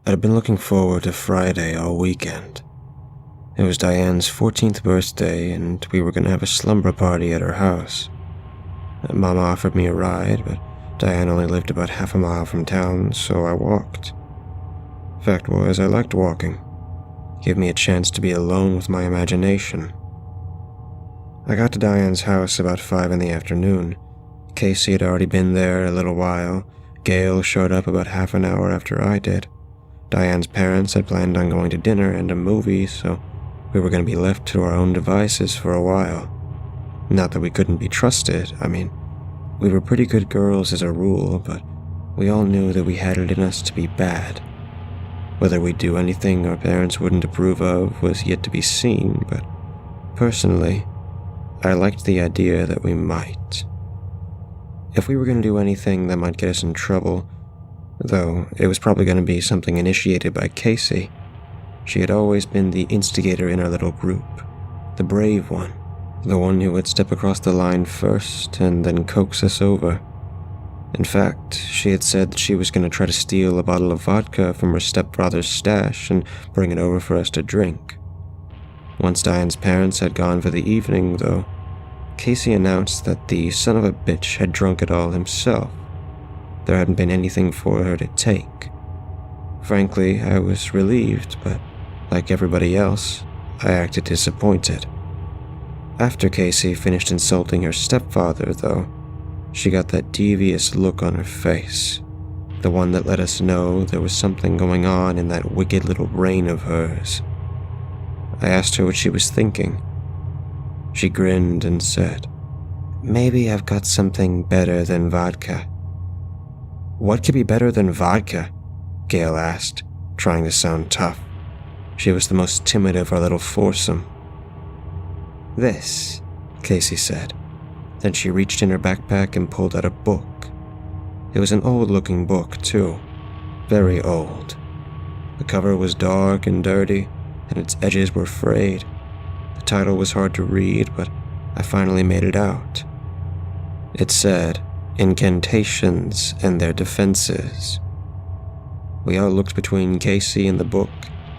I'd been looking forward to Friday all weekend. It was Diane's 14th birthday, and we were going to have a slumber party at her house. Mama offered me a ride, but Diane only lived about half a mile from town, so I walked. Fact was, I liked walking. It gave me a chance to be alone with my imagination. I got to Diane's house about 5 in the afternoon. Casey had already been there a little while. Gail showed up about half an hour after I did. Diane's parents had planned on going to dinner and a movie, so we were going to be left to our own devices for a while. Not that we couldn't be trusted. I mean, we were pretty good girls as a rule, but we all knew that we had it in us to be bad. Whether we'd do anything our parents wouldn't approve of was yet to be seen, but personally, I liked the idea that we might. If we were going to do anything that might get us in trouble, though it was probably going to be something initiated by Casey, she had always been the instigator in our little group, the brave one, the one who would step across the line first and then coax us over. In fact, she had said that she was going to try to steal a bottle of vodka from her stepfather's stash and bring it over for us to drink. Once Diane's parents had gone for the evening, though, Casey announced that the son of a bitch had drunk it all himself. There hadn't been anything for her to take. Frankly, I was relieved, but like everybody else, I acted disappointed. After Casey finished insulting her stepfather, though, she got that devious look on her face, the one that let us know there was something going on in that wicked little brain of hers. I asked her what she was thinking. She grinned and said, "Maybe I've got something better than vodka." "What could be better than vodka?" Gail asked, trying to sound tough. She was the most timid of our little foursome. "This," Casey said. Then she reached in her backpack and pulled out a book. It was an old-looking book, too. Very old. The cover was dark and dirty, and its edges were frayed. The title was hard to read, but I finally made it out. It said, "Incantations and Their Defenses." We all looked between Casey and the book,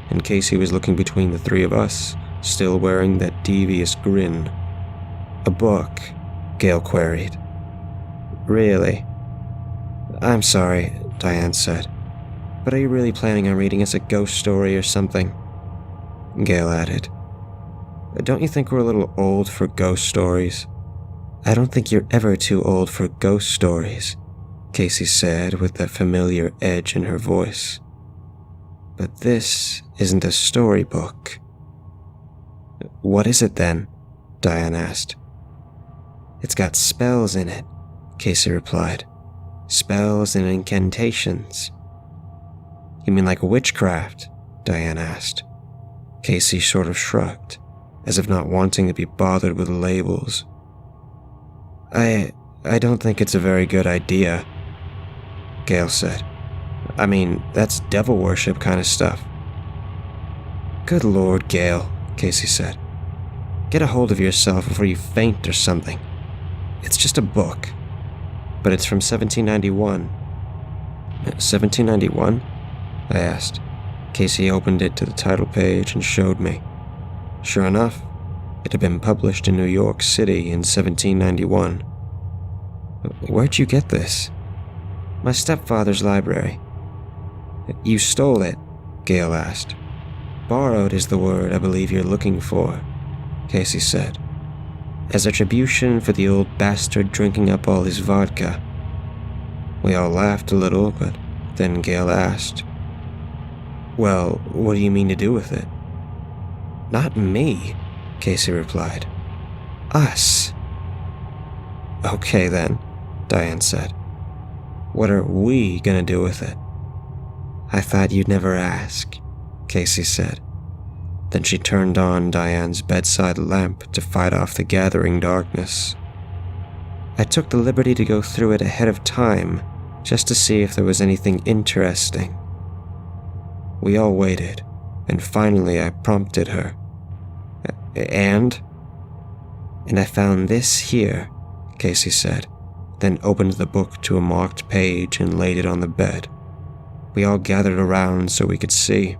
and Casey was looking between the three of us, still wearing that devious grin. "A book?" Gail queried. "Really?" "I'm sorry," Diane said. "But are you really planning on reading us a ghost story or something?" Gail added, "Don't you think we're a little old for ghost stories?" "I don't think you're ever too old for ghost stories," Casey said with that familiar edge in her voice. "But this isn't a storybook." "What is it then?" Diane asked. "It's got spells in it," Casey replied. "Spells and incantations." "You mean like witchcraft?" Diane asked. Casey sort of shrugged, as if not wanting to be bothered with labels. I don't think it's a very good idea," Gail said. "I mean, that's devil worship kind of stuff." "Good Lord, Gail," Casey said. "Get a hold of yourself before you faint or something. It's just a book, but it's from 1791. 1791? I asked. Casey opened it to the title page and showed me. Sure enough, it had been published in New York City in 1791. "Where'd you get this?" "My stepfather's library." "You stole it?" Gail asked. "Borrowed is the word I believe you're looking for," Casey said. "As retribution for the old bastard drinking up all his vodka." We all laughed a little, but then Gail asked, "Well, what do you mean to do with it?" "Not me," Casey replied. "Us." "Okay then," Diane said. "What are we gonna do with it?" "I thought you'd never ask," Casey said. Then she turned on Diane's bedside lamp to fight off the gathering darkness. I took the liberty to go through it ahead of time, just to see if there was anything interesting. We all waited, and finally I prompted her. And I found this here," Casey said, then opened the book to a marked page and laid it on the bed. We all gathered around so we could see.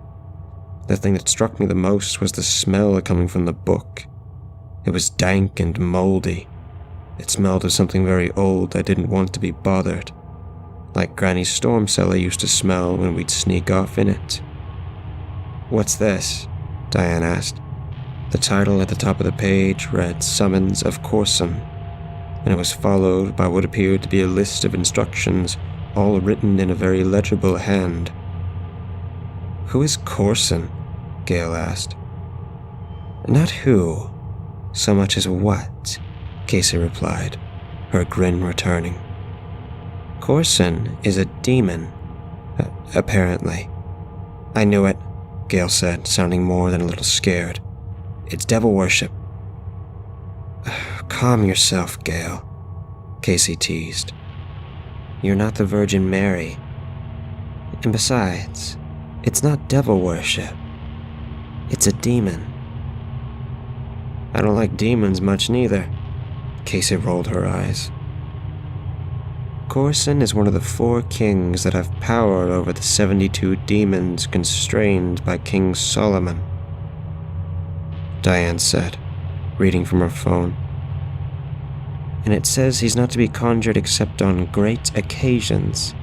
The thing that struck me the most was the smell coming from the book. It was dank and moldy. It smelled of something very old that didn't want to be bothered, like Granny's storm cellar used to smell when we'd sneak off in it. "What's this?" Diane asked. The title at the top of the page read Summons of Corson, and it was followed by what appeared to be a list of instructions, all written in a very legible hand. "Who is Corson?" Gale asked. "Not who, so much as what," Casey replied, her grin returning. "Corson is a demon, apparently." "I knew it," Gale said, sounding more than a little scared. "It's devil worship." "Calm yourself, Gale," Casey teased. "You're not the Virgin Mary. And besides, it's not devil worship. It's a demon." "I don't like demons much neither," Casey rolled her eyes. "Corson is one of the 4 kings that have power over the 72 demons constrained by King Solomon," Diane said, reading from her phone. "And it says he's not to be conjured except on great occasions."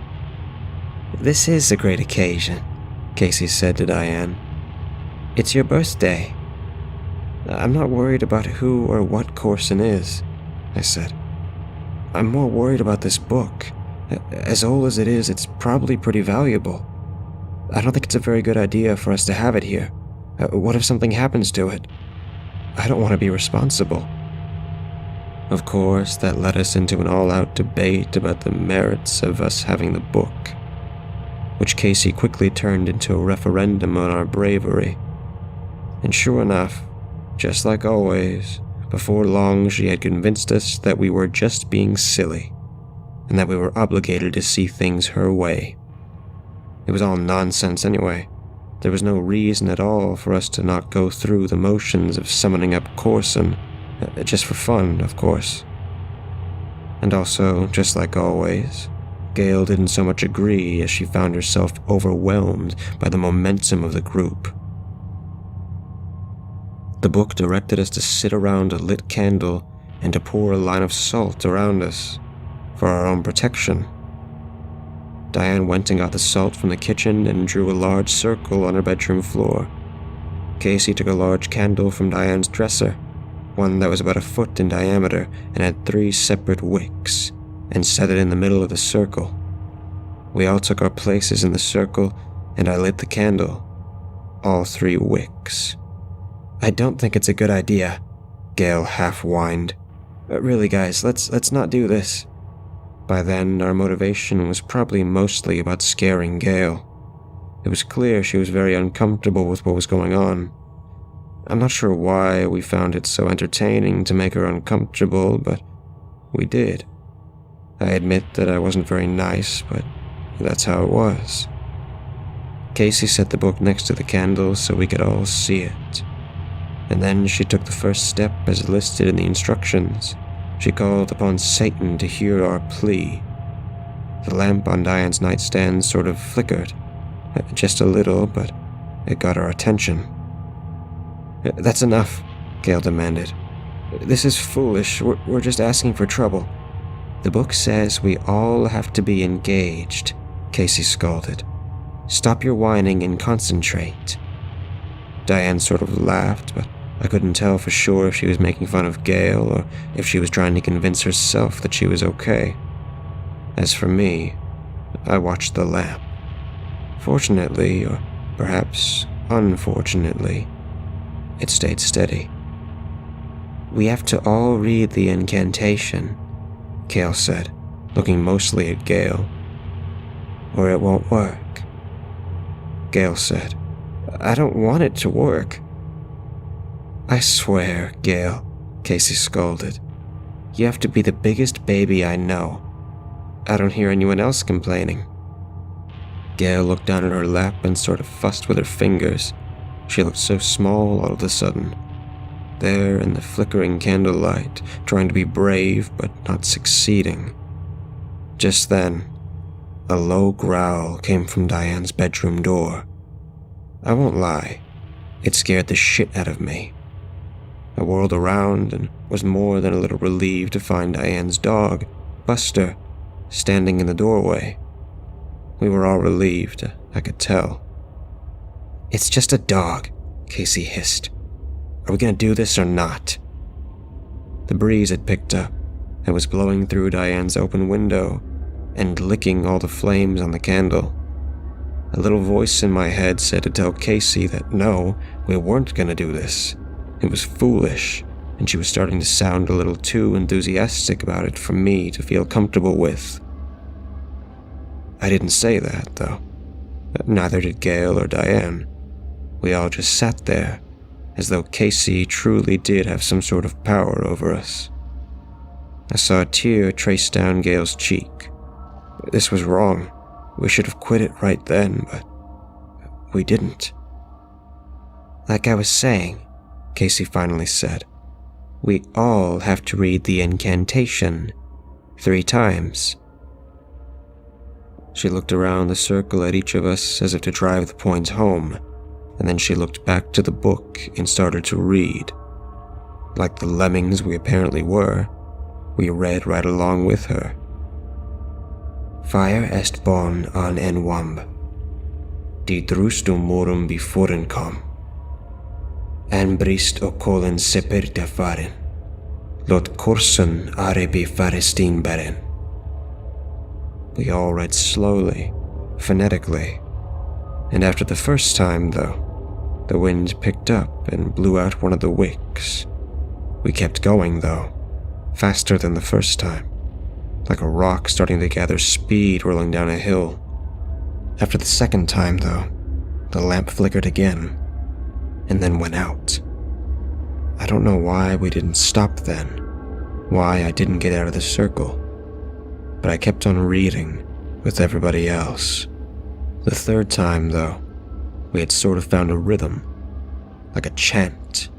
"This is a great occasion," Casey said to Diane. "It's your birthday." "I'm not worried about who or what Corson is," I said. "I'm more worried about this book. As old as it is, it's probably pretty valuable. I don't think it's a very good idea for us to have it here. What if something happens to it? I don't want to be responsible." Of course, that led us into an all-out debate about the merits of us having the book, which Casey quickly turned into a referendum on our bravery. And sure enough, just like always, before long she had convinced us that we were just being silly, and that we were obligated to see things her way. It was all nonsense anyway. There was no reason at all for us to not go through the motions of summoning up Corson, just for fun, of course. And also, just like always, Gale didn't so much agree as she found herself overwhelmed by the momentum of the group. The book directed us to sit around a lit candle and to pour a line of salt around us, for our own protection. Diane went and got the salt from the kitchen and drew a large circle on her bedroom floor. Casey took a large candle from Diane's dresser, one that was about 1 foot in diameter and had 3 separate wicks, and set it in the middle of the circle. We all took our places in the circle, and I lit the candle, all 3 wicks. "I don't think it's a good idea," Gale half-whined. "Really, guys, let's not do this." By then, our motivation was probably mostly about scaring Gale. It was clear she was very uncomfortable with what was going on. I'm not sure why we found it so entertaining to make her uncomfortable, but we did. I admit that I wasn't very nice, but that's how it was. Casey set the book next to the candle so we could all see it. And then she took the first step as listed in the instructions. She called upon Satan to hear our plea. The lamp on Diane's nightstand sort of flickered. Just a little, but it got our attention. "That's enough," Gale demanded. "This is foolish. We're just asking for trouble." "The book says we all have to be engaged," Casey scolded. "Stop your whining and concentrate." Diane sort of laughed, but I couldn't tell for sure if she was making fun of Gale or if she was trying to convince herself that she was okay. As for me, I watched the lamp. Fortunately, or perhaps unfortunately, it stayed steady. "We have to all read the incantation," Gale said, looking mostly at Gale. "Or it won't work." Gale said, "I don't want it to work." "I swear, Gale," Casey scolded. "You have to be the biggest baby I know. I don't hear anyone else complaining." Gale looked down at her lap and sort of fussed with her fingers. She looked so small all of a sudden. There in the flickering candlelight, trying to be brave but not succeeding. Just then, A low growl came from Diane's bedroom door. I won't lie, it scared the shit out of me. I whirled around and was more than a little relieved to find Diane's dog, Buster, standing in the doorway. We were all relieved, I could tell. "It's just a dog," Casey hissed. "Are we gonna do this or not?" The breeze had picked up and was blowing through Diane's open window and licking all the flames on the candle. A little voice in my head said to tell Casey that no, we weren't gonna do this. It was foolish, and she was starting to sound a little too enthusiastic about it for me to feel comfortable with. I didn't say that, though. Neither did Gail or Diane. We all just sat there, as though Casey truly did have some sort of power over us. I saw a tear trace down Gail's cheek. This was wrong. We should have quit it right then, but we didn't. "Like I was saying," Casey finally said, "we all have to read the incantation 3 times. She looked around the circle at each of us as if to drive the point home, and then she looked back to the book and started to read. Like the lemmings we apparently were, we read right along with her. "Fire est born an enwamb, die drustum morum biforen kom, en brist okolen seperte faren, lot korsen arebi farestin beren." We all read slowly, phonetically, and after the first time, though, the wind picked up and blew out one of the wicks. We kept going, though, faster than the first time, like a rock starting to gather speed rolling down a hill. After the second time, though, the lamp flickered again, and then went out. I don't know why we didn't stop then, why I didn't get out of the circle, but I kept on reading with everybody else. The third time, though, we had sort of found a rhythm, like a chant,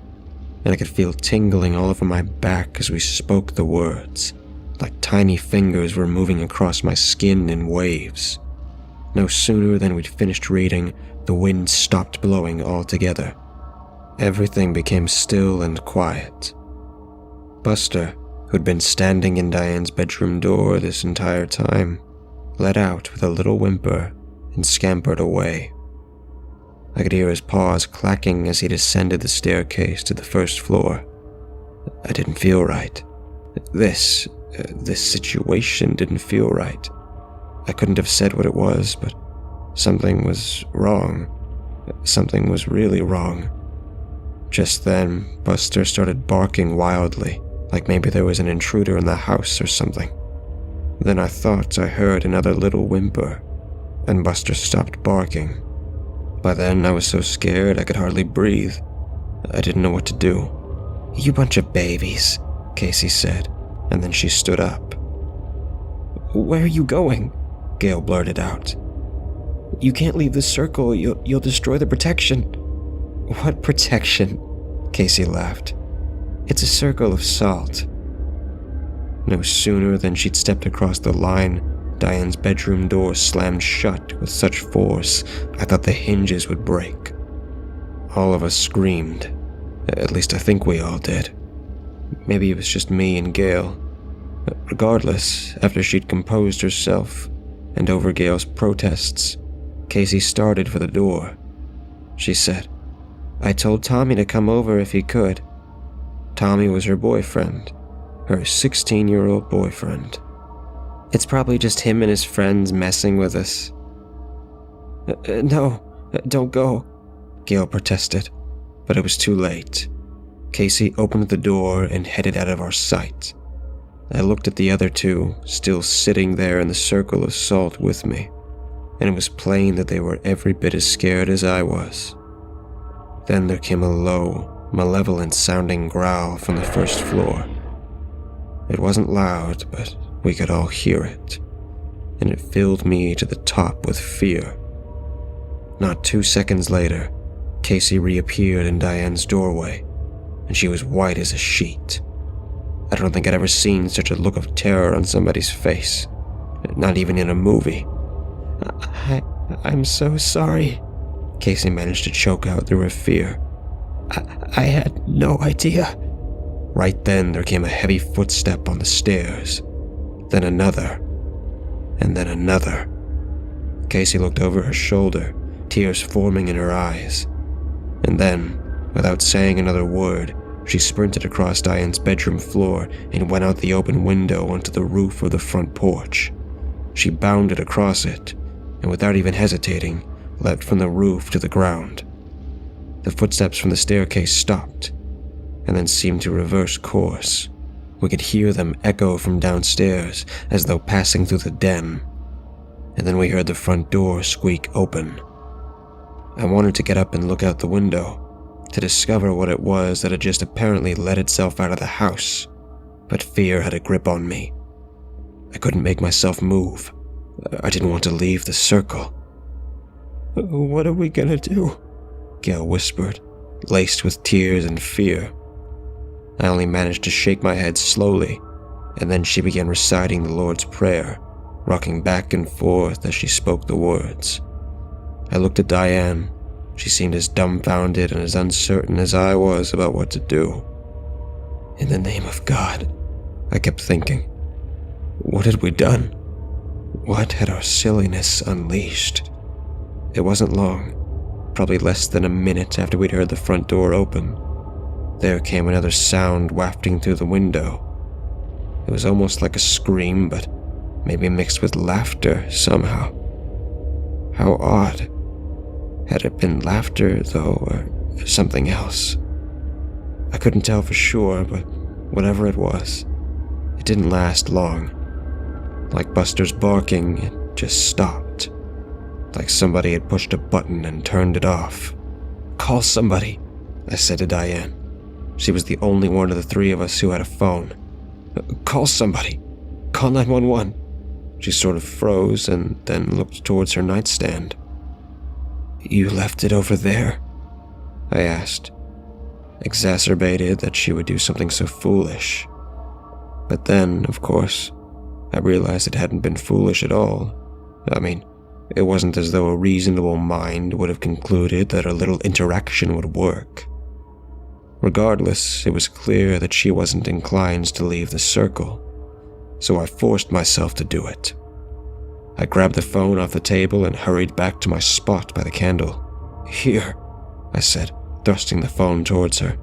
and I could feel tingling all over my back as we spoke the words, like tiny fingers were moving across my skin in waves. No sooner than we'd finished reading, the wind stopped blowing altogether. Everything became still and quiet. Buster, who'd been standing in Diane's bedroom door this entire time, let out with a little whimper and scampered away. I could hear his paws clacking as he descended the staircase to the first floor. I didn't feel right. This situation didn't feel right. I couldn't have said what it was, but something was wrong. Something was really wrong. Just then, Buster started barking wildly, like maybe there was an intruder in the house or something. Then I thought I heard another little whimper, and Buster stopped barking. By then, I was so scared I could hardly breathe. I didn't know what to do. "You bunch of babies," Casey said, and then she stood up. "Where are you going?" Gail blurted out. "You can't leave the circle, you'll destroy the protection." "What protection?" Casey laughed. "It's a circle of salt." No sooner than she'd stepped across the line, Diane's bedroom door slammed shut with such force I thought the hinges would break. All of us screamed. At least I think we all did. Maybe it was just me and Gail. Regardless, after she'd composed herself, and over Gail's protests, Casey started for the door. She said, "I told Tommy to come over if he could." Tommy was her boyfriend, her 16-year-old boyfriend. "It's probably just him and his friends messing with us." No, don't go," Gail protested, but it was too late. Casey opened the door and headed out of our sight. I looked at the other two, still sitting there in the circle of salt with me, and it was plain that they were every bit as scared as I was. Then there came a low, malevolent-sounding growl from the first floor. It wasn't loud, but we could all hear it, and it filled me to the top with fear. Not 2 seconds later, Casey reappeared in Diane's doorway, and she was white as a sheet. I don't think I'd ever seen such a look of terror on somebody's face, not even in a movie. I'm so sorry, Casey managed to choke out through her fear. I had no idea. Right then, there came a heavy footstep on the stairs. Then another. And then another. Casey looked over her shoulder, tears forming in her eyes. And then, without saying another word, she sprinted across Diane's bedroom floor and went out the open window onto the roof of the front porch. She bounded across it, and without even hesitating, leapt from the roof to the ground. The footsteps from the staircase stopped, and then seemed to reverse course. We could hear them echo from downstairs as though passing through the den. And then we heard the front door squeak open. I wanted to get up and look out the window, to discover what it was that had just apparently let itself out of the house, but fear had a grip on me. I couldn't make myself move. I didn't want to leave the circle. "What are we gonna do?" Gail whispered, laced with tears and fear. I only managed to shake my head slowly, and then she began reciting the Lord's Prayer, rocking back and forth as she spoke the words. I looked at Diane. She seemed as dumbfounded and as uncertain as I was about what to do. In the name of God, I kept thinking. What had we done? What had our silliness unleashed? It wasn't long, probably less than a minute after we'd heard the front door open. There came another sound wafting through the window. It was almost like a scream, but maybe mixed with laughter somehow. How odd. Had it been laughter, though, or something else? I couldn't tell for sure, but whatever it was, it didn't last long. Like Buster's barking, it just stopped. Like somebody had pushed a button and turned it off. "Call somebody," I said to Diane. She was the only one of the three of us who had a phone. "Call somebody. Call 911. She sort of froze and then looked towards her nightstand. "You left it over there?" I asked, exacerbated that she would do something so foolish. But then, of course, I realized it hadn't been foolish at all. I mean, it wasn't as though a reasonable mind would have concluded that a little interaction would work. Regardless, it was clear that she wasn't inclined to leave the circle, so I forced myself to do it. I grabbed the phone off the table and hurried back to my spot by the candle. "Here," I said, thrusting the phone towards her.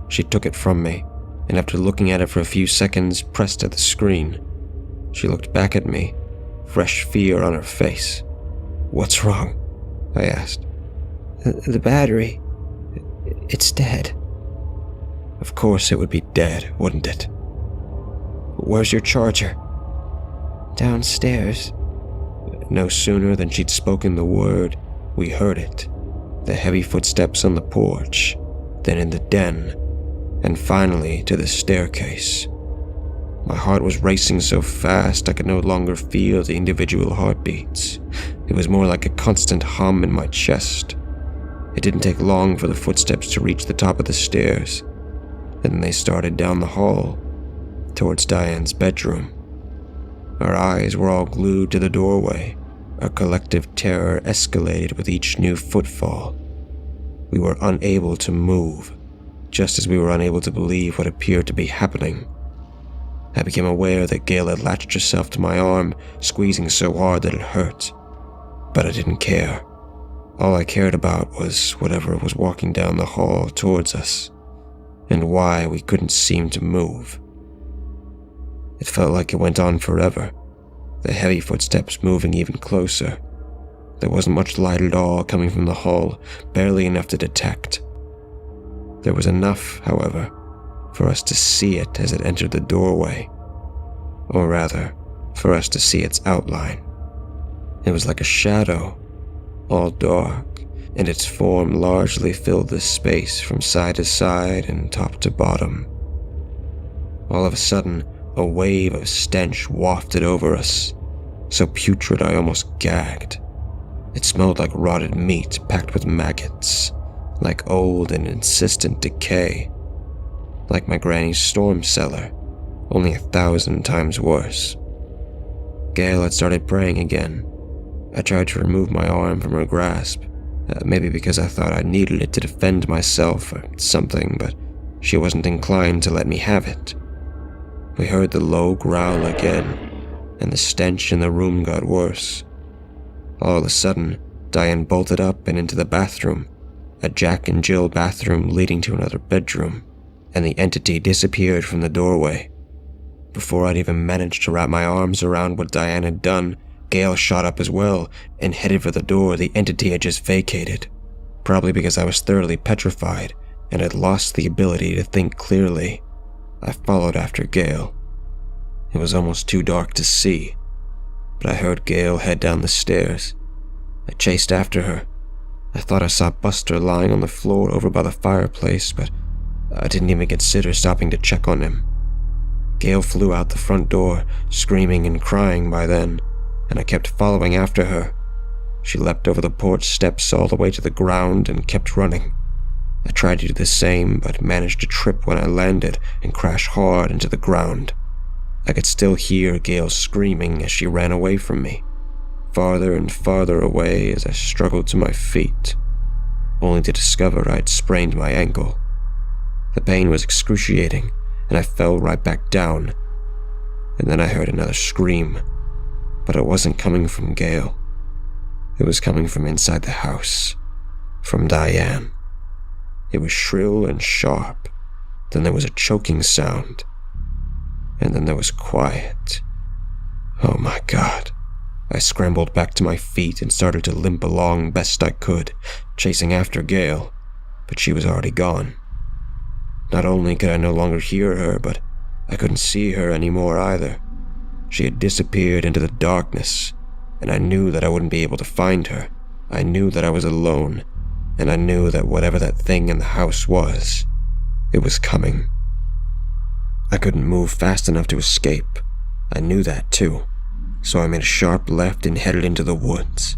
She took it from me, and after looking at it for a few seconds, pressed at the screen. She looked back at me, fresh fear on her face. "What's wrong?" I asked. The battery. It's dead." Of course it would be dead, wouldn't it? "Where's your charger?" "Downstairs." No sooner than she'd spoken the word, we heard it. The heavy footsteps on the porch, then in the den, and finally to the staircase. My heart was racing so fast I could no longer feel the individual heartbeats. It was more like a constant hum in my chest. It didn't take long for the footsteps to reach the top of the stairs. Then they started down the hall, towards Diane's bedroom. Our eyes were all glued to the doorway. Our collective terror escalated with each new footfall. We were unable to move, just as we were unable to believe what appeared to be happening. I became aware that Gail had latched herself to my arm, squeezing so hard that it hurt. But I didn't care. All I cared about was whatever was walking down the hall towards us, and why we couldn't seem to move. It felt like it went on forever, the heavy footsteps moving even closer. There wasn't much light at all coming from the hall, barely enough to detect. There was enough, however, for us to see it as it entered the doorway, or rather, for us to see its outline. It was like a shadow, all dark, and its form largely filled the space from side to side and top to bottom. All of a sudden, a wave of stench wafted over us, so putrid I almost gagged. It smelled like rotted meat packed with maggots, like old and insistent decay, like my granny's storm cellar, only 1,000 times worse. Gail had started praying again, I tried to remove my arm from her grasp, maybe because I thought I needed it to defend myself or something, but she wasn't inclined to let me have it. We heard the low growl again, and the stench in the room got worse. All of a sudden, Diane bolted up and into the bathroom, a Jack and Jill bathroom leading to another bedroom, and the entity disappeared from the doorway. Before I'd even managed to wrap my arms around what Diane had done, Gail shot up as well and headed for the door the entity had just vacated, probably because I was thoroughly petrified and had lost the ability to think clearly. I followed after Gail. It was almost too dark to see, but I heard Gail head down the stairs. I chased after her. I thought I saw Buster lying on the floor over by the fireplace, but I didn't even consider stopping to check on him. Gail flew out the front door, screaming and crying by then, and I kept following after her. She leapt over the porch steps all the way to the ground and kept running. I tried to do the same, but managed to trip when I landed and crash hard into the ground. I could still hear Gail screaming as she ran away from me, farther and farther away as I struggled to my feet, only to discover I'd sprained my ankle. The pain was excruciating, and I fell right back down. And then I heard another scream, but it wasn't coming from Gail. It was coming from inside the house, from Diane. It was shrill and sharp, then there was a choking sound, and then there was quiet. Oh my God. I scrambled back to my feet and started to limp along best I could, chasing after Gail, but she was already gone. Not only could I no longer hear her, but I couldn't see her anymore either. She had disappeared into the darkness, and I knew that I wouldn't be able to find her. I knew that I was alone, and I knew that whatever that thing in the house was, it was coming. I couldn't move fast enough to escape. I knew that too, so I made a sharp left and headed into the woods.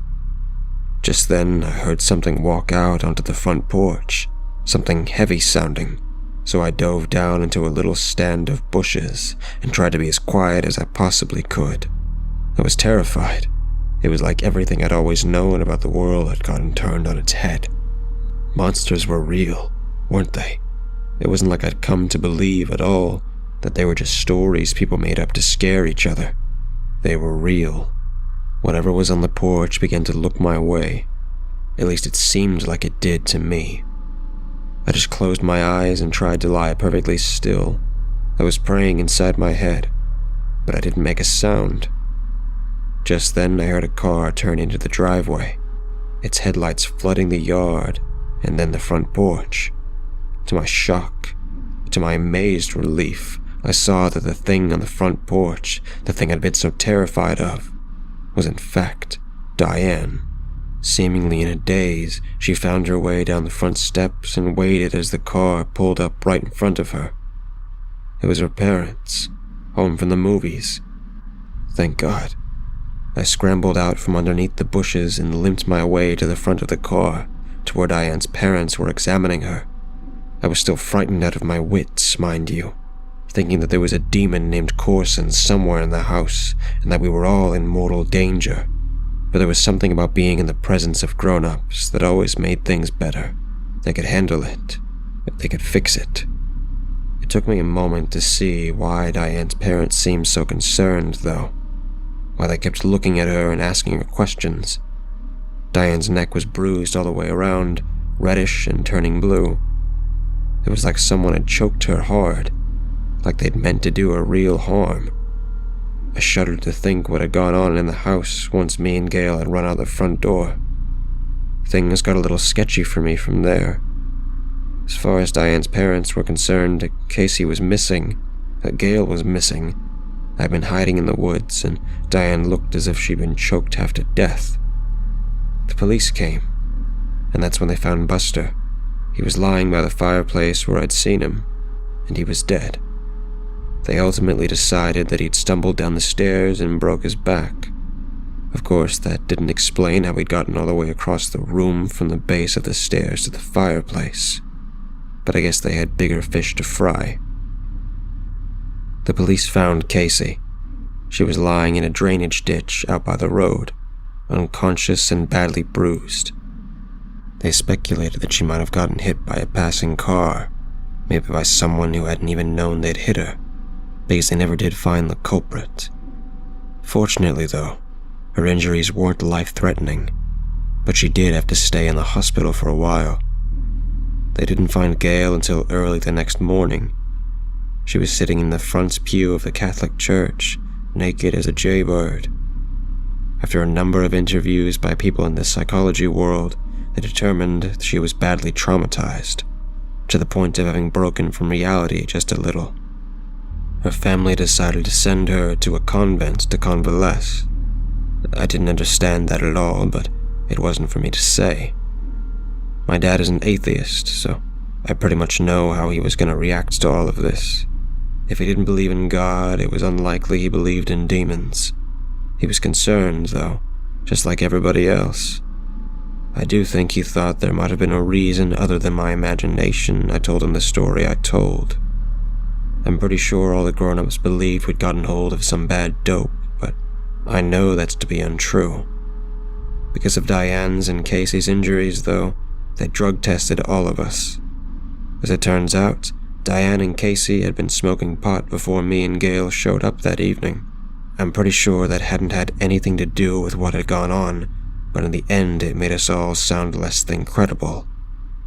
Just then, I heard something walk out onto the front porch, something heavy sounding, so I dove down into a little stand of bushes and tried to be as quiet as I possibly could. I was terrified. It was like everything I'd always known about the world had gotten turned on its head. Monsters were real, weren't they? It wasn't like I'd come to believe at all that they were just stories people made up to scare each other. They were real. Whatever was on the porch began to look my way. At least it seemed like it did to me. I just closed my eyes and tried to lie perfectly still. I was praying inside my head, but I didn't make a sound. Just then I heard a car turn into the driveway, its headlights flooding the yard and then the front porch. To my shock, to my amazed relief, I saw that the thing on the front porch, the thing I'd been so terrified of, was in fact Diane. Seemingly in a daze, she found her way down the front steps and waited as the car pulled up right in front of her. It was her parents, home from the movies. Thank God. I scrambled out from underneath the bushes and limped my way to the front of the car, to where Diane's parents were examining her. I was still frightened out of my wits, mind you, thinking that there was a demon named Corson somewhere in the house, and that we were all in mortal danger. But there was something about being in the presence of grown-ups that always made things better. They could handle it. They could fix it. It took me a moment to see why Diane's parents seemed so concerned, though. Why they kept looking at her and asking her questions. Diane's neck was bruised all the way around, reddish and turning blue. It was like someone had choked her hard, like they'd meant to do her real harm. I shuddered to think what had gone on in the house once me and Gail had run out the front door. Things got a little sketchy for me from there. As far as Diane's parents were concerned, Casey was missing, Gail was missing. I'd been hiding in the woods, and Diane looked as if she'd been choked half to death. The police came, and that's when they found Buster. He was lying by the fireplace where I'd seen him, and he was dead. They ultimately decided that he'd stumbled down the stairs and broke his back. Of course, that didn't explain how he'd gotten all the way across the room from the base of the stairs to the fireplace, but I guess they had bigger fish to fry. The police found Casey. She was lying in a drainage ditch out by the road. unconscious and badly bruised. They speculated that she might have gotten hit by a passing car, maybe by someone who hadn't even known they'd hit her, because they never did find the culprit. Fortunately, though, her injuries weren't life-threatening, but she did have to stay in the hospital for a while. They didn't find Gail until early the next morning. She was sitting in the front pew of the Catholic church, naked as a jaybird. After a number of interviews by people in the psychology world, they determined she was badly traumatized, to the point of having broken from reality just a little. Her family decided to send her to a convent to convalesce. I didn't understand that at all, but it wasn't for me to say. My dad is an atheist, so I pretty much know how he was going to react to all of this. If he didn't believe in God, it was unlikely he believed in demons. He was concerned, though, just like everybody else. I do think he thought there might have been a reason other than my imagination I told him the story I told. I'm pretty sure all the grown-ups believed we'd gotten hold of some bad dope, but I know that's to be untrue. Because of Diane's and Casey's injuries, though, they drug-tested all of us. As it turns out, Diane and Casey had been smoking pot before me and Gail showed up that evening. I'm pretty sure that hadn't had anything to do with what had gone on, but in the end it made us all sound less than credible.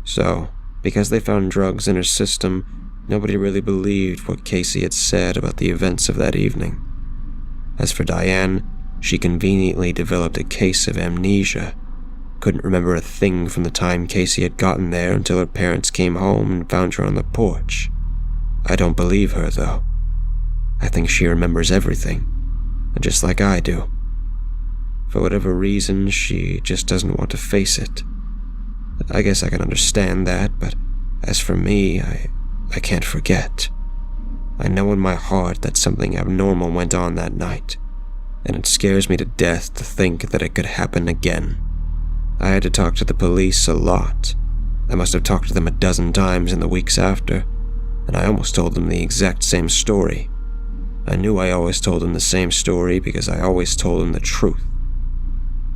So, because they found drugs in her system, nobody really believed what Casey had said about the events of that evening. As for Diane, she conveniently developed a case of amnesia. Couldn't remember a thing from the time Casey had gotten there until her parents came home and found her on the porch. I don't believe her, though. I think she remembers everything, just like I do. For whatever reason, she just doesn't want to face it. I guess I can understand that, but as for me, I can't forget. I know in my heart that something abnormal went on that night, and it scares me to death to think that it could happen again. I had to talk to the police a lot. I must have talked to them a dozen times in the weeks after, and I almost told them the exact same story. I knew I always told them the same story because I always told them the truth.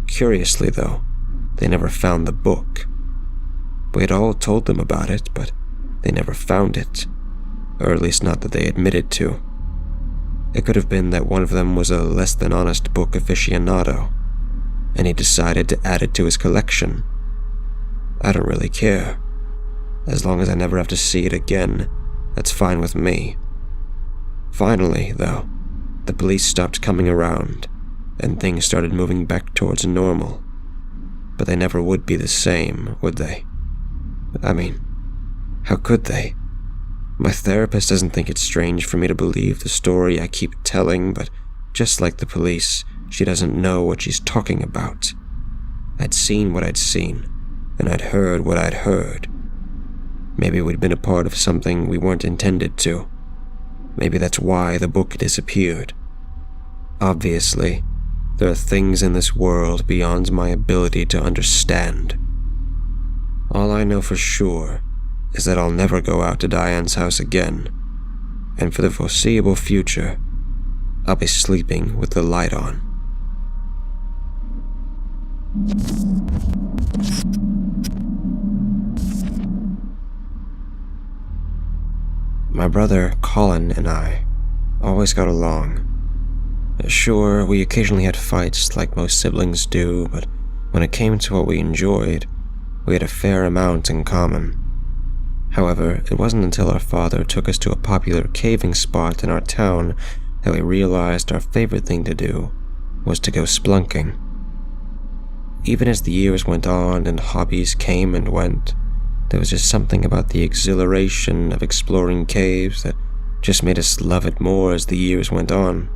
Curiously, though, they never found the book. We had all told them about it, but they never found it, or at least not that they admitted to. It could have been that one of them was a less-than-honest book aficionado, and he decided to add it to his collection. I don't really care. As long as I never have to see it again, that's fine with me. Finally, though, the police stopped coming around, and things started moving back towards normal. But they never would be the same, would they? I mean, how could they? My therapist doesn't think it's strange for me to believe the story I keep telling, but just like the police, she doesn't know what she's talking about. I'd seen what I'd seen, and I'd heard what I'd heard. Maybe we'd been a part of something we weren't intended to. Maybe that's why the book disappeared. Obviously, there are things in this world beyond my ability to understand. All I know for sure is that I'll never go out to Diane's house again, and for the foreseeable future, I'll be sleeping with the light on. My brother, Colin, and I always got along. Sure, we occasionally had fights like most siblings do, but when it came to what we enjoyed, we had a fair amount in common. However, it wasn't until our father took us to a popular caving spot in our town that we realized our favorite thing to do was to go splunking. Even as the years went on and hobbies came and went, there was just something about the exhilaration of exploring caves that just made us love it more as the years went on.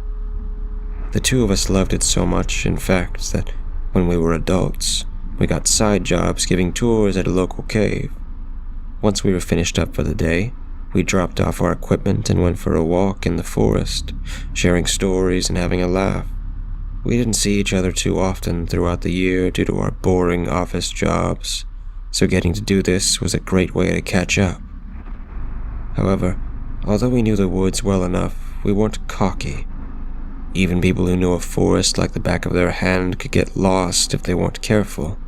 The two of us loved it so much, in fact, that when we were adults, we got side jobs giving tours at a local cave. Once we were finished up for the day, we dropped off our equipment and went for a walk in the forest, sharing stories and having a laugh. We didn't see each other too often throughout the year due to our boring office jobs, so getting to do this was a great way to catch up. However, although we knew the woods well enough, we weren't cocky. Even people who knew a forest like the back of their hand could get lost if they weren't careful.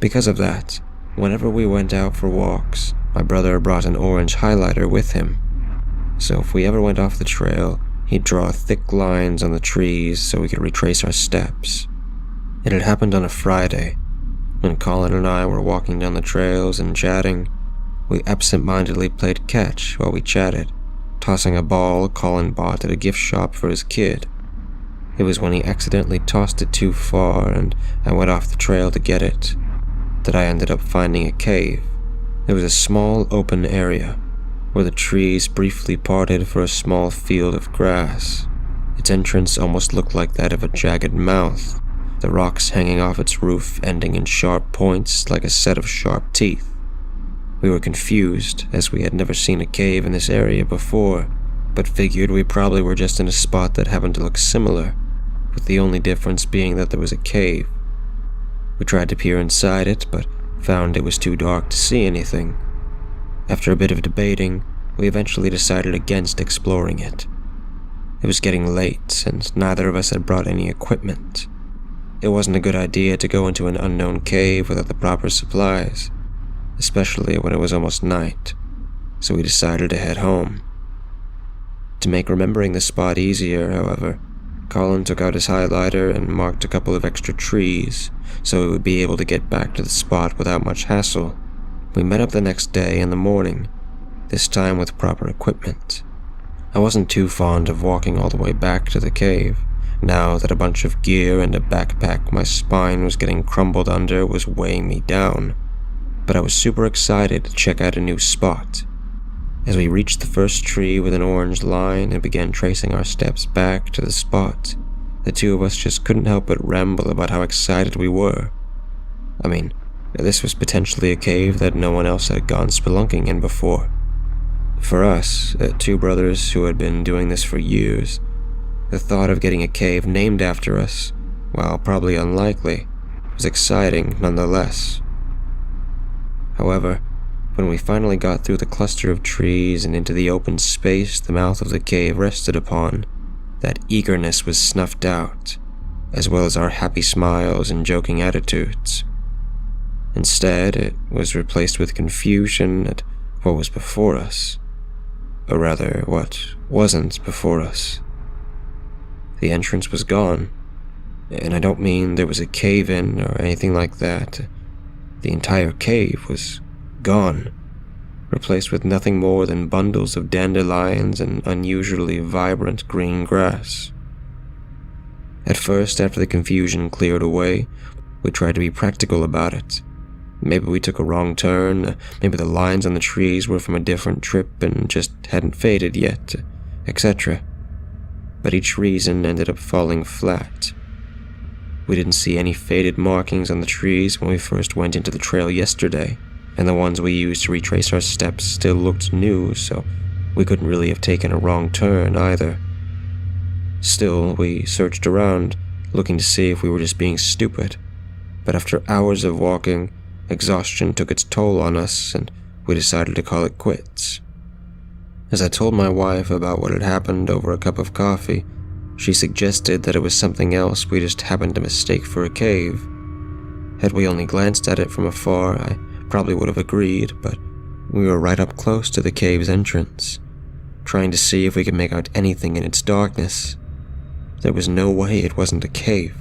Because of that, whenever we went out for walks, my brother brought an orange highlighter with him. So if we ever went off the trail, he'd draw thick lines on the trees so we could retrace our steps. It had happened on a Friday. When Colin and I were walking down the trails and chatting, we absent-mindedly played catch while we chatted, tossing a ball Colin bought at a gift shop for his kid. It was when he accidentally tossed it too far and I went off the trail to get it, that I ended up finding a cave. It was a small open area, where the trees briefly parted for a small field of grass. Its entrance almost looked like that of a jagged mouth, the rocks hanging off its roof ending in sharp points like a set of sharp teeth. We were confused, as we had never seen a cave in this area before, but figured we probably were just in a spot that happened to look similar, with the only difference being that there was a cave. We tried to peer inside it, but found it was too dark to see anything. After a bit of debating, we eventually decided against exploring it. It was getting late, and neither of us had brought any equipment. It wasn't a good idea to go into an unknown cave without the proper supplies, especially when it was almost night, so we decided to head home. To make remembering the spot easier, however, Colin took out his highlighter and marked a couple of extra trees, so we would be able to get back to the spot without much hassle. We met up the next day in the morning, this time with proper equipment. I wasn't too fond of walking all the way back to the cave, now that a bunch of gear and a backpack my spine was getting crumbled under was weighing me down, but I was super excited to check out a new spot. As we reached the first tree with an orange line and began tracing our steps back to the spot, the two of us just couldn't help but ramble about how excited we were. I mean, this was potentially a cave that no one else had gone spelunking in before. For us, two brothers who had been doing this for years, the thought of getting a cave named after us, while probably unlikely, was exciting nonetheless. However, when we finally got through the cluster of trees and into the open space the mouth of the cave rested upon, that eagerness was snuffed out, as well as our happy smiles and joking attitudes. Instead, it was replaced with confusion at what was before us, or rather, what wasn't before us. The entrance was gone, and I don't mean there was a cave-in or anything like that. The entire cave was gone, replaced with nothing more than bundles of dandelions and unusually vibrant green grass. At first, after the confusion cleared away, we tried to be practical about it. Maybe we took a wrong turn, maybe the lines on the trees were from a different trip and just hadn't faded yet, etc. But each reason ended up falling flat. We didn't see any faded markings on the trees when we first went into the trail yesterday, and the ones we used to retrace our steps still looked new, so we couldn't really have taken a wrong turn either. Still, we searched around, looking to see if we were just being stupid, but after hours of walking, exhaustion took its toll on us, and we decided to call it quits. As I told my wife about what had happened over a cup of coffee, she suggested that it was something else we just happened to mistake for a cave. Had we only glanced at it from afar, I probably would have agreed, but we were right up close to the cave's entrance, trying to see if we could make out anything in its darkness. There was no way it wasn't a cave.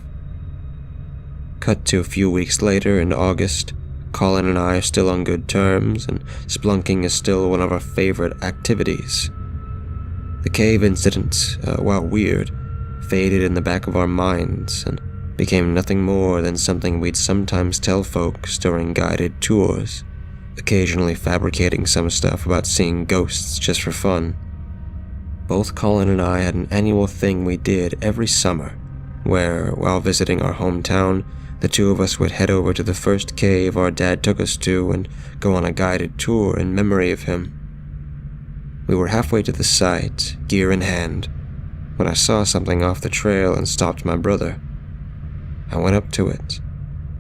Cut to a few weeks later in August, Colin and I are still on good terms, and spelunking is still one of our favorite activities. The cave incident, while weird, faded in the back of our minds and became nothing more than something we'd sometimes tell folks during guided tours, occasionally fabricating some stuff about seeing ghosts just for fun. Both Colin and I had an annual thing we did every summer, where, while visiting our hometown, the two of us would head over to the first cave our dad took us to and go on a guided tour in memory of him. We were halfway to the site, gear in hand, when I saw something off the trail and stopped my brother. I went up to it,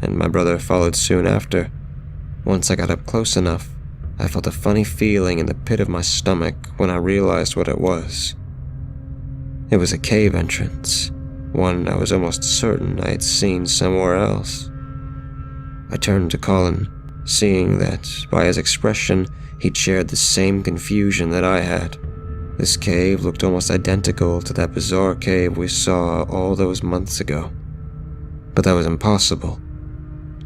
and my brother followed soon after. Once I got up close enough, I felt a funny feeling in the pit of my stomach when I realized what it was. It was a cave entrance, one I was almost certain I had seen somewhere else. I turned to Colin, seeing that, by his expression, he'd shared the same confusion that I had. This cave looked almost identical to that bizarre cave we saw all those months ago. But that was impossible.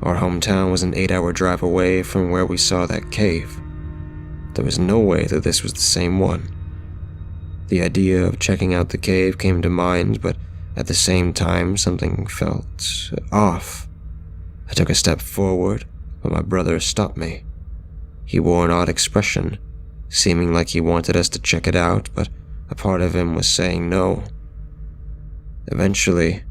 Our hometown was an 8-hour drive away from where we saw that cave. There was no way that this was the same one. The idea of checking out the cave came to mind, but at the same time, something felt off. I took a step forward, but my brother stopped me. He wore an odd expression, seeming like he wanted us to check it out, but a part of him was saying no. Eventually,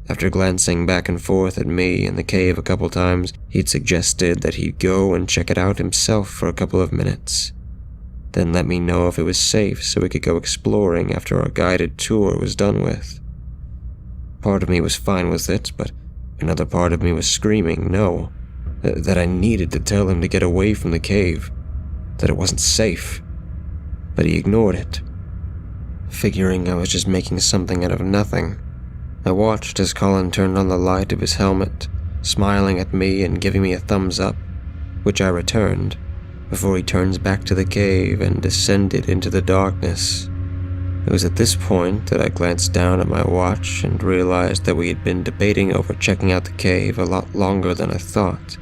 after glancing back and forth at me and the cave a couple times, he'd suggested that he'd go and check it out himself for a couple of minutes, then let me know if it was safe so we could go exploring after our guided tour was done with. Part of me was fine with it, but another part of me was screaming no, that I needed to tell him to get away from the cave, that it wasn't safe, but he ignored it. Figuring I was just making something out of nothing, I watched as Colin turned on the light of his helmet, smiling at me and giving me a thumbs up, which I returned, before he turns back to the cave and descended into the darkness. It was at this point that I glanced down at my watch and realized that we had been debating over checking out the cave a lot longer than I thought.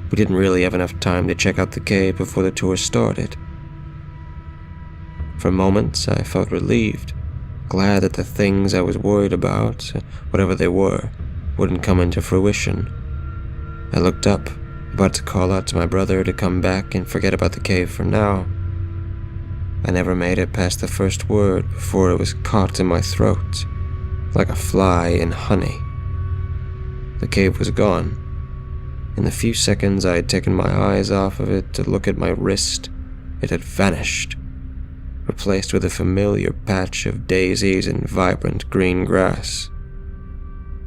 We didn't really have enough time to check out the cave before the tour started. For moments, I felt relieved, glad that the things I was worried about, whatever they were, wouldn't come into fruition. I looked up, about to call out to my brother to come back and forget about the cave for now. I never made it past the first word before it was caught in my throat, like a fly in honey. The cave was gone. In the few seconds I had taken my eyes off of it to look at my wrist, it had vanished, replaced with a familiar patch of daisies and vibrant green grass.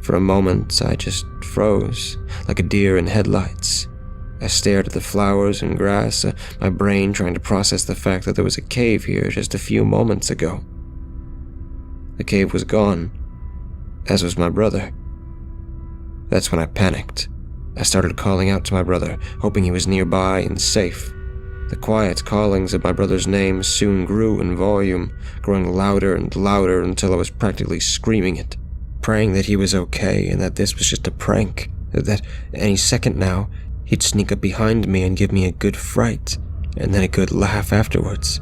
For a moment, I just froze, like a deer in headlights. I stared at the flowers and grass, my brain trying to process the fact that there was a cave here just a few moments ago. The cave was gone, as was my brother. That's when I panicked. I started calling out to my brother, hoping he was nearby and safe. The quiet callings of my brother's name soon grew in volume, growing louder and louder until I was practically screaming it, praying that he was okay and that this was just a prank, that any second now, he'd sneak up behind me and give me a good fright, and then a good laugh afterwards.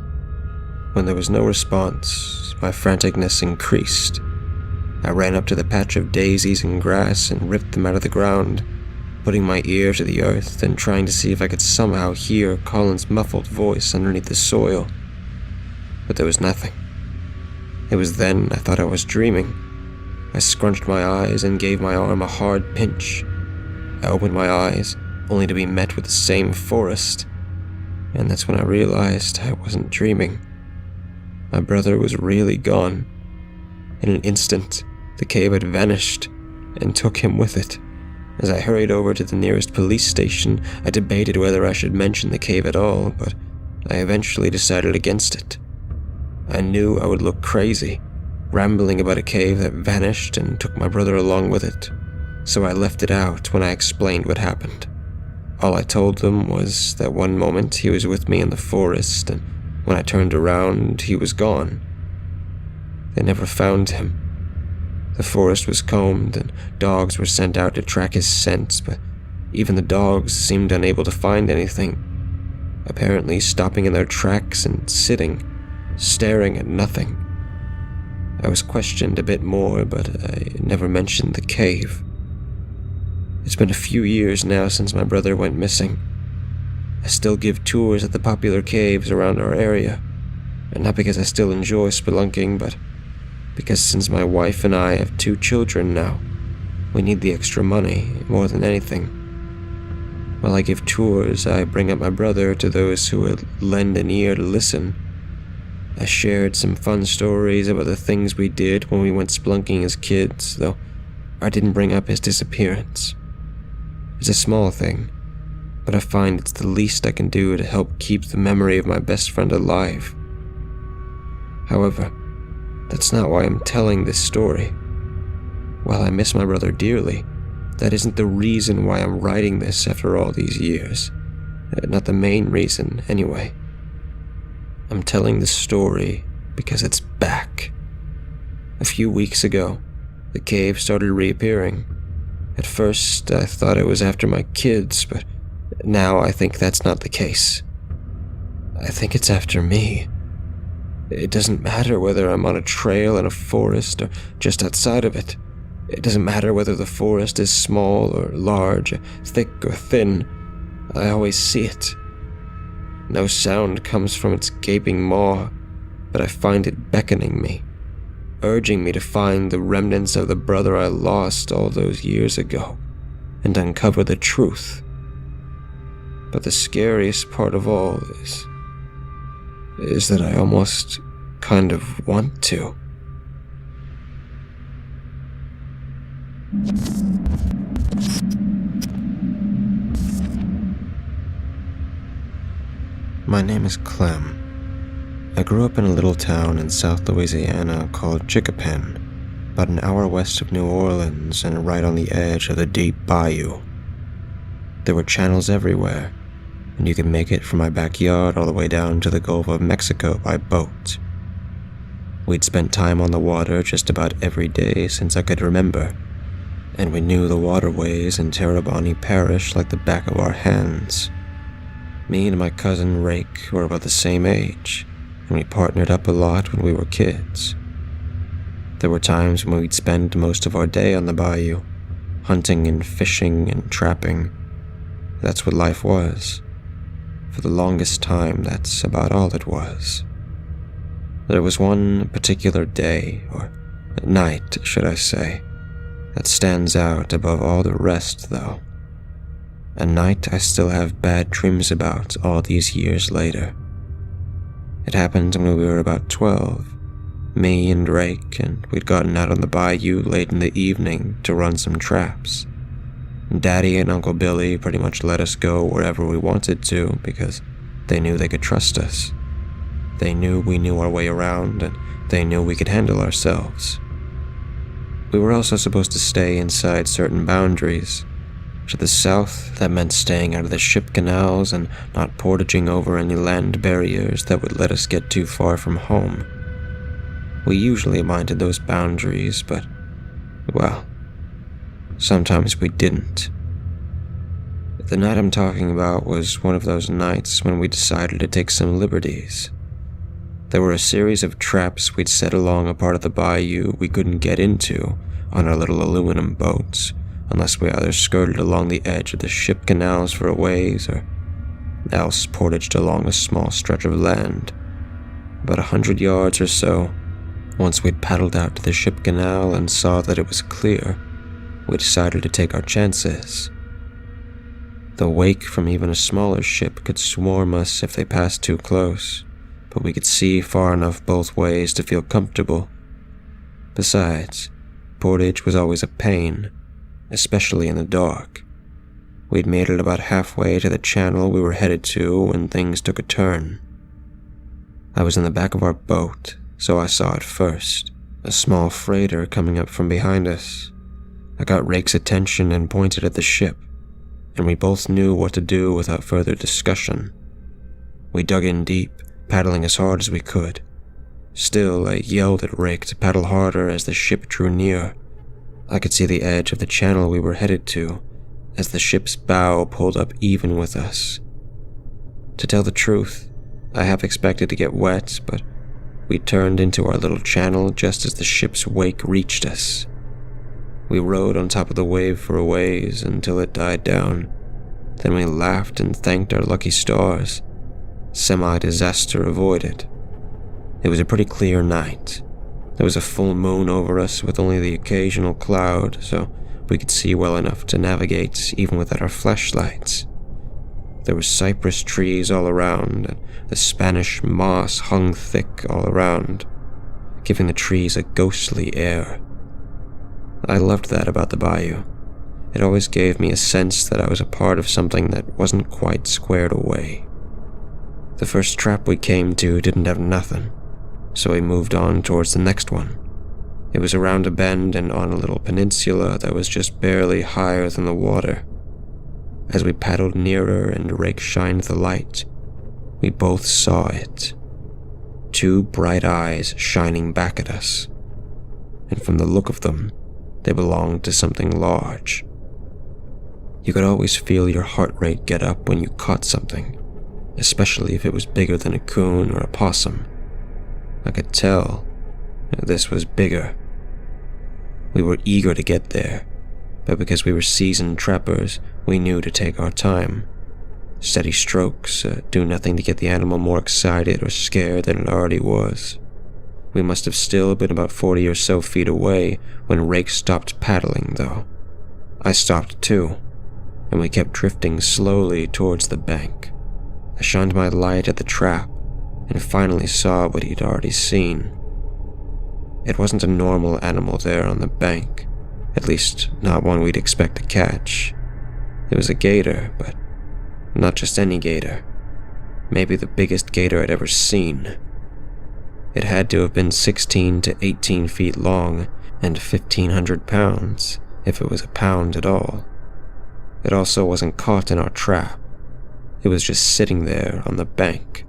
When there was no response, my franticness increased. I ran up to the patch of daisies and grass and ripped them out of the ground, putting my ear to the earth and trying to see if I could somehow hear Colin's muffled voice underneath the soil. But there was nothing. It was then I thought I was dreaming. I scrunched my eyes and gave my arm a hard pinch. I opened my eyes, only to be met with the same forest, and that's when I realized I wasn't dreaming. My brother was really gone. In an instant, the cave had vanished and took him with it. As I hurried over to the nearest police station, I debated whether I should mention the cave at all, but I eventually decided against it. I knew I would look crazy, rambling about a cave that vanished and took my brother along with it, so I left it out when I explained what happened. All I told them was that one moment he was with me in the forest, and when I turned around, he was gone. They never found him. The forest was combed, and dogs were sent out to track his scent, but even the dogs seemed unable to find anything, apparently stopping in their tracks and sitting, staring at nothing. I was questioned a bit more, but I never mentioned the cave. It's been a few years now since my brother went missing. I still give tours at the popular caves around our area, and not because I still enjoy spelunking, but because since my wife and I have 2 children now, we need the extra money more than anything. While I give tours, I bring up my brother to those who would lend an ear to listen. I shared some fun stories about the things we did when we went spelunking as kids, though I didn't bring up his disappearance. It's a small thing, but I find it's the least I can do to help keep the memory of my best friend alive. However, that's not why I'm telling this story. while I miss my brother dearly, that isn't the reason why I'm writing this after all these years. Not the main reason, anyway. I'm telling this story because it's back. A few weeks ago, the cave started reappearing. At first, I thought it was after my kids, but now I think that's not the case. I think it's after me. It doesn't matter whether I'm on a trail in a forest or just outside of it. It doesn't matter whether the forest is small or large, thick or thin. I always see it. No sound comes from its gaping maw, but I find it beckoning me, urging me to find the remnants of the brother I lost all those years ago and uncover the truth. But the scariest part of all is that I almost kind of want to. My name is Clem. I grew up in a little town in South Louisiana called Chickapin, about an hour west of New Orleans and right on the edge of the deep bayou. There were channels everywhere, and you could make it from my backyard all the way down to the Gulf of Mexico by boat. We'd spent time on the water just about every day since I could remember, and we knew the waterways in Terrebonne Parish like the back of our hands. Me and my cousin Rake were about the same age, and we partnered up a lot when we were kids. There were times when we'd spend most of our day on the bayou, hunting and fishing and trapping. That's what life was. For the longest time, that's about all it was. There was one particular day, or night, should I say, that stands out above all the rest, though. A night I still have bad dreams about all these years later. It happened when we were about 12, me and Rake, and we'd gotten out on the bayou late in the evening to run some traps. Daddy and Uncle Billy pretty much let us go wherever we wanted to because they knew they could trust us. They knew we knew our way around, and they knew we could handle ourselves. We were also supposed to stay inside certain boundaries. To the south, that meant staying out of the ship canals and not portaging over any land barriers that would let us get too far from home. We usually minded those boundaries, but, well, sometimes we didn't. The night I'm talking about was one of those nights when we decided to take some liberties. There were a series of traps we'd set along a part of the bayou we couldn't get into on our little aluminum boats, unless we either skirted along the edge of the ship canals for a ways or else portaged along a small stretch of land. About 100 yards or so, once we'd paddled out to the ship canal and saw that it was clear, we decided to take our chances. The wake from even a smaller ship could swarm us if they passed too close, but we could see far enough both ways to feel comfortable. Besides, portage was always a pain, especially in the dark. We'd made it about halfway to the channel we were headed to when things took a turn. I was in the back of our boat, so I saw it first, a small freighter coming up from behind us. I got Rake's attention and pointed at the ship, and we both knew what to do without further discussion. We dug in deep, paddling as hard as we could. Still, I yelled at Rake to paddle harder as the ship drew near. I could see the edge of the channel we were headed to, as the ship's bow pulled up even with us. To tell the truth, I half expected to get wet, but we turned into our little channel just as the ship's wake reached us. We rode on top of the wave for a ways until it died down. Then we laughed and thanked our lucky stars. Semi-disaster avoided. It was a pretty clear night. There was a full moon over us with only the occasional cloud, so we could see well enough to navigate even without our flashlights. There were cypress trees all around, and the Spanish moss hung thick all around, giving the trees a ghostly air. I loved that about the bayou. It always gave me a sense that I was a part of something that wasn't quite squared away. The first trap we came to didn't have nothing, so we moved on towards the next one. It was around a bend and on a little peninsula that was just barely higher than the water. As we paddled nearer and Rake shined the light, we both saw it. 2 bright eyes shining back at us. And from the look of them, they belonged to something large. You could always feel your heart rate get up when you caught something, especially if it was bigger than a coon or a possum. I could tell this was bigger. We were eager to get there, but because we were seasoned trappers, we knew to take our time. Steady strokes do nothing to get the animal more excited or scared than it already was. We must have still been about 40 or so feet away when Rake stopped paddling, though. I stopped too, and we kept drifting slowly towards the bank. I shined my light at the trap and finally saw what he'd already seen. It wasn't a normal animal there on the bank, at least not one we'd expect to catch. It was a gator, but not just any gator. Maybe the biggest gator I'd ever seen. It had to have been 16 to 18 feet long and 1,500 pounds, if it was a pound at all. It also wasn't caught in our trap. It was just sitting there on the bank,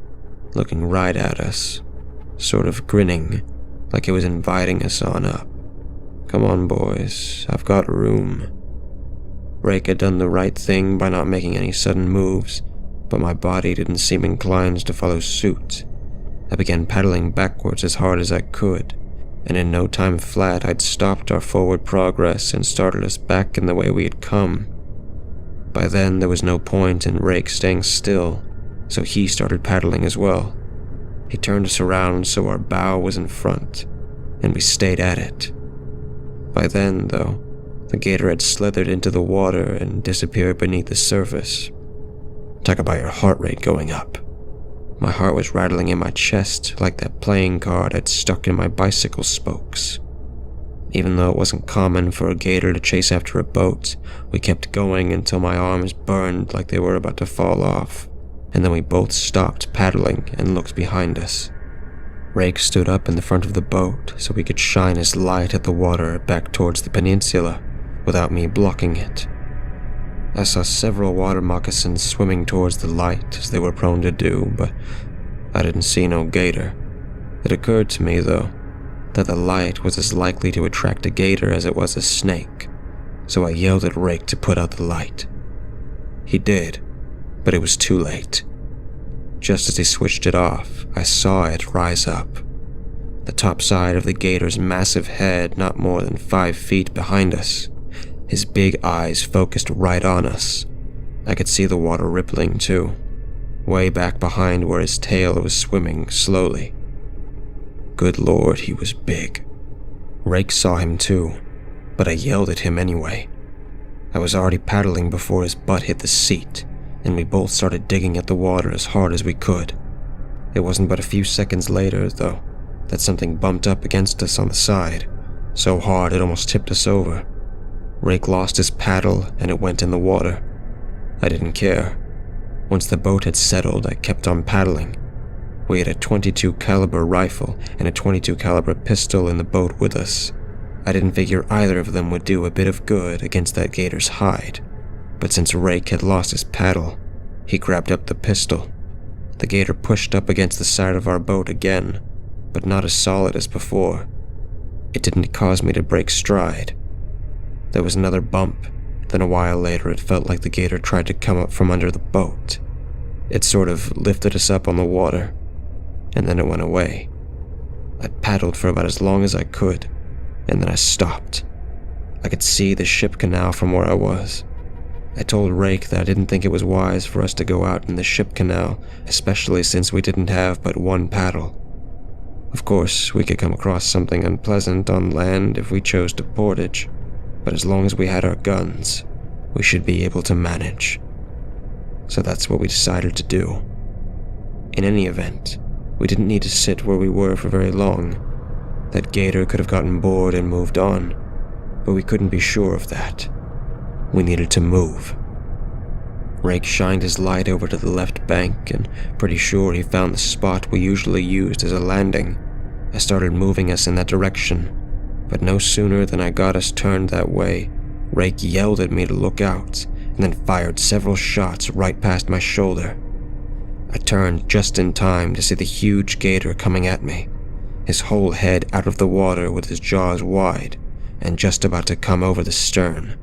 looking right at us, sort of grinning, like it was inviting us on up. Come on, boys, I've got room. Rake had done the right thing by not making any sudden moves, but my body didn't seem inclined to follow suit. I began paddling backwards as hard as I could, and in no time flat I'd stopped our forward progress and started us back in the way we had come. By then there was no point in Rake staying still, so he started paddling as well. He turned us around so our bow was in front, and we stayed at it. By then, though, the gator had slithered into the water and disappeared beneath the surface. Talk about your heart rate going up. My heart was rattling in my chest like that playing card I'd stuck in my bicycle spokes. Even though it wasn't common for a gator to chase after a boat, we kept going until my arms burned like they were about to fall off, and then we both stopped paddling and looked behind us. Rake stood up in the front of the boat so he could shine his light at the water back towards the peninsula without me blocking it. I saw several water moccasins swimming towards the light as they were prone to do, but I didn't see no gator. It occurred to me, though, that the light was as likely to attract a gator as it was a snake, so I yelled at Rake to put out the light. He did, but it was too late. Just as he switched it off, I saw it rise up. The top side of the gator's massive head not more than 5 feet behind us. His big eyes focused right on us. I could see the water rippling too, way back behind where his tail was swimming slowly. Good Lord, he was big. Rake saw him too, but I yelled at him anyway. I was already paddling before his butt hit the seat, and we both started digging at the water as hard as we could. It wasn't but a few seconds later, though, that something bumped up against us on the side, so hard it almost tipped us over. Rake lost his paddle and it went in the water. I didn't care. Once the boat had settled, I kept on paddling. We had a .22 caliber rifle and a .22 caliber pistol in the boat with us. I didn't figure either of them would do a bit of good against that gator's hide. But since Rake had lost his paddle, he grabbed up the pistol. The gator pushed up against the side of our boat again, but not as solid as before. It didn't cause me to break stride. There was another bump, then a while later it felt like the gator tried to come up from under the boat. It sort of lifted us up on the water, and then it went away. I paddled for about as long as I could, and then I stopped. I could see the ship canal from where I was. I told Rake that I didn't think it was wise for us to go out in the ship canal, especially since we didn't have but one paddle. Of course, we could come across something unpleasant on land if we chose to portage, but as long as we had our guns, we should be able to manage. So that's what we decided to do. In any event, we didn't need to sit where we were for very long. That gator could have gotten bored and moved on, but we couldn't be sure of that. We needed to move. Rake shined his light over to the left bank, and pretty sure he found the spot we usually used as a landing. I started moving us in that direction, But no sooner than I got us turned that way, Rake yelled at me to look out, and then fired several shots right past my shoulder. I turned just in time to see the huge gator coming at me, his whole head out of the water with his jaws wide, and just about to come over the stern.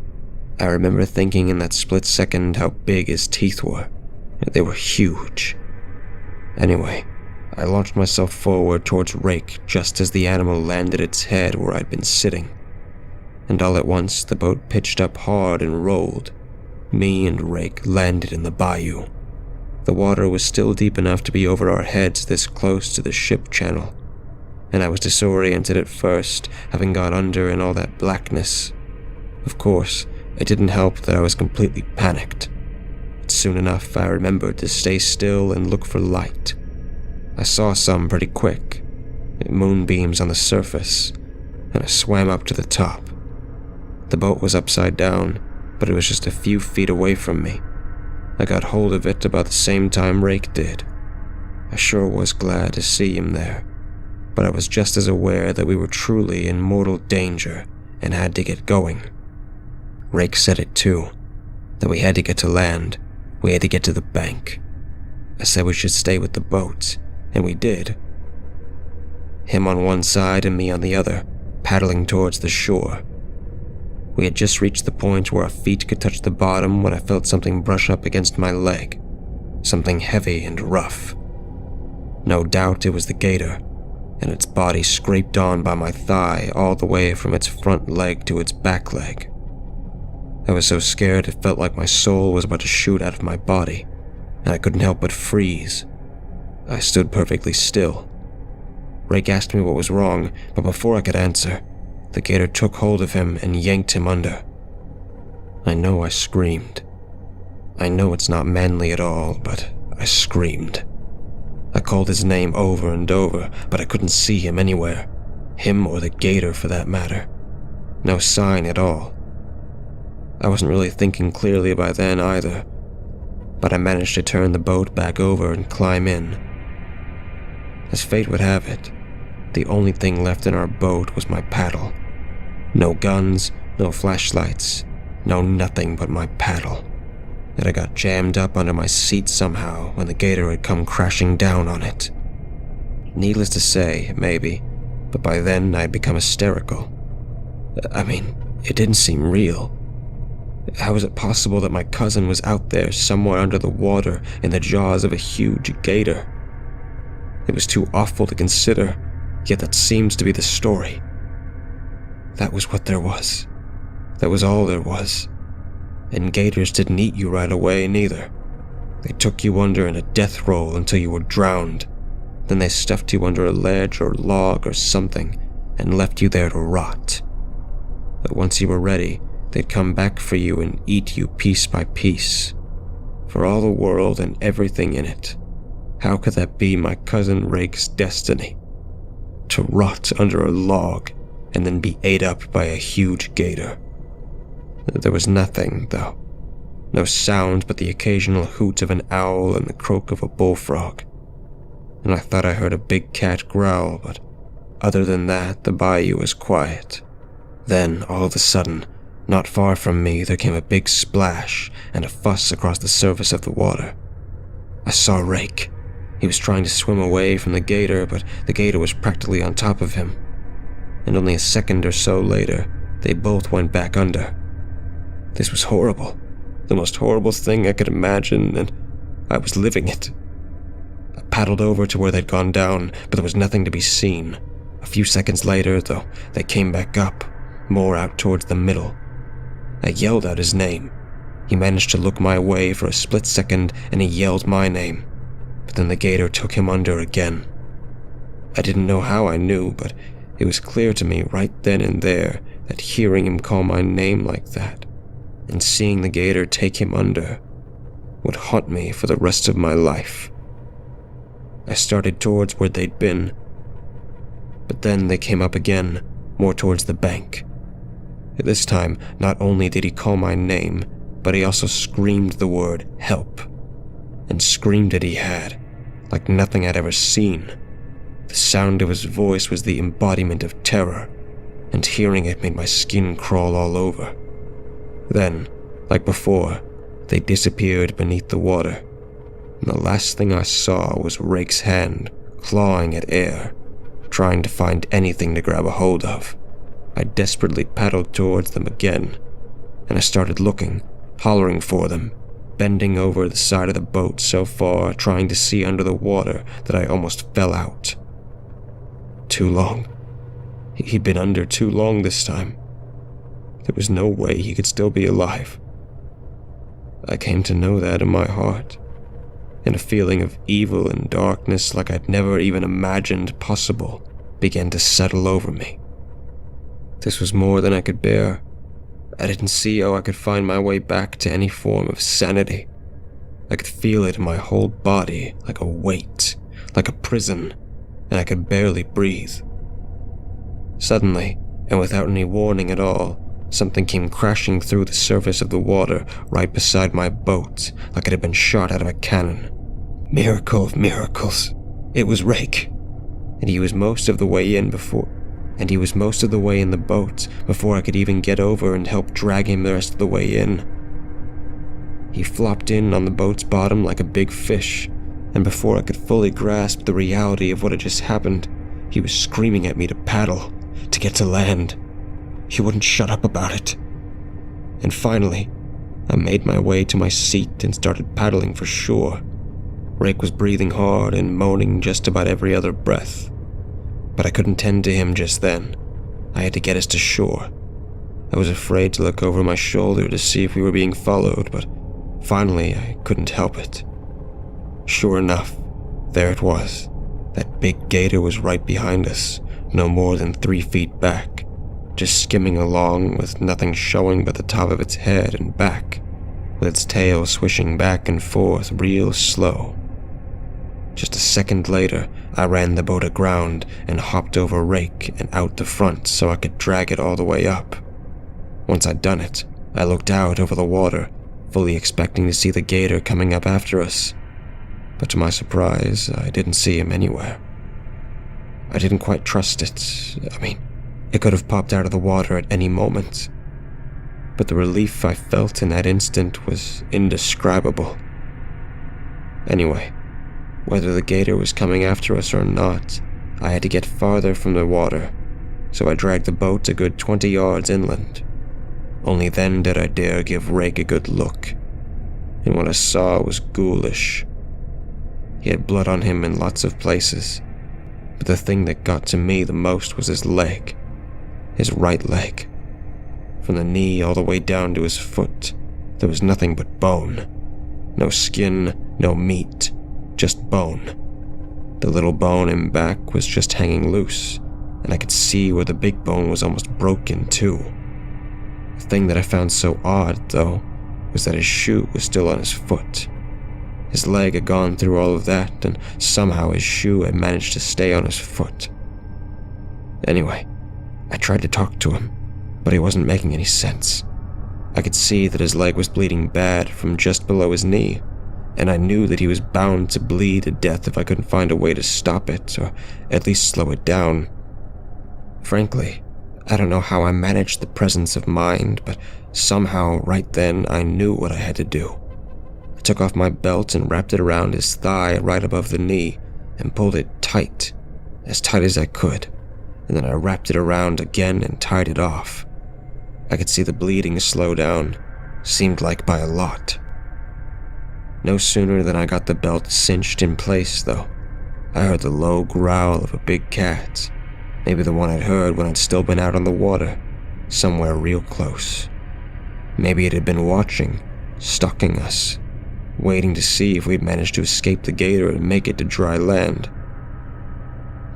I remember thinking in that split second how big his teeth were. They were huge. Anyway, I launched myself forward towards Rake just as the animal landed its head where I'd been sitting. And all at once, the boat pitched up hard and rolled. Me and Rake landed in the bayou. The water was still deep enough to be over our heads this close to the ship channel, and I was disoriented at first, having got under in all that blackness. Of course, it didn't help that I was completely panicked. But soon enough, I remembered to stay still and look for light. I saw some pretty quick, moonbeams on the surface, and I swam up to the top. The boat was upside down, but it was just a few feet away from me. I got hold of it about the same time Rake did. I sure was glad to see him there, but I was just as aware that we were truly in mortal danger and had to get going. Rake said it too, that we had to get to land, we had to get to the bank. I said we should stay with the boat, and we did. Him on one side and me on the other, paddling towards the shore. We had just reached the point where our feet could touch the bottom when I felt something brush up against my leg, something heavy and rough. No doubt it was the gator, and its body scraped on by my thigh all the way from its front leg to its back leg. I was so scared it felt like my soul was about to shoot out of my body, and I couldn't help but freeze. I stood perfectly still. Rake asked me what was wrong, but before I could answer, the gator took hold of him and yanked him under. I know I screamed. I know it's not manly at all, but I screamed. I called his name over and over, but I couldn't see him anywhere. Him or the gator for that matter. No sign at all. I wasn't really thinking clearly by then either, but I managed to turn the boat back over and climb in. As fate would have it, the only thing left in our boat was my paddle. No guns, no flashlights, no nothing but my paddle. That I got jammed up under my seat somehow when the gator had come crashing down on it. Needless to say, maybe, but by then I'd become hysterical. I mean, it didn't seem real. How was it possible that my cousin was out there somewhere under the water in the jaws of a huge gator? It was too awful to consider, yet that seems to be the story. That was what there was. That was all there was. And gators didn't eat you right away, neither. They took you under in a death roll until you were drowned. Then they stuffed you under a ledge or log or something and left you there to rot. But once you were ready, they'd come back for you and eat you piece by piece. For all the world and everything in it, how could that be my cousin Rake's destiny? To rot under a log and then be ate up by a huge gator. There was nothing, though. No sound but the occasional hoot of an owl and the croak of a bullfrog. And I thought I heard a big cat growl, but other than that, the bayou was quiet. Then, all of a sudden, not far from me, there came a big splash and a fuss across the surface of the water. I saw Rake. He was trying to swim away from the gator, but the gator was practically on top of him. And only a second or so later, they both went back under. This was horrible. The most horrible thing I could imagine, and I was living it. I paddled over to where they'd gone down, but there was nothing to be seen. A few seconds later, though, they came back up, more out towards the middle. I yelled out his name. He managed to look my way for a split second, and he yelled my name. But then the gator took him under again. I didn't know how I knew, but it was clear to me right then and there that hearing him call my name like that, and seeing the gator take him under, would haunt me for the rest of my life. I started towards where they'd been, but then they came up again, more towards the bank. This time, not only did he call my name, but he also screamed the word help. And screamed it he had, like nothing I'd ever seen. The sound of his voice was the embodiment of terror. and hearing it made my skin crawl all over. Then, like before, they disappeared beneath the water, and the last thing I saw was Rake's hand clawing at air, trying to find anything to grab a hold of. I desperately paddled towards them again, and I started looking, hollering for them, bending over the side of the boat so far trying to see under the water that I almost fell out. Too long. He'd been under too long this time. There was no way he could still be alive. I came to know that in my heart, and a feeling of evil and darkness like I'd never even imagined possible began to settle over me. This was more than I could bear. I didn't see how I could find my way back to any form of sanity. I could feel it in my whole body like a weight, like a prison, and I could barely breathe. Suddenly, and without any warning at all, something came crashing through the surface of the water right beside my boat like it had been shot out of a cannon. Miracle of miracles. It was Rake, and he was most of the way in the boat before I could even get over and help drag him the rest of the way in. He flopped in on the boat's bottom like a big fish, and before I could fully grasp the reality of what had just happened, he was screaming at me to paddle, to get to land. He wouldn't shut up about it. And finally, I made my way to my seat and started paddling for shore. Rake was breathing hard and moaning just about every other breath. But I couldn't tend to him just then. I had to get us to shore. I was afraid to look over my shoulder to see if we were being followed, but finally I couldn't help it. Sure enough, there it was. That big gator was right behind us, no more than 3 feet back, just skimming along with nothing showing but the top of its head and back, with its tail swishing back and forth real slow. Just a second later, I ran the boat aground and hopped over Rake and out the front so I could drag it all the way up. Once I'd done it, I looked out over the water, fully expecting to see the gator coming up after us. But to my surprise, I didn't see him anywhere. I didn't quite trust it. It could have popped out of the water at any moment. But the relief I felt in that instant was indescribable. Anyway, whether the gator was coming after us or not, I had to get farther from the water, so I dragged the boat a good 20 yards inland. Only then did I dare give Rake a good look, and what I saw was ghoulish. He had blood on him in lots of places, but the thing that got to me the most was his leg, his right leg. From the knee all the way down to his foot, there was nothing but bone. No skin, no meat, just bone. The little bone in back was just hanging loose, and I could see where the big bone was almost broken too. The thing that I found so odd, though, was that his shoe was still on his foot. His leg had gone through all of that, and somehow his shoe had managed to stay on his foot. Anyway, I tried to talk to him, but he wasn't making any sense. I could see that his leg was bleeding bad from just below his knee, and I knew that he was bound to bleed to death if I couldn't find a way to stop it, or at least slow it down. Frankly, I don't know how I managed the presence of mind, but somehow right then I knew what I had to do. I took off my belt and wrapped it around his thigh right above the knee and pulled it tight as I could, and then I wrapped it around again and tied it off. I could see the bleeding slow down, seemed like by a lot. No sooner than I got the belt cinched in place, though, I heard the low growl of a big cat, maybe the one I'd heard when I'd still been out on the water, somewhere real close. Maybe it had been watching, stalking us, waiting to see if we'd managed to escape the gator and make it to dry land.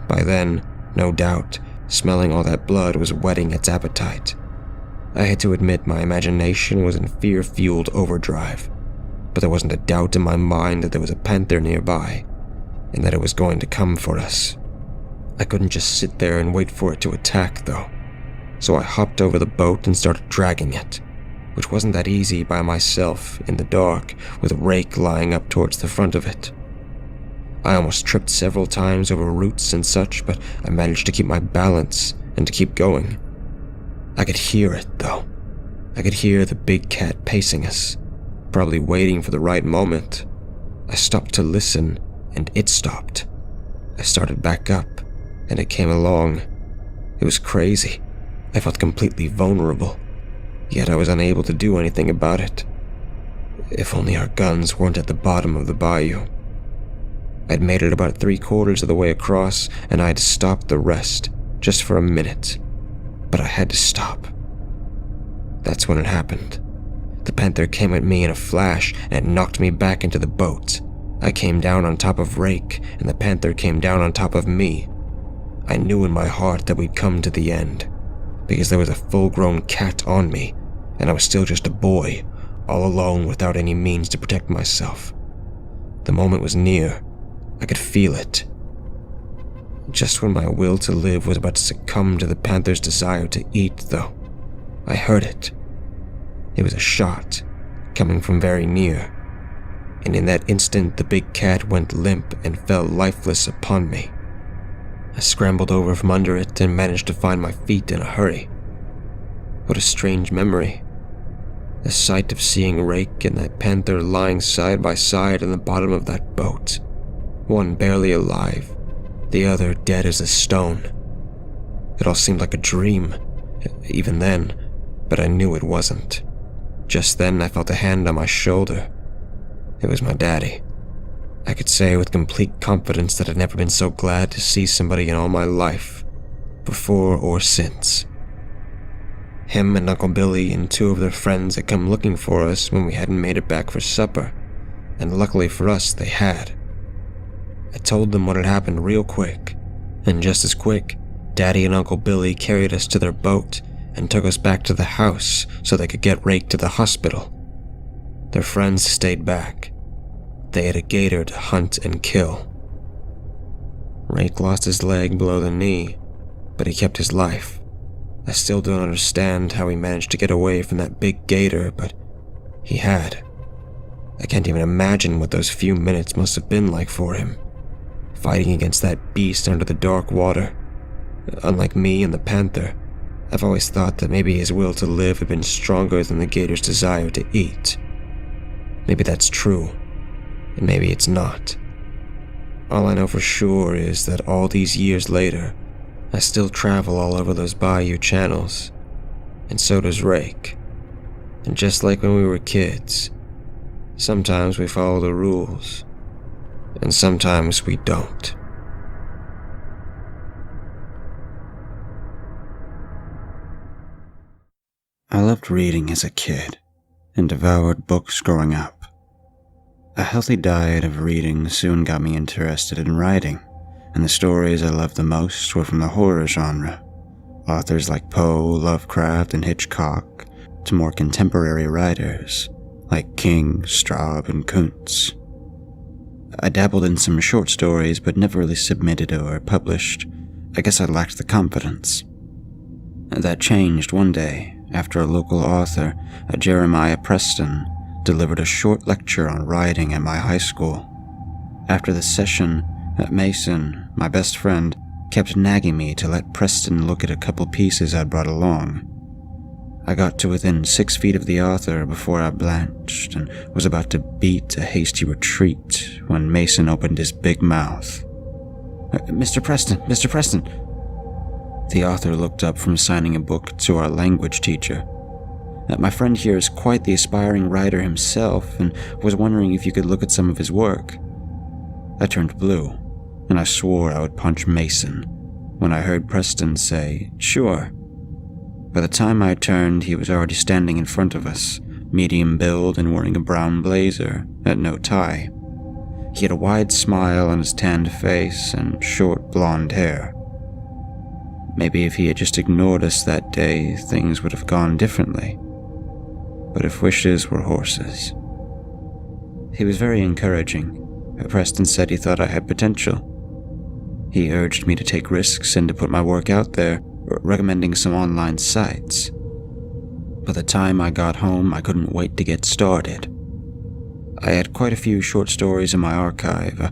By then, no doubt, smelling all that blood was whetting its appetite. I had to admit my imagination was in fear-fueled overdrive, but there wasn't a doubt in my mind that there was a panther nearby, and that it was going to come for us. I couldn't just sit there and wait for it to attack, though, so I hopped over the boat and started dragging it, which wasn't that easy by myself in the dark with Rake lying up towards the front of it. I almost tripped several times over roots and such, but I managed to keep my balance and to keep going, I could hear it, though. I could hear the big cat pacing us, probably waiting for the right moment. I stopped to listen, and it stopped. I started back up, and it came along. It was crazy. I felt completely vulnerable, yet I was unable to do anything about it. If only our guns weren't at the bottom of the bayou. I'd made it about 3/4 of the way across, and I had to stop the rest, just for a minute. But I had to stop. That's when it happened. The panther came at me in a flash and knocked me back into the boat. I came down on top of Rake, and the panther came down on top of me. I knew in my heart that we'd come to the end, because there was a full-grown cat on me, and I was still just a boy, all alone without any means to protect myself. The moment was near. I could feel it. Just when my will to live was about to succumb to the panther's desire to eat, though, I heard it. It was a shot, coming from very near, and in that instant the big cat went limp and fell lifeless upon me. I scrambled over from under it and managed to find my feet in a hurry. What a strange memory. The sight of seeing Rake and that panther lying side by side in the bottom of that boat, one barely alive, the other dead as a stone. It all seemed like a dream, even then, but I knew it wasn't. Just then I felt a hand on my shoulder. It was my daddy. I could say with complete confidence that I'd never been so glad to see somebody in all my life, before or since. Him and Uncle Billy and 2 of their friends had come looking for us when we hadn't made it back for supper, and luckily for us, they had. I told them what had happened real quick, and just as quick, Daddy and Uncle Billy carried us to their boat and took us back to the house so they could get Rake to the hospital. Their friends stayed back. They had a gator to hunt and kill. Rake lost his leg below the knee, but he kept his life. I still don't understand how he managed to get away from that big gator, but he had. I can't even imagine what those few minutes must have been like for him, fighting against that beast under the dark water. Unlike me and the panther, I've always thought that maybe his will to live had been stronger than the gator's desire to eat. Maybe that's true, and maybe it's not. All I know for sure is that all these years later, I still travel all over those bayou channels, and so does Rake. And just like when we were kids, sometimes we follow the rules, and sometimes we don't. I loved reading as a kid and devoured books growing up. A healthy diet of reading soon got me interested in writing, and the stories I loved the most were from the horror genre. Authors like Poe, Lovecraft, and Hitchcock, to more contemporary writers like King, Straub, and Kuntz. I dabbled in some short stories but never really submitted or published. I guess I lacked the confidence. That changed one day after a local author, Jeremiah Preston, delivered a short lecture on writing at my high school. After the session, Mason, my best friend, kept nagging me to let Preston look at a couple pieces I'd brought along. I got to within 6 feet of the author before I blanched and was about to beat a hasty retreat when Mason opened his big mouth. Mr. Preston. The author looked up from signing a book to our language teacher. My friend here is quite the aspiring writer himself and was wondering if you could look at some of his work. I turned blue, and I swore I would punch Mason when I heard Preston say, "Sure." By the time I turned, he was already standing in front of us, medium build and wearing a brown blazer at no tie. He had a wide smile on his tanned face and short blonde hair. Maybe if he had just ignored us that day, things would have gone differently. But if wishes were horses. He was very encouraging. Preston said he thought I had potential. He urged me to take risks and to put my work out there, recommending some online sites. By the time I got home, I couldn't wait to get started. I had quite a few short stories in my archive,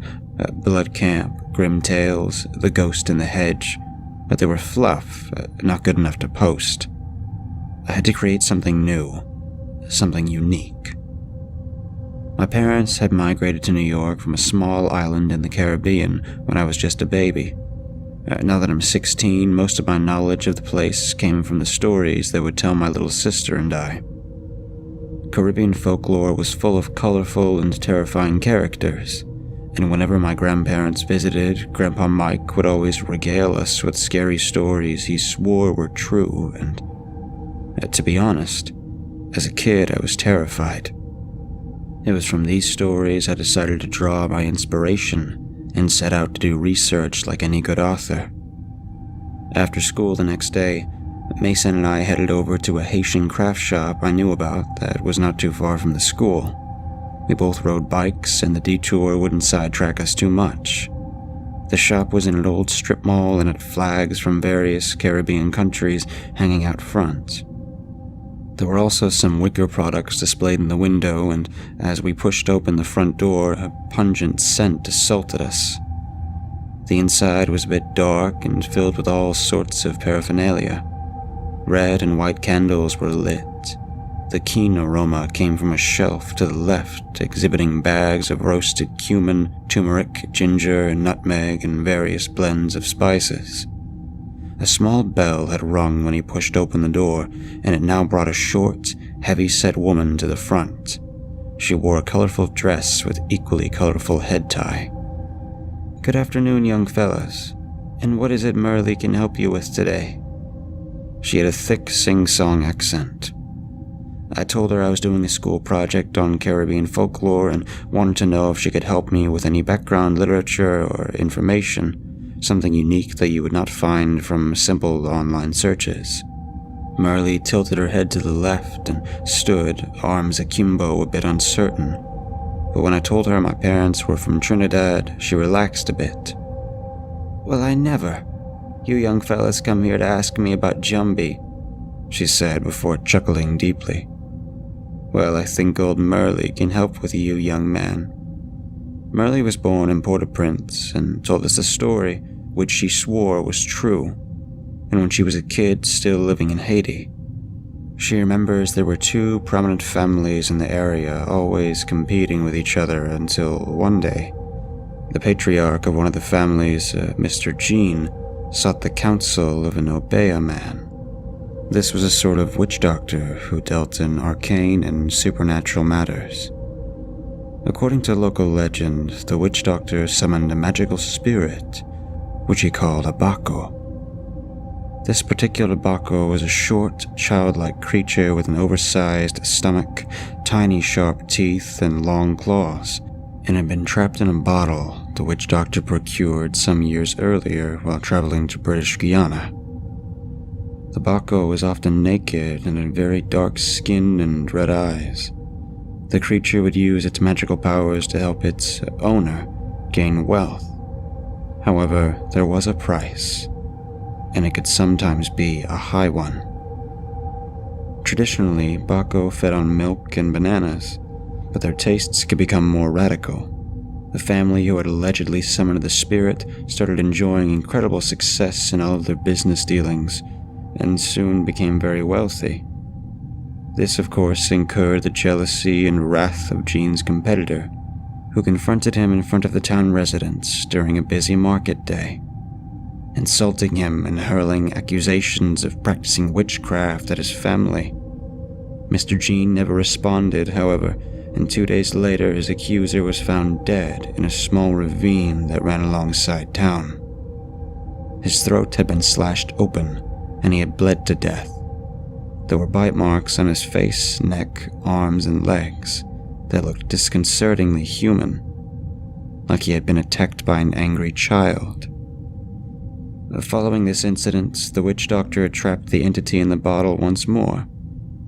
Blood Camp, Grim Tales, The Ghost in the Hedge, but they were fluff, not good enough to post. I had to create something new, something unique. My parents had migrated to New York from a small island in the Caribbean when I was just a baby. Now that I'm 16, most of my knowledge of the place came from the stories they would tell my little sister and I. Caribbean folklore was full of colorful and terrifying characters, and whenever my grandparents visited, Grandpa Mike would always regale us with scary stories he swore were true, and to be honest, as a kid I was terrified. It was from these stories I decided to draw my inspiration and set out to do research like any good author. After school the next day, Mason and I headed over to a Haitian craft shop I knew about that was not too far from the school. We both rode bikes, and the detour wouldn't sidetrack us too much. The shop was in an old strip mall and had flags from various Caribbean countries hanging out front. There were also some wicker products displayed in the window, and as we pushed open the front door, a pungent scent assaulted us. The inside was a bit dark and filled with all sorts of paraphernalia. Red and white candles were lit. The keen aroma came from a shelf to the left, exhibiting bags of roasted cumin, turmeric, ginger, nutmeg, and various blends of spices. A small bell had rung when he pushed open the door, and it now brought a short, heavy-set woman to the front. She wore a colorful dress with equally colorful head tie. "Good afternoon, young fellas. And what is it Merle can help you with today?" She had a thick sing-song accent. I told her I was doing a school project on Caribbean folklore and wanted to know if she could help me with any background literature or information, something unique that you would not find from simple online searches. Merle tilted her head to the left and stood, arms akimbo, a bit uncertain. But when I told her my parents were from Trinidad, she relaxed a bit. "Well, I never. You young fellas come here to ask me about Jumbie," she said before chuckling deeply. "Well, I think old Merle can help with you, young man." Merle was born in Port-au-Prince and told us a story which she swore was true, and when she was a kid still living in Haiti. She remembers there were two prominent families in the area always competing with each other until one day, the patriarch of one of the families, Mr. Jean, sought the counsel of an Obeah man. This was a sort of witch doctor who dealt in arcane and supernatural matters. According to local legend, the witch doctor summoned a magical spirit, which he called a Bako. This particular Bako was a short, childlike creature with an oversized stomach, tiny sharp teeth, and long claws, and had been trapped in a bottle the witch doctor procured some years earlier while traveling to British Guiana. The Bako was often naked and had very dark skin and red eyes. The creature would use its magical powers to help its owner gain wealth. However, there was a price, and it could sometimes be a high one. Traditionally, Bako fed on milk and bananas, but their tastes could become more radical. The family who had allegedly summoned the spirit started enjoying incredible success in all of their business dealings, and soon became very wealthy. This, of course, incurred the jealousy and wrath of Jean's competitor, who confronted him in front of the town residents during a busy market day, insulting him and hurling accusations of practicing witchcraft at his family. Mr. Jean never responded, however, and 2 days later his accuser was found dead in a small ravine that ran alongside town. His throat had been slashed open, and he had bled to death. There were bite marks on his face, neck, arms, and legs that looked disconcertingly human, like he had been attacked by an angry child. Following this incident, the witch doctor had trapped the entity in the bottle once more,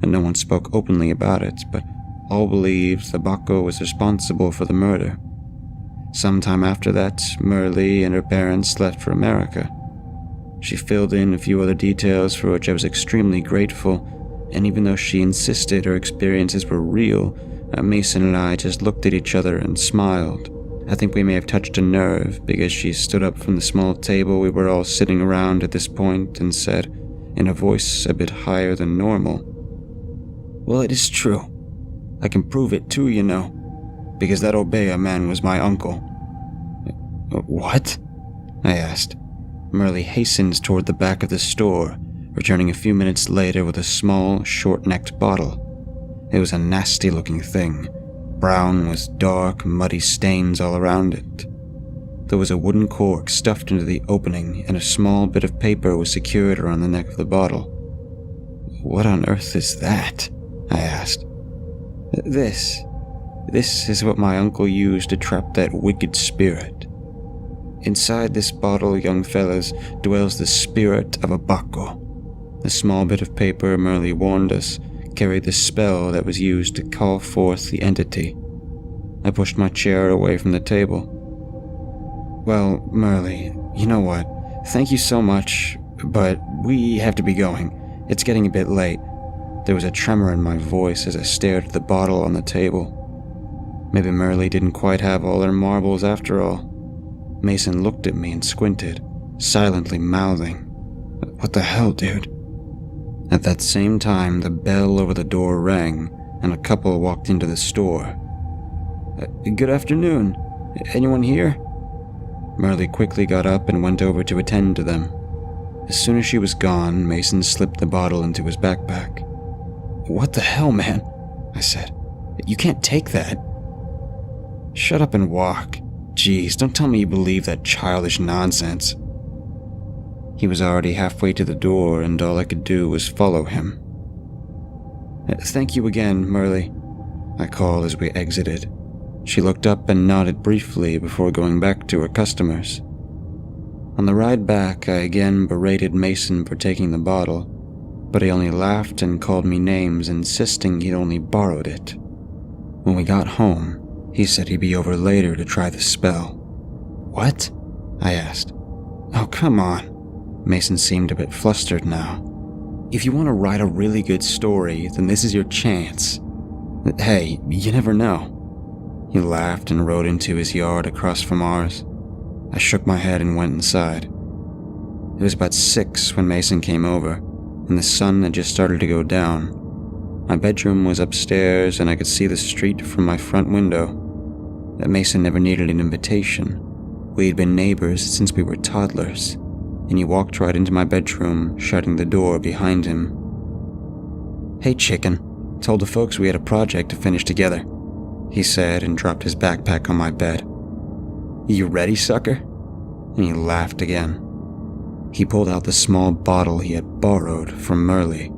and no one spoke openly about it, but all believed the Bako was responsible for the murder. Sometime after that, Merle and her parents left for America. She filled in a few other details for which I was extremely grateful, and even though she insisted her experiences were real, Mason and I just looked at each other and smiled. I think we may have touched a nerve because she stood up from the small table we were all sitting around at this point and said, in a voice a bit higher than normal, Well, it is true. I can prove it too, you know, because that Obeah man was my uncle. What? I asked. Merle hastened toward the back of the store, returning a few minutes later with a small, short-necked bottle. It was a nasty-looking thing, brown with dark, muddy stains all around it. There was a wooden cork stuffed into the opening, and a small bit of paper was secured around the neck of the bottle. What on earth is that? I asked. This is what my uncle used to trap that wicked spirit. Inside this bottle, young fellas, dwells the spirit of a Baco. The small bit of paper, Merle warned us, carried the spell that was used to call forth the entity. I pushed my chair away from the table. Well, Merle, you know what? Thank you so much, but we have to be going. It's getting a bit late. There was a tremor in my voice as I stared at the bottle on the table. Maybe Merle didn't quite have all her marbles after all. Mason looked at me and squinted, silently mouthing, "What the hell, dude?" At that same time, the bell over the door rang, and a couple walked into the store. "Good afternoon. Anyone here?" Merle quickly got up and went over to attend to them. As soon as she was gone, Mason slipped the bottle into his backpack. "What the hell, man?" I said. "You can't take that." "Shut up and walk. Jeez, don't tell me you believe that childish nonsense." He was already halfway to the door, and all I could do was follow him. "Thank you again, Merle," I called as we exited. She looked up and nodded briefly before going back to her customers. On the ride back, I again berated Mason for taking the bottle, but he only laughed and called me names, insisting he'd only borrowed it. When we got home, he said he'd be over later to try the spell. "What?" I asked. "Oh, come on." Mason seemed a bit flustered now. "If you want to write a really good story, then this is your chance. Hey, you never know." He laughed and rode into his yard across from ours. I shook my head and went inside. It was about 6 when Mason came over, and the sun had just started to go down. My bedroom was upstairs, and I could see the street from my front window. Mason never needed an invitation. We had been neighbors since we were toddlers, and he walked right into my bedroom, shutting the door behind him. "Hey, chicken. Told the folks we had a project to finish together," he said, and dropped his backpack on my bed. "You ready, sucker?" And he laughed again. He pulled out the small bottle he had borrowed from Merle.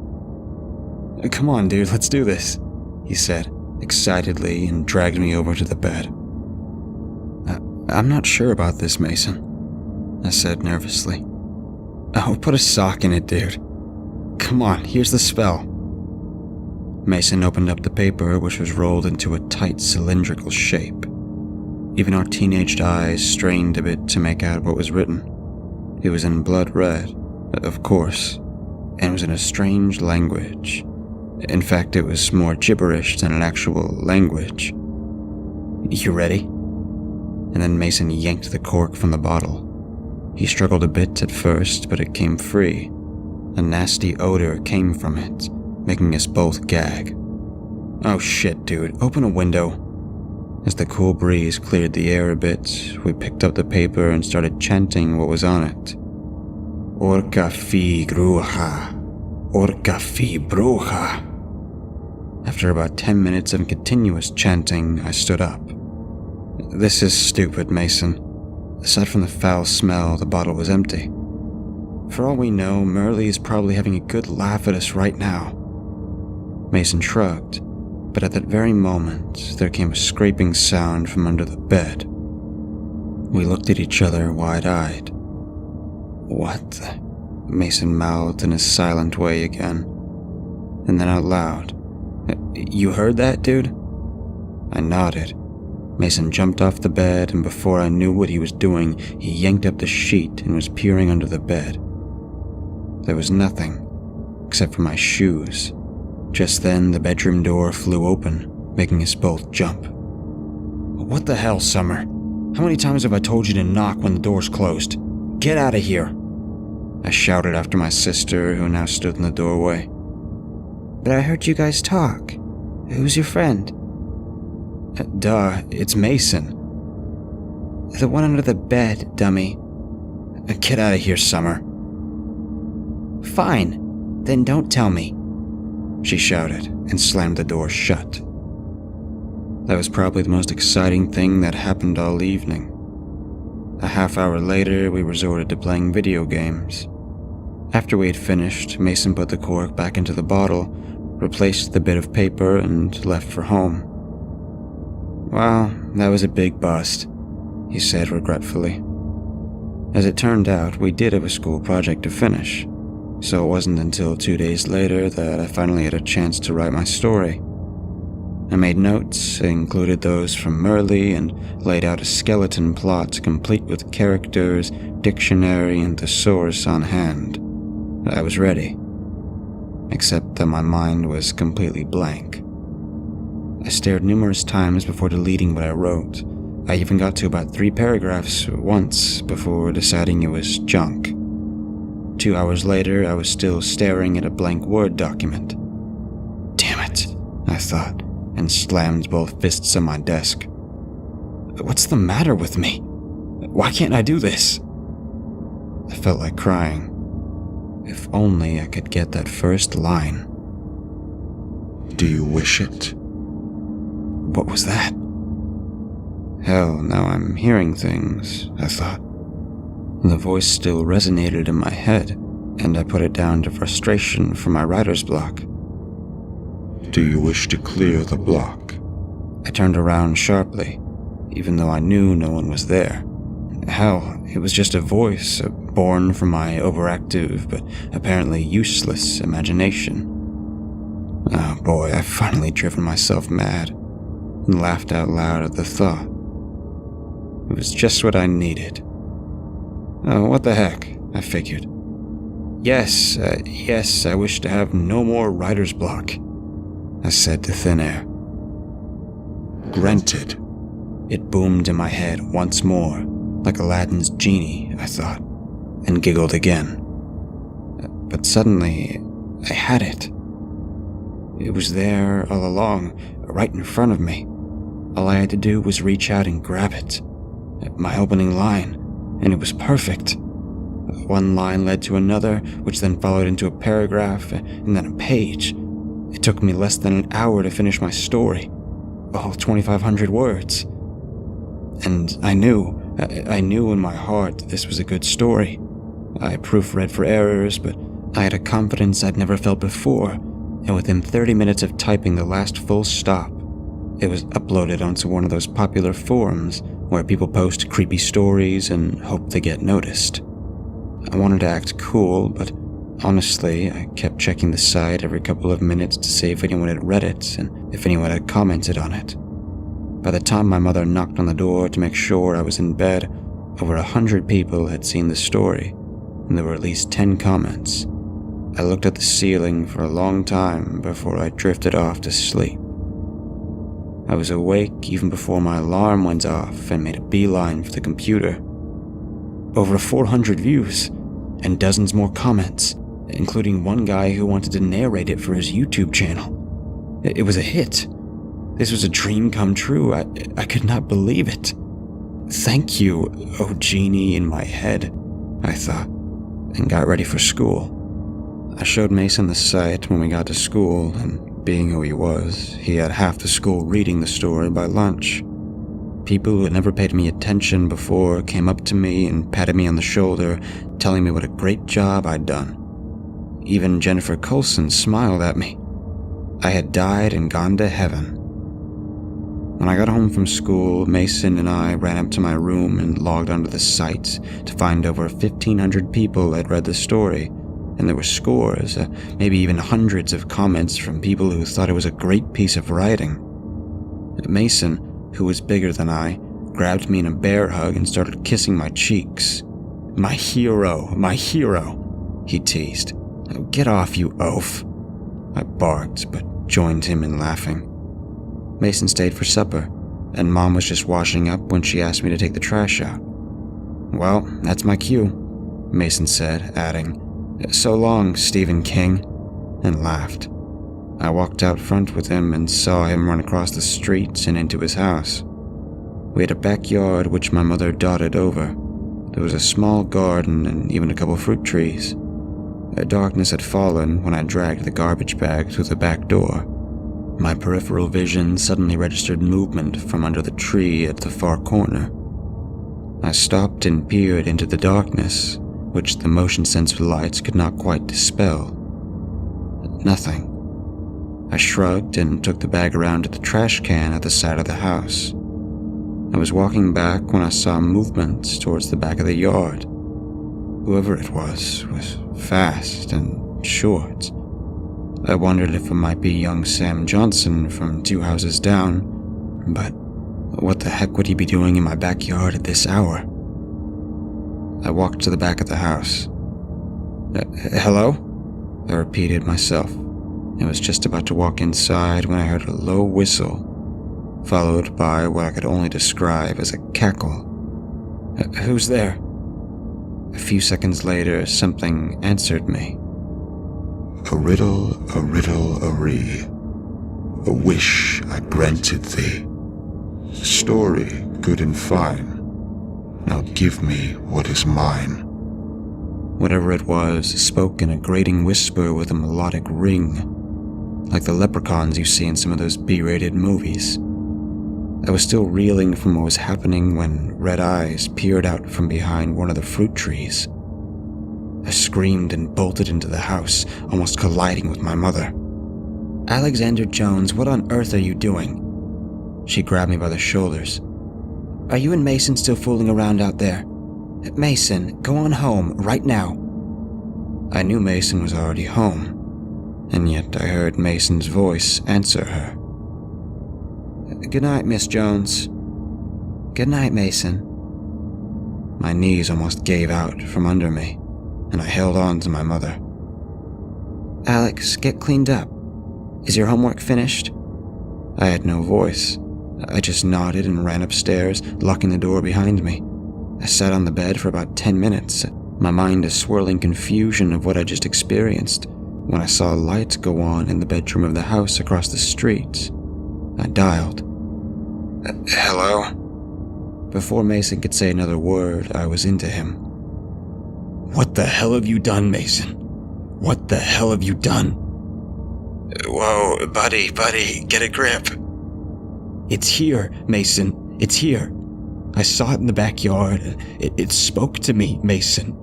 "Come on, dude, let's do this," he said, excitedly, and dragged me over to the bed. I'm not sure about this, Mason," I said nervously. "Oh, put a sock in it, dude. Come on, here's the spell." Mason opened up the paper, which was rolled into a tight cylindrical shape. Even our teenaged eyes strained a bit to make out what was written. It was in blood red, of course, and it was in a strange language. In fact, it was more gibberish than an actual language. "You ready?" And then Mason yanked the cork from the bottle. He struggled a bit at first, but it came free. A nasty odor came from it, making us both gag. "Oh shit, dude, open a window." As the cool breeze cleared the air a bit, we picked up the paper and started chanting what was on it. "Orca fi gruha, orca fi bruja." After about 10 minutes of continuous chanting, I stood up. "This is stupid, Mason." Aside from the foul smell, the bottle was empty. For all we know, Merle is probably having a good laugh at us right now. Mason shrugged, but at that very moment, there came a scraping sound from under the bed. We looked at each other wide-eyed. "What the?" Mason mouthed in a silent way again, and then out loud. "You heard that, dude?" I nodded. Mason jumped off the bed, and before I knew what he was doing, he yanked up the sheet and was peering under the bed. There was nothing, except for my shoes. Just then, the bedroom door flew open, making us both jump. "What the hell, Summer? How many times have I told you to knock when the door's closed? Get out of here!" I shouted after my sister, who now stood in the doorway. But I heard you guys talk. Who's your friend? Duh, it's Mason. The one under the bed, dummy. Get out of here, Summer. Fine, then don't tell me, she shouted and slammed the door shut. That was probably the most exciting thing that happened all evening. A half hour later, we resorted to playing video games. After we had finished, Mason put the cork back into the bottle, replaced the bit of paper, and left for home. Well, that was a big bust, he said regretfully. As it turned out, we did have a school project to finish, so it wasn't until 2 days later that I finally had a chance to write my story. I made notes, included those from Merle, and laid out a skeleton plot complete with characters, dictionary, and thesaurus on hand. I was ready, except that my mind was completely blank. I stared numerous times before deleting what I wrote. I even got to about 3 paragraphs once before deciding it was junk. 2 hours later, I was still staring at a blank Word document. Damn it, I thought, and slammed both fists on my desk. What's the matter with me? Why can't I do this? I felt like crying. If only I could get that first line. Do you wish it? What was that? Hell, now I'm hearing things, I thought. The voice still resonated in my head, and I put it down to frustration from my writer's block. Do you wish to clear the block? I turned around sharply, even though I knew no one was there. Hell, it was just a voice, born from my overactive but apparently useless imagination. Oh boy, I've finally driven myself mad, and laughed out loud at the thought. It was just what I needed. Oh, what the heck, I figured. Yes, I wish to have no more writer's block, I said to thin air. Granted. It boomed in my head once more, like Aladdin's genie, I thought, and giggled again. But suddenly, I had it. It was there all along, right in front of me. All I had to do was reach out and grab it. My opening line, and it was perfect. One line led to another, which then followed into a paragraph, and then a page. It took me less than an hour to finish my story, all 2,500 words. And I knew in my heart that this was a good story. I proofread for errors, but I had a confidence I'd never felt before, and within 30 minutes of typing the last full stop, it was uploaded onto one of those popular forums where people post creepy stories and hope they get noticed. I wanted to act cool, but honestly, I kept checking the site every couple of minutes to see if anyone had read it and if anyone had commented on it. By the time my mother knocked on the door to make sure I was in bed, over 100 people had seen the story, and there were at least 10 comments. I looked at the ceiling for a long time before I drifted off to sleep. I was awake even before my alarm went off and made a beeline for the computer. Over 400 views, and dozens more comments, including one guy who wanted to narrate it for his YouTube channel. It was a hit. This was a dream come true. I could not believe it. Thank you, oh genie in my head, I thought, and got ready for school. I showed Mason the site when we got to school, and being who he was, he had half the school reading the story by lunch. People who had never paid me attention before came up to me and patted me on the shoulder, telling me what a great job I'd done. Even Jennifer Coulson smiled at me. I had died and gone to heaven. When I got home from school, Mason and I ran up to my room and logged onto the site to find over 1,500 people had read the story, and there were scores, maybe even hundreds of comments from people who thought it was a great piece of writing. Mason, who was bigger than I, grabbed me in a bear hug and started kissing my cheeks. My hero, he teased. Get off, you oaf. I barked, but joined him in laughing. Mason stayed for supper, and Mom was just washing up when she asked me to take the trash out. Well, that's my cue, Mason said, adding, So long, Stephen King, and laughed. I walked out front with him and saw him run across the street and into his house. We had a backyard which my mother dotted over. There was a small garden and even a couple fruit trees. Darkness had fallen when I dragged the garbage bag through the back door. My peripheral vision suddenly registered movement from under the tree at the far corner. I stopped and peered into the darkness, which the motion sensor lights could not quite dispel. Nothing. I shrugged and took the bag around to the trash can at the side of the house. I was walking back when I saw movement towards the back of the yard. Whoever it was fast and short. I wondered if it might be young Sam Johnson from 2 houses down, but what the heck would he be doing in my backyard at this hour? I walked to the back of the house. Hello? I repeated myself. I was just about to walk inside when I heard a low whistle, followed by what I could only describe as a cackle. Who's there? A few seconds later, something answered me. A riddle, a ree. A wish I granted thee. A story good and fine. Now give me what is mine. Whatever it was spoke in a grating whisper with a melodic ring, like the leprechauns you see in some of those B-rated movies. I was still reeling from what was happening when red eyes peered out from behind one of the fruit trees. I screamed and bolted into the house, almost colliding with my mother. "Alexander Jones, what on earth are you doing?" She grabbed me by the shoulders. "Are you and Mason still fooling around out there? Mason, go on home, right now." I knew Mason was already home, and yet I heard Mason's voice answer her. "Good night, Miss Jones." "Good night, Mason." My knees almost gave out from under me, and I held on to my mother. "Alex, get cleaned up. Is your homework finished?" I had no voice. I just nodded and ran upstairs, locking the door behind me. I sat on the bed for about 10 minutes, my mind a swirling confusion of what I just experienced, when I saw a light go on in the bedroom of the house across the street. I dialed. Hello? Before Mason could say another word, I was into him. "What the hell have you done, Mason? What the hell have you done?" "Whoa, buddy, get a grip." "It's here, Mason, it's here. I saw it in the backyard. It spoke to me, Mason.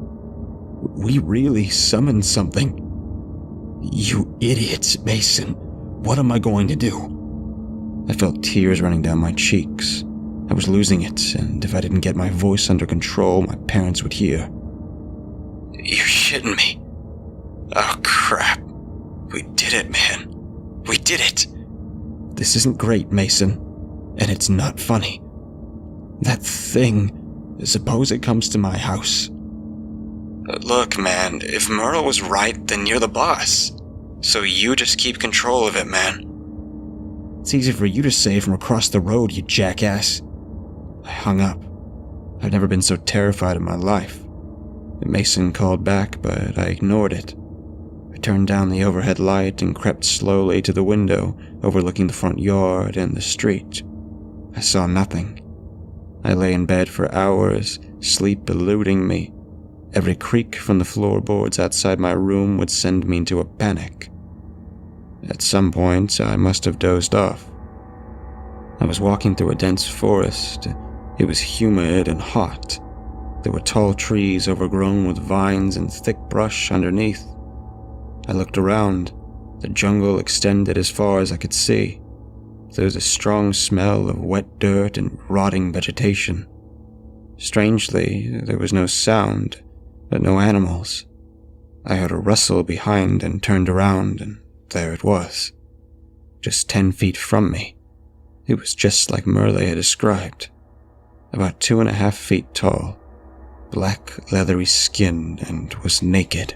We really summoned something." "You idiot, Mason. What am I going to do?" I felt tears running down my cheeks. I was losing it, and if I didn't get my voice under control, my parents would hear. "You're shitting me. Oh, crap. We did it, man. We did it. This isn't great, Mason, and it's not funny. That thing, suppose it comes to my house." "Look, man, if Merle was right, then you're the boss. So you just keep control of it, man." "It's easy for you to say from across the road, you jackass." I hung up. I've never been so terrified in my life. Mason called back, but I ignored it. I turned down the overhead light and crept slowly to the window overlooking the front yard and the street. I saw nothing. I lay in bed for hours, sleep eluding me. Every creak from the floorboards outside my room would send me into a panic. At some point, I must have dozed off. I was walking through a dense forest. It was humid and hot. There were tall trees overgrown with vines and thick brush underneath. I looked around. The jungle extended as far as I could see. There was a strong smell of wet dirt and rotting vegetation. Strangely, there was no sound, but no animals. I heard a rustle behind and turned around, and there it was. Just 10 feet from me. It was just like Merle had described. About 2.5 feet tall, black leathery skin, and was naked.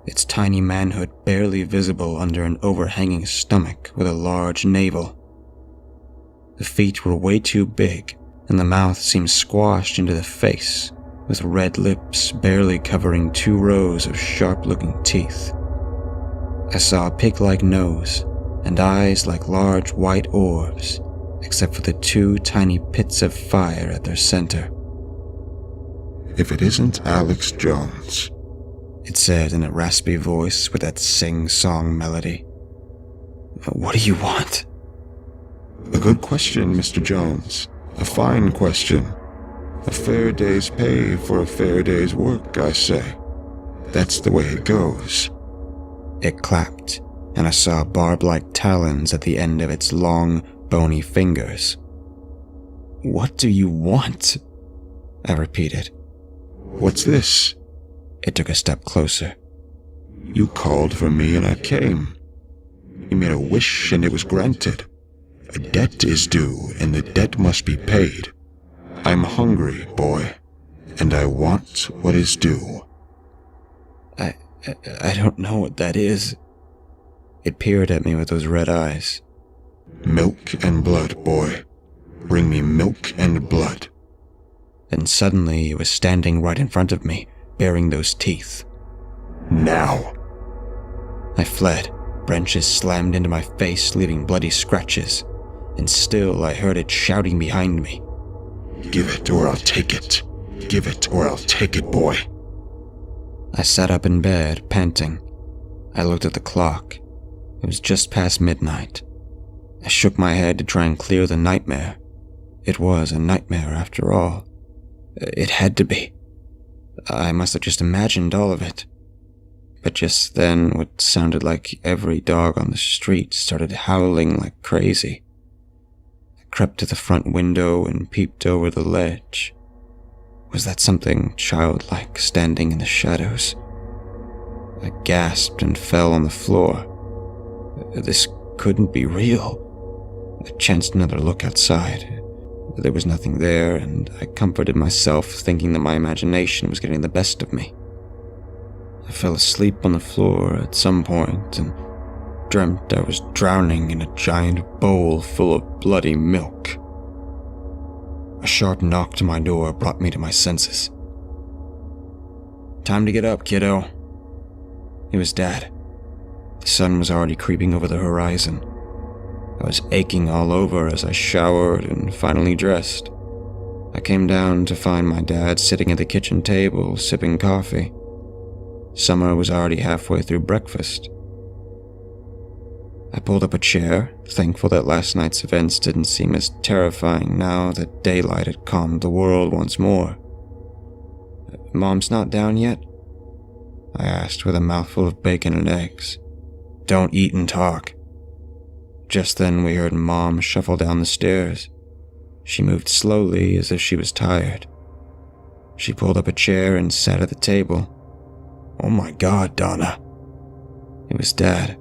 Its tiny manhood barely visible under an overhanging stomach with a large navel. The feet were way too big, and the mouth seemed squashed into the face, with red lips barely covering 2 rows of sharp-looking teeth. I saw a pig-like nose, and eyes like large white orbs, except for the two tiny pits of fire at their center. If it isn't Alex Jones, it said in a raspy voice with that sing-song melody. What do you want? A good question, Mr. Jones. A fine question. A fair day's pay for a fair day's work, I say. That's the way it goes. It clapped, and I saw barb-like talons at the end of its long, bony fingers. What do you want? I repeated. What's this? It took a step closer. You called for me and I came. You made a wish and it was granted. A debt is due and the debt must be paid. I'm hungry, boy, and I want what is due. I don't know what that is. It peered at me with those red eyes. Milk and blood, boy. Bring me milk and blood. Then suddenly it was standing right in front of me, baring those teeth. Now. I fled. Branches slammed into my face, leaving bloody scratches. And still I heard it shouting behind me. Give it or I'll take it. Give it or I'll take it, boy. I sat up in bed, panting. I looked at the clock. It was just past midnight. I shook my head to try and clear the nightmare. It was a nightmare after all. It had to be. I must have just imagined all of it. But just then, what sounded like every dog on the street started howling like crazy. I crept to the front window and peeped over the ledge. Was that something childlike standing in the shadows? I gasped and fell on the floor. This couldn't be real. I chanced another look outside. There was nothing there, and I comforted myself thinking that my imagination was getting the best of me. I fell asleep on the floor at some point and dreamt I was drowning in a giant bowl full of bloody milk. A sharp knock to my door brought me to my senses. Time to get up, kiddo. It was Dad. The sun was already creeping over the horizon. I was aching all over as I showered and finally dressed. I came down to find my dad sitting at the kitchen table, sipping coffee. Summer was already halfway through breakfast. I pulled up a chair, thankful that last night's events didn't seem as terrifying now that daylight had calmed the world once more. Mom's not down yet? I asked with a mouthful of bacon and eggs. Don't eat and talk. Just then we heard Mom shuffle down the stairs. She moved slowly as if she was tired. She pulled up a chair and sat at the table. Oh my God, Donna. It was Dad.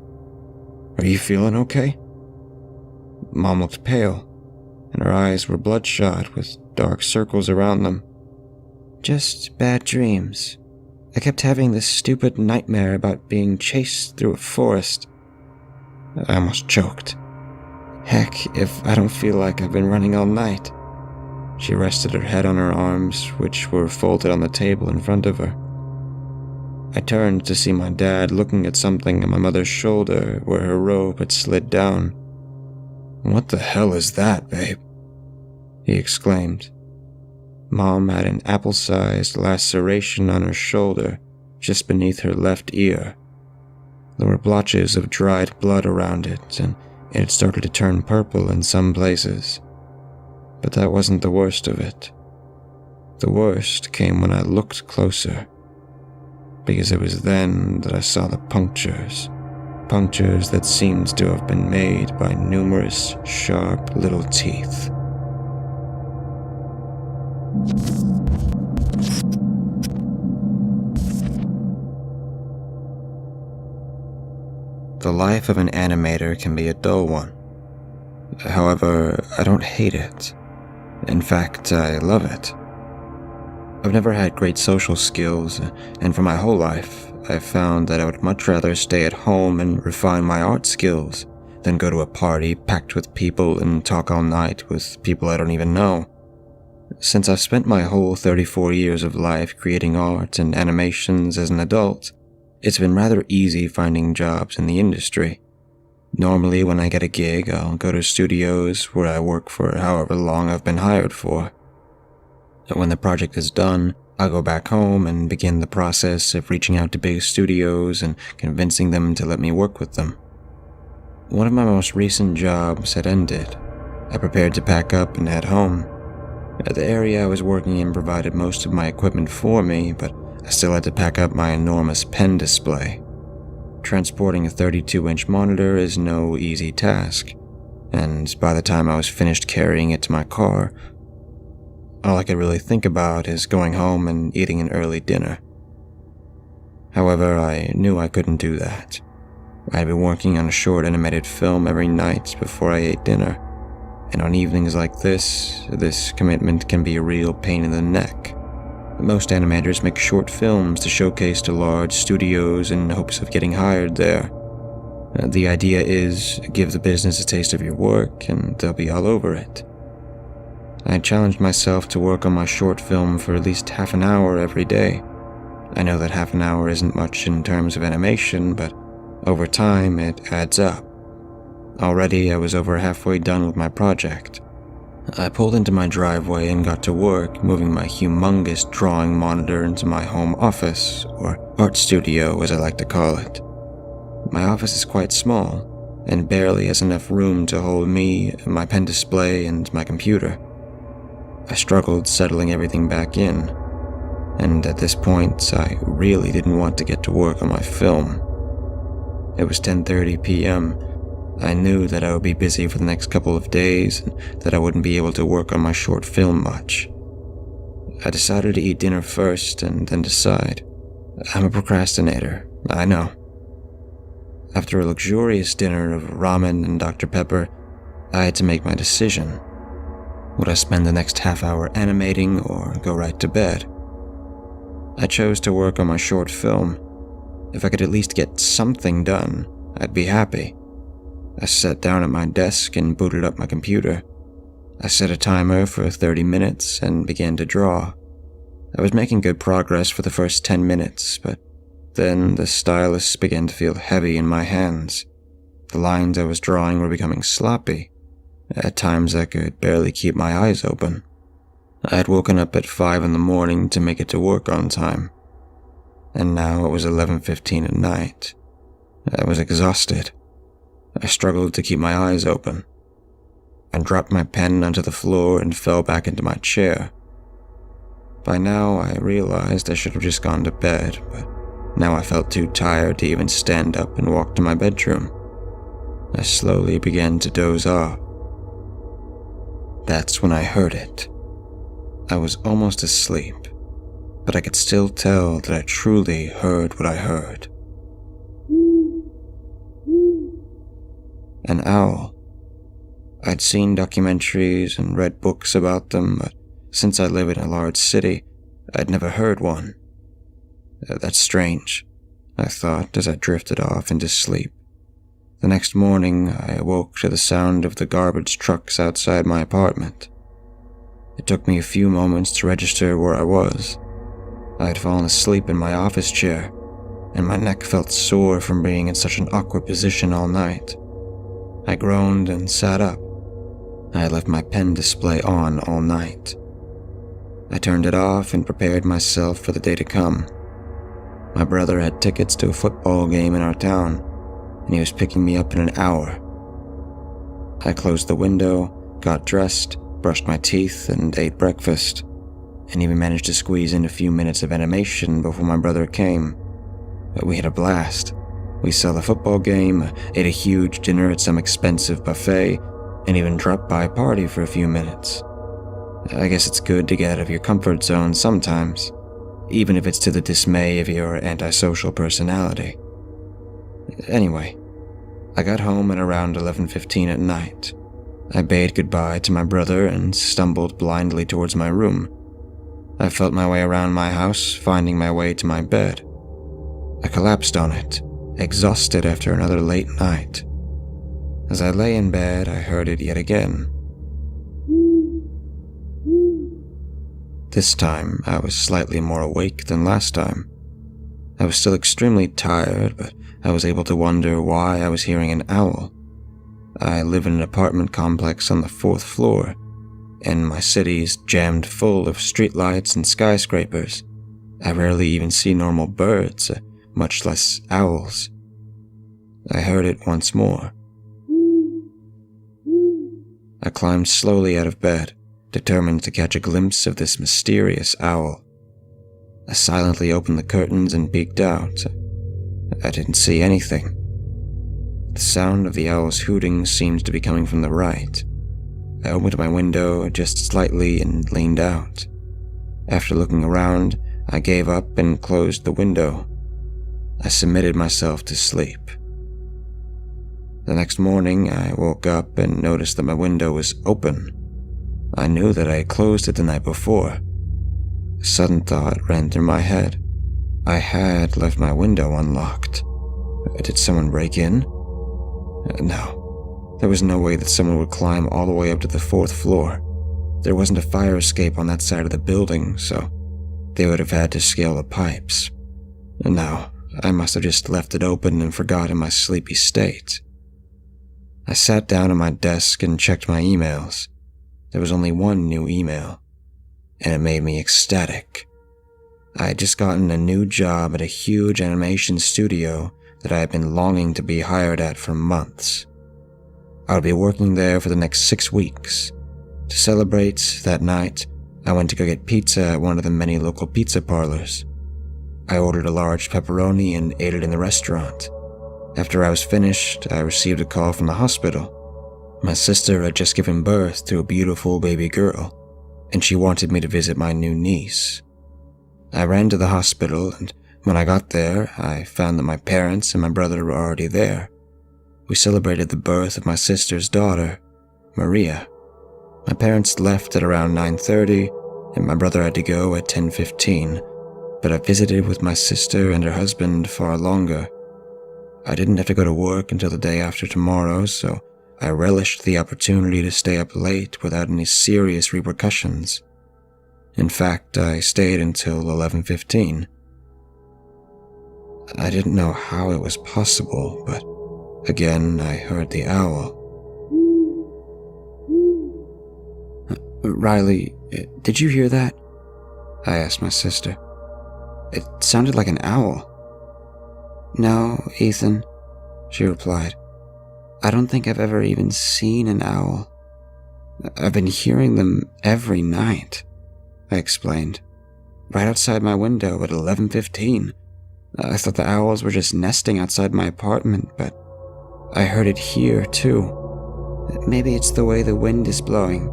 Are you feeling okay? Mom looked pale, and her eyes were bloodshot with dark circles around them. Just bad dreams. I kept having this stupid nightmare about being chased through a forest. I almost choked. Heck, if I don't feel like I've been running all night. She rested her head on her arms, which were folded on the table in front of her. I turned to see my dad looking at something on my mother's shoulder where her robe had slid down. What the hell is that, babe? He exclaimed. Mom had an apple-sized laceration on her shoulder, just beneath her left ear. There were blotches of dried blood around it, and it had started to turn purple in some places. But that wasn't the worst of it. The worst came when I looked closer, because it was then that I saw the punctures that seemed to have been made by numerous sharp little teeth. The life of an animator can be a dull one. However, I don't hate it. In fact, I love it. I've never had great social skills, and for my whole life, I've found that I would much rather stay at home and refine my art skills than go to a party packed with people and talk all night with people I don't even know. Since I've spent my whole 34 years of life creating art and animations as an adult, it's been rather easy finding jobs in the industry. Normally, when I get a gig, I'll go to studios where I work for however long I've been hired for. When the project is done, I'll go back home and begin the process of reaching out to big studios and convincing them to let me work with them. One of my most recent jobs had ended. I prepared to pack up and head home. The area I was working in provided most of my equipment for me, but I still had to pack up my enormous pen display. Transporting a 32-inch monitor is no easy task, and by the time I was finished carrying it to my car, all I could really think about is going home and eating an early dinner. However, I knew I couldn't do that. I'd been working on a short animated film every night before I ate dinner, and on evenings like this commitment can be a real pain in the neck. Most animators make short films to showcase to large studios in hopes of getting hired there. The idea is, give the business a taste of your work and they'll be all over it. I challenged myself to work on my short film for at least half an hour every day. I know that half an hour isn't much in terms of animation, but over time it adds up. Already I was over halfway done with my project. I pulled into my driveway and got to work, moving my humongous drawing monitor into my home office, or art studio as I like to call it. My office is quite small, and barely has enough room to hold me, my pen display, and my computer. I struggled settling everything back in, and at this point I really didn't want to get to work on my film. It was 10:30 p.m. I knew that I would be busy for the next couple of days and that I wouldn't be able to work on my short film much. I decided to eat dinner first and then decide. I'm a procrastinator, I know. After a luxurious dinner of ramen and Dr. Pepper, I had to make my decision. Would I spend the next half hour animating or go right to bed? I chose to work on my short film. If I could at least get something done, I'd be happy. I sat down at my desk and booted up my computer. I set a timer for 30 minutes and began to draw. I was making good progress for the first 10 minutes, but then the stylus began to feel heavy in my hands. The lines I was drawing were becoming sloppy. At times I could barely keep my eyes open. I had woken up at 5 in the morning to make it to work on time. And now it was 11:15 at night. I was exhausted. I struggled to keep my eyes open. I dropped my pen onto the floor and fell back into my chair. By now, I realized I should have just gone to bed, but now I felt too tired to even stand up and walk to my bedroom. I slowly began to doze off. That's when I heard it. I was almost asleep, but I could still tell that I truly heard what I heard. An owl. I'd seen documentaries and read books about them, but since I live in a large city, I'd never heard one. That's strange, I thought as I drifted off into sleep. The next morning, I awoke to the sound of the garbage trucks outside my apartment. It took me a few moments to register where I was. I had fallen asleep in my office chair, and my neck felt sore from being in such an awkward position all night. I groaned and sat up. I had left my pen display on all night. I turned it off and prepared myself for the day to come. My brother had tickets to a football game in our town, and he was picking me up in an hour. I closed the window, got dressed, brushed my teeth, and ate breakfast, and even managed to squeeze in a few minutes of animation before my brother came. But we had a blast. We saw the football game, ate a huge dinner at some expensive buffet, and even dropped by a party for a few minutes. I guess it's good to get out of your comfort zone sometimes, even if it's to the dismay of your antisocial personality. Anyway, I got home at around 11:15 at night. I bade goodbye to my brother and stumbled blindly towards my room. I felt my way around my house, finding my way to my bed. I collapsed on it, exhausted after another late night. As I lay in bed, I heard it yet again. This time, I was slightly more awake than last time. I was still extremely tired, but I was able to wonder why I was hearing an owl, I live in an apartment complex on the 4th floor, and my city's jammed full of streetlights and skyscrapers. I rarely even see normal birds, much less owls. I heard it once more. I climbed slowly out of bed, determined to catch a glimpse of this mysterious owl. I silently opened the curtains and peeked out. I didn't see anything. The sound of the owl's hooting seemed to be coming from the right. I opened my window just slightly and leaned out. After looking around, I gave up and closed the window. I submitted myself to sleep. The next morning, I woke up and noticed that my window was open. I knew that I had closed it the night before. A sudden thought ran through my head. I had left my window unlocked. Did someone break in? No. There was no way that someone would climb all the way up to the 4th floor. There wasn't a fire escape on that side of the building, so they would have had to scale the pipes. No, I must have just left it open and forgot in my sleepy state. I sat down at my desk and checked my emails. There was only one new email, and it made me ecstatic. I had just gotten a new job at a huge animation studio that I had been longing to be hired at for months. I would be working there for the next 6 weeks. To celebrate that night, I went to go get pizza at one of the many local pizza parlors. I ordered a large pepperoni and ate it in the restaurant. After I was finished, I received a call from the hospital. My sister had just given birth to a beautiful baby girl, and she wanted me to visit my new niece. I ran to the hospital, and when I got there, I found that my parents and my brother were already there. We celebrated the birth of my sister's daughter, Maria. My parents left at around 9:30, and my brother had to go at 10:15, but I visited with my sister and her husband far longer. I didn't have to go to work until the day after tomorrow, so I relished the opportunity to stay up late without any serious repercussions. In fact, I stayed until 11:15. I didn't know how it was possible, but again I heard the owl. "Riley, did you hear that?" I asked my sister. "It sounded like an owl." "No, Ethan," she replied. "I don't think I've ever even seen an owl. I've been hearing them every night," I explained. "Right outside my window at 11:15. I thought the owls were just nesting outside my apartment, but I heard it here, too. Maybe it's the way the wind is blowing,"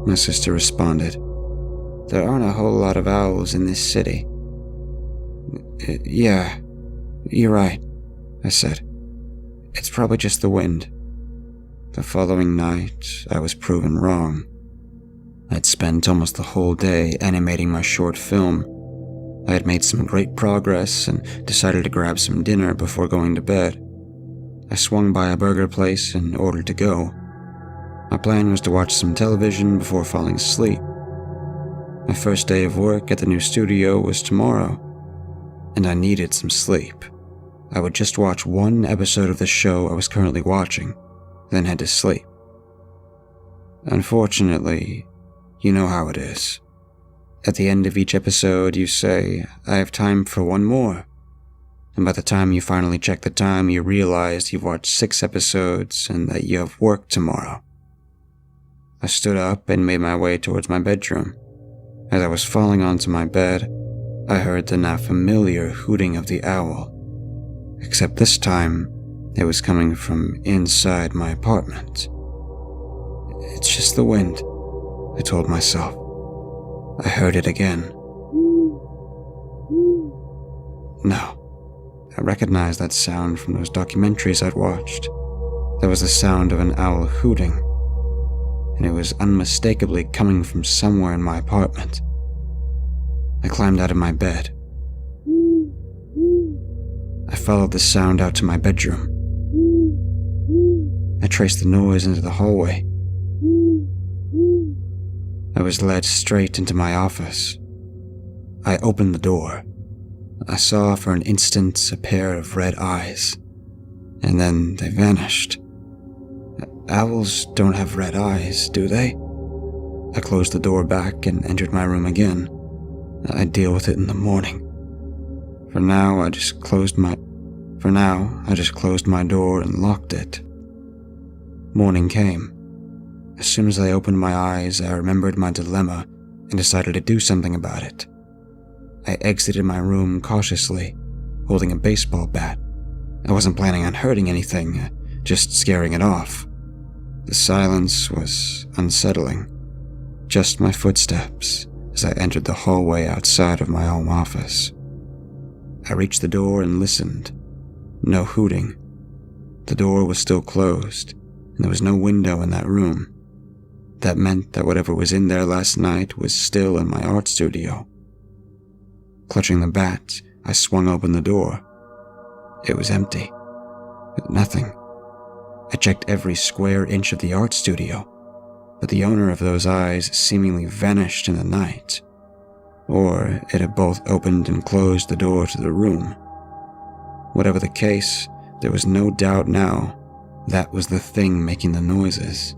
my sister responded. "There aren't a whole lot of owls in this city." "Yeah, you're right," I said. "It's probably just the wind." The following night, I was proven wrong. I'd spent almost the whole day animating my short film. I had made some great progress and decided to grab some dinner before going to bed. I swung by a burger place and ordered to go. My plan was to watch some television before falling asleep. My first day of work at the new studio was tomorrow, and I needed some sleep. I would just watch one episode of the show I was currently watching, then head to sleep. Unfortunately, you know how it is. At the end of each episode, you say, "I have time for one more." And by the time you finally check the time, you realize you've watched 6 episodes and that you have work tomorrow. I stood up and made my way towards my bedroom. As I was falling onto my bed, I heard the now familiar hooting of the owl. Except this time, it was coming from inside my apartment. "It's just the wind," I told myself. I heard it again. No. I recognized that sound from those documentaries I'd watched. There was the sound of an owl hooting, and it was unmistakably coming from somewhere in my apartment. I climbed out of my bed. I followed the sound out to my bedroom. I traced the noise into the hallway. I was led straight into my office. I opened the door. I saw for an instant a pair of red eyes, and then they vanished. Owls don't have red eyes, do they? I closed the door back and entered my room again. I'd deal with it in the morning. For now, I just closed my door and locked it. Morning came. As soon as I opened my eyes, I remembered my dilemma and decided to do something about it. I exited my room cautiously, holding a baseball bat. I wasn't planning on hurting anything, just scaring it off. The silence was unsettling. Just my footsteps as I entered the hallway outside of my home office. I reached the door and listened. No hooting. The door was still closed, and there was no window in that room. That meant that whatever was in there last night was still in my art studio. Clutching the bat, I swung open the door. It was empty. Nothing. I checked every square inch of the art studio, but the owner of those eyes seemingly vanished in the night. Or it had both opened and closed the door to the room. Whatever the case, there was no doubt now that was the thing making the noises.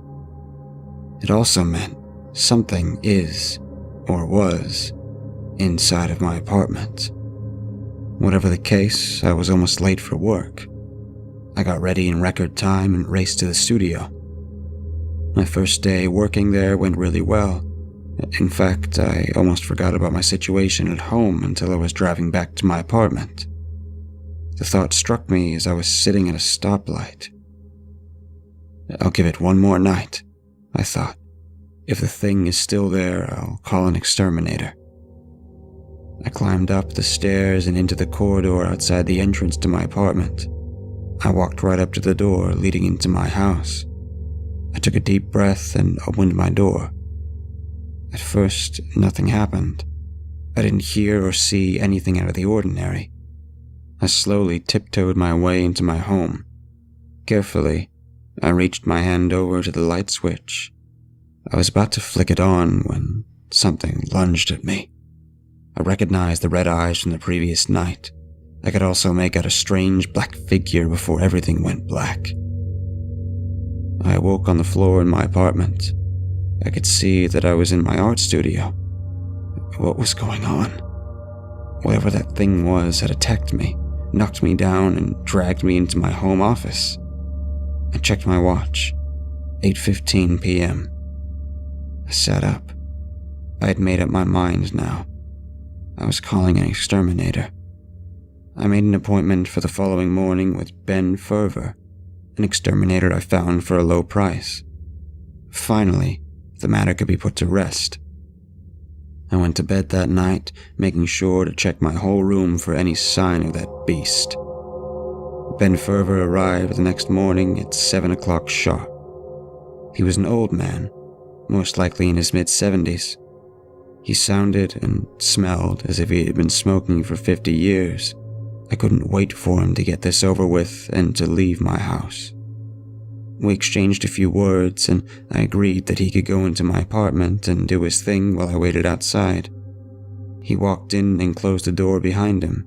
It also meant something is, or was, inside of my apartment. Whatever the case, I was almost late for work. I got ready in record time and raced to the studio. My first day working there went really well. In fact, I almost forgot about my situation at home until I was driving back to my apartment. The thought struck me as I was sitting at a stoplight. I'll give it one more night, I thought. If the thing is still there, I'll call an exterminator. I climbed up the stairs and into the corridor outside the entrance to my apartment. I walked right up to the door leading into my house. I took a deep breath and opened my door. At first, nothing happened. I didn't hear or see anything out of the ordinary. I slowly tiptoed my way into my home. Carefully, I reached my hand over to the light switch. I was about to flick it on when something lunged at me. I recognized the red eyes from the previous night. I could also make out a strange black figure before everything went black. I awoke on the floor in my apartment. I could see that I was in my art studio. What was going on? Whatever that thing was had attacked me, knocked me down, and dragged me into my home office. I checked my watch. 8:15 p.m. I sat up. I had made up my mind now. I was calling an exterminator. I made an appointment for the following morning with Ben Ferver, an exterminator I found for a low price. Finally, the matter could be put to rest. I went to bed that night, making sure to check my whole room for any sign of that beast. Ben Ferver arrived the next morning at 7 o'clock sharp. He was an old man, most likely in his mid-70s. He sounded and smelled as if he had been smoking for 50 years. I couldn't wait for him to get this over with and to leave my house. We exchanged a few words, and I agreed that he could go into my apartment and do his thing while I waited outside. He walked in and closed the door behind him,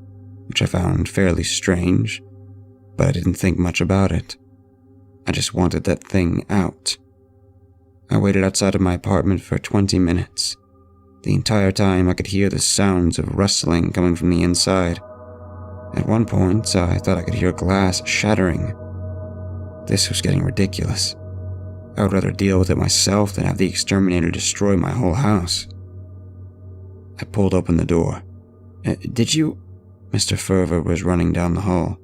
which I found fairly strange, but I didn't think much about it. I just wanted that thing out. I waited outside of my apartment for 20 minutes. The entire time I could hear the sounds of rustling coming from the inside. At one point, I thought I could hear glass shattering. This was getting ridiculous. I would rather deal with it myself than have the exterminator destroy my whole house. I pulled open the door. Did you? Mr. Ferver was running down the hall.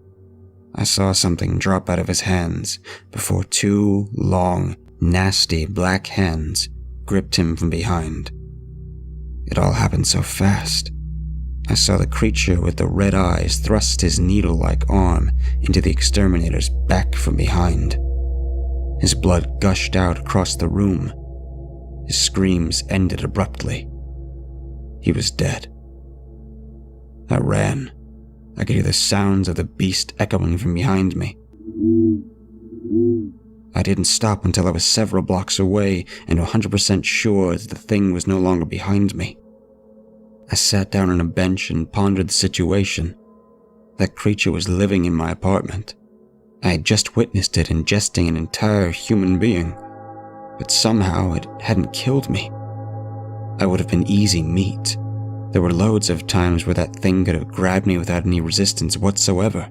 I saw something drop out of his hands before two long, nasty black hands gripped him from behind. It all happened so fast. I saw the creature with the red eyes thrust his needle-like arm into the exterminator's back from behind. His blood gushed out across the room. His screams ended abruptly. He was dead. I ran. I could hear the sounds of the beast echoing from behind me. I didn't stop until I was several blocks away and 100% sure that the thing was no longer behind me. I sat down on a bench and pondered the situation. That creature was living in my apartment. I had just witnessed it ingesting an entire human being, but somehow it hadn't killed me. I would have been easy meat. There were loads of times where that thing could have grabbed me without any resistance whatsoever.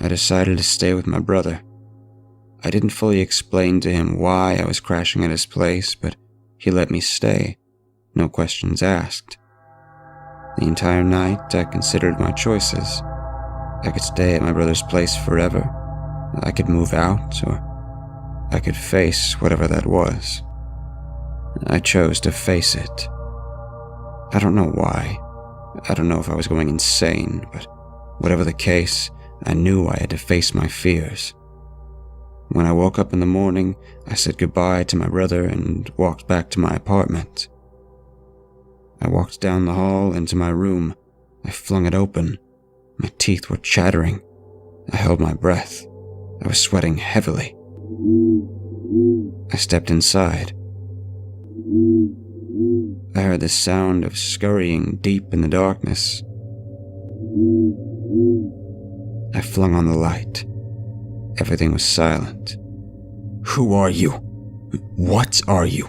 I decided to stay with my brother. I didn't fully explain to him why I was crashing at his place, but he let me stay, no questions asked. The entire night, I considered my choices. I could stay at my brother's place forever. I could move out, or I could face whatever that was. I chose to face it. I don't know why. I don't know if I was going insane, but whatever the case, I knew I had to face my fears. When I woke up in the morning, I said goodbye to my brother and walked back to my apartment. I walked down the hall into my room. I flung it open. My teeth were chattering. I held my breath. I was sweating heavily. I stepped inside. I heard the sound of scurrying deep in the darkness. I flung on the light. Everything was silent. "Who are you? What are you?"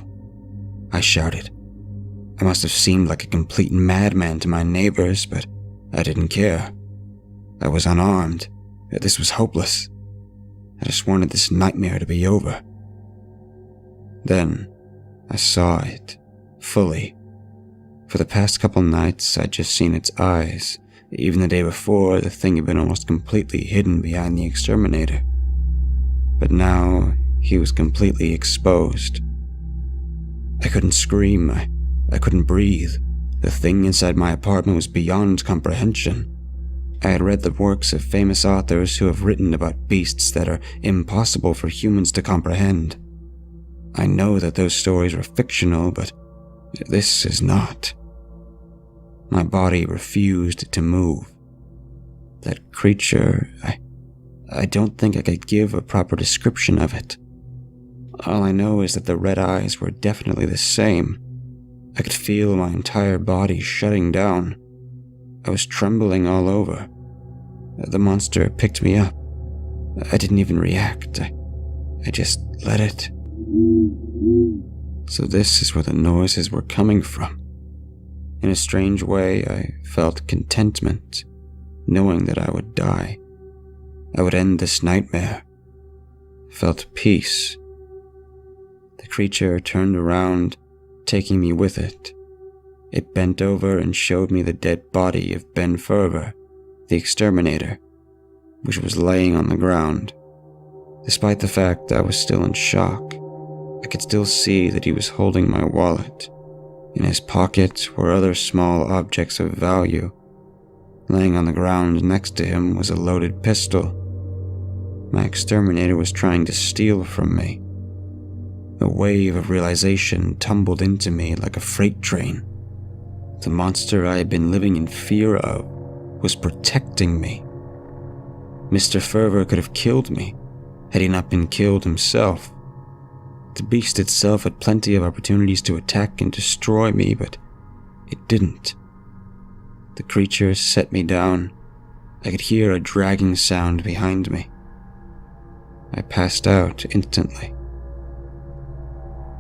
I shouted. I must have seemed like a complete madman to my neighbors, but I didn't care. I was unarmed. This was hopeless. I just wanted this nightmare to be over. Then, I saw it, fully. For the past couple nights, I'd just seen its eyes. Even the day before, the thing had been almost completely hidden behind the exterminator. But now, he was completely exposed. I couldn't scream. I couldn't breathe. The thing inside my apartment was beyond comprehension. I had read the works of famous authors who have written about beasts that are impossible for humans to comprehend. I know that those stories were fictional, but this is not. My body refused to move. That creature, I don't think I could give a proper description of it. All I know is that the red eyes were definitely the same. I could feel my entire body shutting down. I was trembling all over. The monster picked me up. I didn't even react. I just let it. So this is where the noises were coming from. In a strange way, I felt contentment, knowing that I would die. I would end this nightmare. I felt peace. The creature turned around, taking me with it. It bent over and showed me the dead body of Ben Ferber, the exterminator, which was laying on the ground. Despite the fact I was still in shock, I could still see that he was holding my wallet. In his pocket were other small objects of value. Laying on the ground next to him was a loaded pistol. My exterminator was trying to steal from me. A wave of realization tumbled into me like a freight train. The monster I had been living in fear of was protecting me. Mr. Ferber could have killed me had he not been killed himself. The beast itself had plenty of opportunities to attack and destroy me, but it didn't. The creature set me down. I could hear a dragging sound behind me. I passed out instantly.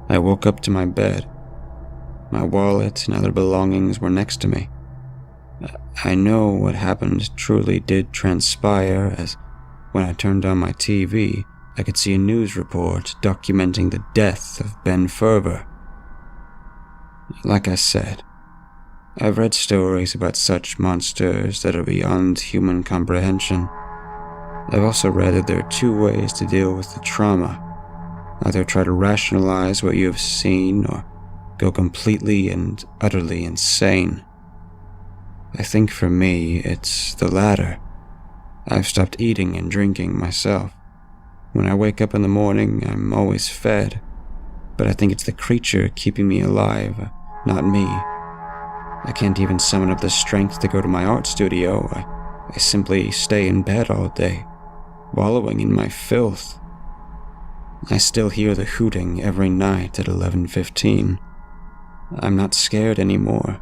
I woke up to my bed. My wallet and other belongings were next to me. I know what happened truly did transpire, as when I turned on my TV, I could see a news report documenting the death of Ben Ferber. Like I said, I've read stories about such monsters that are beyond human comprehension. I've also read that there are two ways to deal with the trauma. Either try to rationalize what you have seen, or go completely and utterly insane. I think for me, it's the latter. I've stopped eating and drinking myself. When I wake up in the morning, I'm always fed. But I think it's the creature keeping me alive, not me. I can't even summon up the strength to go to my art studio. I simply stay in bed all day, wallowing in my filth. I still hear the hooting every night at 11:15. I'm not scared anymore.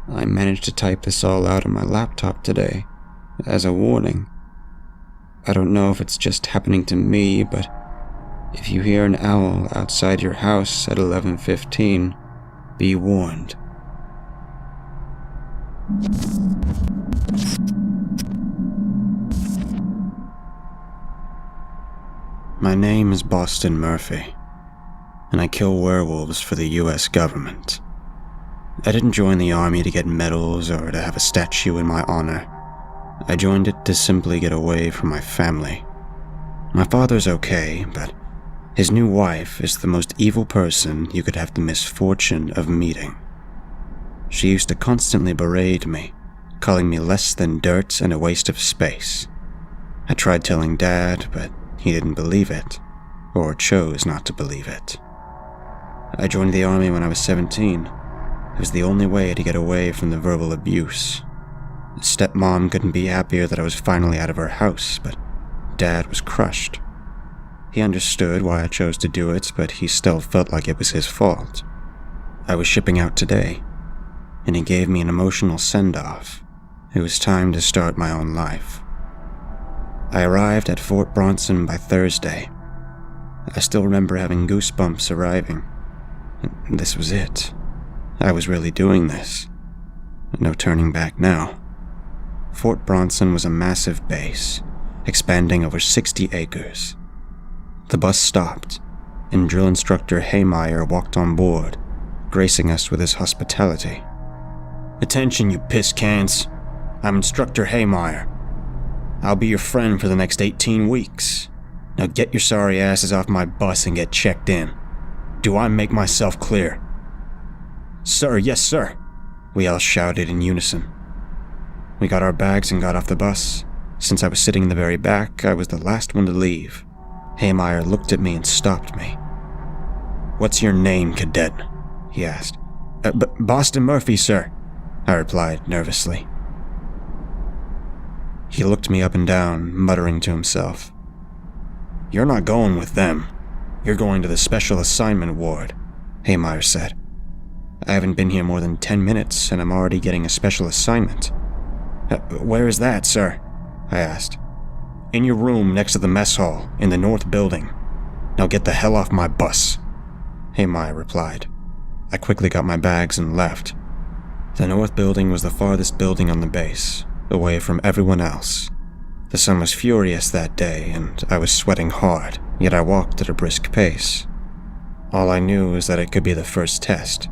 I managed to type this all out on my laptop today, as a warning. I don't know if it's just happening to me, but if you hear an owl outside your house at 11:15, be warned. My name is Boston Murphy, and I kill werewolves for the US government. I didn't join the army to get medals or to have a statue in my honor. I joined it to simply get away from my family. My father's okay, but his new wife is the most evil person you could have the misfortune of meeting. She used to constantly berate me, calling me less than dirt and a waste of space. I tried telling Dad, but he didn't believe it, or chose not to believe it. I joined the army when I was 17. It was the only way to get away from the verbal abuse. Stepmom couldn't be happier that I was finally out of her house, but Dad was crushed. He understood why I chose to do it, but he still felt like it was his fault. I was shipping out today, and he gave me an emotional send-off. It was time to start my own life. I arrived at Fort Bronson by Thursday. I still remember having goosebumps arriving. This was it. I was really doing this. No turning back now. Fort Bronson was a massive base, expanding over 60 acres. The bus stopped, and drill instructor Haymeyer walked on board, gracing us with his hospitality. "Attention, you piss cans. I'm Instructor Haymeyer. I'll be your friend for the next 18 weeks. Now get your sorry asses off my bus and get checked in. Do I make myself clear?" "Sir, yes, sir," we all shouted in unison. We got our bags and got off the bus. Since I was sitting in the very back, I was the last one to leave. Haymeyer looked at me and stopped me. "What's your name, cadet?" he asked. Boston Murphy, sir," I replied nervously. He looked me up and down, muttering to himself. "You're not going with them. You're going to the special assignment ward," Haymeyer said. "I haven't been here more than 10 minutes, and I'm already getting a special assignment." "Where is that, sir?" I asked. "In your room next to the mess hall, in the north building. Now get the hell off my bus," Haymeyer replied. I quickly got my bags and left. The north building was the farthest building on the base, away from everyone else. The sun was furious that day, and I was sweating hard, yet I walked at a brisk pace. All I knew was that it could be the first test.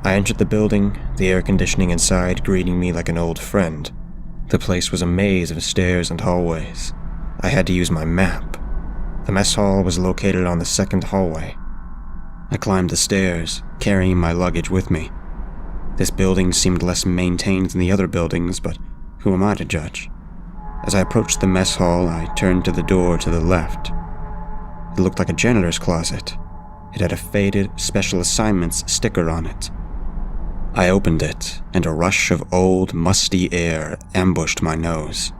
I entered the building, the air conditioning inside greeting me like an old friend. The place was a maze of stairs and hallways. I had to use my map. The mess hall was located on the second hallway. I climbed the stairs, carrying my luggage with me. This building seemed less maintained than the other buildings, but who am I to judge? As I approached the mess hall, I turned to the door to the left. It looked like a janitor's closet. It had a faded special assignments sticker on it. I opened it, and a rush of old, musty air ambushed my nose.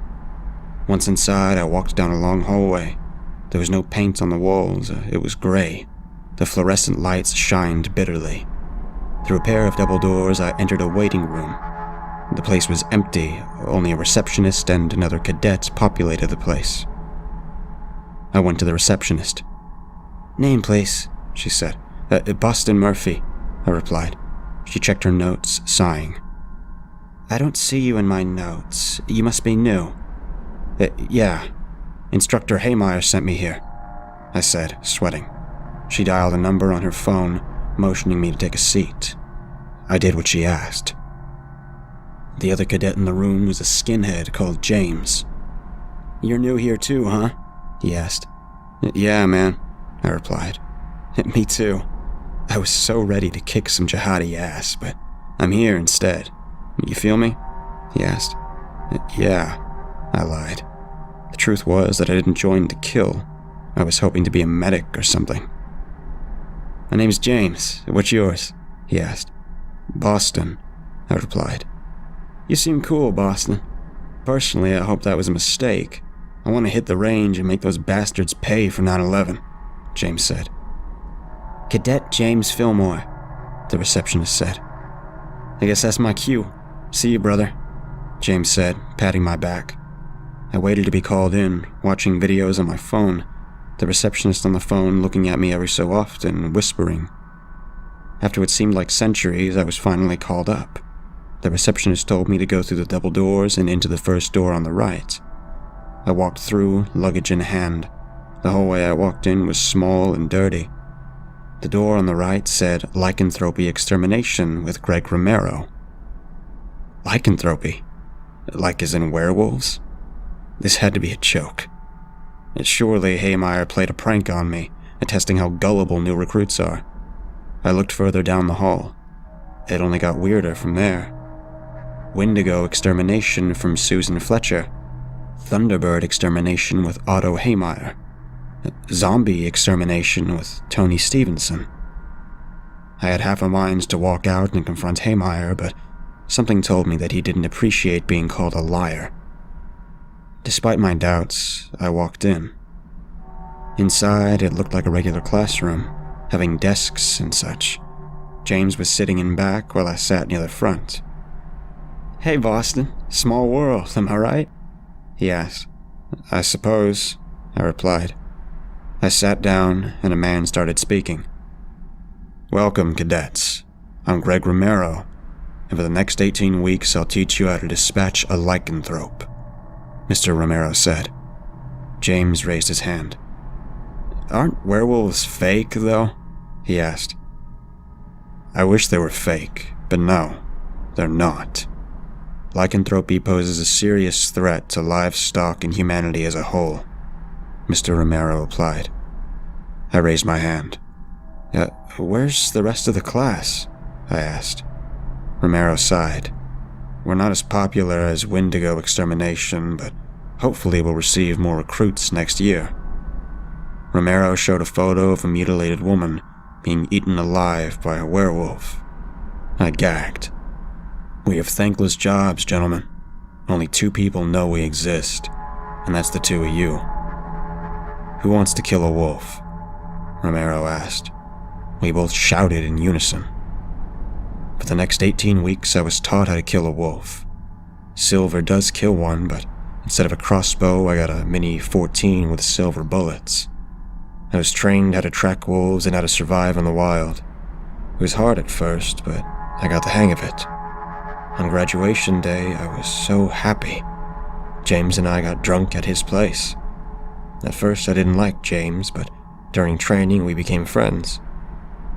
Once inside, I walked down a long hallway. There was no paint on the walls. It was gray. The fluorescent lights shined bitterly. Through a pair of double doors, I entered a waiting room. The place was empty. Only a receptionist and another cadet populated the place. I went to the receptionist. "Name, please," she said. Boston Murphy," I replied. She checked her notes, sighing. "I don't see you in my notes. You must be new." Yeah. Instructor Haymeyer sent me here," I said, sweating. She dialed a number on her phone, motioning me to take a seat. I did what she asked. The other cadet in the room was a skinhead called James. "You're new here too, huh?" he asked. "Yeah, man," I replied. "Me too. I was so ready to kick some jihadi ass, but I'm here instead. You feel me?" he asked. "Yeah," I lied. The truth was that I didn't join to kill. I was hoping to be a medic or something. "My name's James. What's yours?" he asked. "Boston," I replied. "You seem cool, Boston. Personally, I hope that was a mistake. I want to hit the range and make those bastards pay for 9/11, James said. "Cadet James Fillmore," the receptionist said. "I guess that's my cue. See you, brother," James said, patting my back. I waited to be called in, watching videos on my phone, the receptionist on the phone looking at me every so often, whispering. After what seemed like centuries, I was finally called up. The receptionist told me to go through the double doors and into the first door on the right. I walked through, luggage in hand. The hallway I walked in was small and dirty. The door on the right said Lycanthropy Extermination with Greg Romero. Lycanthropy? Like as in werewolves? This had to be a joke. Surely Haymeyer played a prank on me, attesting how gullible new recruits are. I looked further down the hall. It only got weirder from there. Wendigo Extermination from Susan Fletcher. Thunderbird Extermination with Otto Haymeyer. Zombie Extermination with Tony Stevenson. I had half a mind to walk out and confront Haymeyer, but something told me that he didn't appreciate being called a liar. Despite my doubts, I walked in. Inside, it looked like a regular classroom, having desks and such. James was sitting in back while I sat near the front. "Hey, Boston. Small world, am I right?" he asked. "I suppose," I replied. I sat down, and a man started speaking. "Welcome, cadets. I'm Greg Romero, and for the next 18 weeks I'll teach you how to dispatch a lycanthrope," Mr. Romero said. James raised his hand. "Aren't werewolves fake, though?" he asked. "I wish they were fake, but no, they're not. Lycanthropy poses a serious threat to livestock and humanity as a whole," Mr. Romero replied. I raised my hand. Where's the rest of the class?" I asked. Romero sighed. "We're not as popular as Wendigo Extermination, but hopefully we'll receive more recruits next year." Romero showed a photo of a mutilated woman being eaten alive by a werewolf. I gagged. "We have thankless jobs, gentlemen. Only 2 people know we exist, and that's the 2 of you." "Who wants to kill a wolf?" Romero asked. We both shouted in unison. For the next 18 weeks, I was taught how to kill a wolf. Silver does kill one, but instead of a crossbow, I got a Mini 14 with silver bullets. I was trained how to track wolves and how to survive in the wild. It was hard at first, but I got the hang of it. On graduation day, I was so happy. James and I got drunk at his place. At first, I didn't like James, but during training, we became friends.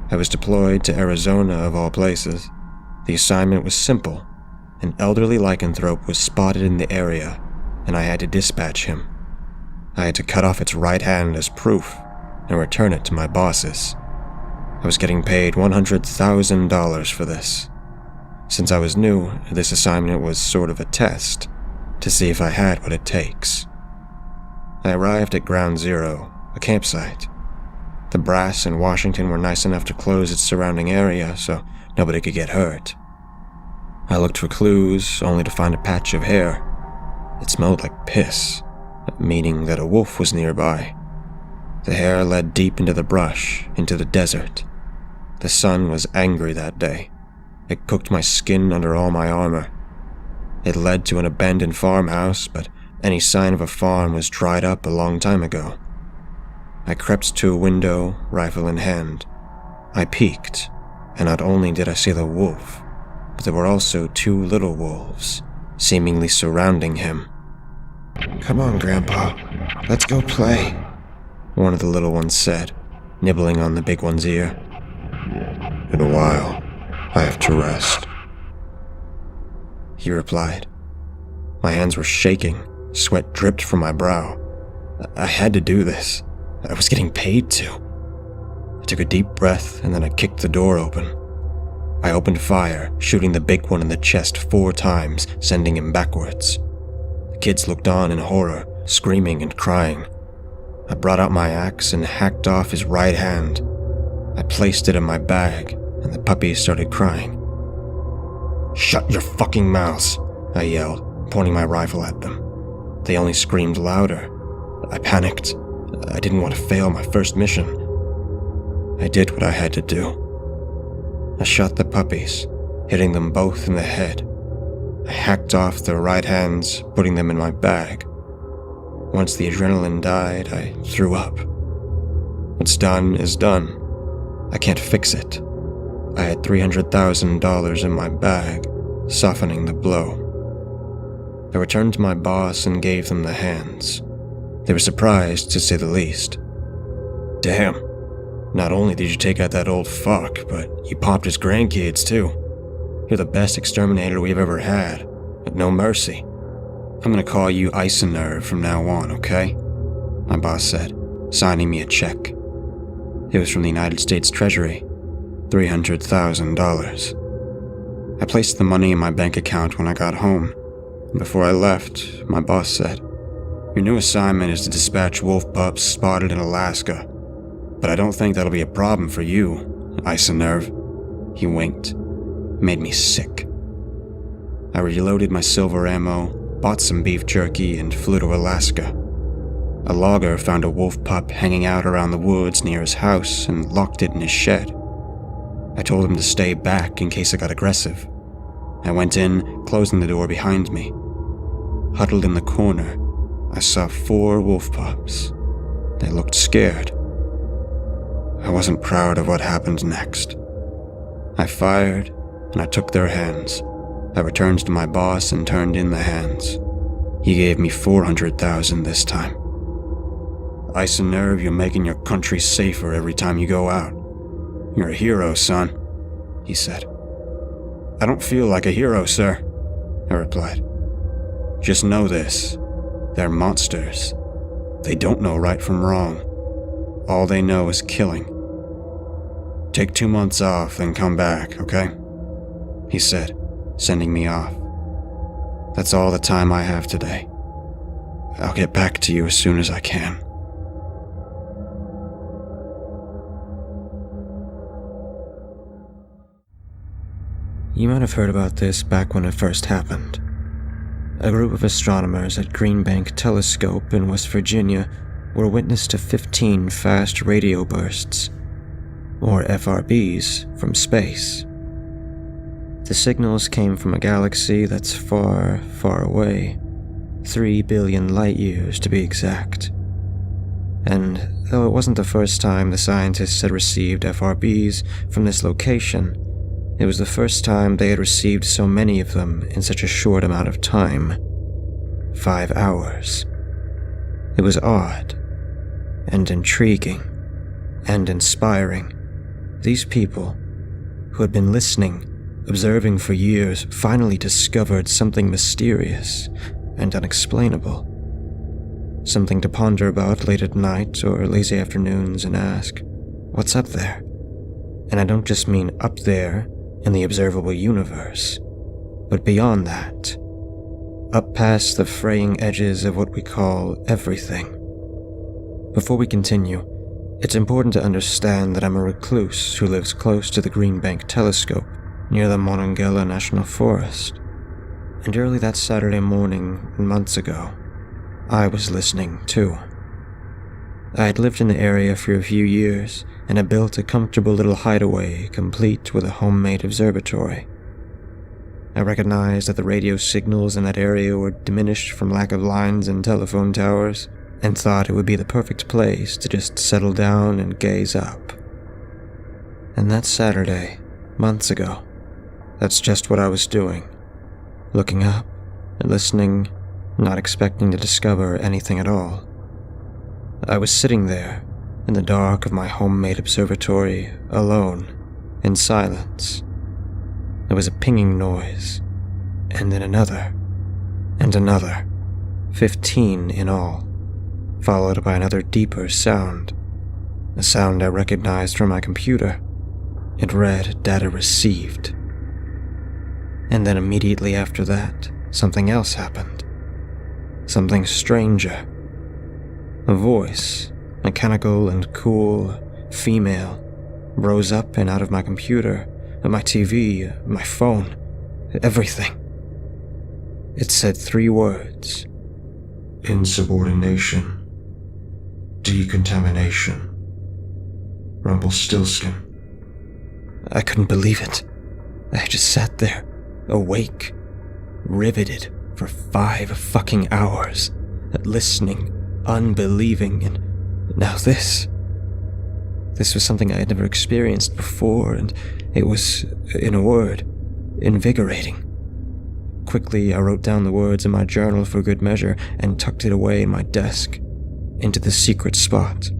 I was deployed to Arizona, of all places. The assignment was simple. An elderly lycanthrope was spotted in the area, and I had to dispatch him. I had to cut off its right hand as proof and return it to my bosses. I was getting paid $100,000 for this. Since I was new, this assignment was sort of a test to see if I had what it takes. I arrived at Ground Zero, a campsite. The brass in Washington were nice enough to close its surrounding area so nobody could get hurt. I looked for clues, only to find a patch of hair. It smelled like piss, meaning that a wolf was nearby. The hair led deep into the brush, into the desert. The sun was angry that day. It cooked my skin under all my armor. It led to an abandoned farmhouse, but any sign of a farm was dried up a long time ago. I crept to a window, rifle in hand. I peeked, and not only did I see the wolf, but there were also 2 little wolves, seemingly surrounding him. "Come on, Grandpa. Let's go play," one of the little ones said, nibbling on the big one's ear. "In a while, I have to rest," he replied. My hands were shaking, sweat dripped from my brow. I had to do this. I was getting paid to. I took a deep breath, and then I kicked the door open. I opened fire, shooting the big one in the chest 4 times, sending him backwards. The kids looked on in horror, screaming and crying. I brought out my axe and hacked off his right hand. I placed it in my bag, and the puppies started crying. "Shut your fucking mouths," I yelled, pointing my rifle at them. They only screamed louder. I panicked. I didn't want to fail my first mission. I did what I had to do. I shot the puppies, hitting them both in the head. I hacked off their right hands, putting them in my bag. Once the adrenaline died, I threw up. What's done is done. I can't fix it. I had $300,000 in my bag, softening the blow. I returned to my boss and gave them the hands. They were surprised, to say the least. Damn, not only did you take out that old fuck, but you popped his grandkids too. You're the best exterminator we've ever had, with no mercy. I'm gonna call you Eisennerve from now on, okay? My boss said, signing me a check. It was from the United States Treasury, $300,000. I placed the money in my bank account when I got home, and before I left, my boss said, your new assignment is to dispatch wolf pups spotted in Alaska, but I don't think that'll be a problem for you, Eisennerve. He winked. Made me sick. I reloaded my silver ammo, bought some beef jerky, and flew to Alaska. A logger found a wolf pup hanging out around the woods near his house and locked it in his shed. I told him to stay back in case it got aggressive. I went in, closing the door behind me. Huddled in the corner, I saw 4 wolf pups. They looked scared. I wasn't proud of what happened next. I fired, and I took their hands. I returned to my boss and turned in the hands. He gave me $400,000 this time. Eisennerve, you're making your country safer every time you go out. You're a hero, son, he said. I don't feel like a hero, sir, I replied. Just know this. They're monsters. They don't know right from wrong. All they know is killing. Take 2 months off, then come back, okay? He said, sending me off. That's all the time I have today. I'll get back to you as soon as I can. You might have heard about this back when it first happened. A group of astronomers at Green Bank Telescope in West Virginia were witness to 15 fast radio bursts, or FRBs, from space. The signals came from a galaxy that's far, far away, 3 billion light years to be exact. And though it wasn't the first time the scientists had received FRBs from this location, it was the first time they had received so many of them in such a short amount of time. 5 hours. It was odd, and intriguing, and inspiring. These people, who had been listening, observing for years, finally discovered something mysterious and unexplainable. Something to ponder about late at night or lazy afternoons and ask, what's up there? And I don't just mean up there in the observable universe, but beyond that, up past the fraying edges of what we call everything. Before we continue, it's important to understand that I'm a recluse who lives close to the Green Bank Telescope near the Monongahela National Forest. And early that Saturday morning, months ago, I was listening too. I had lived in the area for a few years and had built a comfortable little hideaway complete with a homemade observatory. I recognized that the radio signals in that area were diminished from lack of lines and telephone towers, and thought it would be the perfect place to just settle down and gaze up. And that Saturday, months ago, that's just what I was doing. Looking up and listening, not expecting to discover anything at all. I was sitting there, in the dark of my homemade observatory, alone, in silence. There was a pinging noise, and then another, and another, 15 in all, followed by another deeper sound, a sound I recognized from my computer. It read data received. And then immediately after that, something else happened. Something stranger. A voice, mechanical and cool, female, rose up and out of my computer, my TV, my phone, everything. It said 3 words. Insubordination. Decontamination. Rumpelstiltskin. I couldn't believe it. I just sat there, awake, riveted for 5 fucking hours, listening unbelieving, and now this. This was something I had never experienced before, and it was, in a word, invigorating. Quickly, I wrote down the words in my journal for good measure and tucked it away in my desk, into the secret spot.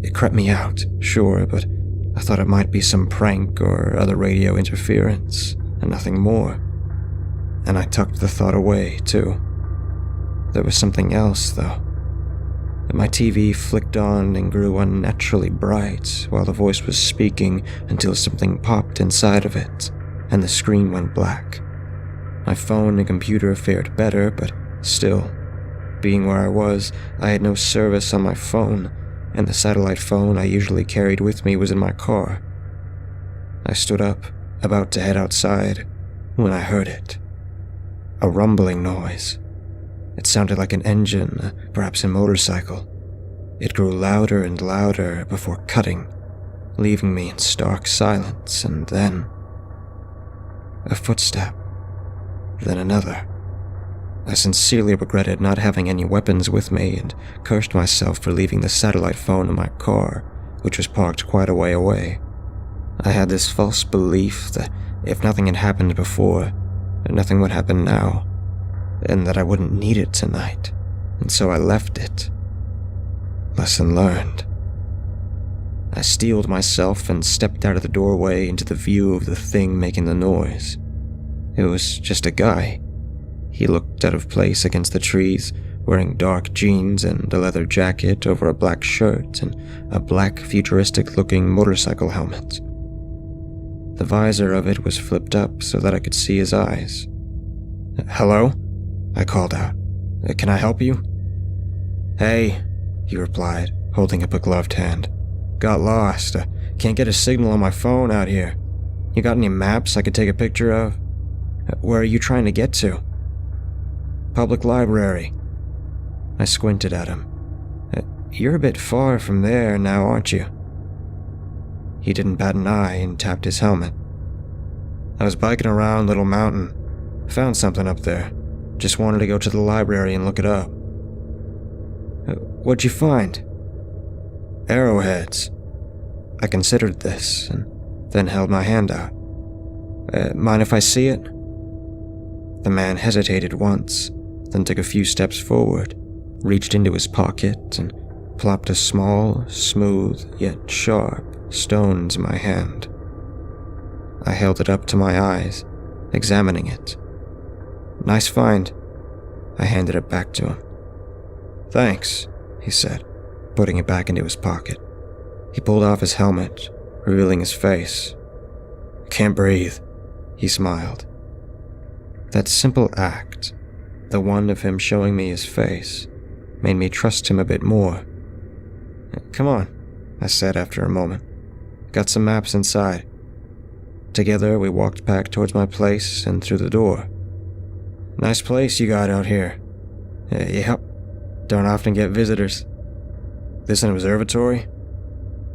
It crept me out, sure, but I thought it might be some prank or other radio interference, and nothing more. And I tucked the thought away, too. There was something else, though. My TV flicked on and grew unnaturally bright while the voice was speaking until something popped inside of it, and the screen went black. My phone and computer fared better, but still, being where I was, I had no service on my phone, and the satellite phone I usually carried with me was in my car. I stood up, about to head outside, when I heard it. A rumbling noise. It sounded like an engine, perhaps a motorcycle. It grew louder and louder before cutting, leaving me in stark silence, and then a footstep, then another. I sincerely regretted not having any weapons with me and cursed myself for leaving the satellite phone in my car, which was parked quite a way away. I had this false belief that if nothing had happened before, nothing would happen now, and that I wouldn't need it tonight, and so I left it. Lesson learned. I steeled myself and stepped out of the doorway into the view of the thing making the noise. It was just a guy. He looked out of place against the trees, wearing dark jeans and a leather jacket over a black shirt and a black futuristic-looking motorcycle helmet. The visor of it was flipped up so that I could see his eyes. "Hello?" I called out. "Can I help you?" "Hey," he replied, holding up a gloved hand. "Got lost. Can't get a signal on my phone out here. You got any maps I could take a picture of? Where are you trying to get to?" "Public library." I squinted at him. "You're a bit far from there now, aren't you?" He didn't bat an eye and tapped his helmet. "I was biking around Little Mountain. Found something up there. Just wanted to go to the library and look it up." "What'd you find?" "Arrowheads." I considered this, and then held my hand out. "Mind if I see it?" The man hesitated once, then took a few steps forward, reached into his pocket, and plopped a small, smooth, yet sharp stone into my hand. I held it up to my eyes, examining it. "Nice find." I handed it back to him. "Thanks," he said, putting it back into his pocket. He pulled off his helmet, revealing his face. "Can't breathe," he smiled. That simple act, the one of him showing me his face, made me trust him a bit more. "Come on," I said after a moment. "Got some maps inside." Together, we walked back towards my place and through the door. "Nice place you got out here." "Yep. Don't often get visitors." "This an observatory?"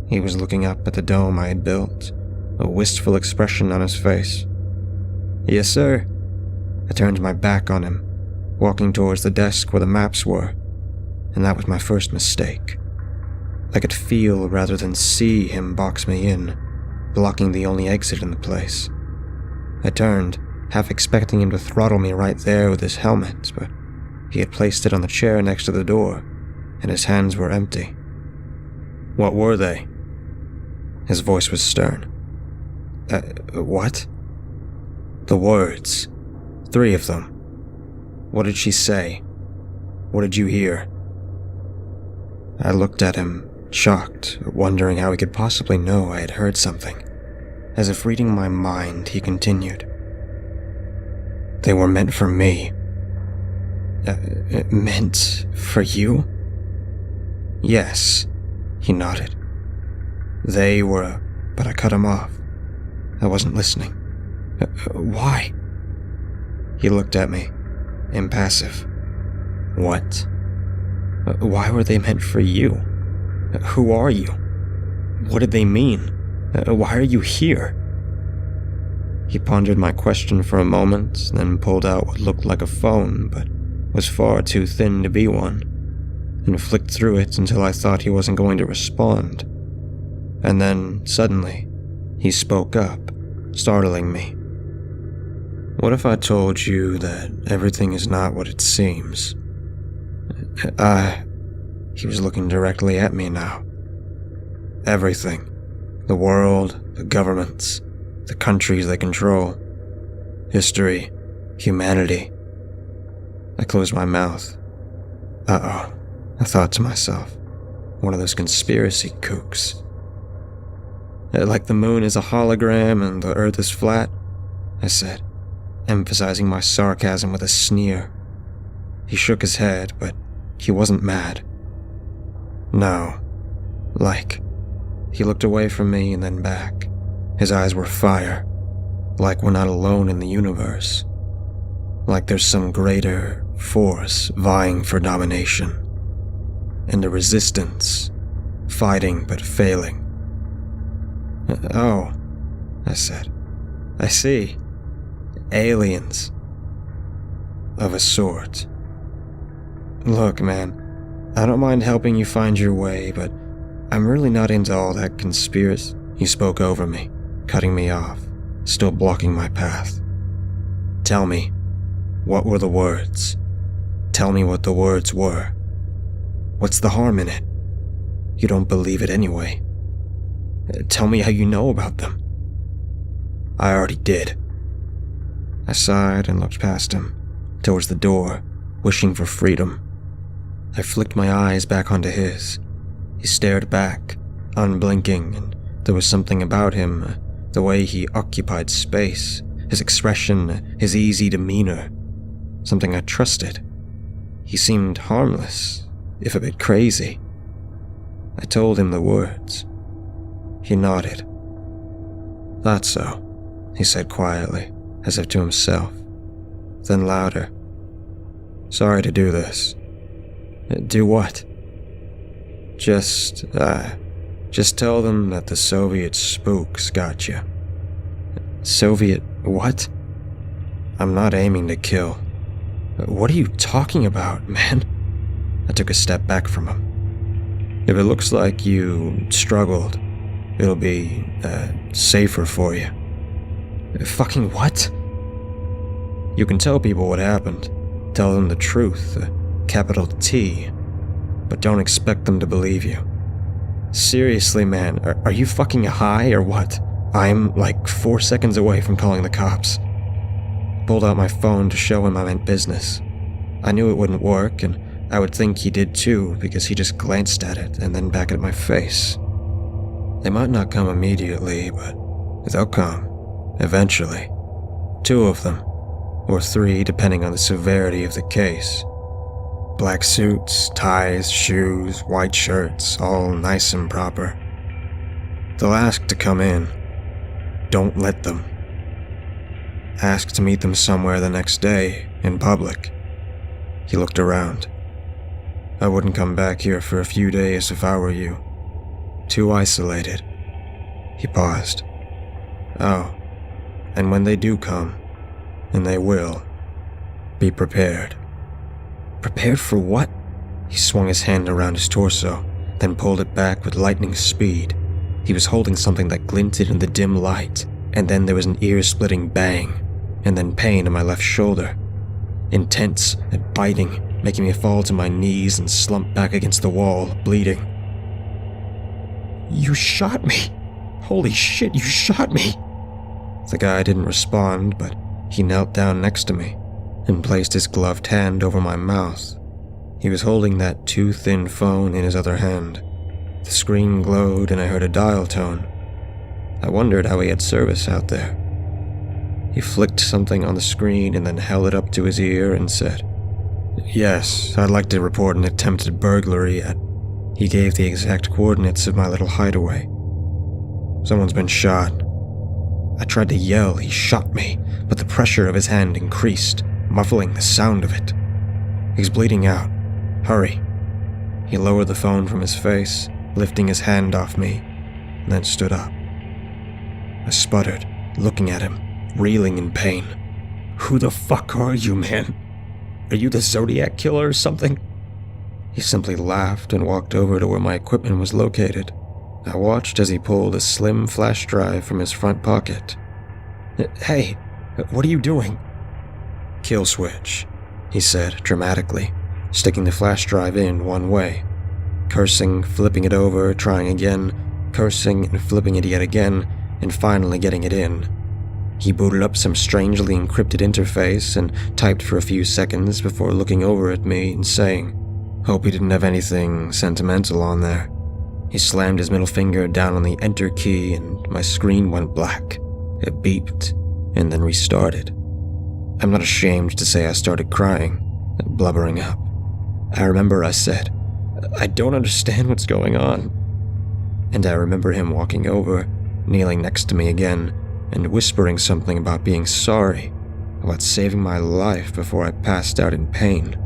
He was looking up at the dome I had built, a wistful expression on his face. "Yes, sir." I turned my back on him, walking towards the desk where the maps were, and that was my first mistake. I could feel rather than see him box me in, blocking the only exit in the place. I turned, half expecting him to throttle me right there with his helmet, but he had placed it on the chair next to the door, and his hands were empty. "What were they?" His voice was stern. What?" "The words. 3 of them. What did she say? What did you hear?" I looked at him, shocked, wondering how he could possibly know I had heard something. As if reading my mind, he continued. "They were meant for me." Meant for you?" "Yes," he nodded. "They were," but I cut him off. I wasn't listening. "Why?" He looked at me, impassive. "What? Why were they meant for you? Who are you? What did they mean? Why are you here?" He pondered my question for a moment, then pulled out what looked like a phone, but was far too thin to be one. and flicked through it until I thought he wasn't going to respond. And then, suddenly, he spoke up, startling me. What if I told you that everything is not what it seems? He was looking directly at me now. Everything. The world, the governments, the countries they control, history, humanity. I closed my mouth. Uh-oh, I thought to myself. One of those conspiracy kooks. Like the moon is a hologram and the earth is flat, I said, emphasizing my sarcasm with a sneer. He shook his head, but he wasn't mad. No. He looked away from me and then back. His eyes were fire. Like we're not alone in the universe. Like there's some greater force vying for domination. And a resistance, fighting but failing. Oh, I said. I see. Aliens. Of a sort. Look, man, I don't mind helping you find your way, but I'm really not into all that conspiracy. He spoke over me, cutting me off, still blocking my path. Tell me, what were the words? Tell me what the words were. What's the harm in it? You don't believe it anyway. Tell me how you know about them. I already did. I sighed and looked past him, towards the door, wishing for freedom. I flicked my eyes back onto his. He stared back, unblinking, and there was something about him, the way he occupied space, his expression, his easy demeanor, something I trusted. He seemed harmless, if a bit crazy. I told him the words. He nodded. That's so, he said quietly, as if to himself, then louder. Sorry to do this. Do what? Just tell them that the Soviet spooks got you. Soviet what? I'm not aiming to kill. What are you talking about, man? I took a step back from him. If it looks like you struggled, it'll be, safer for you. Fucking what? You can tell people what happened. Tell them the truth, capital T, but don't expect them to believe you. Seriously, man, are you fucking high or what? I'm like 4 seconds away from calling the cops. Pulled out my phone to show him I meant business. I knew it wouldn't work, and I would think he did too, because he just glanced at it and then back at my face. They might not come immediately, but they'll come, eventually. 2 of them, or 3 depending on the severity of the case. Black suits, ties, shoes, white shirts, all nice and proper. They'll ask to come in. Don't let them. Ask to meet them somewhere the next day, in public. He looked around. I wouldn't come back here for a few days if I were you. Too isolated. He paused. Oh, and when they do come, and they will, be prepared. Prepared for what? He swung his hand around his torso, then pulled it back with lightning speed. He was holding something that glinted in the dim light, and then there was an ear-splitting bang, and then pain in my left shoulder. Intense and biting, making me fall to my knees and slump back against the wall, bleeding. You shot me! Holy shit, you shot me! The guy didn't respond, but he knelt down next to me and placed his gloved hand over my mouth. He was holding that too thin phone in his other hand. The screen glowed and I heard a dial tone. I wondered how he had service out there. He flicked something on the screen and then held it up to his ear and said, Yes, I'd like to report an attempted burglary at... He gave the exact coordinates of my little hideaway. Someone's been shot. I tried to yell, he shot me, but the pressure of his hand increased, muffling the sound of it. He's bleeding out. Hurry. He lowered the phone from his face, lifting his hand off me, and then stood up. I sputtered, looking at him, reeling in pain. Who the fuck are you, man? Are you the Zodiac killer or something? He simply laughed and walked over to where my equipment was located. I watched as he pulled a slim flash drive from his front pocket. "Hey, what are you doing?" "Kill switch," he said dramatically, sticking the flash drive in one way. Cursing, flipping it over, trying again, cursing and flipping it yet again, and finally getting it in. He booted up some strangely encrypted interface and typed for a few seconds before looking over at me and saying, "Hope he didn't have anything sentimental on there." He slammed his middle finger down on the enter key and my screen went black. It beeped and then restarted. I'm not ashamed to say I started crying, blubbering up. I remember I said, "I don't understand what's going on." And I remember him walking over, kneeling next to me again, and whispering something about being sorry, about saving my life before I passed out in pain.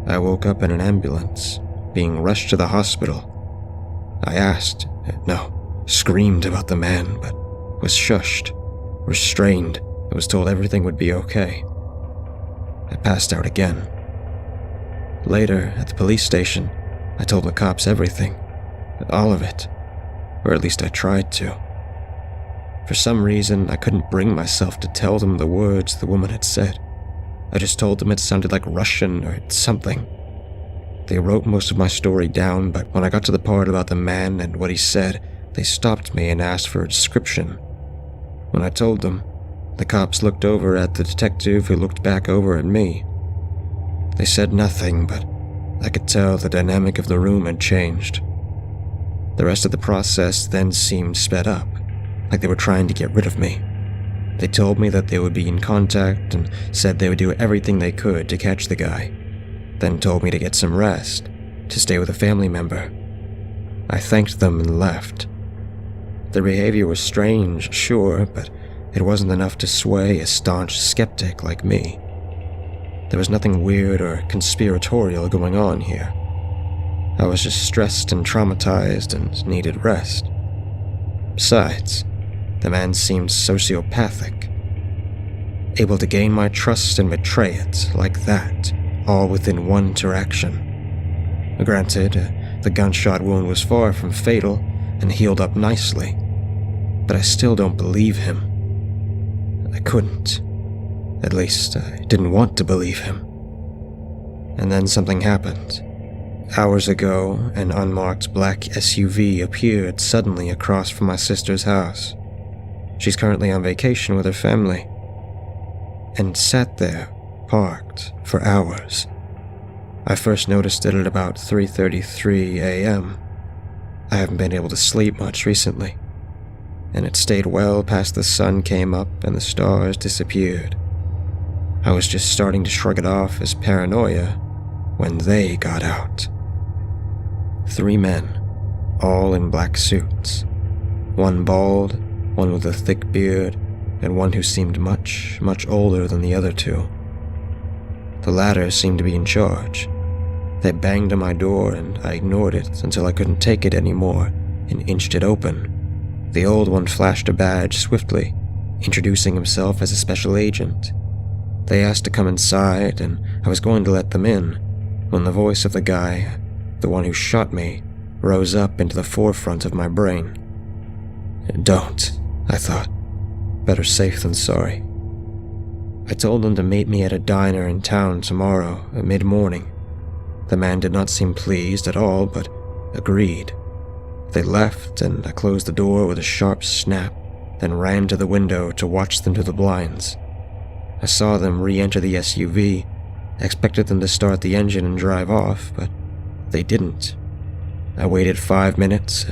I woke up in an ambulance, being rushed to the hospital. I screamed about the man, but was shushed, restrained, and was told everything would be okay. I passed out again. Later, at the police station, I told the cops everything, all of it, or at least I tried to. For some reason, I couldn't bring myself to tell them the words the woman had said. I just told them it sounded like Russian or something. They wrote most of my story down, but when I got to the part about the man and what he said, they stopped me and asked for a description. When I told them, the cops looked over at the detective who looked back over at me. They said nothing, but I could tell the dynamic of the room had changed. The rest of the process then seemed sped up, like they were trying to get rid of me. They told me that they would be in contact and said they would do everything they could to catch the guy, then told me to get some rest, to stay with a family member. I thanked them and left. Their behavior was strange, sure, but it wasn't enough to sway a staunch skeptic like me. There was nothing weird or conspiratorial going on here. I was just stressed and traumatized and needed rest. Besides, the man seemed sociopathic, able to gain my trust and betray it like that, all within one interaction. Granted, the gunshot wound was far from fatal and healed up nicely, but I still don't believe him. I couldn't. At least, I didn't want to believe him. And then something happened. Hours ago, an unmarked black SUV appeared suddenly across from my sister's house. She's currently on vacation with her family, and sat there, parked, for hours. I first noticed it at about 3:33 a.m. I haven't been able to sleep much recently, and it stayed well past the sun came up and the stars disappeared. I was just starting to shrug it off as paranoia when they got out. 3 men, all in black suits. One bald, one with a thick beard, and one who seemed much, much older than the other 2. The latter seemed to be in charge. They banged on my door and I ignored it until I couldn't take it anymore and inched it open. The old one flashed a badge swiftly, introducing himself as a special agent. They asked to come inside and I was going to let them in when the voice of the guy, the one who shot me, rose up into the forefront of my brain. Don't, I thought. Better safe than sorry. I told them to meet me at a diner in town tomorrow at mid-morning. The man did not seem pleased at all, but agreed. They left and I closed the door with a sharp snap, then ran to the window to watch them to the blinds. I saw them re-enter the SUV. I expected them to start the engine and drive off, but they didn't. I waited 5 minutes,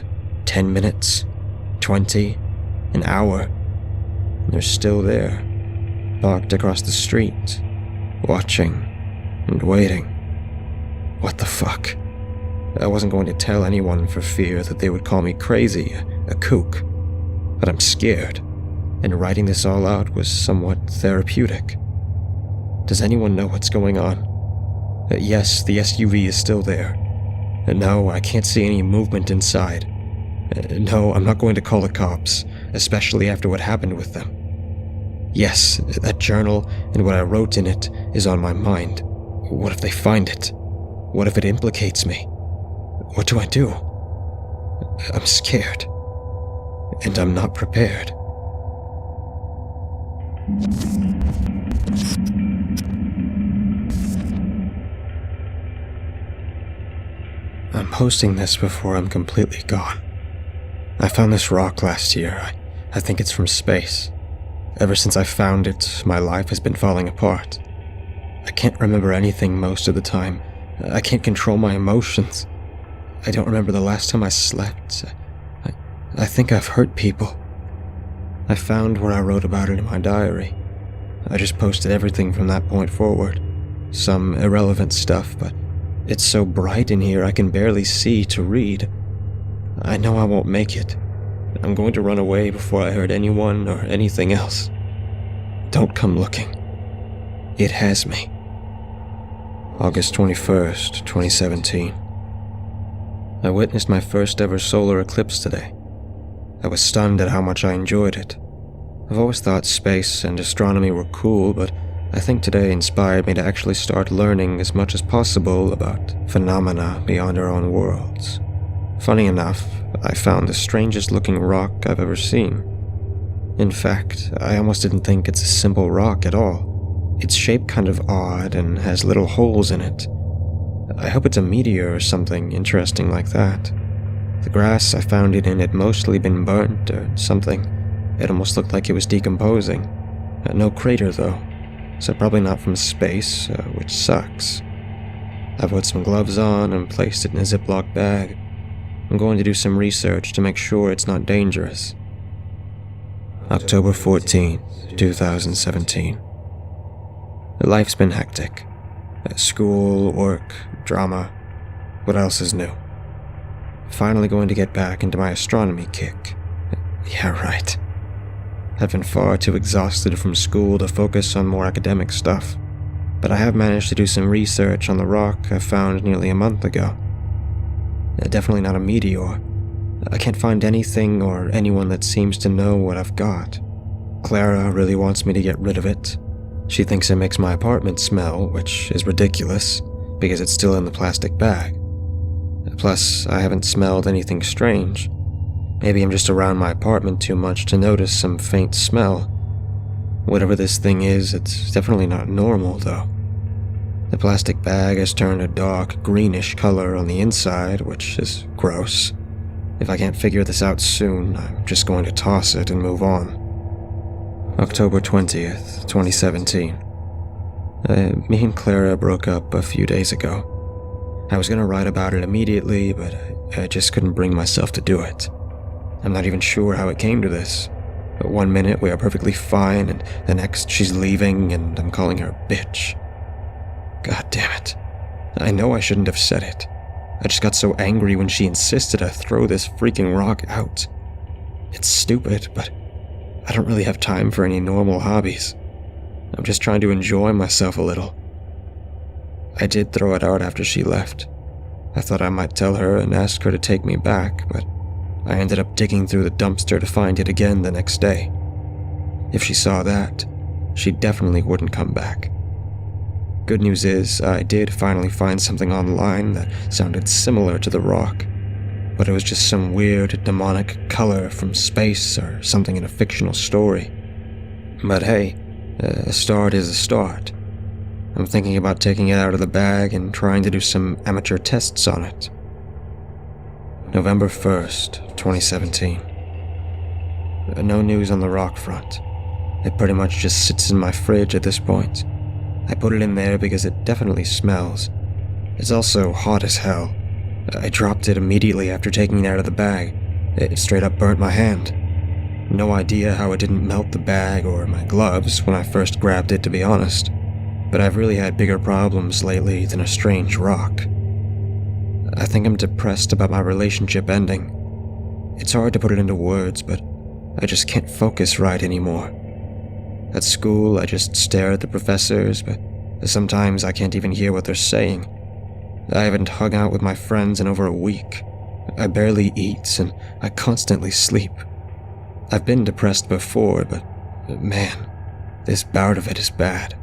10 minutes, 20, an hour, and they're still there, parked across the street, watching and waiting. What the fuck? I wasn't going to tell anyone for fear that they would call me crazy, a kook, but I'm scared, and writing this all out was somewhat therapeutic. Does anyone know what's going on? Yes, the SUV is still there. No, I can't see any movement inside. No, I'm not going to call the cops, especially after what happened with them. Yes, that journal and what I wrote in it is on my mind. What if they find it? What if it implicates me? What do I do? I'm scared. And I'm not prepared. I'm posting this before I'm completely gone. I found this rock last year. I think it's from space. Ever since I found it, my life has been falling apart. I can't remember anything most of the time. I can't control my emotions. I don't remember the last time I slept. I think I've hurt people. I found where I wrote about it in my diary. I just posted everything from that point forward. Some irrelevant stuff, but it's so bright in here I can barely see to read. I know I won't make it. I'm going to run away before I hurt anyone or anything else. Don't come looking. It has me. August 21st, 2017. I witnessed my first ever solar eclipse today. I was stunned at how much I enjoyed it. I've always thought space and astronomy were cool, but I think today inspired me to actually start learning as much as possible about phenomena beyond our own worlds. Funny enough, I found the strangest looking rock I've ever seen. In fact, I almost didn't think it's a simple rock at all. It's shaped kind of odd and has little holes in it. I hope it's a meteor or something interesting like that. The grass I found it in had mostly been burnt or something. It almost looked like it was decomposing. No crater though, so probably not from space, which sucks. I put some gloves on and placed it in a Ziploc bag. I'm going to do some research to make sure it's not dangerous. October 14th, 2017. Life's been hectic. School, work, drama. What else is new? Finally going to get back into my astronomy kick. Yeah, right. I've been far too exhausted from school to focus on more academic stuff, but I have managed to do some research on the rock I found nearly a month ago. Definitely not a meteor. I can't find anything or anyone that seems to know what I've got. Clara really wants me to get rid of it. She thinks it makes my apartment smell, which is ridiculous, because it's still in the plastic bag. Plus, I haven't smelled anything strange. Maybe I'm just around my apartment too much to notice some faint smell. Whatever this thing is, it's definitely not normal, though. The plastic bag has turned a dark, greenish color on the inside, which is gross. If I can't figure this out soon, I'm just going to toss it and move on. October 20th, 2017. Me and Clara broke up a few days ago. I was going to write about it immediately, but I just couldn't bring myself to do it. I'm not even sure how it came to this. But one minute we are perfectly fine, and the next she's leaving and I'm calling her a bitch. God damn it. I know I shouldn't have said it. I just got so angry when she insisted I throw this freaking rock out. It's stupid, but I don't really have time for any normal hobbies. I'm just trying to enjoy myself a little. I did throw it out after she left. I thought I might tell her and ask her to take me back, but I ended up digging through the dumpster to find it again the next day. If she saw that, she definitely wouldn't come back. Good news is, I did finally find something online that sounded similar to the rock, but it was just some weird, demonic color from space or something in a fictional story. But hey, a start is a start. I'm thinking about taking it out of the bag and trying to do some amateur tests on it. November 1st, 2017. No news on the rock front. It pretty much just sits in my fridge at this point. I put it in there because it definitely smells. It's also hot as hell. I dropped it immediately after taking it out of the bag. It straight up burnt my hand. No idea how it didn't melt the bag or my gloves when I first grabbed it, to be honest. But I've really had bigger problems lately than a strange rock. I think I'm depressed about my relationship ending. It's hard to put it into words, but I just can't focus right anymore. At school, I just stare at the professors, but sometimes I can't even hear what they're saying. I haven't hung out with my friends in over a week. I barely eat, and I constantly sleep. I've been depressed before, but man, this bout of it is bad.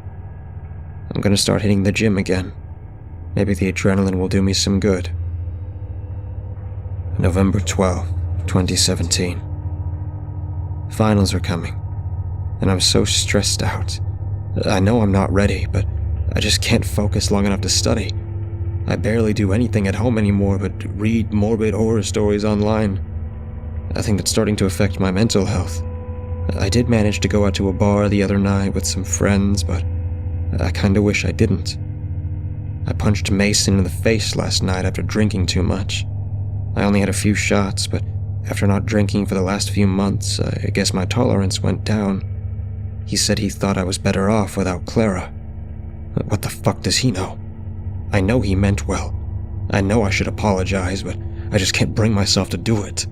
I'm gonna start hitting the gym again. Maybe the adrenaline will do me some good. November 12, 2017. Finals are coming, and I'm so stressed out. I know I'm not ready, but I just can't focus long enough to study. I barely do anything at home anymore but read morbid horror stories online. I think that's starting to affect my mental health. I did manage to go out to a bar the other night with some friends, but I kinda wish I didn't. I punched Mason in the face last night after drinking too much. I only had a few shots, but after not drinking for the last few months, I guess my tolerance went down. He said he thought I was better off without Clara. What the fuck does he know? I know he meant well. I know I should apologize, but I just can't bring myself to do it.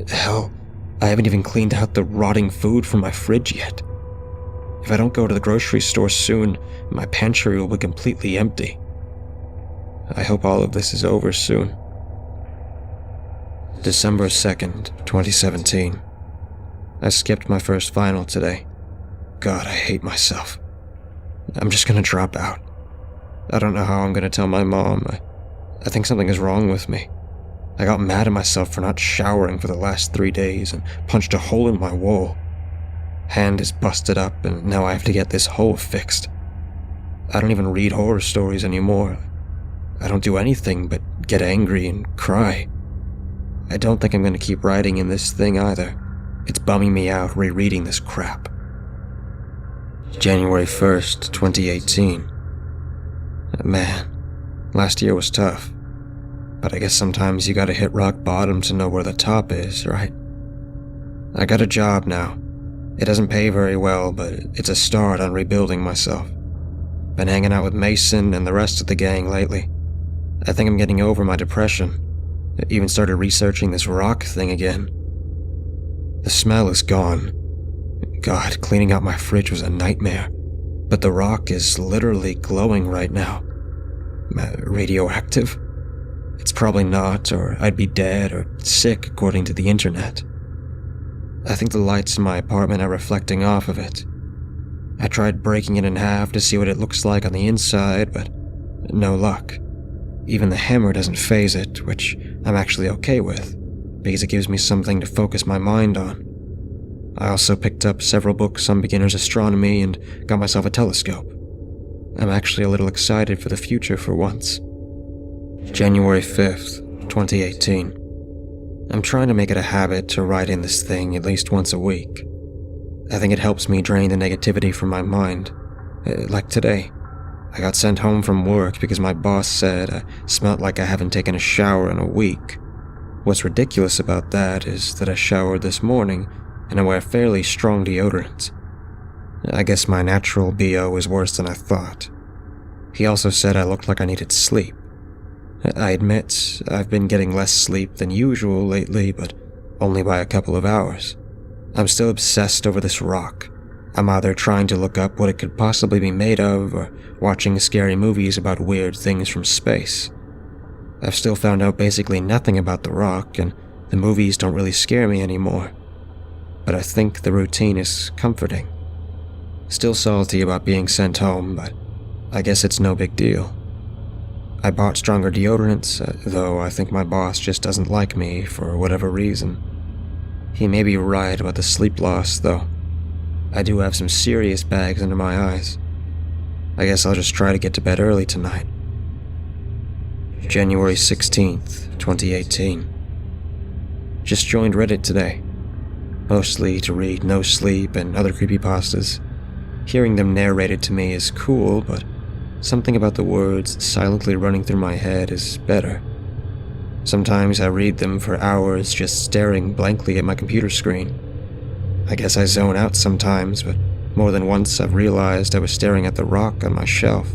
Hell, I haven't even cleaned out the rotting food from my fridge yet. If I don't go to the grocery store soon, my pantry will be completely empty. I hope all of this is over soon. December 2nd, 2017. I skipped my first final today. God, I hate myself. I'm just gonna drop out. I don't know how I'm gonna tell my mom. I think something is wrong with me. I got mad at myself for not showering for the last 3 days and punched a hole in my wall. Hand is busted up and now I have to get this hole fixed. I don't even read horror stories anymore. I don't do anything but get angry and cry. I don't think I'm gonna keep writing in this thing either. It's bumming me out rereading this crap. January 1st, 2018. Man, last year was tough. But I guess sometimes you gotta hit rock bottom to know where the top is, right? I got a job now. It doesn't pay very well, but it's a start on rebuilding myself. Been hanging out with Mason and the rest of the gang lately. I think I'm getting over my depression. I even started researching this rock thing again. The smell is gone. God, cleaning out my fridge was a nightmare. But the rock is literally glowing right now. Radioactive? It's probably not, or I'd be dead or sick according to the internet. I think the lights in my apartment are reflecting off of it. I tried breaking it in half to see what it looks like on the inside, but no luck. Even the hammer doesn't phase it, which I'm actually okay with, because it gives me something to focus my mind on. I also picked up several books on beginner's astronomy and got myself a telescope. I'm actually a little excited for the future for once. January 5th, 2018. I'm trying to make it a habit to write in this thing at least once a week. I think it helps me drain the negativity from my mind. Like today, I got sent home from work because my boss said I smelled like I haven't taken a shower in a week. What's ridiculous about that is that I showered this morning and I wear fairly strong deodorant. I guess my natural BO is worse than I thought. He also said I looked like I needed sleep. I admit I've been getting less sleep than usual lately, but only by a couple of hours. I'm still obsessed over this rock. I'm either trying to look up what it could possibly be made of, or watching scary movies about weird things from space. I've still found out basically nothing about the rock, and the movies don't really scare me anymore. But I think the routine is comforting. Still salty about being sent home, but I guess it's no big deal. I bought stronger deodorants, though I think my boss just doesn't like me for whatever reason. He may be right about the sleep loss, though. I do have some serious bags under my eyes. I guess I'll just try to get to bed early tonight. January 16th, 2018. Just joined Reddit today. Mostly to read No Sleep and other creepypastas. Hearing them narrated to me is cool, but something about the words silently running through my head is better. Sometimes I read them for hours just staring blankly at my computer screen. I guess I zone out sometimes, but more than once I've realized I was staring at the rock on my shelf.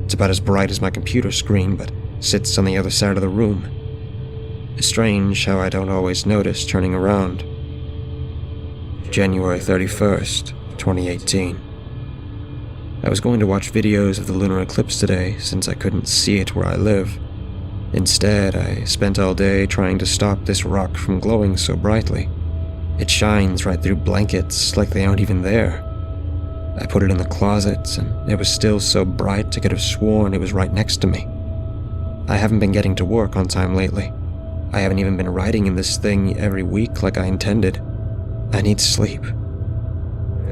It's about as bright as my computer screen, but sits on the other side of the room. It's strange how I don't always notice turning around. January 31st, 2018. I was going to watch videos of the lunar eclipse today since I couldn't see it where I live. Instead, I spent all day trying to stop this rock from glowing so brightly. It shines right through blankets like they aren't even there. I put it in the closet, and it was still so bright I could have sworn it was right next to me. I haven't been getting to work on time lately. I haven't even been writing in this thing every week like I intended. I need sleep.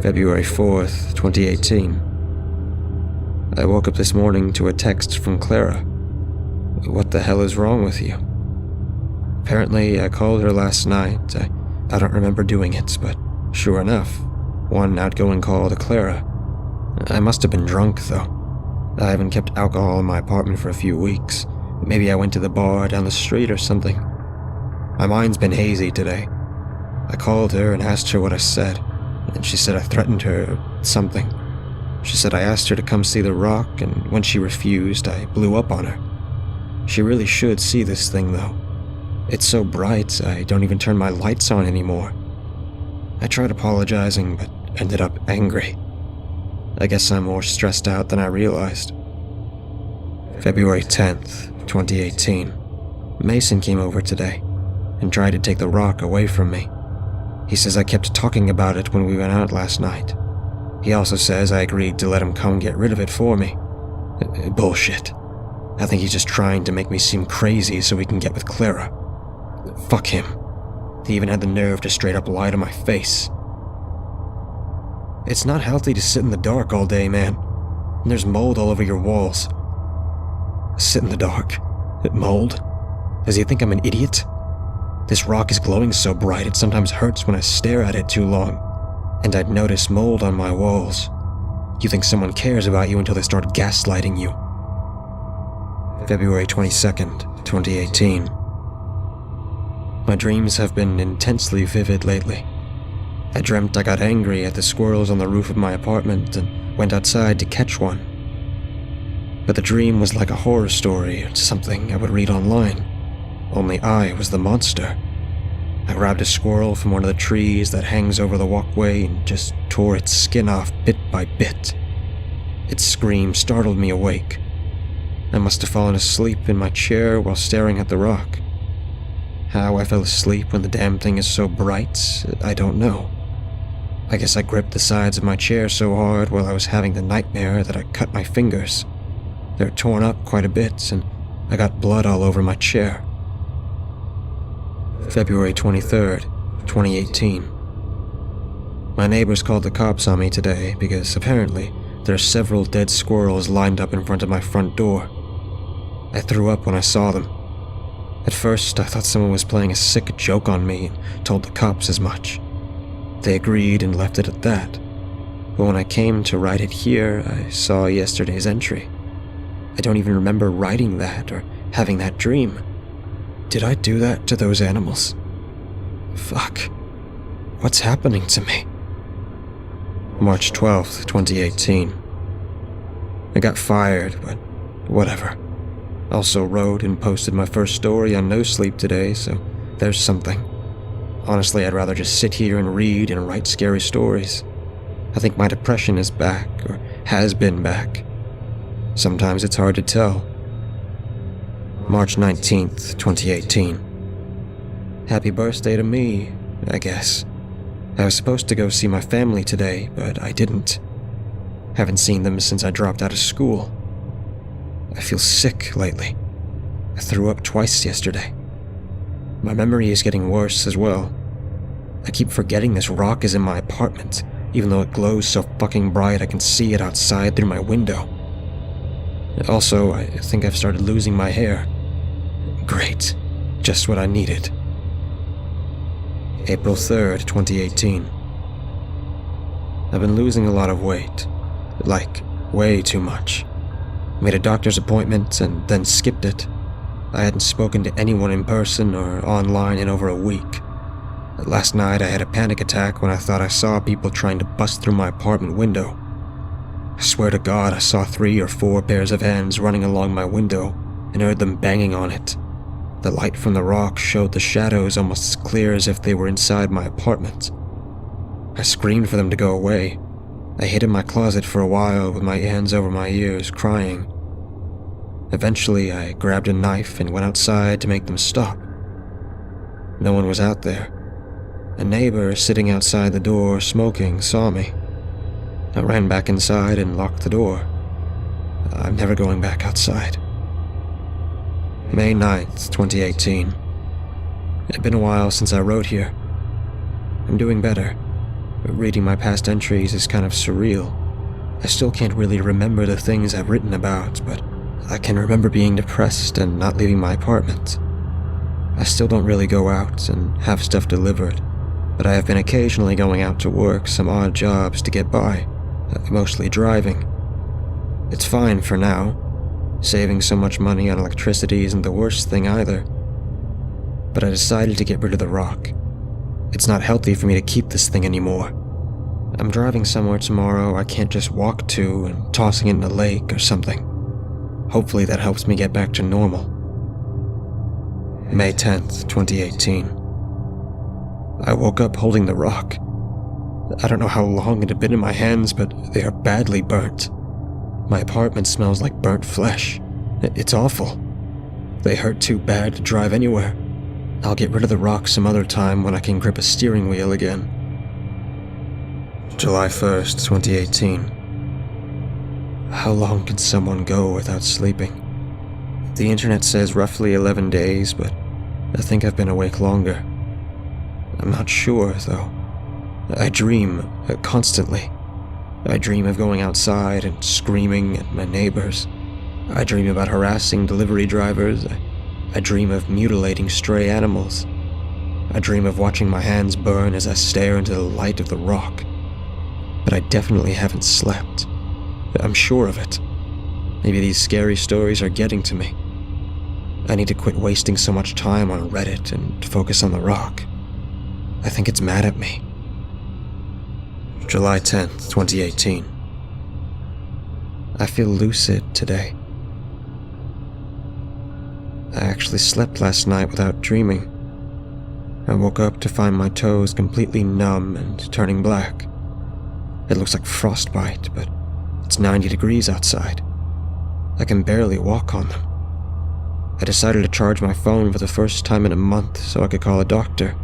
February 4th, 2018. I woke up this morning to a text from Clara. What the hell is wrong with you? Apparently, I called her last night. I don't remember doing it, but sure enough, one outgoing call to Clara. I must have been drunk, though. I haven't kept alcohol in my apartment for a few weeks. Maybe I went to the bar down the street or something. My mind's been hazy today. I called her and asked her what I said, and she said I threatened her or something. She said I asked her to come see the rock, and when she refused, I blew up on her. She really should see this thing, though. It's so bright, I don't even turn my lights on anymore. I tried apologizing, but ended up angry. I guess I'm more stressed out than I realized. February 10th, 2018. Mason came over today and tried to take the rock away from me. He says I kept talking about it when we went out last night. He also says I agreed to let him come get rid of it for me. Bullshit. I think he's just trying to make me seem crazy so he can get with Clara. Fuck him. He even had the nerve to straight up lie to my face. It's not healthy to sit in the dark all day, man. And there's mold all over your walls. Sit in the dark? Mold? Does he think I'm an idiot? This rock is glowing so bright it sometimes hurts when I stare at it too long. And I'd notice mold on my walls. You think someone cares about you until they start gaslighting you. February 22nd, 2018. My dreams have been intensely vivid lately. I dreamt I got angry at the squirrels on the roof of my apartment and went outside to catch one. But the dream was like a horror story or something I would read online. Only I was the monster. I grabbed a squirrel from one of the trees that hangs over the walkway and just tore its skin off bit by bit. Its scream startled me awake. I must have fallen asleep in my chair while staring at the rock. How I fell asleep when the damn thing is so bright, I don't know. I guess I gripped the sides of my chair so hard while I was having the nightmare that I cut my fingers. They're torn up quite a bit, and I got blood all over my chair. February 23rd, 2018. My neighbors called the cops on me today because apparently there are several dead squirrels lined up in front of my front door. I threw up when I saw them. At first, I thought someone was playing a sick joke on me and told the cops as much. They agreed and left it at that. But when I came to write it here, I saw yesterday's entry. I don't even remember writing that or having that dream. Did I do that to those animals? Fuck. What's happening to me? March 12th, 2018. I got fired, but whatever. Also wrote and posted my first story on No Sleep today, so there's something. Honestly, I'd rather just sit here and read and write scary stories. I think my depression is back, or has been back. Sometimes it's hard to tell. March 19th, 2018. Happy birthday to me, I guess. I was supposed to go see my family today, but I didn't. Haven't seen them since I dropped out of school. I feel sick lately. I threw up twice yesterday. My memory is getting worse as well. I keep forgetting this rock is in my apartment, even though it glows so fucking bright I can see it outside through my window. Also, I think I've started losing my hair. Great. Just what I needed. April 3rd, 2018. I've been losing a lot of weight. Like, way too much. Made a doctor's appointment and then skipped it. I hadn't spoken to anyone in person or online in over a week. Last night I had a panic attack when I thought I saw people trying to bust through my apartment window. I swear to God I saw 3 or 4 pairs of hands running along my window and heard them banging on it. The light from the rock showed the shadows almost as clear as if they were inside my apartment. I screamed for them to go away. I hid in my closet for a while with my hands over my ears, crying. Eventually, I grabbed a knife and went outside to make them stop. No one was out there. A neighbor sitting outside the door smoking saw me. I ran back inside and locked the door. I'm never going back outside. May 9th, 2018. It's been a while since I wrote here. I'm doing better. Reading my past entries is kind of surreal. I still can't really remember the things I've written about, but I can remember being depressed and not leaving my apartment. I still don't really go out and have stuff delivered, but I have been occasionally going out to work some odd jobs to get by, mostly driving. It's fine for now. Saving so much money on electricity isn't the worst thing either. But I decided to get rid of the rock. It's not healthy for me to keep this thing anymore. I'm driving somewhere tomorrow I can't just walk to and tossing it in a lake or something. Hopefully that helps me get back to normal. May 10th, 2018. I woke up holding the rock. I don't know how long it had been in my hands, but they are badly burnt. My apartment smells like burnt flesh. It's awful. They hurt too bad to drive anywhere. I'll get rid of the rock some other time when I can grip a steering wheel again. July 1st, 2018. How long can someone go without sleeping? The internet says roughly 11 days, but I think I've been awake longer. I'm not sure, though. I dream constantly. I dream of going outside and screaming at my neighbors. I dream about harassing delivery drivers. I dream of mutilating stray animals. I dream of watching my hands burn as I stare into the light of the rock. But I definitely haven't slept. I'm sure of it. Maybe these scary stories are getting to me. I need to quit wasting so much time on Reddit and focus on the rock. I think it's mad at me. July 10th, 2018. I feel lucid today. I actually slept last night without dreaming. I woke up to find my toes completely numb and turning black. It looks like frostbite, but it's 90 degrees outside. I can barely walk on them. I decided to charge my phone for the first time in a month so I could call a doctor.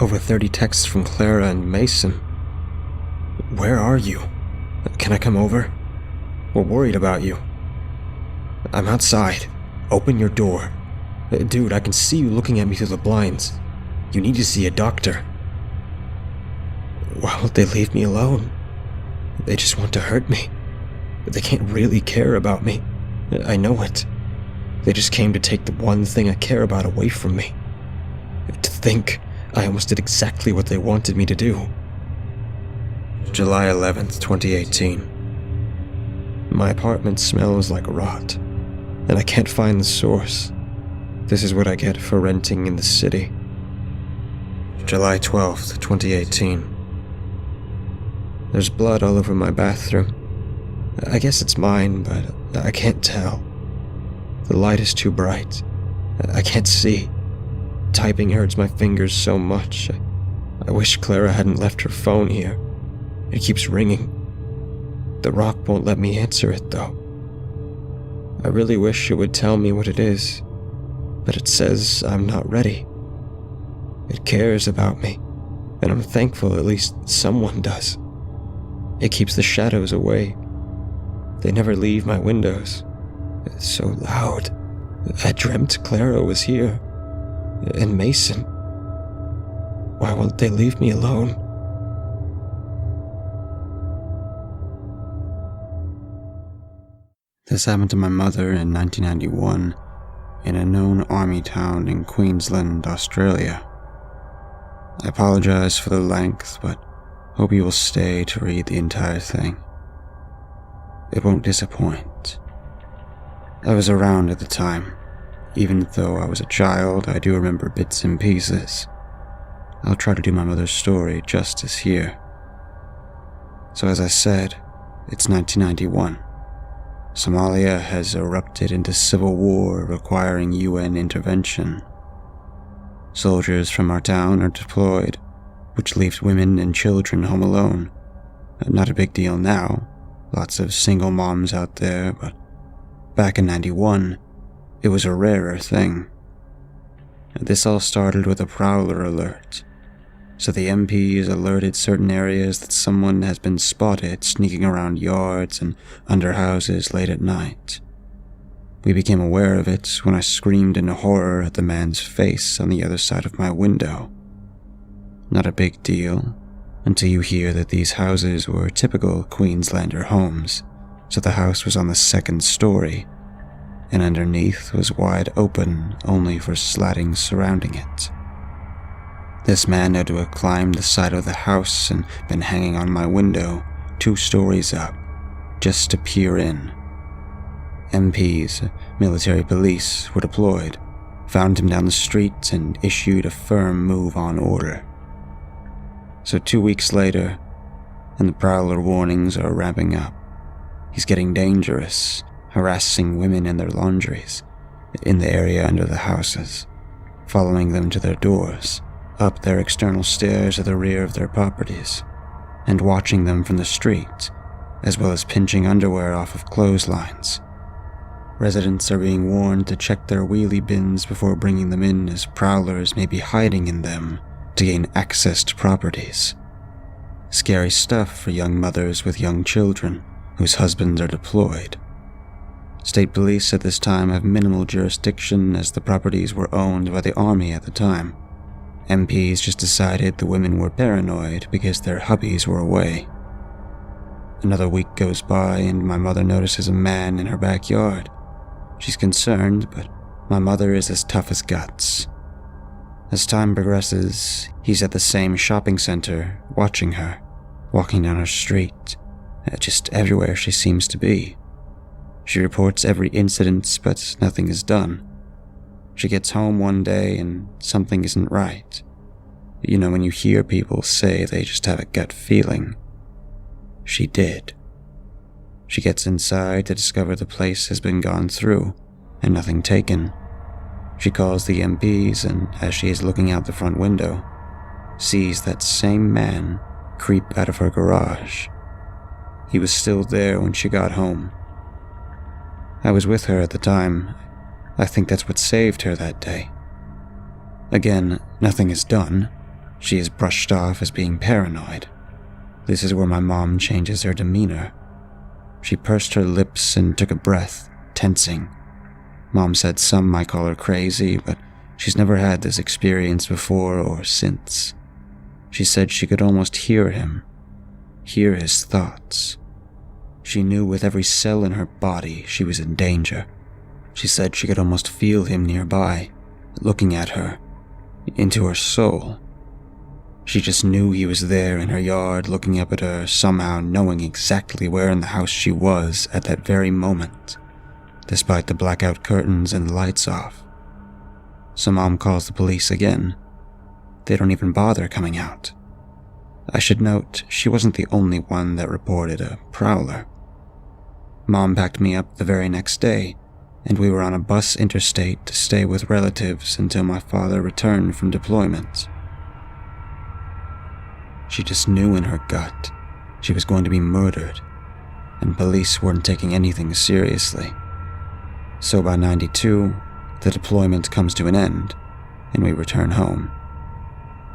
Over 30 texts from Clara and Mason. Where are you? Can I come over? We're worried about you. I'm outside. Open your door. Dude, I can see you looking at me through the blinds. You need to see a doctor. Why won't they leave me alone? They just want to hurt me. But they can't really care about me. I know it. They just came to take the one thing I care about away from me. To think I almost did exactly what they wanted me to do. July 11th, 2018. My apartment smells like rot, and I can't find the source. This is what I get for renting in the city. July 12th, 2018. There's blood all over my bathroom. I guess it's mine, but I can't tell. The light is too bright. I can't see. Typing hurts my fingers so much. I wish Clara hadn't left her phone here. It keeps ringing. The rock won't let me answer it, though. I really wish it would tell me what it is, but it says I'm not ready. It cares about me, and I'm thankful at least someone does. It keeps the shadows away. They never leave my windows. It's so loud. I dreamt Clara was here. And Mason. Why won't they leave me alone? This happened to my mother in 1991 in a known army town in Queensland, Australia. I apologize for the length, but hope you will stay to read the entire thing. It won't disappoint. I was around at the time. Even though I was a child, I do remember bits and pieces. I'll try to do my mother's story justice here. So as I said, it's 1991. Somalia has erupted into civil war requiring UN intervention. Soldiers from our town are deployed, which leaves women and children home alone. Not a big deal now, lots of single moms out there, but back in 91, it was a rarer thing. This all started with a prowler alert. So the MPs alerted certain areas that someone has been spotted sneaking around yards and under houses late at night. We became aware of it when I screamed in horror at the man's face on the other side of my window. Not a big deal, until you hear that these houses were typical Queenslander homes, so the house was on the second story, and underneath was wide open only for slatting surrounding it. This man had to have climbed the side of the house and been hanging on my window 2 stories up, just to peer in. MPs, military police, were deployed, found him down the street, and issued a firm move-on order. So 2 weeks later, and the prowler warnings are ramping up. He's getting dangerous, harassing women in their laundries, in the area under the houses, following them to their doors, up their external stairs at the rear of their properties, and watching them from the street, as well as pinching underwear off of clotheslines. Residents are being warned to check their wheelie bins before bringing them in, as prowlers may be hiding in them to gain access to properties. Scary stuff for young mothers with young children whose husbands are deployed. State police at this time have minimal jurisdiction, as the properties were owned by the army at the time. MPs just decided the women were paranoid because their hubbies were away. Another week goes by and my mother notices a man in her backyard. She's concerned, but my mother is as tough as guts. As time progresses, he's at the same shopping center, watching her, walking down her street, just everywhere she seems to be. She reports every incident, but nothing is done. She gets home one day and something isn't right. You know when you hear people say they just have a gut feeling? She did. She gets inside to discover the place has been gone through and nothing taken. She calls the MPs, and as she is looking out the front window, sees that same man creep out of her garage. He was still there when she got home. I was with her at the time. I think that's what saved her that day. Again, nothing is done. She is brushed off as being paranoid. This is where my mom changes her demeanor. She pursed her lips and took a breath, tensing. Mom said some might call her crazy, but she's never had this experience before or since. She said she could almost hear him, hear his thoughts. She knew with every cell in her body she was in danger. She said she could almost feel him nearby, looking at her, into her soul. She just knew he was there in her yard, looking up at her, somehow knowing exactly where in the house she was at that very moment, despite the blackout curtains and the lights off. So Mom calls the police again. They don't even bother coming out. I should note, she wasn't the only one that reported a prowler. Mom packed me up the very next day, and we were on a bus interstate to stay with relatives until my father returned from deployment. She just knew in her gut she was going to be murdered, and police weren't taking anything seriously. So by 92, the deployment comes to an end, and we return home.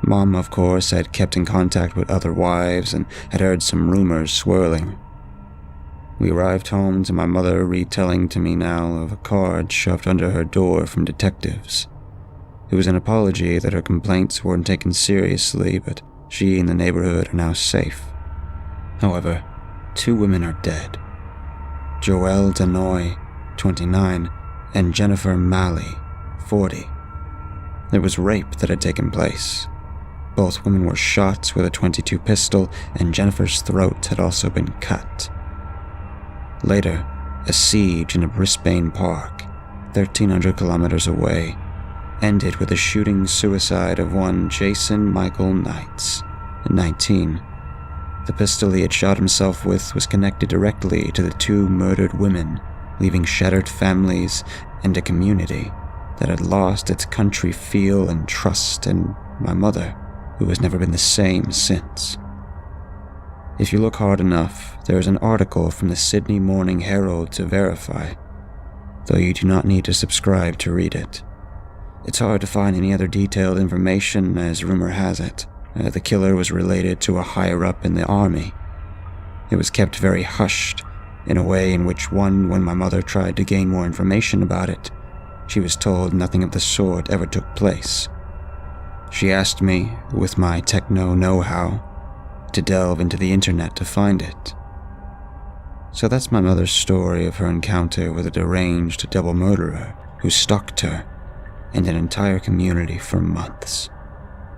Mom, of course, had kept in contact with other wives and had heard some rumors swirling. We arrived home to my mother retelling to me now of a card shoved under her door from detectives. It was an apology that her complaints weren't taken seriously, but she and the neighborhood are now safe. However, 2 women are dead. Joelle Denoy, 29, and Jennifer Malley, 40. There was rape that had taken place. Both women were shot with a .22 pistol, and Jennifer's throat had also been cut. Later, a siege in a Brisbane park, 1,300 kilometers away, ended with the shooting suicide of one Jason Michael Knights, 19. The pistol he had shot himself with was connected directly to the 2 murdered women, leaving shattered families and a community that had lost its country feel and trust in my mother, who has never been the same since. If you look hard enough, there is an article from the Sydney Morning Herald to verify, though you do not need to subscribe to read it. It's hard to find any other detailed information, as rumor has it. The killer was related to a higher-up in the army. It was kept very hushed, in a way in which when my mother tried to gain more information about it, she was told nothing of the sort ever took place. She asked me, with my techno know-how, to delve into the internet to find it. So that's my mother's story of her encounter with a deranged double murderer who stalked her and an entire community for months,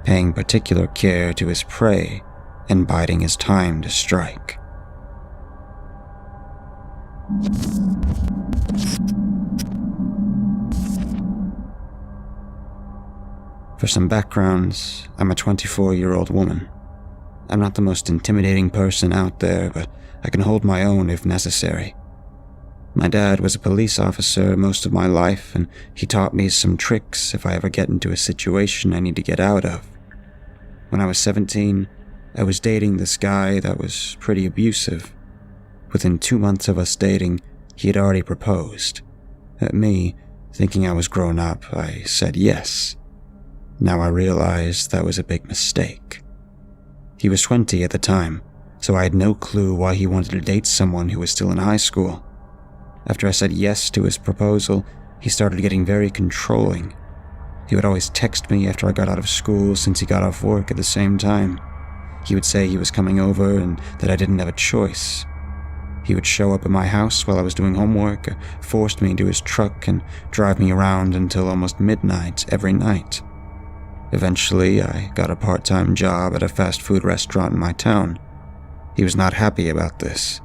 paying particular care to his prey and biding his time to strike. For some backgrounds, I'm a 24-year-old woman. I'm not the most intimidating person out there, but I can hold my own if necessary. My dad was a police officer most of my life, and he taught me some tricks if I ever get into a situation I need to get out of. When I was 17, I was dating this guy that was pretty abusive. Within 2 months of us dating, he had already proposed. At me, thinking I was grown up, I said yes. Now I realized that was a big mistake. He was 20 at the time, so I had no clue why he wanted to date someone who was still in high school. After I said yes to his proposal, he started getting very controlling. He would always text me after I got out of school since he got off work at the same time. He would say he was coming over and that I didn't have a choice. He would show up at my house while I was doing homework, forced me into his truck, and drive me around until almost midnight every night. Eventually, I got a part-time job at a fast food restaurant in my town. He was not happy about this.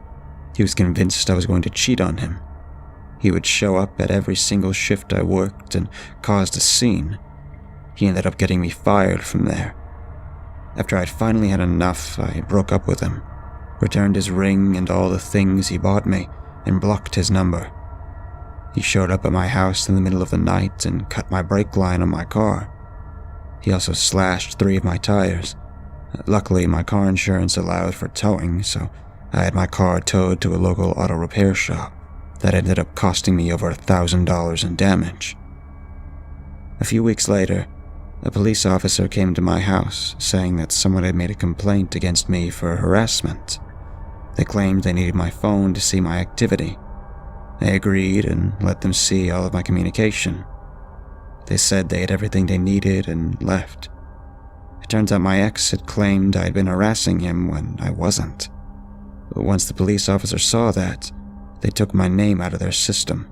He was convinced I was going to cheat on him. He would show up at every single shift I worked and caused a scene. He ended up getting me fired from there. After I'd finally had enough, I broke up with him, returned his ring and all the things he bought me, and blocked his number. He showed up at my house in the middle of the night and cut my brake line on my car. He also slashed 3 of my tires. Luckily, my car insurance allowed for towing, so I had my car towed to a local auto repair shop that ended up costing me over $1,000 in damage. A few weeks later, a police officer came to my house saying that someone had made a complaint against me for harassment. They claimed they needed my phone to see my activity. I agreed and let them see all of my communication. They said they had everything they needed and left. It turns out my ex had claimed I had been harassing him when I wasn't. But once the police officer saw that, they took my name out of their system.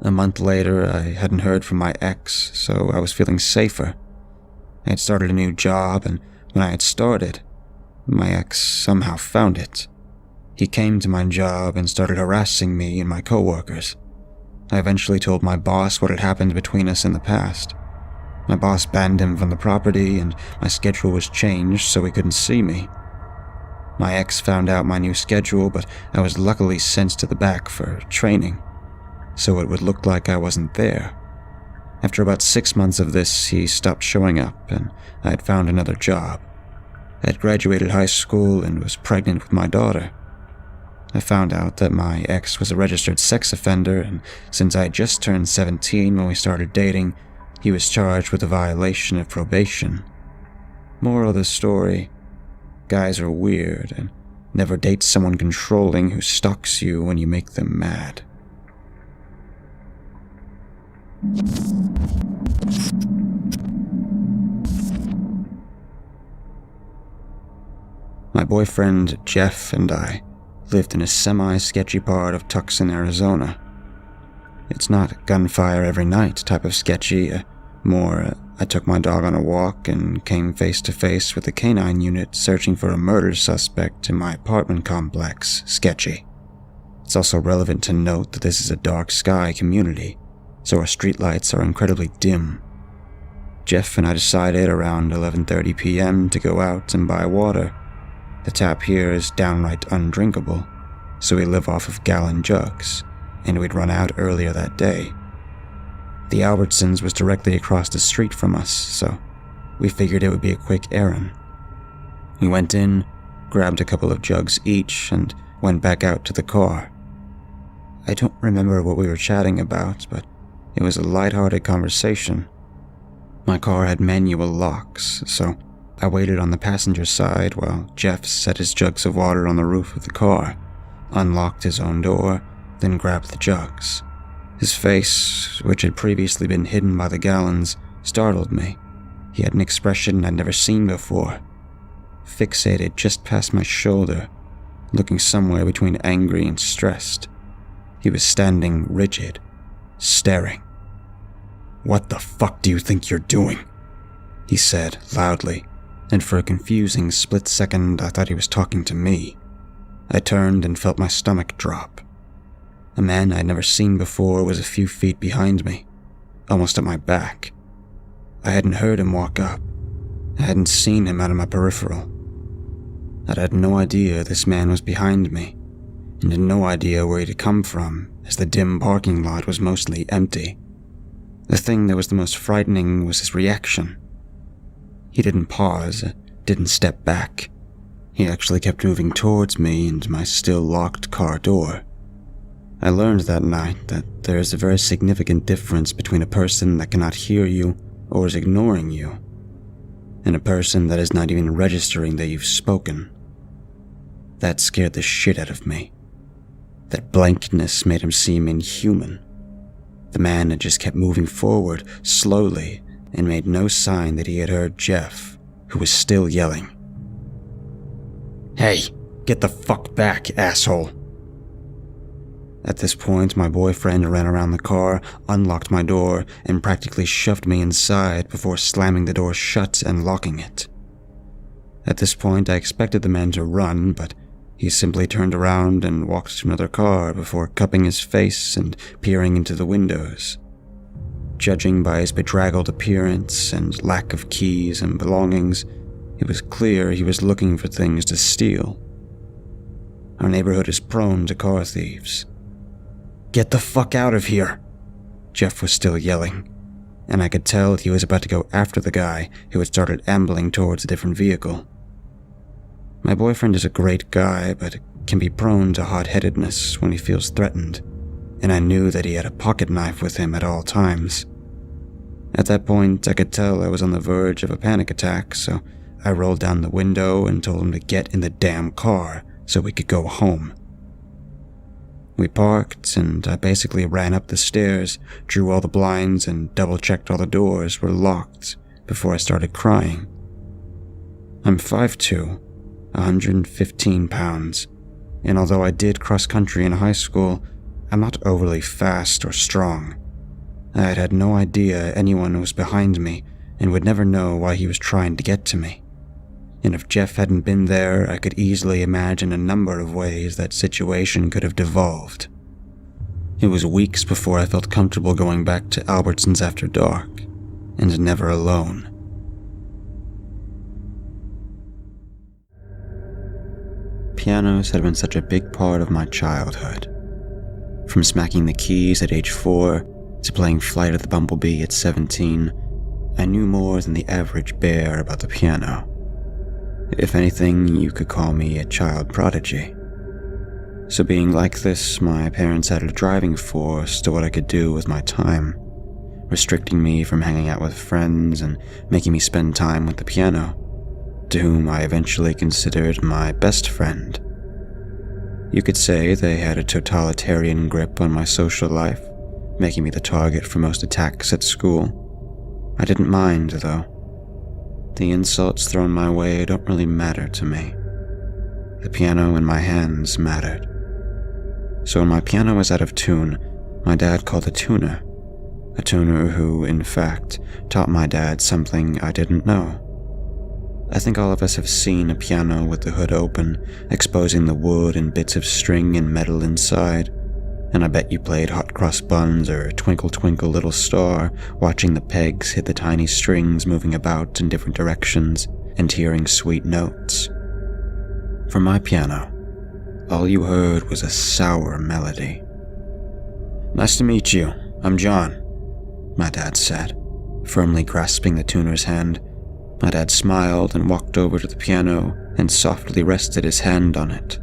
A month later, I hadn't heard from my ex, so I was feeling safer. I had started a new job, and when I had started, my ex somehow found it. He came to my job and started harassing me and my coworkers. I eventually told my boss what had happened between us in the past. My boss banned him from the property, and my schedule was changed so he couldn't see me. My ex found out my new schedule, but I was luckily sent to the back for training, so it would look like I wasn't there. After about 6 months of this, he stopped showing up, and I had found another job. I had graduated high school and was pregnant with my daughter. I found out that my ex was a registered sex offender, and since I had just turned 17 when we started dating, he was charged with a violation of probation. Moral of the story: guys are weird, and never date someone controlling who stalks you when you make them mad. My boyfriend Jeff and I lived in a semi-sketchy part of Tucson, Arizona. It's not gunfire every night type of sketchy, more I took my dog on a walk and came face to face with a canine unit searching for a murder suspect in my apartment complex sketchy. It's also relevant to note that this is a dark sky community, so our streetlights are incredibly dim. Jeff and I decided around 11:30 p.m. to go out and buy water. The tap here is downright undrinkable, so we live off of gallon jugs, and we'd run out earlier that day. The Albertsons was directly across the street from us, so we figured it would be a quick errand. We went in, grabbed a couple of jugs each, and went back out to the car. I don't remember what we were chatting about, but it was a lighthearted conversation. My car had manual locks, so I waited on the passenger side while Jeff set his jugs of water on the roof of the car, unlocked his own door, then grabbed the jugs. His face, which had previously been hidden by the gallons, startled me. He had an expression I'd never seen before, fixated just past my shoulder, looking somewhere between angry and stressed. He was standing rigid, staring. "What the fuck do you think you're doing?" he said loudly, and for a confusing split second I thought he was talking to me. I turned and felt my stomach drop. A man I'd never seen before was a few feet behind me, almost at my back. I hadn't heard him walk up. I hadn't seen him out of my peripheral. I'd had no idea this man was behind me, and had no idea where he'd come from, as the dim parking lot was mostly empty. The thing that was the most frightening was his reaction. He didn't pause, didn't step back. He actually kept moving towards me and my still locked car door. I learned that night that there is a very significant difference between a person that cannot hear you or is ignoring you, and a person that is not even registering that you've spoken. That scared the shit out of me. That blankness made him seem inhuman. The man had just kept moving forward, slowly, and made no sign that he had heard Jeff, who was still yelling. "Hey, get the fuck back, asshole!" At this point, my boyfriend ran around the car, unlocked my door, and practically shoved me inside before slamming the door shut and locking it. At this point, I expected the man to run, but he simply turned around and walked to another car before cupping his face and peering into the windows. Judging by his bedraggled appearance and lack of keys and belongings, it was clear he was looking for things to steal. Our neighborhood is prone to car thieves. "Get the fuck out of here!" Jeff was still yelling, and I could tell he was about to go after the guy who had started ambling towards a different vehicle. My boyfriend is a great guy, but can be prone to hot-headedness when he feels threatened, and I knew that he had a pocket knife with him at all times. At that point, I could tell I was on the verge of a panic attack, so I rolled down the window and told him to get in the damn car so we could go home. We parked, and I basically ran up the stairs, drew all the blinds, and double-checked all the doors were locked before I started crying. I'm 5'2", 115 pounds, and although I did cross-country in high school, I'm not overly fast or strong. I had had no idea anyone was behind me and would never know why he was trying to get to me. And if Jeff hadn't been there, I could easily imagine a number of ways that situation could have devolved. It was weeks before I felt comfortable going back to Albertsons after dark, and never alone. Pianos had been such a big part of my childhood. From smacking the keys at age 4 to playing Flight of the Bumblebee at 17, I knew more than the average bear about the piano. If anything, you could call me a child prodigy. So being like this, my parents added a driving force to what I could do with my time, restricting me from hanging out with friends and making me spend time with the piano, to whom I eventually considered my best friend. You could say they had a totalitarian grip on my social life, making me the target for most attacks at school. I didn't mind, though. The insults thrown my way don't really matter to me. The piano in my hands mattered. So when my piano was out of tune, my dad called a tuner who, in fact, taught my dad something I didn't know. I think all of us have seen a piano with the hood open, exposing the wood and bits of string and metal inside, and I bet you played Hot Cross Buns or Twinkle Twinkle Little Star, watching the pegs hit the tiny strings moving about in different directions and hearing sweet notes. For my piano, all you heard was a sour melody. "Nice to meet you. I'm John," my dad said, firmly grasping the tuner's hand. My dad smiled and walked over to the piano and softly rested his hand on it.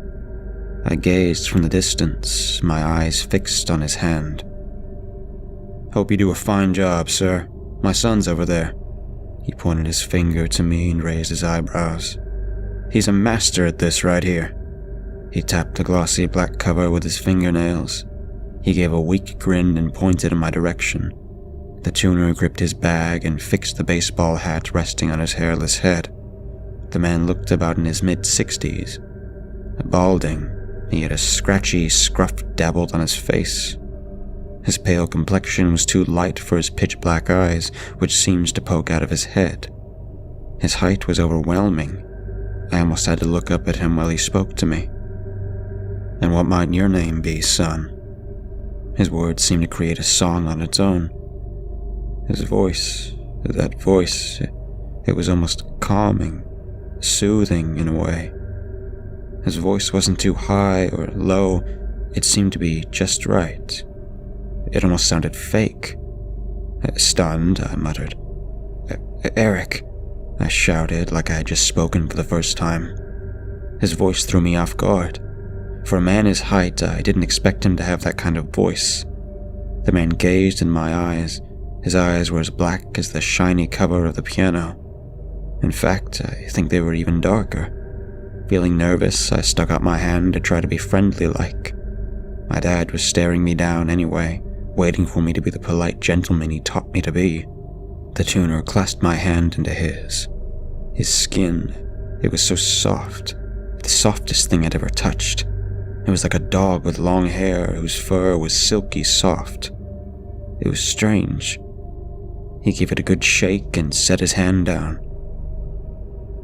I gazed from the distance, my eyes fixed on his hand. "Hope you do a fine job, sir. My son's over there." He pointed his finger to me and raised his eyebrows. "He's a master at this right here. He tapped the glossy black cover with his fingernails. He gave a weak grin and pointed in my direction. The tuner gripped his bag and fixed the baseball hat resting on his hairless head. The man looked about in his mid-60s. Balding, he had a scratchy scruff dabbled on his face. His pale complexion was too light for his pitch-black eyes, which seemed to poke out of his head. His height was overwhelming. I almost had to look up at him while he spoke to me. "And what might your name be, son?" His words seemed to create a song on its own. His voice, that voice, it was almost calming, soothing in a way. His voice wasn't too high or low, it seemed to be just right. It almost sounded fake. Stunned, I muttered. "Eric," I shouted like I had just spoken for the first time. His voice threw me off guard. For a man his height, I didn't expect him to have that kind of voice. The man gazed in my eyes. His eyes were as black as the shiny cover of the piano. In fact, I think they were even darker. Feeling nervous, I stuck out my hand to try to be friendly-like. My dad was staring me down anyway, waiting for me to be the polite gentleman he taught me to be. The tuner clasped my hand into his. His skin, it was so soft, the softest thing I'd ever touched. It was like a dog with long hair whose fur was silky soft. It was strange. He gave it a good shake and set his hand down.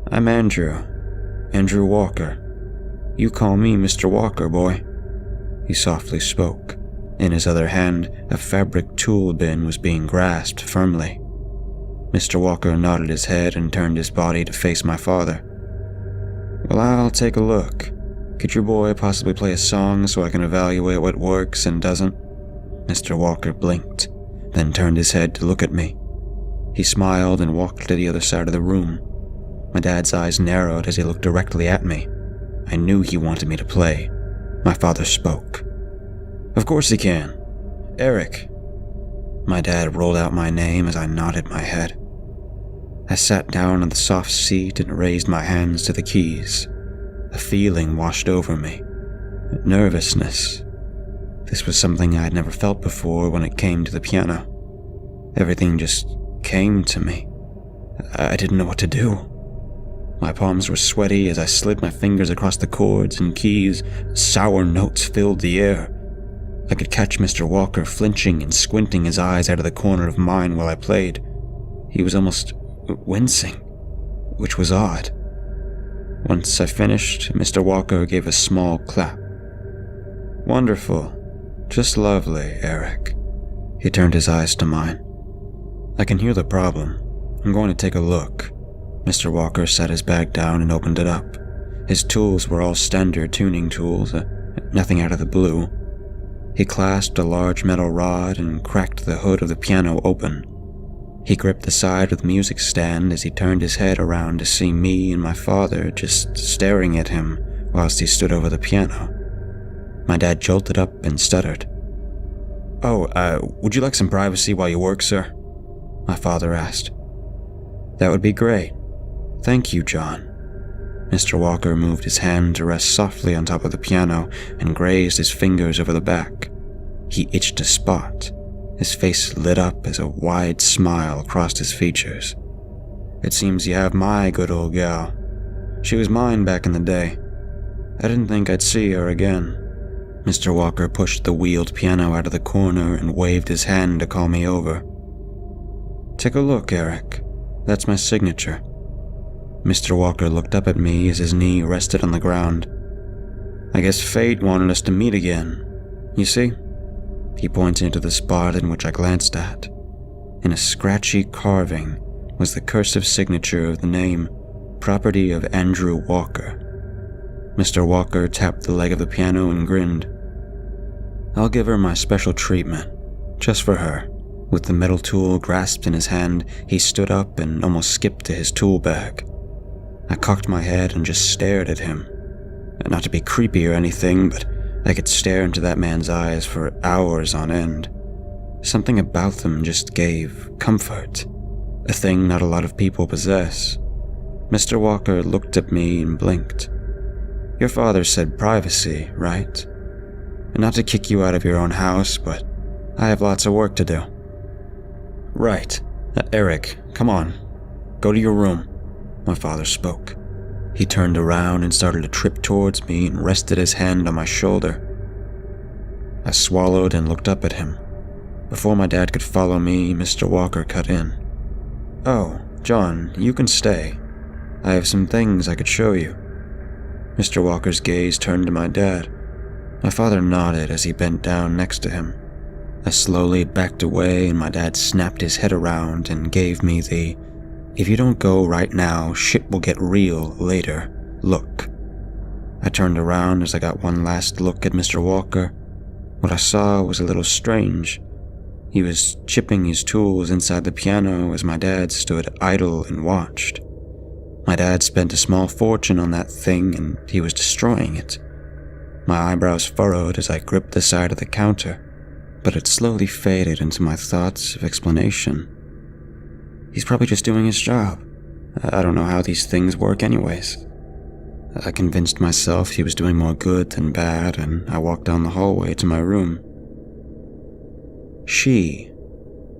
"I'm Andrew Walker. You call me Mr. Walker, boy," he softly spoke. In his other hand, a fabric tool bin was being grasped firmly. Mr. Walker nodded his head and turned his body to face my father. "Well, I'll take a look. Could your boy possibly play a song so I can evaluate what works and doesn't?" Mr. Walker blinked, then turned his head to look at me. He smiled and walked to the other side of the room. My dad's eyes narrowed as he looked directly at me. I knew he wanted me to play. My father spoke. "Of course he can. Eric." My dad rolled out my name as I nodded my head. I sat down on the soft seat and raised my hands to the keys. A feeling washed over me. Nervousness. This was something I had never felt before when it came to the piano. Everything just came to me. I didn't know what to do. My palms were sweaty as I slid my fingers across the chords and keys. Sour notes filled the air. I could catch Mr. Walker flinching and squinting his eyes out of the corner of mine while I played. He was almost wincing, which was odd. Once I finished, Mr. Walker gave a small clap. "Wonderful. Just lovely, Eric." He turned his eyes to mine. "I can hear the problem. I'm going to take a look." Mr. Walker set his bag down and opened it up. His tools were all standard tuning tools, nothing out of the blue. He clasped a large metal rod and cracked the hood of the piano open. He gripped the side of the music stand as he turned his head around to see me and my father just staring at him whilst he stood over the piano. My dad jolted up and stuttered. Would you like some privacy while you work, sir?" My father asked. "That would be great. Thank you, John." Mr. Walker moved his hand to rest softly on top of the piano and grazed his fingers over the back. He itched a spot. His face lit up as a wide smile crossed his features. "It seems you have my good old gal. She was mine back in the day. I didn't think I'd see her again." Mr. Walker pushed the wheeled piano out of the corner and waved his hand to call me over. "Take a look, Eric. That's my signature." Mr. Walker looked up at me as his knee rested on the ground. "I guess fate wanted us to meet again. You see?" He pointed to the spot in which I glanced at. In a scratchy carving was the cursive signature of the name, property of Andrew Walker. Mr. Walker tapped the leg of the piano and grinned. "I'll give her my special treatment, just for her." With the metal tool grasped in his hand, he stood up and almost skipped to his tool bag. I cocked my head and just stared at him. Not to be creepy or anything, but I could stare into that man's eyes for hours on end. Something about them just gave comfort, a thing not a lot of people possess. Mr. Walker looked at me and blinked. Your father said privacy, right? And not to kick you out of your own house, but I have lots of work to do. Right. Eric, come on. Go to your room. My father spoke. He turned around and started to trip towards me and rested his hand on my shoulder. I swallowed and looked up at him. Before my dad could follow me, Mr. Walker cut in. Oh, John, you can stay. I have some things I could show you. Mr. Walker's gaze turned to my dad. My father nodded as he bent down next to him. I slowly backed away and my dad snapped his head around and gave me the, "If you don't go right now, shit will get real later" look. I turned around as I got one last look at Mr. Walker. What I saw was a little strange. He was chipping his tools inside the piano as my dad stood idle and watched. My dad spent a small fortune on that thing and he was destroying it. My eyebrows furrowed as I gripped the side of the counter, but it slowly faded into my thoughts of explanation. He's probably just doing his job. I don't know how these things work anyways. I convinced myself he was doing more good than bad, and I walked down the hallway to my room.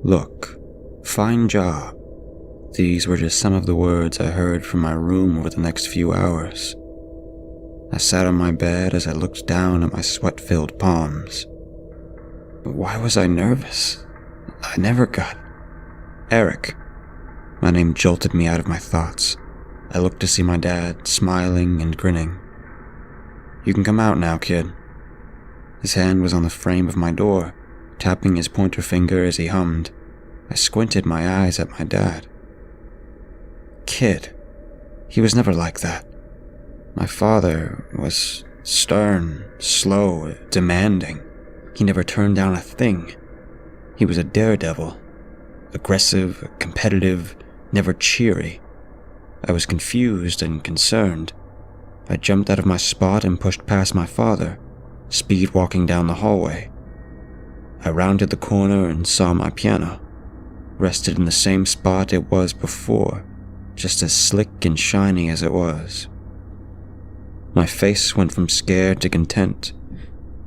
Look, fine job. These were just some of the words I heard from my room over the next few hours. I sat on my bed as I looked down at my sweat-filled palms. Why was I nervous? I never got... Eric. My name jolted me out of my thoughts. I looked to see my dad, smiling and grinning. You can come out now, kid. His hand was on the frame of my door, tapping his pointer finger as he hummed. I squinted my eyes at my dad. Kid. He was never like that. My father was stern, slow, demanding. He never turned down a thing. He was a daredevil. Aggressive, competitive, never cheery. I was confused and concerned. I jumped out of my spot and pushed past my father, speed walking down the hallway. I rounded the corner and saw my piano, rested in the same spot it was before, just as slick and shiny as it was. My face went from scared to content.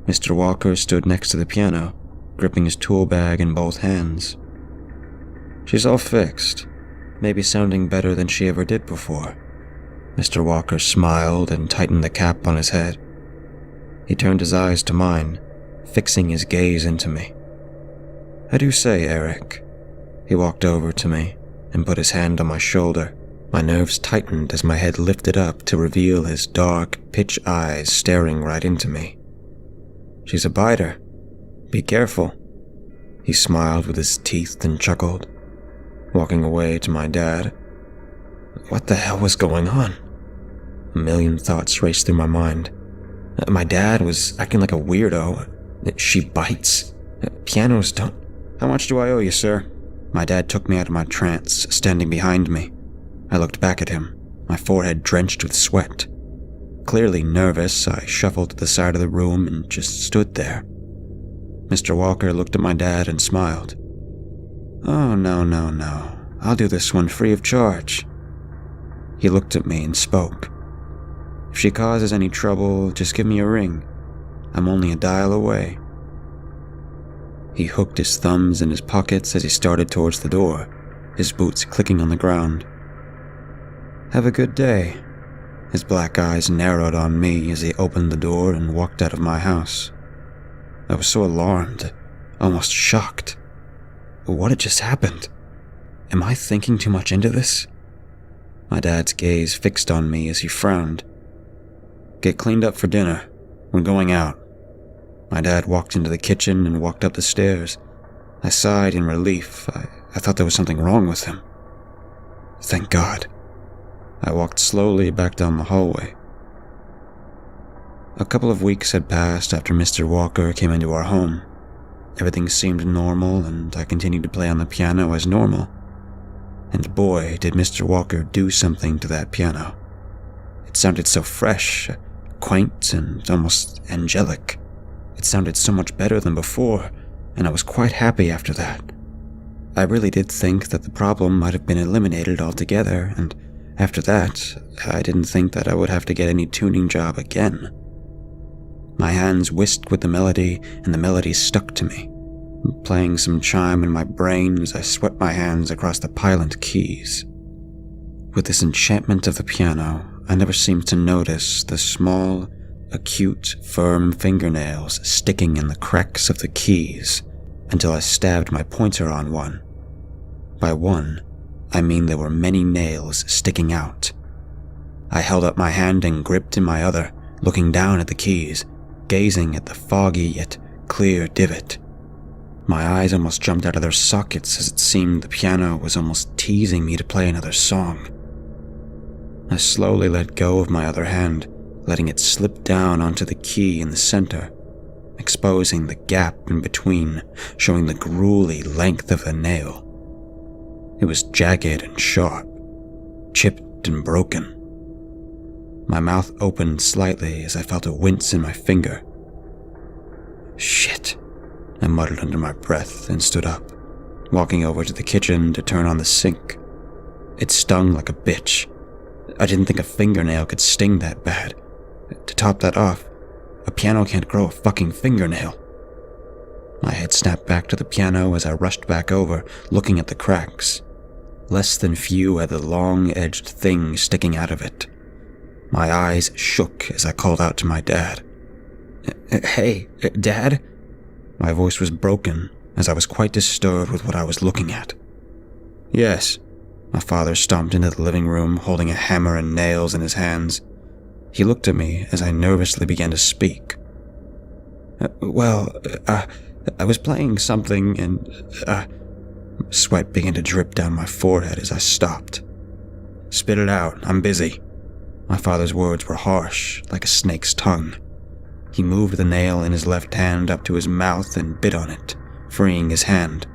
Mr. Walker stood next to the piano, gripping his tool bag in both hands. She's all fixed, maybe sounding better than she ever did before. Mr. Walker smiled and tightened the cap on his head. He turned his eyes to mine, fixing his gaze into me. I do say, Eric. He walked over to me and put his hand on my shoulder. My nerves tightened as my head lifted up to reveal his dark, pitch eyes staring right into me. She's a biter. Be careful. He smiled with his teeth and chuckled, walking away to my dad. What the hell was going on? A million thoughts raced through my mind. My dad was acting like a weirdo. She bites. Pianos don't... How much do I owe you, sir? My dad took me out of my trance, standing behind me. I looked back at him, my forehead drenched with sweat. Clearly nervous, I shuffled to the side of the room and just stood there. Mr. Walker looked at my dad and smiled. Oh, no. I'll do this one free of charge. He looked at me and spoke. If she causes any trouble, just give me a ring. I'm only a dial away. He hooked his thumbs in his pockets as he started towards the door, his boots clicking on the ground. Have a good day. His black eyes narrowed on me as he opened the door and walked out of my house. I was so alarmed, almost shocked. What had just happened? Am I thinking too much into this? My dad's gaze fixed on me as he frowned. Get cleaned up for dinner. We're going out. My dad walked into the kitchen and walked up the stairs. I sighed in relief. I thought there was something wrong with him. Thank God. I walked slowly back down the hallway. A couple of weeks had passed after Mr. Walker came into our home. Everything seemed normal, and I continued to play on the piano as normal. And boy, did Mr. Walker do something to that piano. It sounded so fresh, quaint, and almost angelic. It sounded so much better than before, and I was quite happy after that. I really did think that the problem might have been eliminated altogether, and After that, I didn't think that I would have to get any tuning job again. My hands whisked with the melody, and the melody stuck to me, playing some chime in my brain as I swept my hands across the pilot keys. With this enchantment of the piano, I never seemed to notice the small, acute, firm fingernails sticking in the cracks of the keys until I stabbed my pointer on one. By one, I mean there were many nails sticking out. I held up my hand and gripped in my other, looking down at the keys, gazing at the foggy yet clear divot. My eyes almost jumped out of their sockets as it seemed the piano was almost teasing me to play another song. I slowly let go of my other hand, letting it slip down onto the key in the center, exposing the gap in between, showing the gruely length of the nail. It was jagged and sharp, chipped and broken. My mouth opened slightly as I felt a wince in my finger. Shit, I muttered under my breath and stood up, walking over to the kitchen to turn on the sink. It stung like a bitch. I didn't think a fingernail could sting that bad. To top that off, a piano can't grow a fucking fingernail. My head snapped back to the piano as I rushed back over, looking at the cracks. Less than few had the long-edged thing sticking out of it. My eyes shook as I called out to my dad. Hey, Dad? My voice was broken as I was quite disturbed with what I was looking at. Yes. My father stomped into the living room, holding a hammer and nails in his hands. He looked at me as I nervously began to speak. I was playing something and, Sweat began to drip down my forehead as I stopped. Spit it out, I'm busy. My father's words were harsh, like a snake's tongue. He moved the nail in his left hand up to his mouth and bit on it, freeing his hand.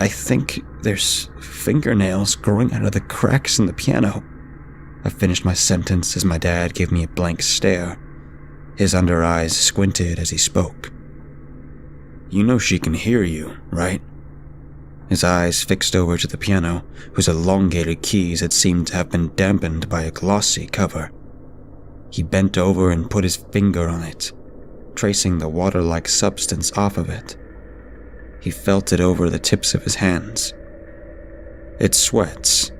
I think there's fingernails growing out of the cracks in the piano. I finished my sentence as my dad gave me a blank stare. His under eyes squinted as he spoke. You know she can hear you, right? His eyes fixed over to the piano, whose elongated keys had seemed to have been dampened by a glossy cover. He bent over and put his finger on it, tracing the water-like substance off of it. He felt it over the tips of his hands. It sweats.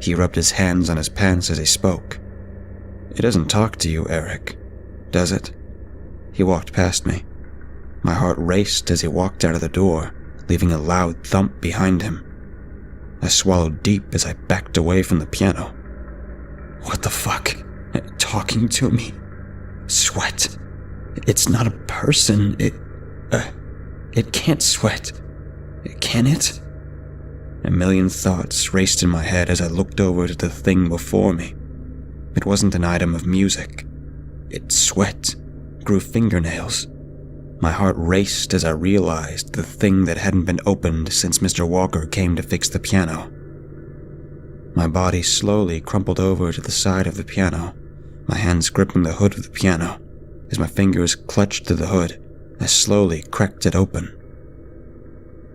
He rubbed his hands on his pants as he spoke. It doesn't talk to you, Eric, does it? He walked past me. My heart raced as he walked out of the door, leaving a loud thump behind him. I swallowed deep as I backed away from the piano. What the fuck? Talking to me? Sweat? It's not a person. It can't sweat. Can it? A million thoughts raced in my head as I looked over to the thing before me. It wasn't an item of music. It sweat, grew fingernails. My heart raced as I realized the thing that hadn't been opened since Mr. Walker came to fix the piano. My body slowly crumpled over to the side of the piano, my hands gripping the hood of the piano. As my fingers clutched to the hood, I slowly cracked it open.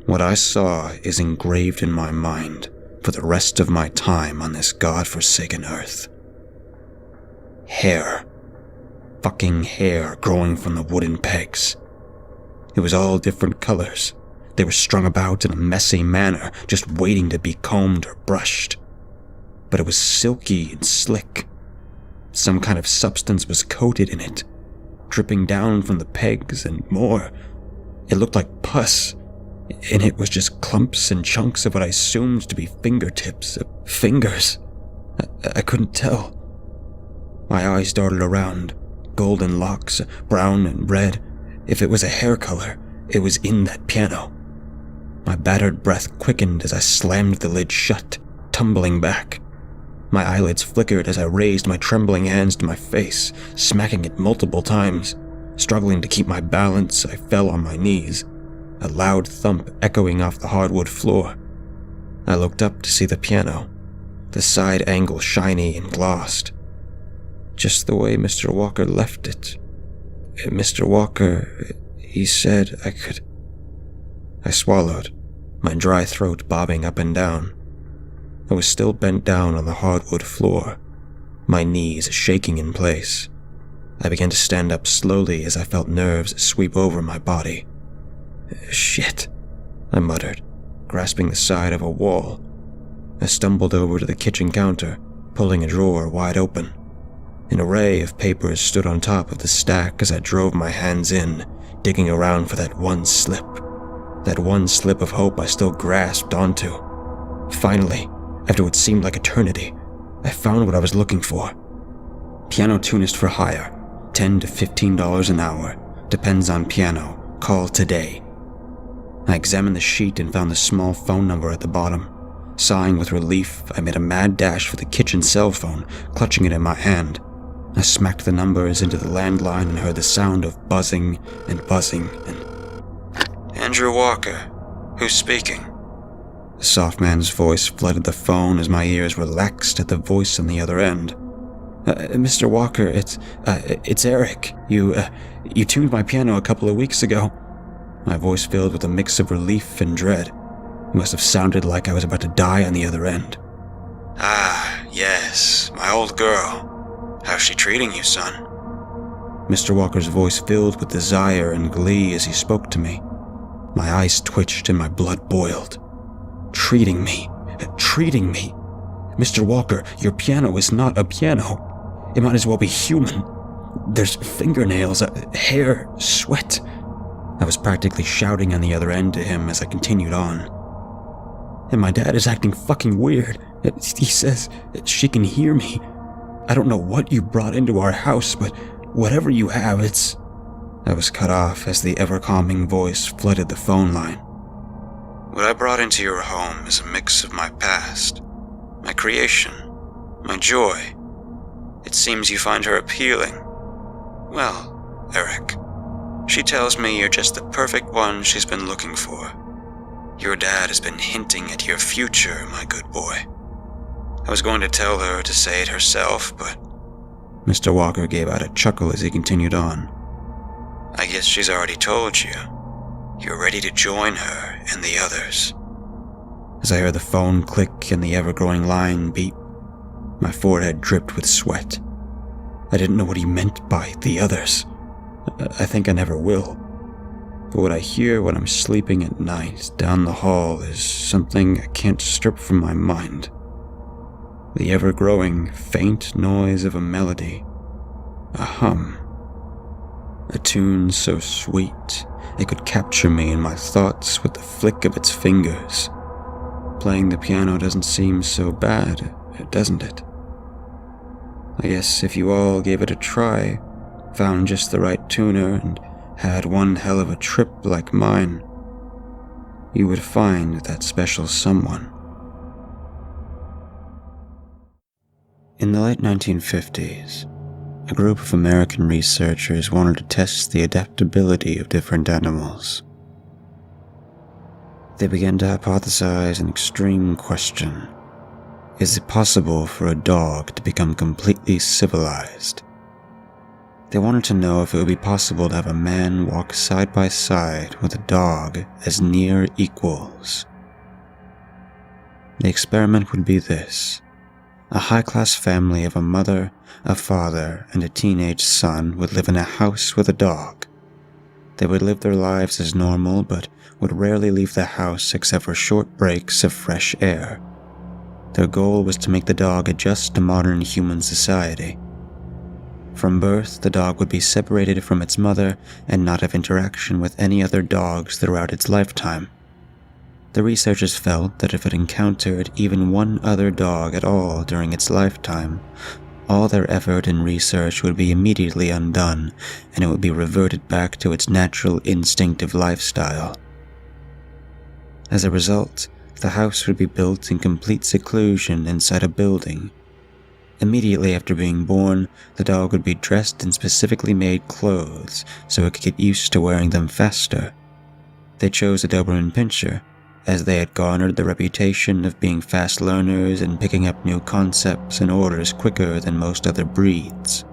What I saw is engraved in my mind for the rest of my time on this godforsaken earth. Hair. Fucking hair growing from the wooden pegs. It was all different colors. They were strung about in a messy manner, just waiting to be combed or brushed. But it was silky and slick. Some kind of substance was coated in it, dripping down from the pegs and more. It looked like pus, and it was just clumps and chunks of what I assumed to be fingertips, fingers. I couldn't tell. My eyes darted around, golden locks, brown and red. If it was a hair color, it was in that piano. My battered breath quickened as I slammed the lid shut, tumbling back. My eyelids flickered as I raised my trembling hands to my face, smacking it multiple times. Struggling to keep my balance, I fell on my knees, a loud thump echoing off the hardwood floor. I looked up to see the piano, the side angle shiny and glossed, just the way Mr. Walker left it. Mr. Walker, he said I could... I swallowed, my dry throat bobbing up and down. I was still bent down on the hardwood floor, my knees shaking in place. I began to stand up slowly as I felt nerves sweep over my body. "Shit," I muttered, grasping the side of a wall. I stumbled over to the kitchen counter, pulling a drawer wide open. An array of papers stood on top of the stack as I drove my hands in, digging around for that one slip of hope I still grasped onto. Finally, after what seemed like eternity, I found what I was looking for. Piano tunist for hire, $10 to $15 an hour, depends on piano, call today. I examined the sheet and found the small phone number at the bottom. Sighing with relief, I made a mad dash for the kitchen cell phone, clutching it in my hand. I smacked the numbers into the landline and heard the sound of buzzing and... "Andrew Walker, who's speaking?" The soft man's voice flooded the phone as my ears relaxed at the voice on the other end. Mr. Walker, it's Eric. You tuned my piano a couple of weeks ago." My voice filled with a mix of relief and dread. It must have sounded like I was about to die on the other end. "Ah, yes, my old girl. How's she treating you, son?" Mr. Walker's voice filled with desire and glee as he spoke to me. My eyes twitched and my blood boiled. Treating me. Mr. Walker, your piano is not a piano. It might as well be human. There's fingernails, hair, sweat. I was practically shouting on the other end to him as I continued on. "And my dad is acting fucking weird. He says she can hear me. I don't know what you brought into our house, but whatever you have, it's..." I was cut off as the ever-calming voice flooded the phone line. "What I brought into your home is a mix of my past, my creation, my joy. It seems you find her appealing. Well, Eric, she tells me you're just the perfect one she's been looking for. Your dad has been hinting at your future, my good boy. I was going to tell her to say it herself, but..." Mr. Walker gave out a chuckle as he continued on. "I guess she's already told you. You're ready to join her and the others." As I heard the phone click and the ever-growing line beep, my forehead dripped with sweat. I didn't know what he meant by the others. I think I never will. But what I hear when I'm sleeping at night down the hall is something I can't strip from my mind. The ever-growing, faint noise of a melody, a hum. A tune so sweet, it could capture me in my thoughts with the flick of its fingers. Playing the piano doesn't seem so bad, doesn't it? I guess if you all gave it a try, found just the right tuner, and had one hell of a trip like mine, you would find that special someone. In the late 1950s, a group of American researchers wanted to test the adaptability of different animals. They began to hypothesize an extreme question. Is it possible for a dog to become completely civilized? They wanted to know if it would be possible to have a man walk side by side with a dog as near equals. The experiment would be this. A high-class family of a mother, a father, and a teenage son would live in a house with a dog. They would live their lives as normal, but would rarely leave the house except for short breaks of fresh air. Their goal was to make the dog adjust to modern human society. From birth, the dog would be separated from its mother and not have interaction with any other dogs throughout its lifetime. The researchers felt that if it encountered even one other dog at all during its lifetime, all their effort and research would be immediately undone, and it would be reverted back to its natural instinctive lifestyle. As a result, the house would be built in complete seclusion inside a building. Immediately after being born, the dog would be dressed in specifically made clothes so it could get used to wearing them faster. They chose a Doberman Pinscher, as they had garnered the reputation of being fast learners and picking up new concepts and orders quicker than most other breeds.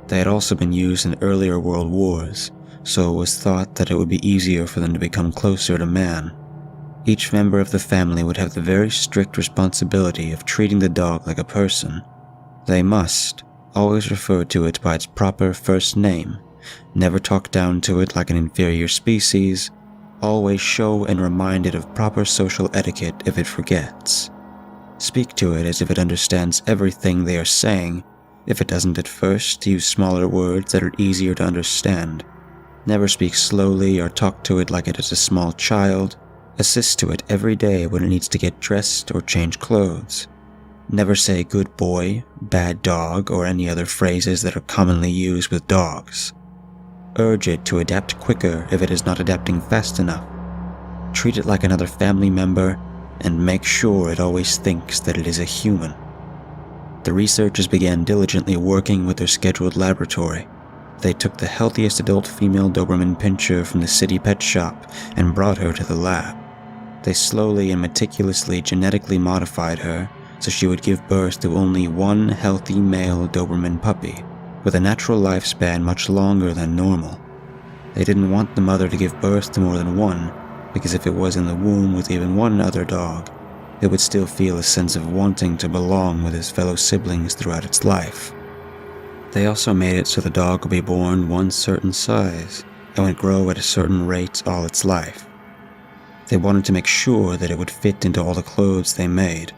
They had also been used in earlier world wars, so it was thought that it would be easier for them to become closer to man. Each member of the family would have the very strict responsibility of treating the dog like a person. They must always refer to it by its proper first name, never talk down to it like an inferior species, always show and remind it of proper social etiquette if it forgets. Speak to it as if it understands everything they are saying. If it doesn't at first, use smaller words that are easier to understand. Never speak slowly or talk to it like it is a small child. Assist to it every day when it needs to get dressed or change clothes. Never say good boy, bad dog, or any other phrases that are commonly used with dogs. Urge it to adapt quicker if it is not adapting fast enough. Treat it like another family member and make sure it always thinks that it is a human. The researchers began diligently working with their scheduled laboratory. They took the healthiest adult female Doberman Pinscher from the city pet shop and brought her to the lab. They slowly and meticulously genetically modified her so she would give birth to only one healthy male Doberman puppy, with a natural lifespan much longer than normal. They didn't want the mother to give birth to more than one, because if it was in the womb with even one other dog, it would still feel a sense of wanting to belong with his fellow siblings throughout its life. They also made it so the dog would be born one certain size and would grow at a certain rate all its life. They wanted to make sure that it would fit into all the clothes they made.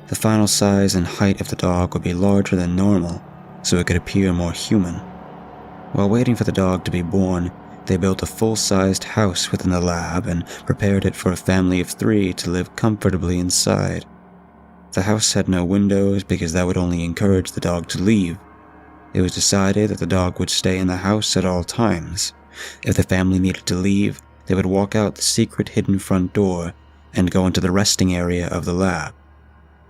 The final size and height of the dog would be larger than normal, so it could appear more human. While waiting for the dog to be born, they built a full-sized house within the lab and prepared it for a family of 3 to live comfortably inside. The house had no windows because that would only encourage the dog to leave. It was decided that the dog would stay in the house at all times. If the family needed to leave, they would walk out the secret hidden front door and go into the resting area of the lab.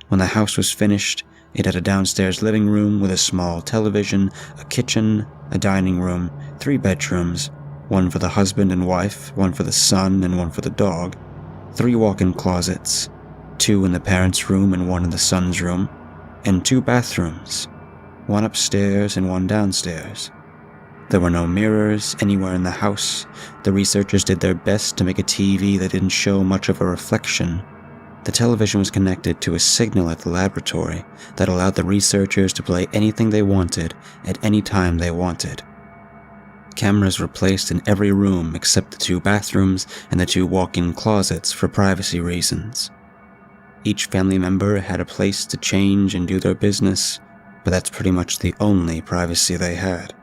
When the house was finished, it had a downstairs living room with a small television, a kitchen, a dining room, 3 bedrooms, one for the husband and wife, one for the son, and one for the dog, 3 walk-in closets, 2 in the parents' room and 1 in the son's room, and 2 bathrooms, 1 upstairs and 1 downstairs. There were no mirrors anywhere in the house. The researchers did their best to make a TV that didn't show much of a reflection. The television was connected to a signal at the laboratory that allowed the researchers to play anything they wanted at any time they wanted. Cameras were placed in every room except the 2 bathrooms and the 2 walk-in closets for privacy reasons. Each family member had a place to change and do their business, but that's pretty much the only privacy they had.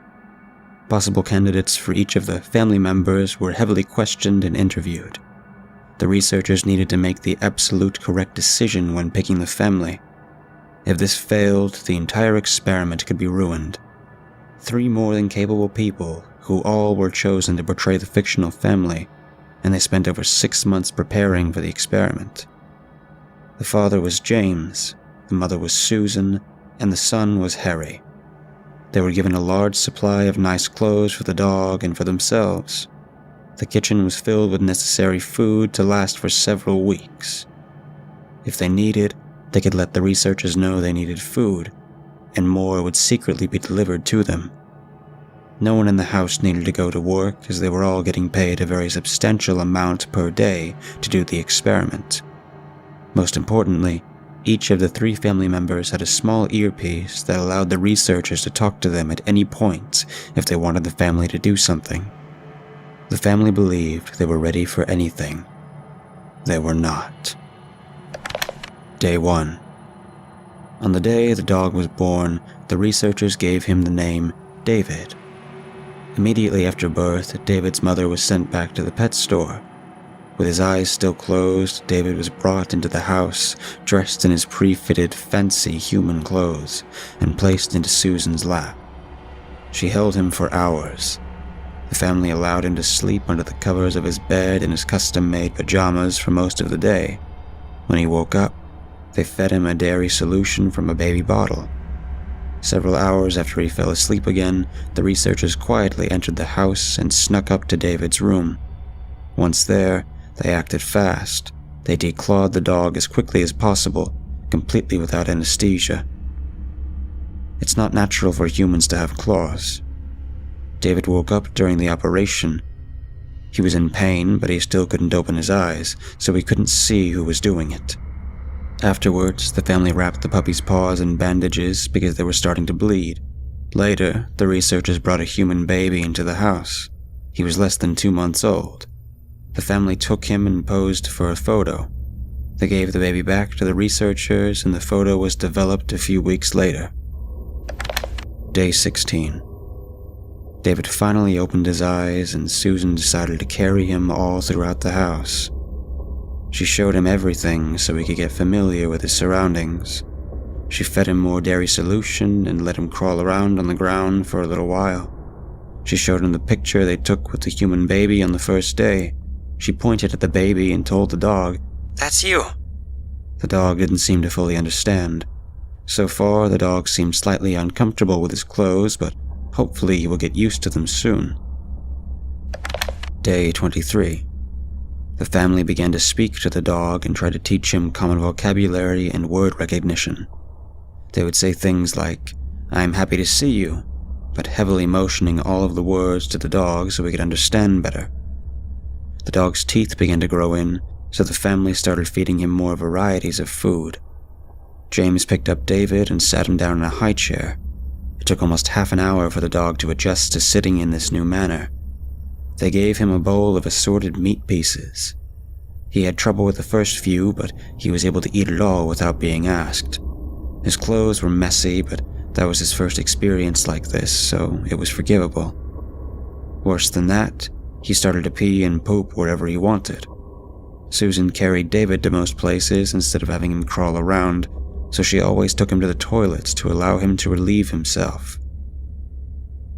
Possible candidates for each of the family members were heavily questioned and interviewed. The researchers needed to make the absolute correct decision when picking the family. If this failed, the entire experiment could be ruined. 3 more than capable people, who all were chosen to portray the fictional family, and they spent over 6 months preparing for the experiment. The father was James, the mother was Susan, and the son was Harry. They were given a large supply of nice clothes for the dog and for themselves. The kitchen was filled with necessary food to last for several weeks. If they needed, they could let the researchers know they needed food, and more would secretly be delivered to them. No one in the house needed to go to work as they were all getting paid a very substantial amount per day to do the experiment. Most importantly, each of the 3 family members had a small earpiece that allowed the researchers to talk to them at any point if they wanted the family to do something. The family believed they were ready for anything. They were not. Day 1. On the day the dog was born, the researchers gave him the name David. Immediately after birth, David's mother was sent back to the pet store. With his eyes still closed, David was brought into the house, dressed in his pre-fitted, fancy human clothes, and placed into Susan's lap. She held him for hours. The family allowed him to sleep under the covers of his bed in his custom-made pajamas for most of the day. When he woke up, they fed him a dairy solution from a baby bottle. Several hours after he fell asleep again, the researchers quietly entered the house and snuck up to David's room. Once there, they acted fast. They declawed the dog as quickly as possible, completely without anesthesia. It's not natural for humans to have claws. David woke up during the operation. He was in pain, but he still couldn't open his eyes, so he couldn't see who was doing it. Afterwards, the family wrapped the puppy's paws in bandages because they were starting to bleed. Later, the researchers brought a human baby into the house. He was less than 2 months old. The family took him and posed for a photo. They gave the baby back to the researchers, and the photo was developed a few weeks later. Day 16. David finally opened his eyes, and Susan decided to carry him all throughout the house. She showed him everything so he could get familiar with his surroundings. She fed him more dairy solution and let him crawl around on the ground for a little while. She showed him the picture they took with the human baby on the first day. She pointed at the baby and told the dog, "That's you." The dog didn't seem to fully understand. So far, the dog seemed slightly uncomfortable with his clothes, but hopefully he will get used to them soon. Day 23. The family began to speak to the dog and try to teach him common vocabulary and word recognition. They would say things like, "I'm happy to see you," but heavily motioning all of the words to the dog so he could understand better. The dog's teeth began to grow in, so the family started feeding him more varieties of food. James picked up David and sat him down in a high chair. It took almost half an hour for the dog to adjust to sitting in this new manner. They gave him a bowl of assorted meat pieces. He had trouble with the first few, but he was able to eat it all without being asked. His clothes were messy, but that was his first experience like this, so it was forgivable. Worse than that, he started to pee and poop wherever he wanted. Susan carried David to most places instead of having him crawl around, so she always took him to the toilets to allow him to relieve himself.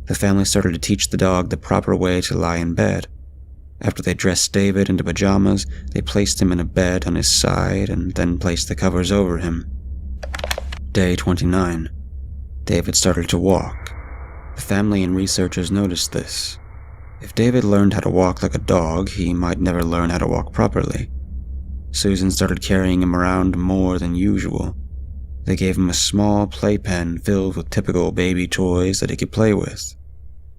The family started to teach the dog the proper way to lie in bed. After they dressed David into pajamas, they placed him in a bed on his side and then placed the covers over him. Day 29. David started to walk. The family and researchers noticed this. If David learned how to walk like a dog, he might never learn how to walk properly. Susan started carrying him around more than usual. They gave him a small playpen filled with typical baby toys that he could play with.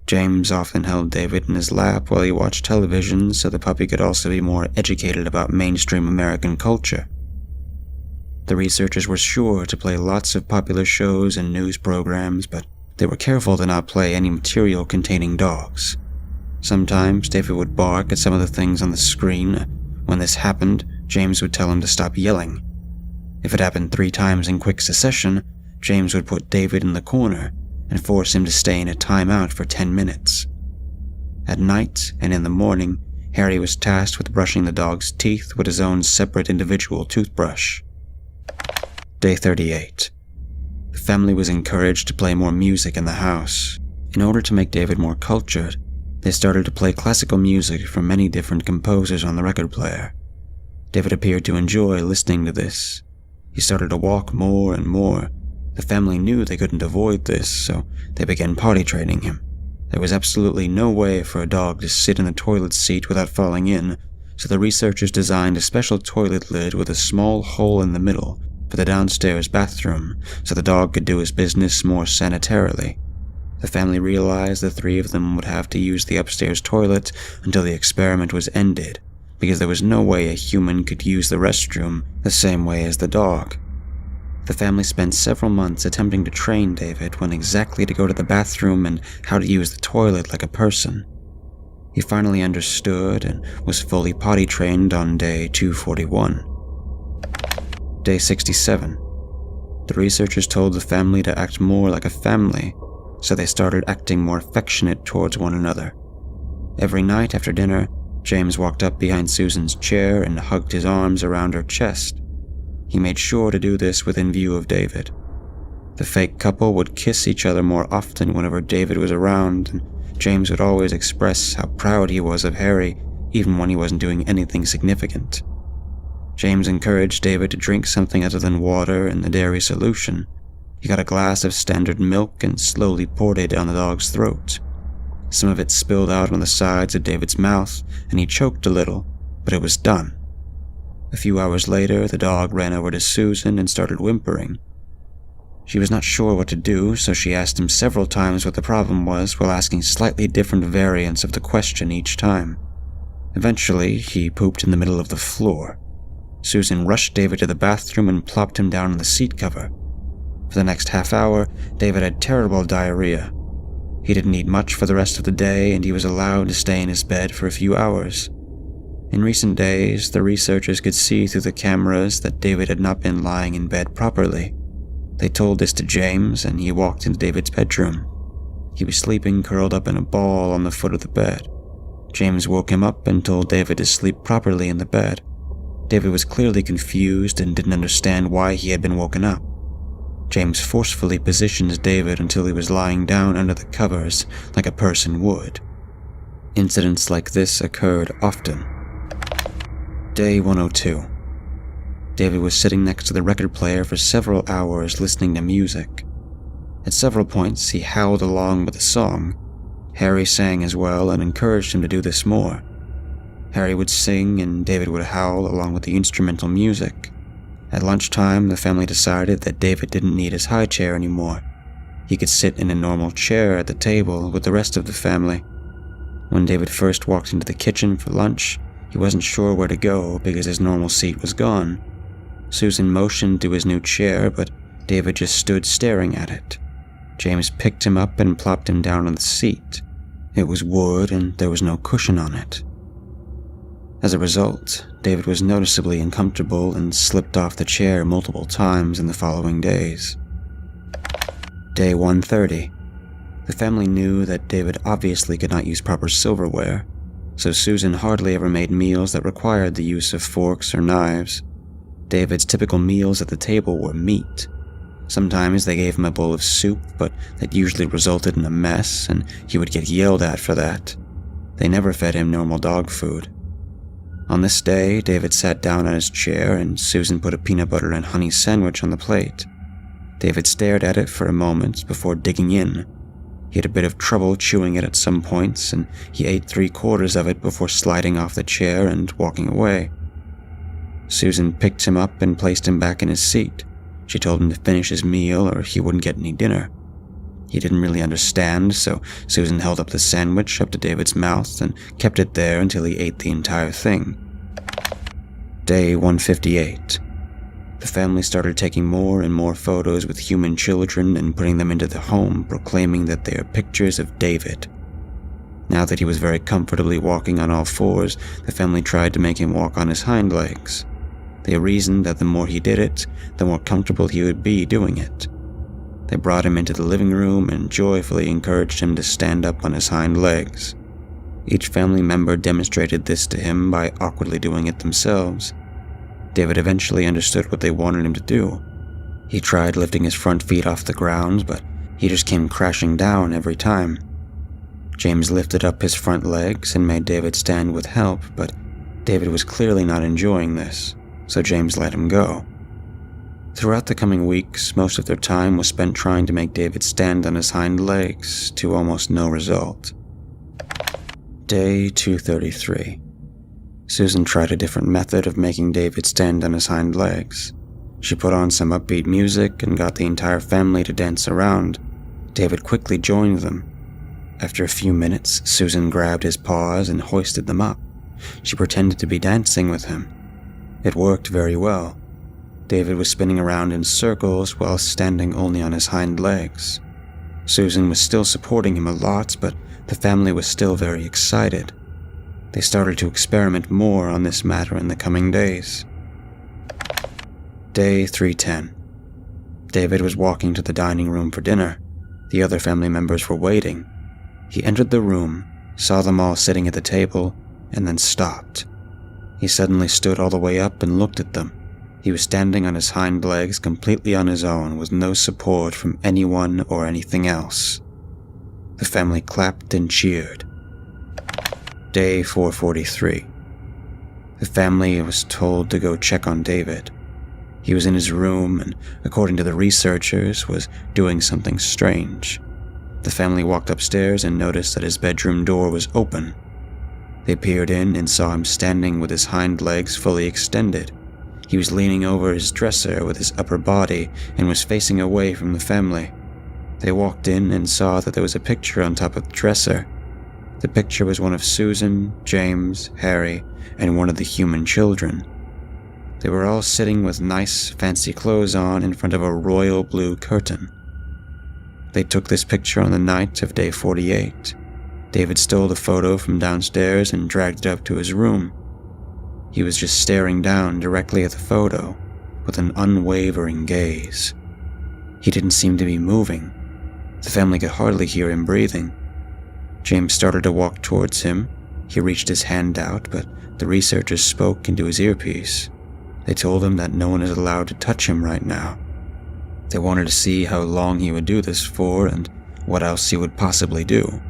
James often held David in his lap while he watched television so the puppy could also be more educated about mainstream American culture. The researchers were sure to play lots of popular shows and news programs, but they were careful to not play any material containing dogs. Sometimes David would bark at some of the things on the screen. When this happened, James would tell him to stop yelling. If it happened 3 times in quick succession, James would put David in the corner and force him to stay in a timeout for 10 minutes. At night and in the morning, Harry was tasked with brushing the dog's teeth with his own separate individual toothbrush. Day 38. The family was encouraged to play more music in the house. In order to make David more cultured, they started to play classical music from many different composers on the record player. David appeared to enjoy listening to this. He started to walk more and more. The family knew they couldn't avoid this, so they began potty training him. There was absolutely no way for a dog to sit in the toilet seat without falling in, so the researchers designed a special toilet lid with a small hole in the middle for the downstairs bathroom, so the dog could do his business more sanitarily. The family realized the 3 of them would have to use the upstairs toilet until the experiment was ended, because there was no way a human could use the restroom the same way as the dog. The family spent several months attempting to train David when exactly to go to the bathroom and how to use the toilet like a person. He finally understood and was fully potty trained on day 241. Day 67. The researchers told the family to act more like a family, so they started acting more affectionate towards one another. Every night after dinner, James walked up behind Susan's chair and hugged his arms around her chest. He made sure to do this within view of David. The fake couple would kiss each other more often whenever David was around, and James would always express how proud he was of Harry, even when he wasn't doing anything significant. James encouraged David to drink something other than water and the dairy solution. He got a glass of standard milk and slowly poured it down the dog's throat. Some of it spilled out on the sides of David's mouth, and he choked a little, but it was done. A few hours later, the dog ran over to Susan and started whimpering. She was not sure what to do, so she asked him several times what the problem was while asking slightly different variants of the question each time. Eventually, he pooped in the middle of the floor. Susan rushed David to the bathroom and plopped him down on the seat cover. For the next half hour, David had terrible diarrhea. He didn't eat much for the rest of the day, and he was allowed to stay in his bed for a few hours. In recent days, the researchers could see through the cameras that David had not been lying in bed properly. They told this to James, and he walked into David's bedroom. He was sleeping curled up in a ball on the foot of the bed. James woke him up and told David to sleep properly in the bed. David was clearly confused and didn't understand why he had been woken up. James forcefully positioned David until he was lying down under the covers like a person would. Incidents like this occurred often. Day 102. David was sitting next to the record player for several hours listening to music. At several points, he howled along with the song. Harry sang as well and encouraged him to do this more. Harry would sing and David would howl along with the instrumental music. At lunchtime, the family decided that David didn't need his high chair anymore. He could sit in a normal chair at the table with the rest of the family. When David first walked into the kitchen for lunch, he wasn't sure where to go because his normal seat was gone. Susan motioned to his new chair, but David just stood staring at it. James picked him up and plopped him down on the seat. It was wood and there was no cushion on it. As a result, David was noticeably uncomfortable and slipped off the chair multiple times in the following days. Day 130. The family knew that David obviously could not use proper silverware, so Susan hardly ever made meals that required the use of forks or knives. David's typical meals at the table were meat. Sometimes they gave him a bowl of soup, but that usually resulted in a mess, and he would get yelled at for that. They never fed him normal dog food. On this day, David sat down on his chair and Susan put a peanut butter and honey sandwich on the plate. David stared at it for a moment before digging in. He had a bit of trouble chewing it at some points, and he ate 3/4 of it before sliding off the chair and walking away. Susan picked him up and placed him back in his seat. She told him to finish his meal or he wouldn't get any dinner. He didn't really understand, so Susan held up the sandwich up to David's mouth and kept it there until he ate the entire thing. Day 158. The family started taking more and more photos with human children and putting them into the home, proclaiming that they are pictures of David. Now that he was very comfortably walking on all fours, the family tried to make him walk on his hind legs. They reasoned that the more he did it, the more comfortable he would be doing it. They brought him into the living room and joyfully encouraged him to stand up on his hind legs. Each family member demonstrated this to him by awkwardly doing it themselves. David eventually understood what they wanted him to do. He tried lifting his front feet off the ground, but he just came crashing down every time. James lifted up his front legs and made David stand with help, but David was clearly not enjoying this, so James let him go. Throughout the coming weeks, most of their time was spent trying to make David stand on his hind legs, to almost no result. Day 233. Susan tried a different method of making David stand on his hind legs. She put on some upbeat music and got the entire family to dance around. David quickly joined them. After a few minutes, Susan grabbed his paws and hoisted them up. She pretended to be dancing with him. It worked very well. David was spinning around in circles while standing only on his hind legs. Susan was still supporting him a lot, but the family was still very excited. They started to experiment more on this matter in the coming days. Day 310. David was walking to the dining room for dinner. The other family members were waiting. He entered the room, saw them all sitting at the table, and then stopped. He suddenly stood all the way up and looked at them. He was standing on his hind legs completely on his own with no support from anyone or anything else. The family clapped and cheered. Day 443. The family was told to go check on David. He was in his room and, according to the researchers, was doing something strange. The family walked upstairs and noticed that his bedroom door was open. They peered in and saw him standing with his hind legs fully extended. He was leaning over his dresser with his upper body and was facing away from the family. They walked in and saw that there was a picture on top of the dresser. The picture was one of Susan, James, Harry, and one of the human children. They were all sitting with nice, fancy clothes on in front of a royal blue curtain. They took this picture on the night of day 48. David stole the photo from downstairs and dragged it up to his room. He was just staring down directly at the photo with an unwavering gaze. He didn't seem to be moving. The family could hardly hear him breathing. James started to walk towards him. He reached his hand out, but the researchers spoke into his earpiece. They told him that no one is allowed to touch him right now. They wanted to see how long he would do this for and what else he would possibly do.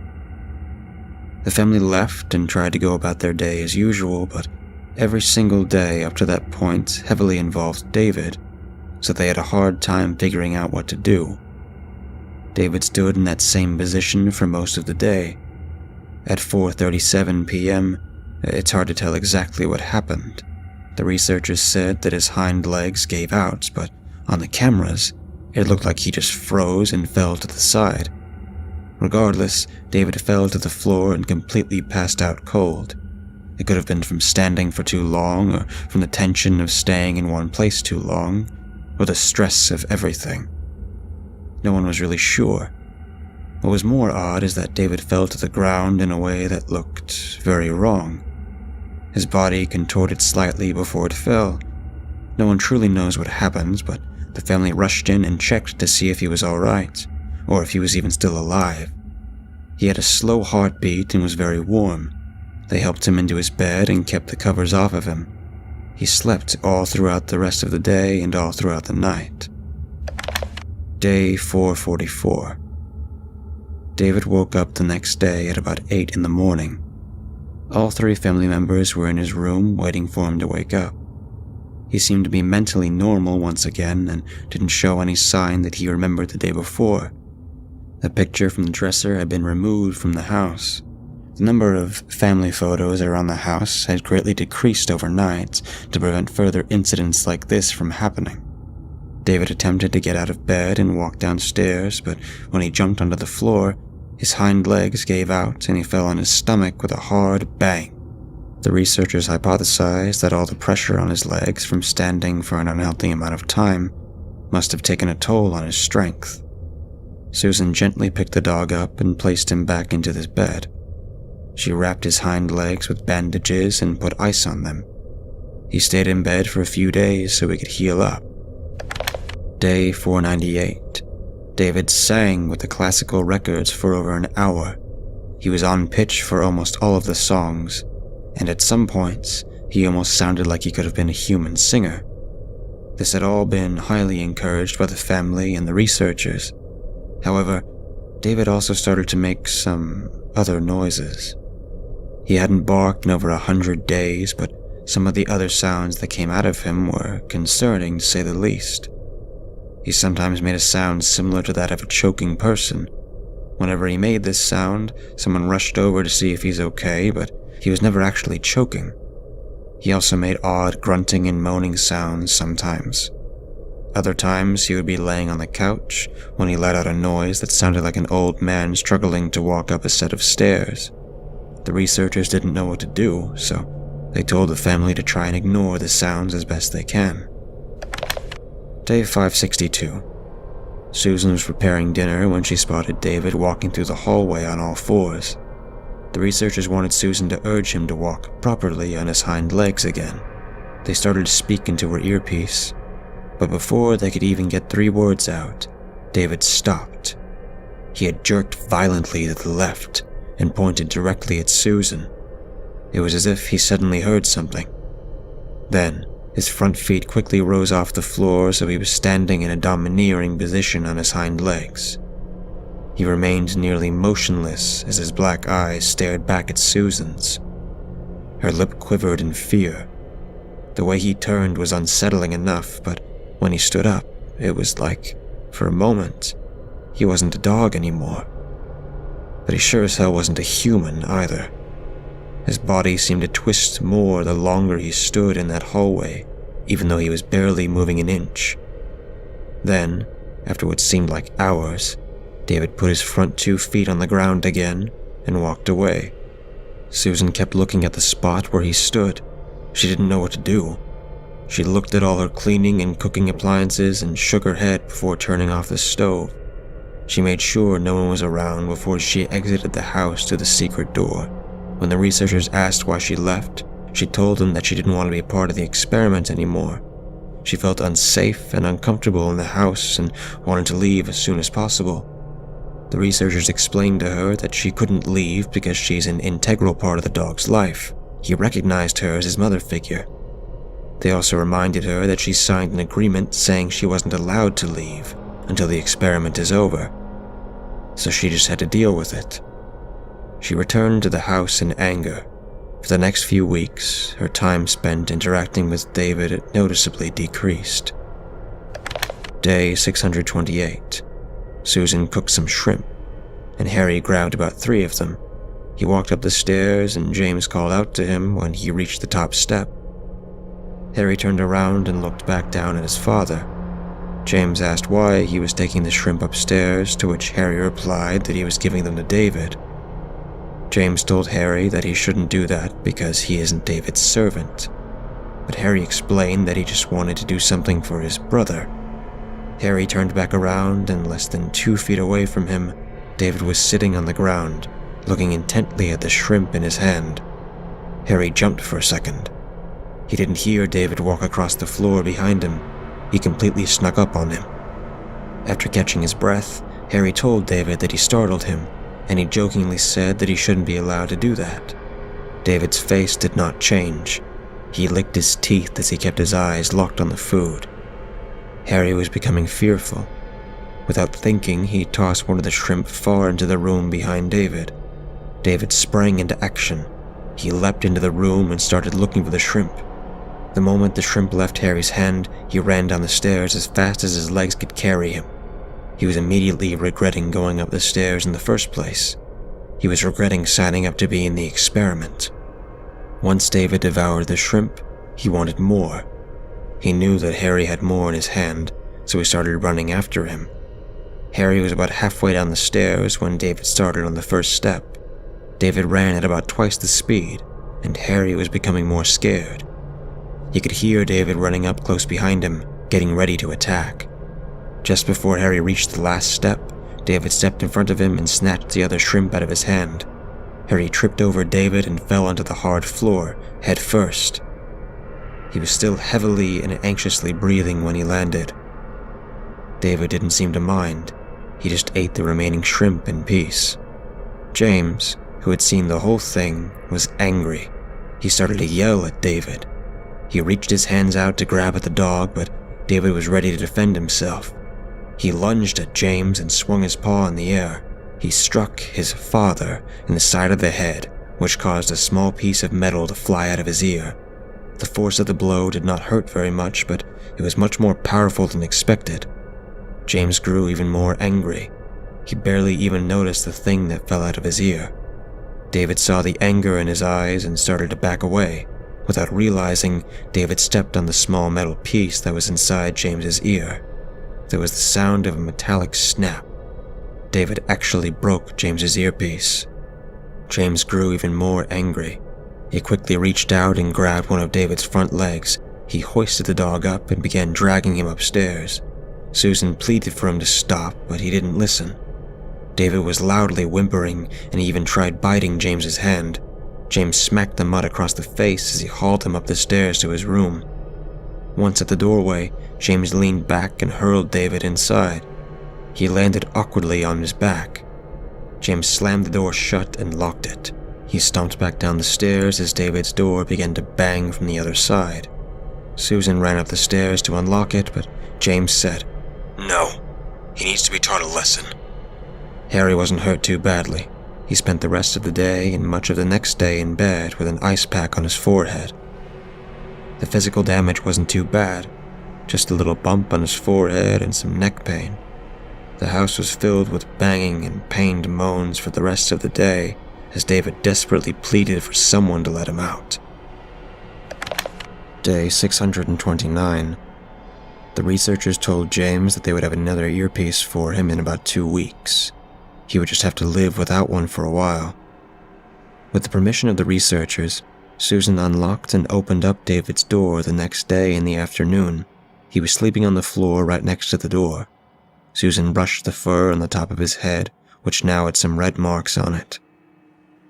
The family left and tried to go about their day as usual, but every single day up to that point heavily involved David, so they had a hard time figuring out what to do. David stood in that same position for most of the day. At 4:37 p.m., it's hard to tell exactly what happened. The researchers said that his hind legs gave out, but on the cameras, it looked like he just froze and fell to the side. Regardless, David fell to the floor and completely passed out cold. It could have been from standing for too long, or from the tension of staying in one place too long, or the stress of everything. No one was really sure. What was more odd is that David fell to the ground in a way that looked very wrong. His body contorted slightly before it fell. No one truly knows what happened, but the family rushed in and checked to see if he was alright, or if he was even still alive. He had a slow heartbeat and was very warm. They helped him into his bed and kept the covers off of him. He slept all throughout the rest of the day and all throughout the night. Day 444. David woke up the next day at about 8 in the morning. All 3 family members were in his room waiting for him to wake up. He seemed to be mentally normal once again and didn't show any sign that he remembered the day before. The picture from the dresser had been removed from the house. The number of family photos around the house had greatly decreased overnight to prevent further incidents like this from happening. David attempted to get out of bed and walk downstairs, but when he jumped onto the floor, his hind legs gave out and he fell on his stomach with a hard bang. The researchers hypothesized that all the pressure on his legs from standing for an unhealthy amount of time must have taken a toll on his strength. Susan gently picked the dog up and placed him back into his bed. She wrapped his hind legs with bandages and put ice on them. He stayed in bed for a few days so he could heal up. Day 498. David sang with the classical records for over an hour. He was on pitch for almost all of the songs, and at some points, he almost sounded like he could have been a human singer. This had all been highly encouraged by the family and the researchers. However, David also started to make some other noises. He hadn't barked in over 100 days, but some of the other sounds that came out of him were concerning to say the least. He sometimes made a sound similar to that of a choking person. Whenever he made this sound, someone rushed over to see if he's okay, but he was never actually choking. He also made odd grunting and moaning sounds sometimes. Other times he would be laying on the couch when he let out a noise that sounded like an old man struggling to walk up a set of stairs. The researchers didn't know what to do, so they told the family to try and ignore the sounds as best they can. Day 562. Susan was preparing dinner when she spotted David walking through the hallway on all fours. The researchers wanted Susan to urge him to walk properly on his hind legs again. They started to speak into her earpiece, but before they could even get 3 words out, David stopped. He had jerked violently to the left and pointed directly at Susan. It was as if he suddenly heard something. Then, his front feet quickly rose off the floor, so he was standing in a domineering position on his hind legs. He remained nearly motionless as his black eyes stared back at Susan's. Her lip quivered in fear. The way he turned was unsettling enough, but when he stood up, it was like, for a moment, he wasn't a dog anymore. But he sure as hell wasn't a human either. His body seemed to twist more the longer he stood in that hallway, even though he was barely moving an inch. Then, after what seemed like hours, David put his front 2 feet on the ground again and walked away. Susan kept looking at the spot where he stood. She didn't know what to do. She looked at all her cleaning and cooking appliances and shook her head before turning off the stove. She made sure no one was around before she exited the house to the secret door. When the researchers asked why she left, she told them that she didn't want to be a part of the experiment anymore. She felt unsafe and uncomfortable in the house and wanted to leave as soon as possible. The researchers explained to her that she couldn't leave because she's an integral part of the dog's life. He recognized her as his mother figure. They also reminded her that she signed an agreement saying she wasn't allowed to leave until the experiment is over. So she just had to deal with it. She returned to the house in anger. For the next few weeks, her time spent interacting with David noticeably decreased. Day 628. Susan cooked some shrimp, and Harry grabbed about 3 of them. He walked up the stairs, and James called out to him when he reached the top step. Harry turned around and looked back down at his father. James asked why he was taking the shrimp upstairs, to which Harry replied that he was giving them to David. James told Harry that he shouldn't do that because he isn't David's servant, but Harry explained that he just wanted to do something for his brother. Harry turned back around, and less than 2 feet away from him, David was sitting on the ground, looking intently at the shrimp in his hand. Harry jumped for a second. He didn't hear David walk across the floor behind him. He completely snuck up on him. After catching his breath, Harry told David that he startled him, and he jokingly said that he shouldn't be allowed to do that. David's face did not change. He licked his teeth as he kept his eyes locked on the food. Harry was becoming fearful. Without thinking, he tossed one of the shrimp far into the room behind David. David sprang into action. He leapt into the room and started looking for the shrimp. The moment the shrimp left Harry's hand, he ran down the stairs as fast as his legs could carry him. He was immediately regretting going up the stairs in the first place. He was regretting signing up to be in the experiment. Once David devoured the shrimp, he wanted more. He knew that Harry had more in his hand, so he started running after him. Harry was about halfway down the stairs when David started on the first step. David ran at about twice the speed, and Harry was becoming more scared. He could hear David running up close behind him, getting ready to attack. Just before Harry reached the last step, David stepped in front of him and snatched the other shrimp out of his hand. Harry tripped over David and fell onto the hard floor, head first. He was still heavily and anxiously breathing when he landed. David didn't seem to mind. He just ate the remaining shrimp in peace. James, who had seen the whole thing, was angry. He started to yell at David. He reached his hands out to grab at the dog, but David was ready to defend himself. He lunged at James and swung his paw in the air. He struck his father in the side of the head, which caused a small piece of metal to fly out of his ear. The force of the blow did not hurt very much, but it was much more powerful than expected. James grew even more angry. He barely even noticed the thing that fell out of his ear. David saw the anger in his eyes and started to back away. Without realizing, David stepped on the small metal piece that was inside James's ear. There was the sound of a metallic snap. David actually broke James's earpiece. James grew even more angry. He quickly reached out and grabbed one of David's front legs. He hoisted the dog up and began dragging him upstairs. Susan pleaded for him to stop, but he didn't listen. David was loudly whimpering, and he even tried biting James's hand. James smacked the mud across the face as he hauled him up the stairs to his room. Once at the doorway, James leaned back and hurled David inside. He landed awkwardly on his back. James slammed the door shut and locked it. He stomped back down the stairs as David's door began to bang from the other side. Susan ran up the stairs to unlock it, but James said, "No, he needs to be taught a lesson." Harry wasn't hurt too badly. He spent the rest of the day and much of the next day in bed with an ice pack on his forehead. The physical damage wasn't too bad, just a little bump on his forehead and some neck pain. The house was filled with banging and pained moans for the rest of the day as David desperately pleaded for someone to let him out. Day 629. The researchers told James that they would have another earpiece for him in about 2 weeks. He would just have to live without one for a while. With the permission of the researchers, Susan unlocked and opened up David's door the next day in the afternoon. He was sleeping on the floor right next to the door. Susan brushed the fur on the top of his head, which now had some red marks on it.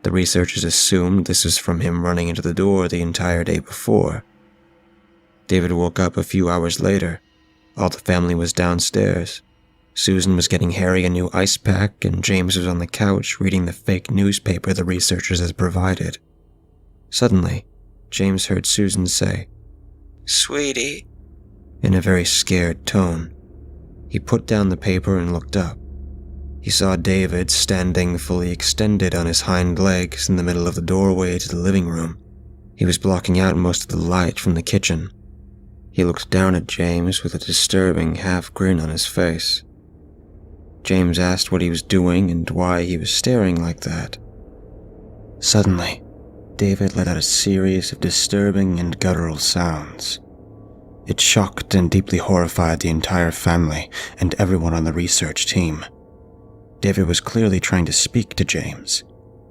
The researchers assumed this was from him running into the door the entire day before. David woke up a few hours later. All the family was downstairs. Susan was getting Harry a new ice pack, and James was on the couch reading the fake newspaper the researchers had provided. Suddenly, James heard Susan say, "Sweetie," in a very scared tone. He put down the paper and looked up. He saw David standing fully extended on his hind legs in the middle of the doorway to the living room. He was blocking out most of the light from the kitchen. He looked down at James with a disturbing half-grin on his face. James asked what he was doing and why he was staring like that. Suddenly, David let out a series of disturbing and guttural sounds. It shocked and deeply horrified the entire family and everyone on the research team. David was clearly trying to speak to James.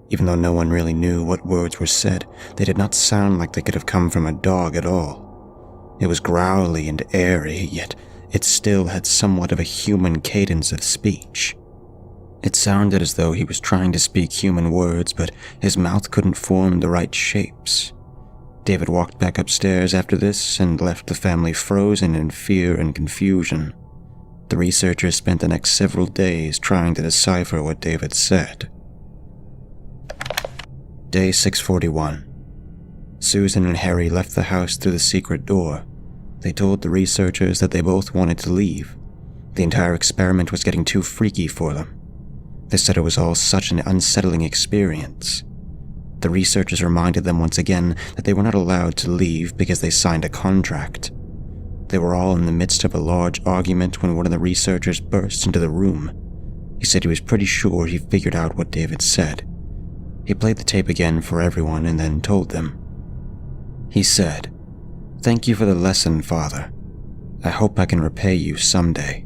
Even though no one really knew what words were said, they did not sound like they could have come from a dog at all. It was growly and airy, yet it still had somewhat of a human cadence of speech. It sounded as though he was trying to speak human words, but his mouth couldn't form the right shapes. David walked back upstairs after this and left the family frozen in fear and confusion. The researchers spent the next several days trying to decipher what David said. Day 641. Susan and Harry left the house through the secret door. They told the researchers that they both wanted to leave. The entire experiment was getting too freaky for them. They said it was all such an unsettling experience. The researchers reminded them once again that they were not allowed to leave because they signed a contract. They were all in the midst of a large argument when one of the researchers burst into the room. He said he was pretty sure he figured out what David said. He played the tape again for everyone and then told them. He said, "Thank you for the lesson, Father. I hope I can repay you someday."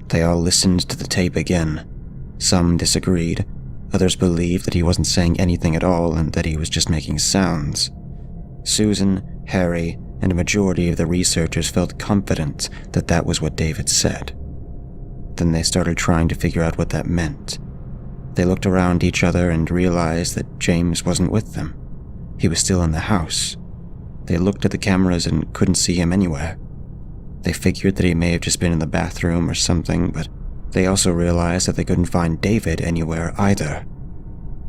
They all listened to the tape again. Some disagreed. Others believed that he wasn't saying anything at all and that he was just making sounds. Susan, Harry, and a majority of the researchers felt confident that that was what David said. Then they started trying to figure out what that meant. They looked around each other and realized that James wasn't with them. He was still in the house. They looked at the cameras and couldn't see him anywhere. They figured that he may have just been in the bathroom or something, but they also realized that they couldn't find David anywhere either.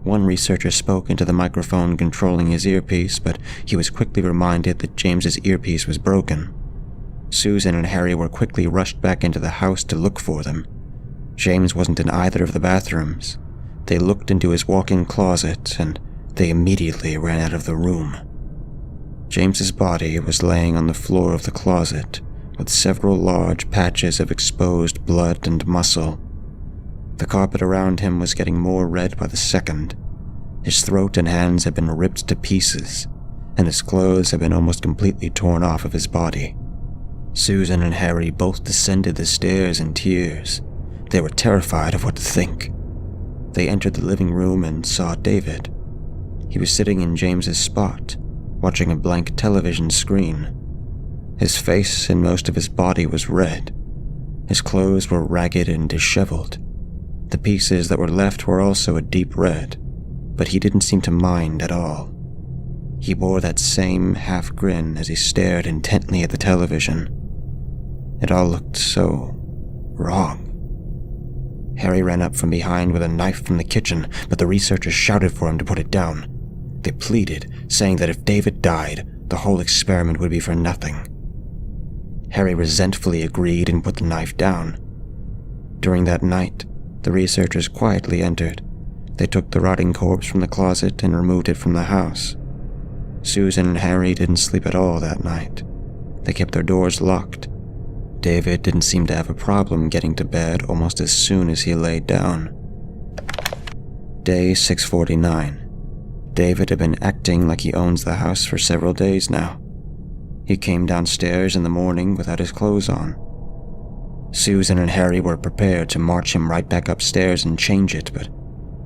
One researcher spoke into the microphone controlling his earpiece, but he was quickly reminded that James's earpiece was broken. Susan and Harry were quickly rushed back into the house to look for them. James wasn't in either of the bathrooms. They looked into his walk-in closet, and they immediately ran out of the room. James's body was laying on the floor of the closet, with several large patches of exposed blood and muscle. The carpet around him was getting more red by the second. His throat and hands had been ripped to pieces, and his clothes had been almost completely torn off of his body. Susan and Harry both descended the stairs in tears. They were terrified of what to think. They entered the living room and saw David. He was sitting in James's spot, watching a blank television screen. His face and most of his body was red. His clothes were ragged and disheveled. The pieces that were left were also a deep red, but he didn't seem to mind at all. He wore that same half-grin as he stared intently at the television. It all looked so wrong. Harry ran up from behind with a knife from the kitchen, but the researchers shouted for him to put it down. They pleaded, saying that if David died, the whole experiment would be for nothing. Harry resentfully agreed and put the knife down. During that night, the researchers quietly entered. They took the rotting corpse from the closet and removed it from the house. Susan and Harry didn't sleep at all that night. They kept their doors locked. David didn't seem to have a problem getting to bed almost as soon as he laid down. Day 649. David had been acting like he owns the house for several days now. He came downstairs in the morning without his clothes on. Susan and Harry were prepared to march him right back upstairs and change it, but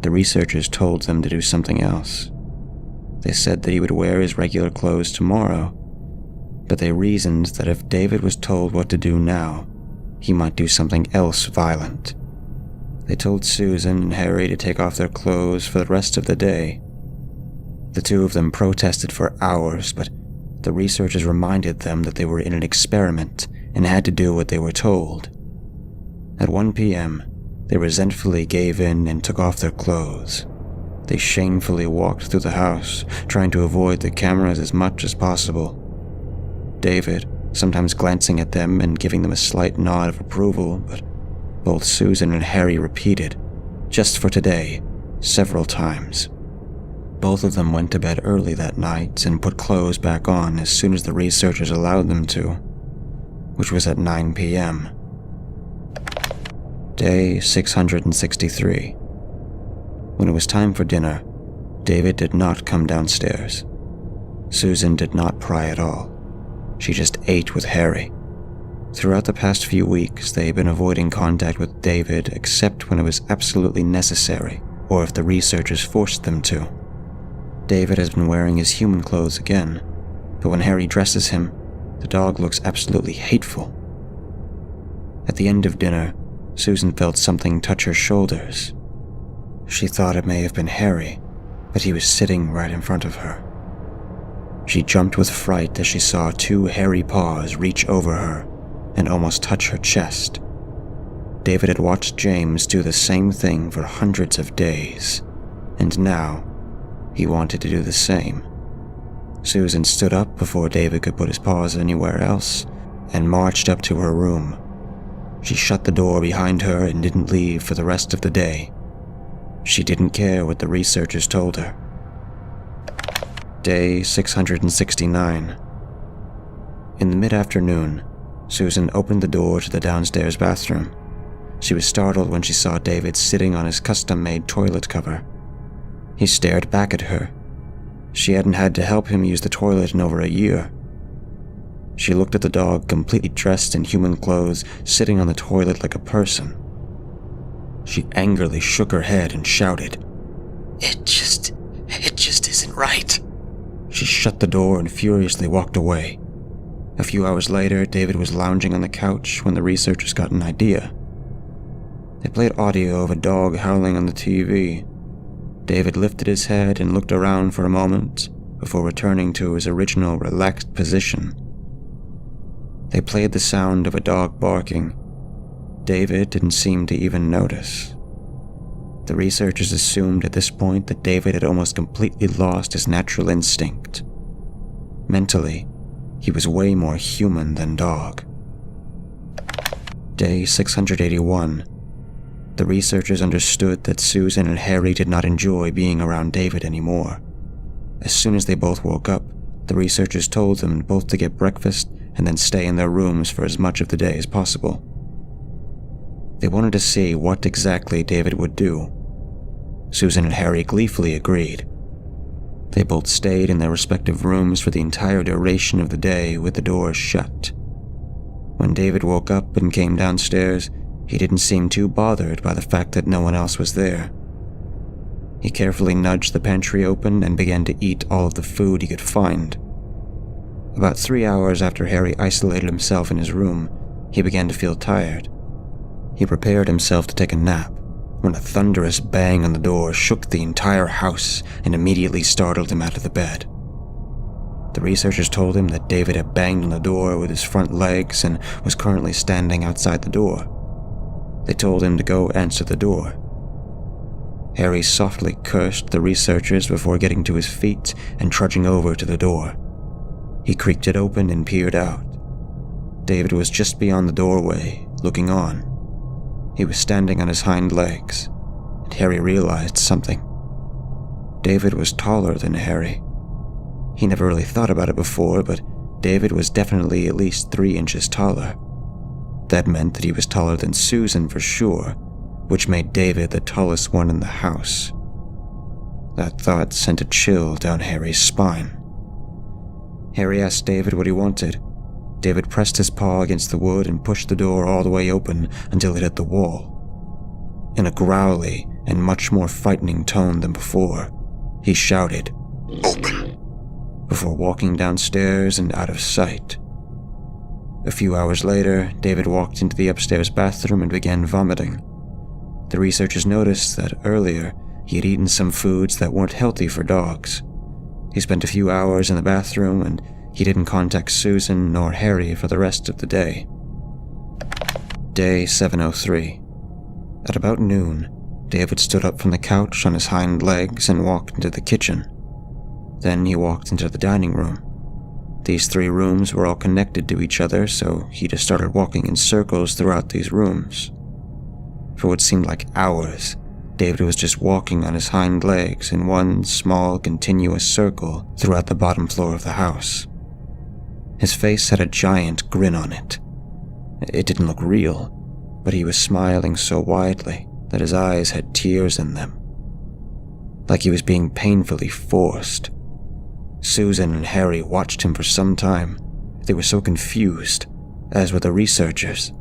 the researchers told them to do something else. They said that he would wear his regular clothes tomorrow, but they reasoned that if David was told what to do now, he might do something else violent. They told Susan and Harry to take off their clothes for the rest of the day. The two of them protested for hours, but the researchers reminded them that they were in an experiment and had to do what they were told. At 1 p.m., they resentfully gave in and took off their clothes. They shamefully walked through the house, trying to avoid the cameras as much as possible. David, sometimes glancing at them and giving them a slight nod of approval, but both Susan and Harry repeated, just for today, several times. Both of them went to bed early that night and put clothes back on as soon as the researchers allowed them to, which was at 9 p.m. Day 663. When it was time for dinner, David did not come downstairs. Susan did not pry at all. She just ate with Harry. Throughout the past few weeks, they had been avoiding contact with David except when it was absolutely necessary, or if the researchers forced them to. David has been wearing his human clothes again, but when Harry dresses him, the dog looks absolutely hateful. At the end of dinner, Susan felt something touch her shoulders. She thought it may have been Harry, but he was sitting right in front of her. She jumped with fright as she saw two hairy paws reach over her and almost touch her chest. David had watched James do the same thing for hundreds of days, and now he wanted to do the same. Susan stood up before David could put his paws anywhere else and marched up to her room. She shut the door behind her and didn't leave for the rest of the day. She didn't care what the researchers told her. Day 669. In the mid-afternoon, Susan opened the door to the downstairs bathroom. She was startled when she saw David sitting on his custom-made toilet cover. He stared back at her. She hadn't had to help him use the toilet in over a year. She looked at the dog, completely dressed in human clothes, sitting on the toilet like a person. She angrily shook her head and shouted, It just isn't right." She shut the door and furiously walked away. A few hours later, David was lounging on the couch when the researchers got an idea. They played audio of a dog howling on the TV. David lifted his head and looked around for a moment before returning to his original relaxed position. They played the sound of a dog barking. David didn't seem to even notice. The researchers assumed at this point that David had almost completely lost his natural instinct. Mentally, he was way more human than dog. Day 681. The researchers understood that Susan and Harry did not enjoy being around David anymore. As soon as they both woke up, the researchers told them both to get breakfast and then stay in their rooms for as much of the day as possible. They wanted to see what exactly David would do. Susan and Harry gleefully agreed. They both stayed in their respective rooms for the entire duration of the day with the doors shut. When David woke up and came downstairs, he didn't seem too bothered by the fact that no one else was there. He carefully nudged the pantry open and began to eat all of the food he could find. About 3 hours after Harry isolated himself in his room, he began to feel tired. He prepared himself to take a nap when a thunderous bang on the door shook the entire house and immediately startled him out of the bed. The researchers told him that David had banged on the door with his front legs and was currently standing outside the door. They told him to go answer the door. Harry softly cursed the researchers before getting to his feet and trudging over to the door. He creaked it open and peered out. David was just beyond the doorway, looking on. He was standing on his hind legs, and Harry realized something. David was taller than Harry. He never really thought about it before, but David was definitely at least 3 inches taller. That meant that he was taller than Susan for sure, which made David the tallest one in the house. That thought sent a chill down Harry's spine. Harry asked David what he wanted. David pressed his paw against the wood and pushed the door all the way open until it hit the wall. In a growly in much more frightening tone than before. He shouted, "Open!" before walking downstairs and out of sight. A few hours later, David walked into the upstairs bathroom and began vomiting. The researchers noticed that earlier he had eaten some foods that weren't healthy for dogs. He spent a few hours in the bathroom and he didn't contact Susan nor Harry for the rest of the day. Day 703. At about noon, David stood up from the couch on his hind legs and walked into the kitchen. Then he walked into the dining room. These 3 rooms were all connected to each other, so he just started walking in circles throughout these rooms. For what seemed like hours, David was just walking on his hind legs in one small, continuous circle throughout the bottom floor of the house. His face had a giant grin on it. It didn't look real, but he was smiling so widely that his eyes had tears in them. Like he was being painfully forced. Susan and Harry watched him for some time. They were so confused, as were the researchers.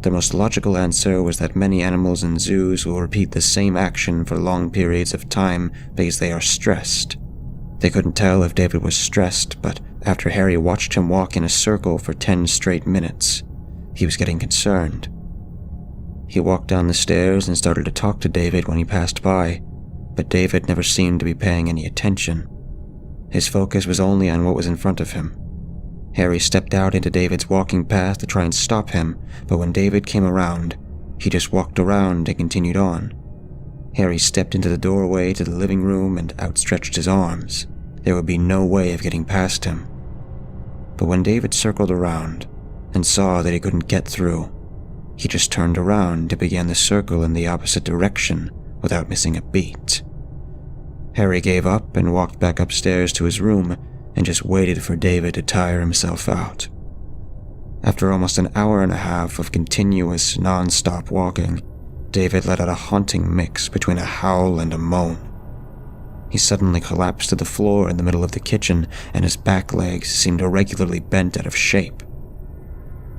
The most logical answer was that many animals in zoos will repeat the same action for long periods of time because they are stressed. They couldn't tell if David was stressed, but after Harry watched him walk in a circle for 10 straight minutes, he was getting concerned. He walked down the stairs and started to talk to David when he passed by, but David never seemed to be paying any attention. His focus was only on what was in front of him. Harry stepped out into David's walking path to try and stop him, but when David came around, he just walked around and continued on. Harry stepped into the doorway to the living room and outstretched his arms. There would be no way of getting past him. But when David circled around and saw that he couldn't get through, he just turned around and began the circle in the opposite direction without missing a beat. Harry gave up and walked back upstairs to his room and just waited for David to tire himself out. After almost an hour and a half of continuous, non-stop walking, David let out a haunting mix between a howl and a moan. He suddenly collapsed to the floor in the middle of the kitchen, and his back legs seemed irregularly bent out of shape.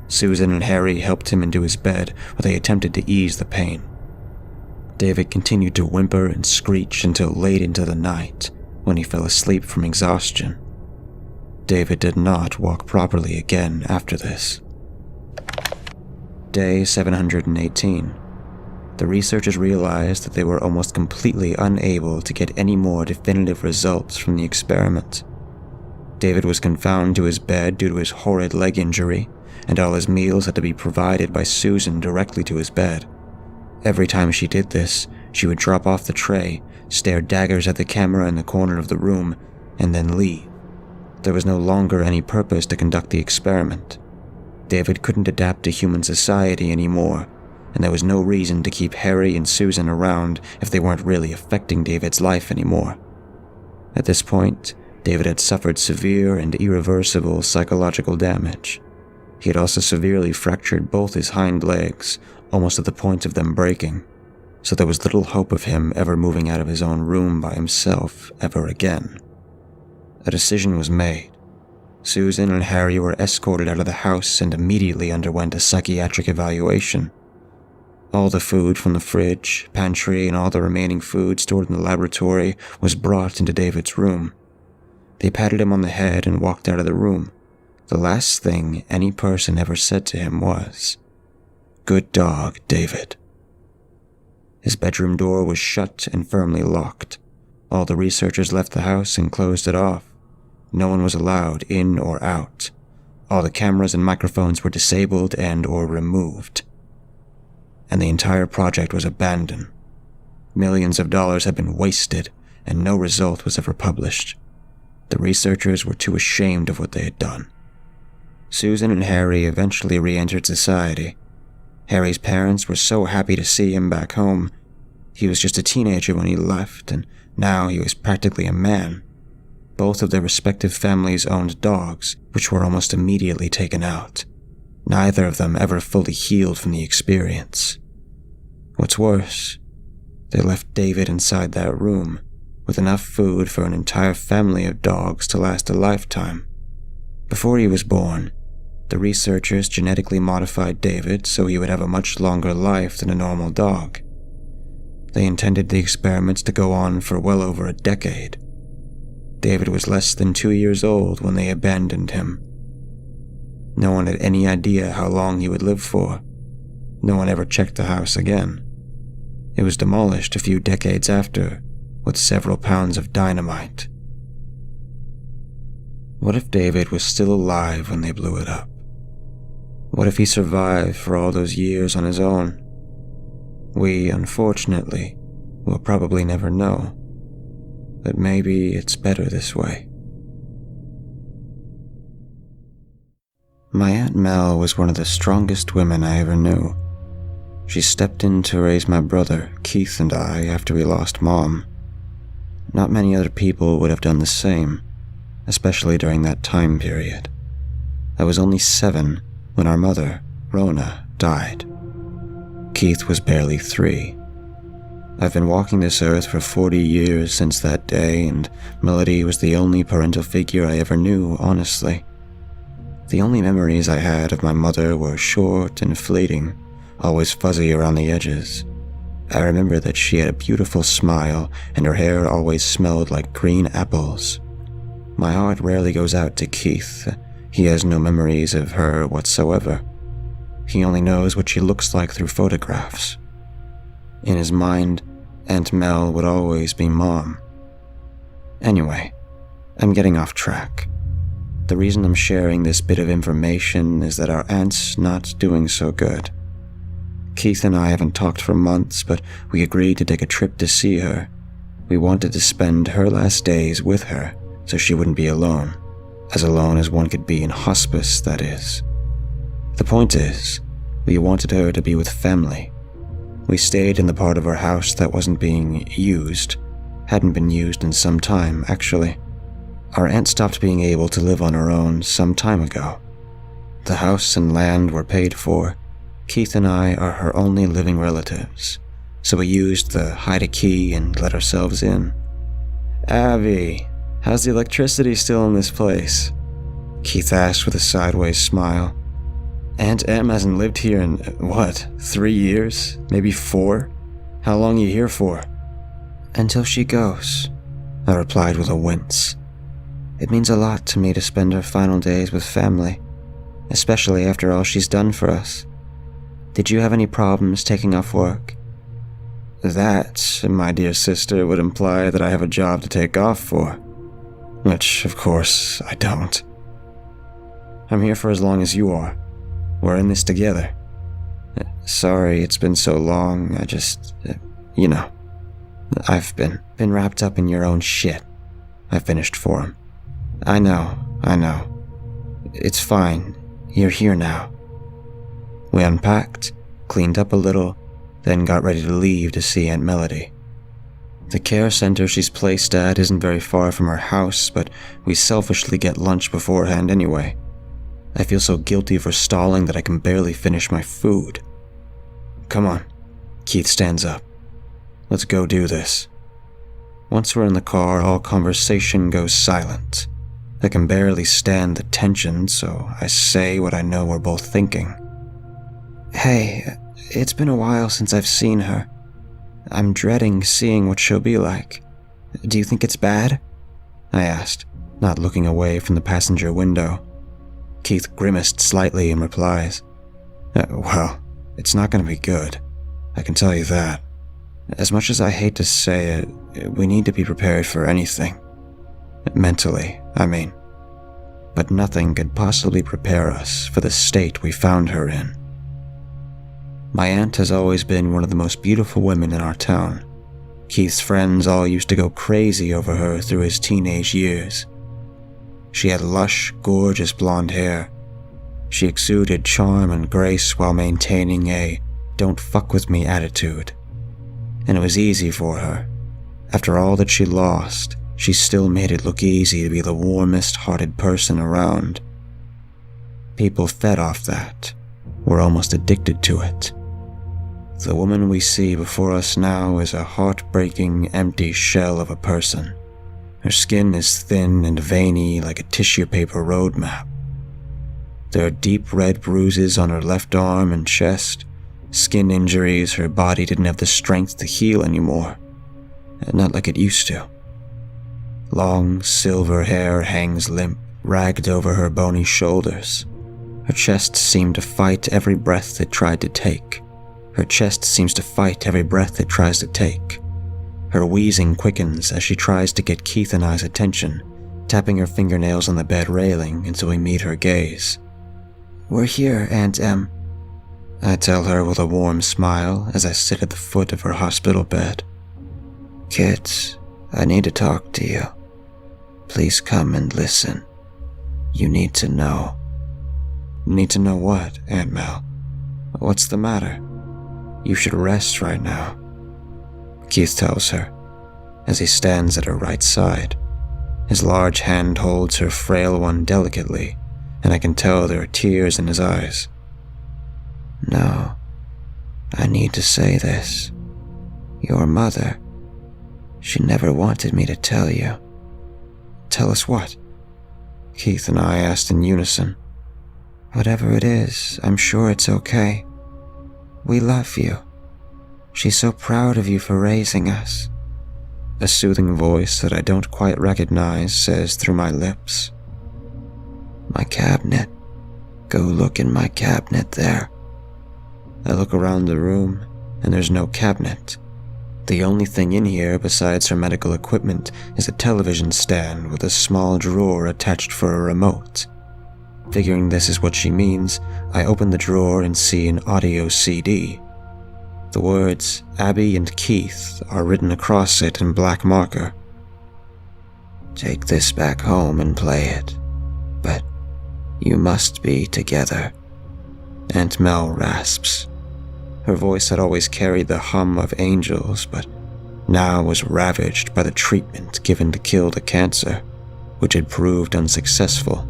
Susan and Harry helped him into his bed while they attempted to ease the pain. David continued to whimper and screech until late into the night, when he fell asleep from exhaustion. David did not walk properly again after this. Day 718. The researchers realized that they were almost completely unable to get any more definitive results from the experiment. David was confined to his bed due to his horrid leg injury, and all his meals had to be provided by Susan directly to his bed. Every time she did this, she would drop off the tray, stare daggers at the camera in the corner of the room, and then leave. There was no longer any purpose to conduct the experiment. David couldn't adapt to human society anymore, and there was no reason to keep Harry and Susan around if they weren't really affecting David's life anymore. At this point, David had suffered severe and irreversible psychological damage. He had also severely fractured both his hind legs, almost to the point of them breaking, so there was little hope of him ever moving out of his own room by himself ever again. A decision was made. Susan and Harry were escorted out of the house and immediately underwent a psychiatric evaluation. All the food from the fridge, pantry, and all the remaining food stored in the laboratory was brought into David's room. They patted him on the head and walked out of the room. The last thing any person ever said to him was, "Good dog, David." His bedroom door was shut and firmly locked. All the researchers left the house and closed it off. No one was allowed in or out. All the cameras and microphones were disabled and or removed. And the entire project was abandoned. Millions of dollars had been wasted, and no result was ever published. The researchers were too ashamed of what they had done. Susan and Harry eventually re-entered society. Harry's parents were so happy to see him back home. He was just a teenager when he left, and now he was practically a man. Both of their respective families owned dogs, which were almost immediately taken out. Neither of them ever fully healed from the experience. What's worse, they left David inside that room, with enough food for an entire family of dogs to last a lifetime. Before he was born, the researchers genetically modified David so he would have a much longer life than a normal dog. They intended the experiments to go on for well over a decade. David was less than 2 years old when they abandoned him. No one had any idea how long he would live for. No one ever checked the house again. It was demolished a few decades after, with several pounds of dynamite. What if David was still alive when they blew it up? What if he survived for all those years on his own? We, unfortunately, will probably never know. But maybe it's better this way. My Aunt Mel was one of the strongest women I ever knew. She stepped in to raise my brother, Keith, and I after we lost Mom. Not many other people would have done the same, especially during that time period. I was only 7 when our mother, Rona, died. Keith was barely 3. I've been walking this earth for 40 years since that day, and Melody was the only parental figure I ever knew, honestly. The only memories I had of my mother were short and fleeting, always fuzzy around the edges. I remember that she had a beautiful smile, and her hair always smelled like green apples. My heart rarely goes out to Keith. He has no memories of her whatsoever. He only knows what she looks like through photographs. In his mind, Aunt Mel would always be Mom. Anyway, I'm getting off track. The reason I'm sharing this bit of information is that our aunt's not doing so good. Keith and I haven't talked for months, but we agreed to take a trip to see her. We wanted to spend her last days with her, so she wouldn't be alone as one could be in hospice, that is. The point is, we wanted her to be with family. We stayed in the part of our house that wasn't being used. Hadn't been used in some time, actually. Our aunt stopped being able to live on her own some time ago. The house and land were paid for. Keith and I are her only living relatives, so we used the hide a key and let ourselves in. "Abby, how's the electricity still in this place?" Keith asked with a sideways smile. "Aunt Em hasn't lived here in, 3 years? Maybe 4? How long are you here for?" "Until she goes," I replied with a wince. "It means a lot to me to spend her final days with family, especially after all she's done for us. Did you have any problems taking off work?" "That, my dear sister, would imply that I have a job to take off for. Which, of course, I don't. I'm here for as long as you are. We're in this together. Sorry it's been so long, I just, I've been wrapped up in your own shit," I finished for him. I know. It's fine. You're here now." We unpacked, cleaned up a little, then got ready to leave to see Aunt Melody. The care center she's placed at isn't very far from our house, but we selfishly get lunch beforehand anyway. I feel so guilty for stalling that I can barely finish my food. "Come on." Keith stands up. "Let's go do this." Once we're in the car, all conversation goes silent. I can barely stand the tension, so I say what I know we're both thinking. "Hey, it's been a while since I've seen her. I'm dreading seeing what she'll be like. Do you think it's bad?" I asked, not looking away from the passenger window. Keith grimaced slightly in replies. Well, it's not going to be good. I can tell you that. As much as I hate to say it, we need to be prepared for anything. Mentally, I mean. But nothing could possibly prepare us for the state we found her in. My aunt has always been one of the most beautiful women in our town. Keith's friends all used to go crazy over her through his teenage years. She had lush, gorgeous blonde hair. She exuded charm and grace while maintaining a "don't fuck with me" attitude. And it was easy for her. After all that she lost, she still made it look easy to be the warmest-hearted person around. People fed off that, were almost addicted to it. The woman we see before us now is a heartbreaking, empty shell of a person. Her skin is thin and veiny like a tissue paper road map. There are deep red bruises on her left arm and chest, Skin injuries her body didn't have the strength to heal anymore. Not like it used to. Long, silver hair hangs limp, ragged over her bony shoulders. Her chest seemed to fight every breath it tried to take. Her chest seems to fight every breath it tries to take. Her wheezing quickens as she tries to get Keith and I's attention, tapping her fingernails on the bed railing until we meet her gaze. "We're here, Aunt Em," I tell her with a warm smile as I sit at the foot of her hospital bed. "Kids, I need to talk to you. Please come and listen. You need to know." "Need to know what, Aunt Mel? What's the matter? You should rest right now," Keith tells her, as he stands at her right side. His large hand holds her frail one delicately, and I can tell there are tears in his eyes. "No, I need to say this. Your mother, she never wanted me to tell you." "Tell us what?" Keith and I asked in unison. "Whatever it is, I'm sure it's okay. We love you. She's so proud of you for raising us." A soothing voice that I don't quite recognize says through my lips, "My cabinet. Go look in my cabinet there." I look around the room, and there's no cabinet. The only thing in here besides her medical equipment is a television stand with a small drawer attached for a remote. Figuring this is what she means, I open the drawer and see an audio CD. The words Abby and Keith are written across it in black marker. "Take this back home and play it, but you must be together," Aunt Mel rasps. Her voice had always carried the hum of angels, but now was ravaged by the treatment given to kill the cancer, which had proved unsuccessful.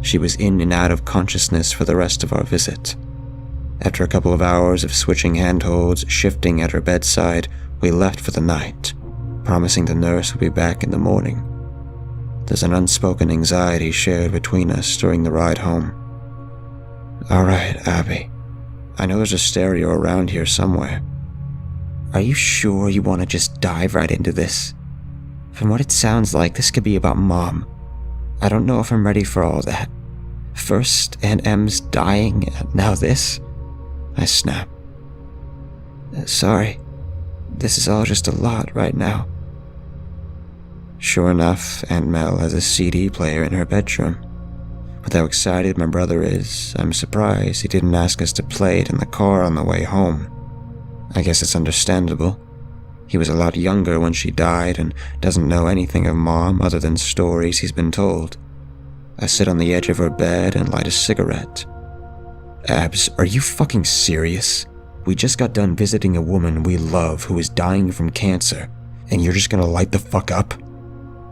She was in and out of consciousness for the rest of our visit. After a couple of hours of switching handholds, shifting at her bedside, we left for the night, promising the nurse would be back in the morning. There's an unspoken anxiety shared between us during the ride home. "All right, Abby. I know there's a stereo around here somewhere. Are you sure you want to just dive right into this? From what it sounds like, this could be about Mom. I don't know if I'm ready for all that. First Aunt Em's dying, now this?" I snap. "Sorry. This is all just a lot right now." Sure enough, Aunt Mel has a CD player in her bedroom. With how excited my brother is, I'm surprised he didn't ask us to play it in the car on the way home. I guess it's understandable. He was a lot younger when she died and doesn't know anything of Mom other than stories he's been told. I sit on the edge of her bed and light a cigarette. "Abs, are you fucking serious? We just got done visiting a woman we love who is dying from cancer, and you're just gonna light the fuck up?"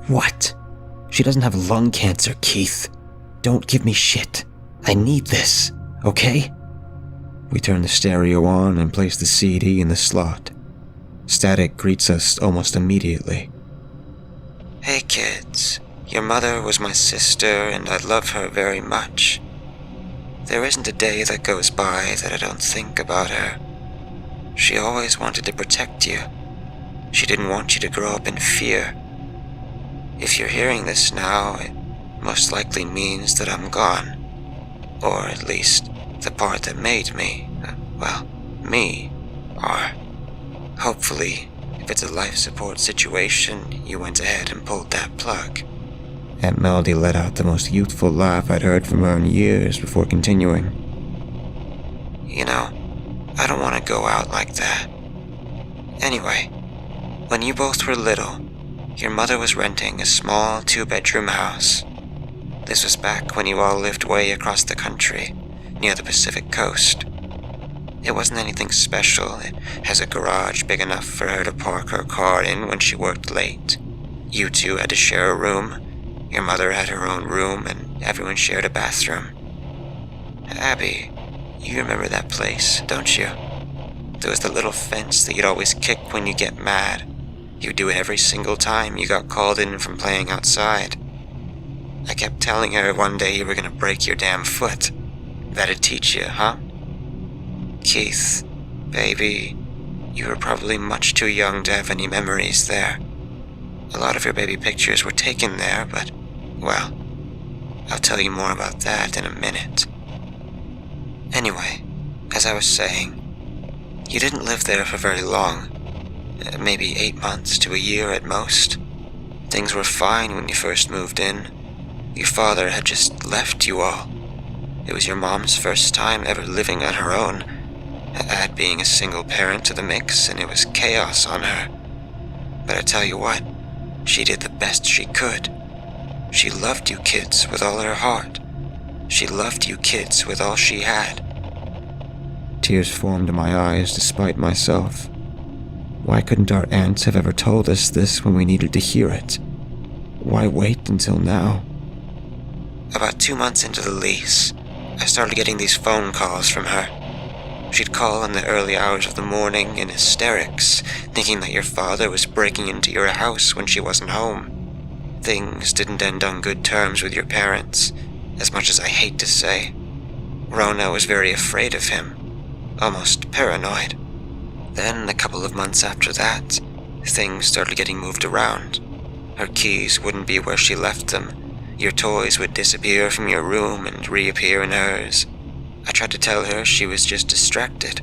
"What? She doesn't have lung cancer, Keith. Don't give me shit. I need this, okay?" We turn the stereo on and place the CD in the slot. Static greets us almost immediately. "Hey kids, your mother was my sister and I love her very much. There isn't a day that goes by that I don't think about her. She always wanted to protect you. She didn't want you to grow up in fear. If you're hearing this now, it most likely means that I'm gone. Or at least the part that made me, me, are. Hopefully, if it's a life support situation, you went ahead and pulled that plug." Aunt Melody let out the most youthful laugh I'd heard from her in years before continuing. "You know, I don't want to go out like that. Anyway, when you both were little, your mother was renting a small 2-bedroom house. This was back when you all lived way across the country, near the Pacific coast. It wasn't anything special. It has a garage big enough for her to park her car in when she worked late. You two had to share a room. Your mother had her own room, and everyone shared a bathroom. Abby, you remember that place, don't you? There was the little fence that you'd always kick when you get mad. You'd do it every single time you got called in from playing outside. I kept telling her one day you were gonna break your damn foot. That'd teach you, huh?" Keith, baby, you were probably much too young to have any memories there. A lot of your baby pictures were taken there, but, well, I'll tell you more about that in a minute. Anyway, as I was saying, you didn't live there for very long. Maybe 8 months to a year at most. Things were fine when you first moved in. Your father had just left you all. It was your mom's first time ever living on her own. Add being a single parent to the mix, and it was chaos on her. But I tell you what, she did the best she could. She loved you kids with all her heart. She loved you kids with all she had. Tears formed in my eyes despite myself. Why couldn't our aunts have ever told us this when we needed to hear it? Why wait until now? About 2 months into the lease, I started getting these phone calls from her. She'd call in the early hours of the morning in hysterics, thinking that your father was breaking into your house when she wasn't home. Things didn't end on good terms with your parents, as much as I hate to say. Rona was very afraid of him, almost paranoid. Then, a couple of months after that, things started getting moved around. Her keys wouldn't be where she left them. Your toys would disappear from your room and reappear in hers. I tried to tell her she was just distracted.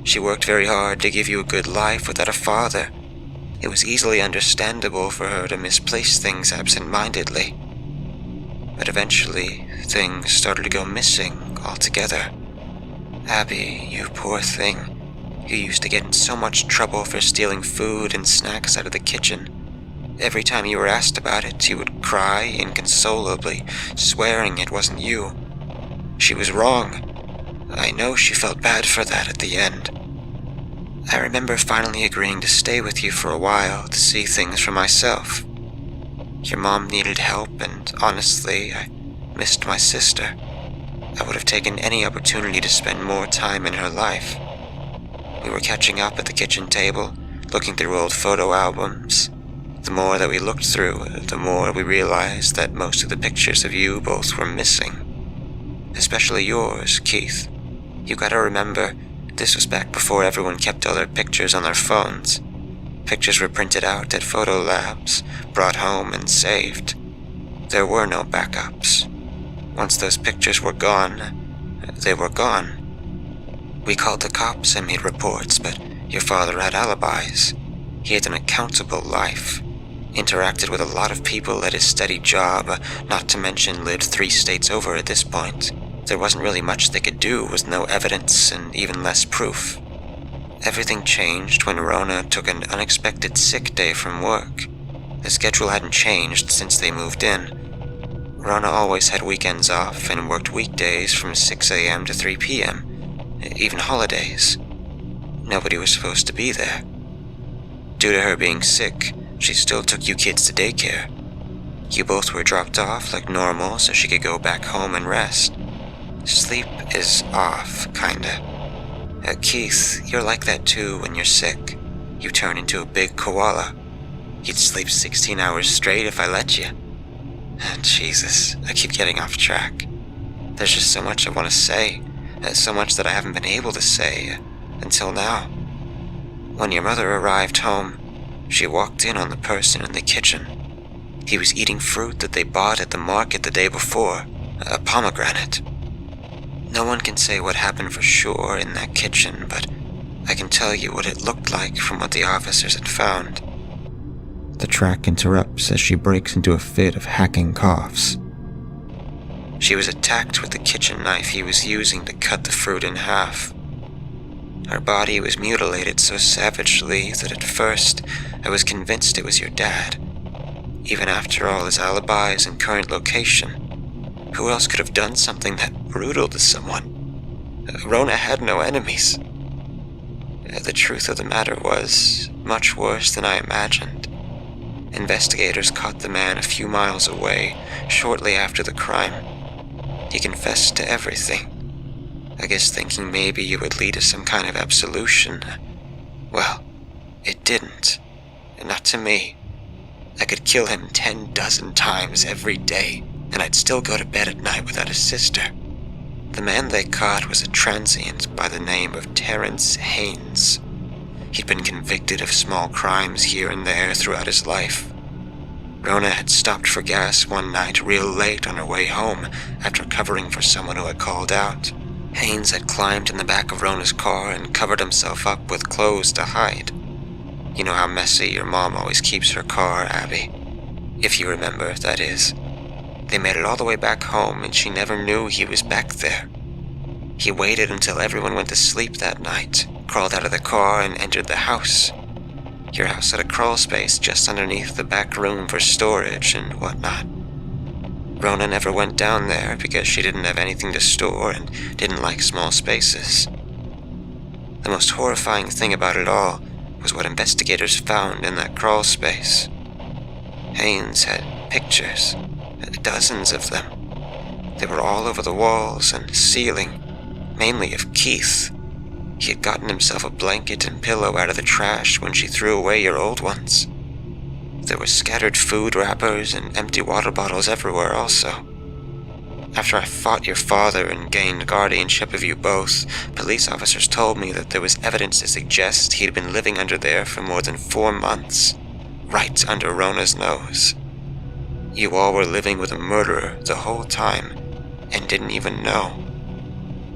She worked very hard to give you a good life without a father. It was easily understandable for her to misplace things absent-mindedly. But eventually, things started to go missing altogether. Abby, you poor thing. You used to get in so much trouble for stealing food and snacks out of the kitchen. Every time you were asked about it, you would cry inconsolably, swearing it wasn't you. She was wrong. I know she felt bad for that at the end. I remember finally agreeing to stay with you for a while to see things for myself. Your mom needed help, and honestly, I missed my sister. I would have taken any opportunity to spend more time in her life. We were catching up at the kitchen table, looking through old photo albums. The more that we looked through, the more we realized that most of the pictures of you both were missing. Especially yours, Keith. You gotta remember, this was back before everyone kept all their pictures on their phones. Pictures were printed out at photo labs, brought home and saved. There were no backups. Once those pictures were gone, they were gone. We called the cops and made reports, but your father had alibis. He had an accountable life, interacted with a lot of people at his steady job, not to mention lived 3 states over at this point. There wasn't really much they could do with no evidence and even less proof. Everything changed when Rona took an unexpected sick day from work. The schedule hadn't changed since they moved in. Rona always had weekends off and worked weekdays from 6 a.m. to 3 p.m., even holidays. Nobody was supposed to be there. Due to her being sick, she still took you kids to daycare. You both were dropped off like normal so she could go back home and rest. Sleep is off, kinda. Keith, you're like that too when you're sick. You turn into a big koala. You'd sleep 16 hours straight if I let you. Jesus, I keep getting off track. There's just so much I want to say, so much that I haven't been able to say until now. When your mother arrived home, she walked in on the person in the kitchen. He was eating fruit that they bought at the market the day before, a pomegranate. No one can say what happened for sure in that kitchen, but I can tell you what it looked like from what the officers had found. The track interrupts as she breaks into a fit of hacking coughs. She was attacked with the kitchen knife he was using to cut the fruit in half. Her body was mutilated so savagely that at first I was convinced it was your dad. Even after all his alibis and current location, who else could have done something that brutal to someone? Rona had no enemies. The truth of the matter was much worse than I imagined. Investigators caught the man a few miles away shortly after the crime. He confessed to everything. I guess thinking maybe it would lead to some kind of absolution. Well, it didn't. Not to me. I could kill him 10 dozen times every day, and I'd still go to bed at night without a sister. The man they caught was a transient by the name of Terrence Haynes. He'd been convicted of small crimes here and there throughout his life. Rona had stopped for gas one night real late on her way home after covering for someone who had called out. Haynes had climbed in the back of Rona's car and covered himself up with clothes to hide. You know how messy your mom always keeps her car, Abby. If you remember, that is. They made it all the way back home and she never knew he was back there. He waited until everyone went to sleep that night, crawled out of the car and entered the house. Your house had a crawl space just underneath the back room for storage and whatnot. Rona never went down there because she didn't have anything to store and didn't like small spaces. The most horrifying thing about it all was what investigators found in that crawl space. Haynes had pictures, dozens of them. They were all over the walls and ceiling, mainly of Keith. He had gotten himself a blanket and pillow out of the trash when she threw away your old ones. There were scattered food wrappers and empty water bottles everywhere also. After I fought your father and gained guardianship of you both, police officers told me that there was evidence to suggest he'd been living under there for more than 4 months, right under Rona's nose. You all were living with a murderer the whole time and didn't even know.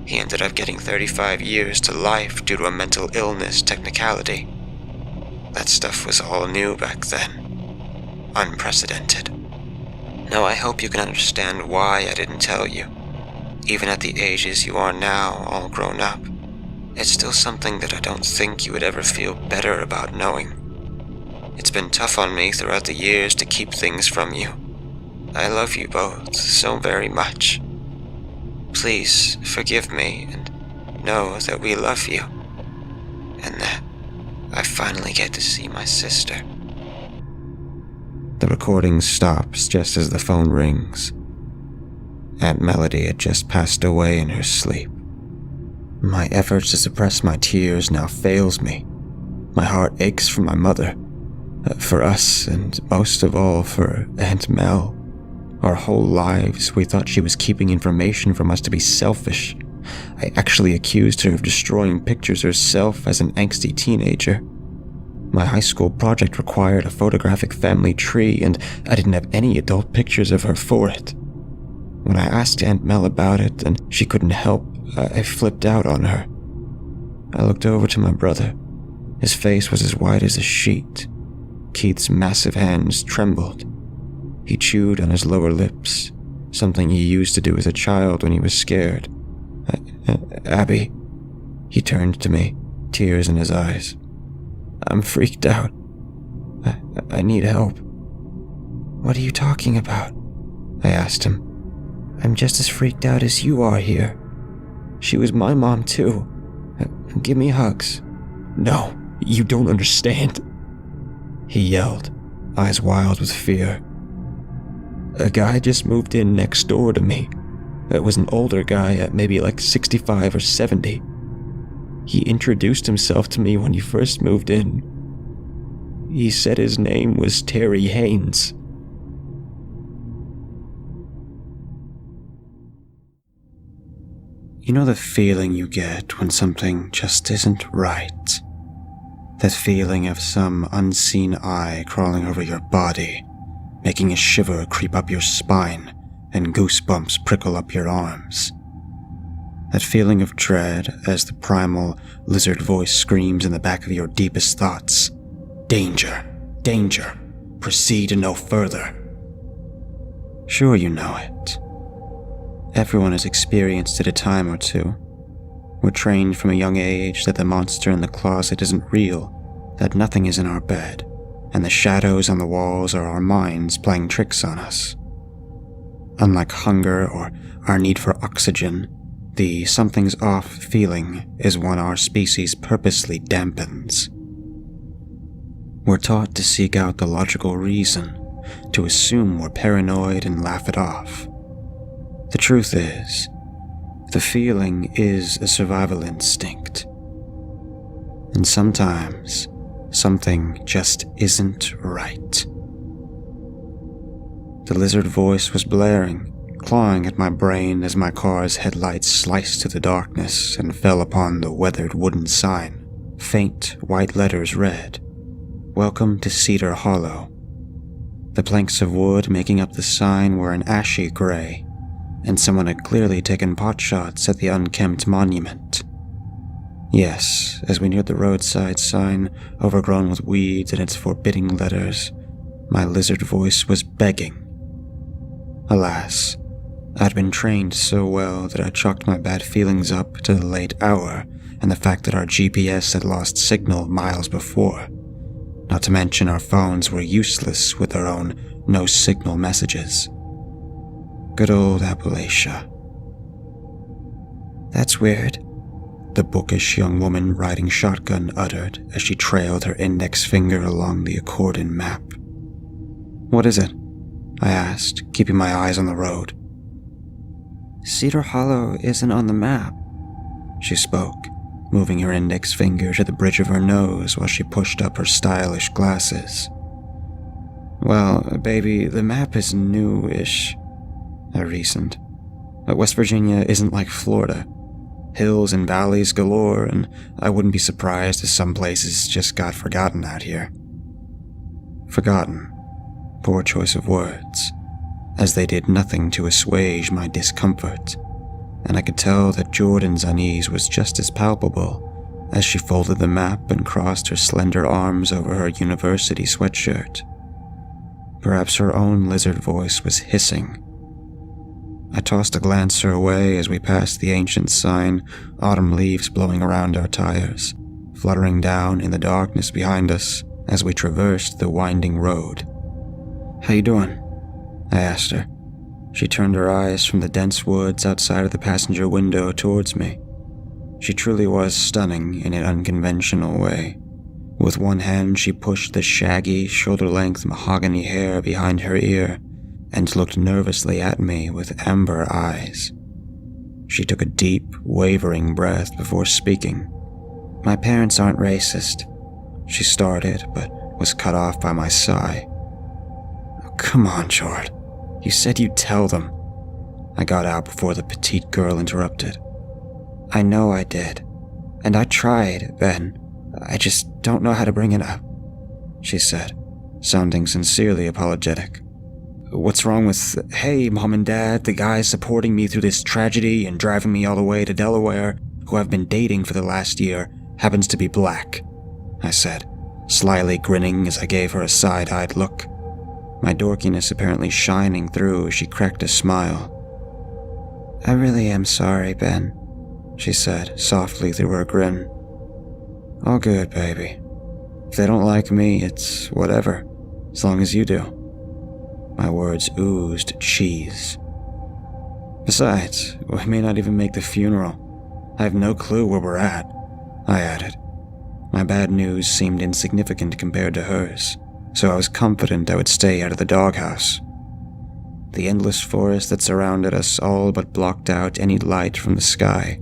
He ended up getting 35 years to life due to a mental illness technicality. That stuff was all new back then. Unprecedented. Now I hope you can understand why I didn't tell you. Even at the ages you are now, all grown up, it's still something that I don't think you would ever feel better about knowing. It's been tough on me throughout the years to keep things from you. I love you both so very much. Please forgive me and know that we love you, and that I finally get to see my sister. The recording stops just as the phone rings. Aunt Melody had just passed away in her sleep. My efforts to suppress my tears now fails me. My heart aches for my mother, for us, and most of all for Aunt Mel. Our whole lives, we thought she was keeping information from us to be selfish. I actually accused her of destroying pictures herself as an angsty teenager. My high school project required a photographic family tree, and I didn't have any adult pictures of her for it. When I asked Aunt Mel about it and she couldn't help, I flipped out on her. I looked over to my brother. His face was as white as a sheet. Keith's massive hands trembled. He chewed on his lower lips, something he used to do as a child when he was scared. Abby, he turned to me, tears in his eyes. I'm freaked out. I need help. What are you talking about? I asked him. I'm just as freaked out as you are here. She was my mom too. Give me hugs. No, you don't understand. He yelled, eyes wild with fear. A guy just moved in next door to me. It was an older guy at maybe like 65 or 70. He introduced himself to me when he first moved in. He said his name was Terry Haynes. You know the feeling you get when something just isn't right? That feeling of some unseen eye crawling over your body, making a shiver creep up your spine and goosebumps prickle up your arms. That feeling of dread as the primal lizard voice screams in the back of your deepest thoughts. Danger, danger, proceed no further. Sure you know it. Everyone has experienced it a time or two. We're trained from a young age that the monster in the closet isn't real, that nothing is in our bed, and the shadows on the walls are our minds playing tricks on us. Unlike hunger or our need for oxygen, the something's off feeling is one our species purposely dampens. We're taught to seek out the logical reason, to assume we're paranoid and laugh it off. The truth is, the feeling is a survival instinct. And sometimes, something just isn't right. The lizard voice was blaring, clawing at my brain as my car's headlights sliced through the darkness and fell upon the weathered wooden sign. Faint white letters read, "Welcome to Cedar Hollow." The planks of wood making up the sign were an ashy gray, and someone had clearly taken potshots at the unkempt monument. Yes, as we neared the roadside sign, overgrown with weeds and its forbidding letters, my lizard voice was begging. Alas, I'd been trained so well that I chalked my bad feelings up to the late hour and the fact that our GPS had lost signal miles before, not to mention our phones were useless with their own no-signal messages. Good old Appalachia. "That's weird," the bookish young woman riding shotgun uttered as she trailed her index finger along the accorded map. "What is it?" I asked, keeping my eyes on the road. "Cedar Hollow isn't on the map," she spoke, moving her index finger to the bridge of her nose while she pushed up her stylish glasses. "Well, baby, the map is new-ish," I reasoned. "West Virginia isn't like Florida. Hills and valleys galore, and I wouldn't be surprised if some places just got forgotten out here." Forgotten. Poor choice of words, as they did nothing to assuage my discomfort, and I could tell that Jordan's unease was just as palpable as she folded the map and crossed her slender arms over her university sweatshirt. Perhaps her own lizard voice was hissing. I tossed a glance her way as we passed the ancient sign, autumn leaves blowing around our tires, fluttering down in the darkness behind us as we traversed the winding road. "How you doing?" I asked her. She turned her eyes from the dense woods outside of the passenger window towards me. She truly was stunning in an unconventional way. With one hand, she pushed the shaggy, shoulder-length mahogany hair behind her ear and looked nervously at me with amber eyes. She took a deep, wavering breath before speaking. "My parents aren't racist," she started, but was cut off by my sigh. "Oh, come on, Jord. You said you'd tell them." I got out before the petite girl interrupted. "I know I did. And I tried, Ben. I just don't know how to bring it up," she said, sounding sincerely apologetic. "What's wrong with, hey, Mom and Dad, the guy supporting me through this tragedy and driving me all the way to Delaware, who I've been dating for the last year, happens to be black," I said, slyly grinning as I gave her a side-eyed look. My dorkiness apparently shining through as she cracked a smile. "I really am sorry, Ben," she said, softly through her grin. "All good, baby. If they don't like me, it's whatever, as long as you do." My words oozed cheese. "Besides, we may not even make the funeral. I have no clue where we're at," I added. My bad news seemed insignificant compared to hers, so I was confident I would stay out of the doghouse. The endless forest that surrounded us all but blocked out any light from the sky,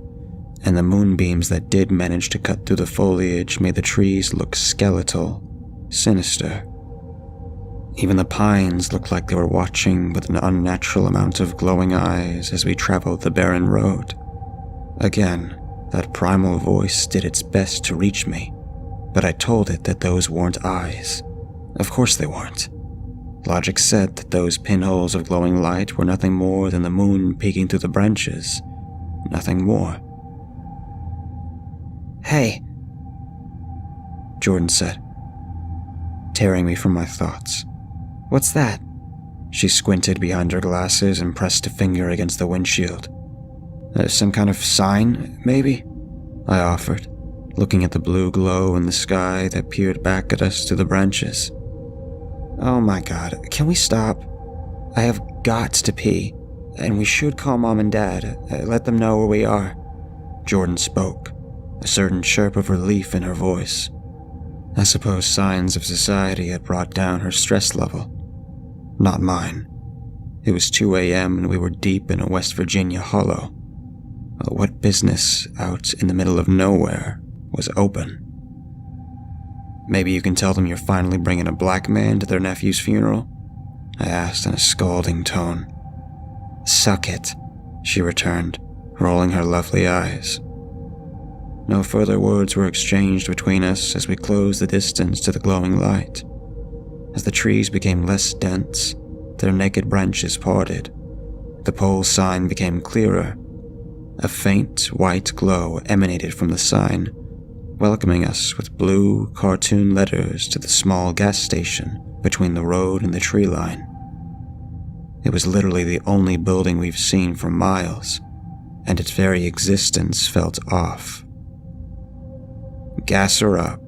and the moonbeams that did manage to cut through the foliage made the trees look skeletal, sinister. Even the pines looked like they were watching with an unnatural amount of glowing eyes as we traveled the barren road. Again, that primal voice did its best to reach me, but I told it that those weren't eyes. Of course they weren't. Logic said that those pinholes of glowing light were nothing more than the moon peeking through the branches. Nothing more. "Hey," Jordan said, tearing me from my thoughts. "What's that?" She squinted behind her glasses and pressed a finger against the windshield. "Some kind of sign, maybe?" I offered, looking at the blue glow in the sky that peered back at us through the branches. "Oh my God, can we stop? I have got to pee, and we should call Mom and Dad, let them know where we are." Jordan spoke, a certain chirp of relief in her voice. I suppose signs of society had brought down her stress level. Not mine. It was 2 a.m. and we were deep in a West Virginia hollow. What business out in the middle of nowhere was open? "Maybe you can tell them you're finally bringing a black man to their nephew's funeral?" I asked in a scalding tone. "Suck it," she returned, rolling her lovely eyes. No further words were exchanged between us as we closed the distance to the glowing light. As the trees became less dense, their naked branches parted. The pole sign became clearer. A faint white glow emanated from the sign, welcoming us with blue cartoon letters to the small gas station between the road and the tree line. It was literally the only building we've seen for miles, and its very existence felt off. "Gas her up."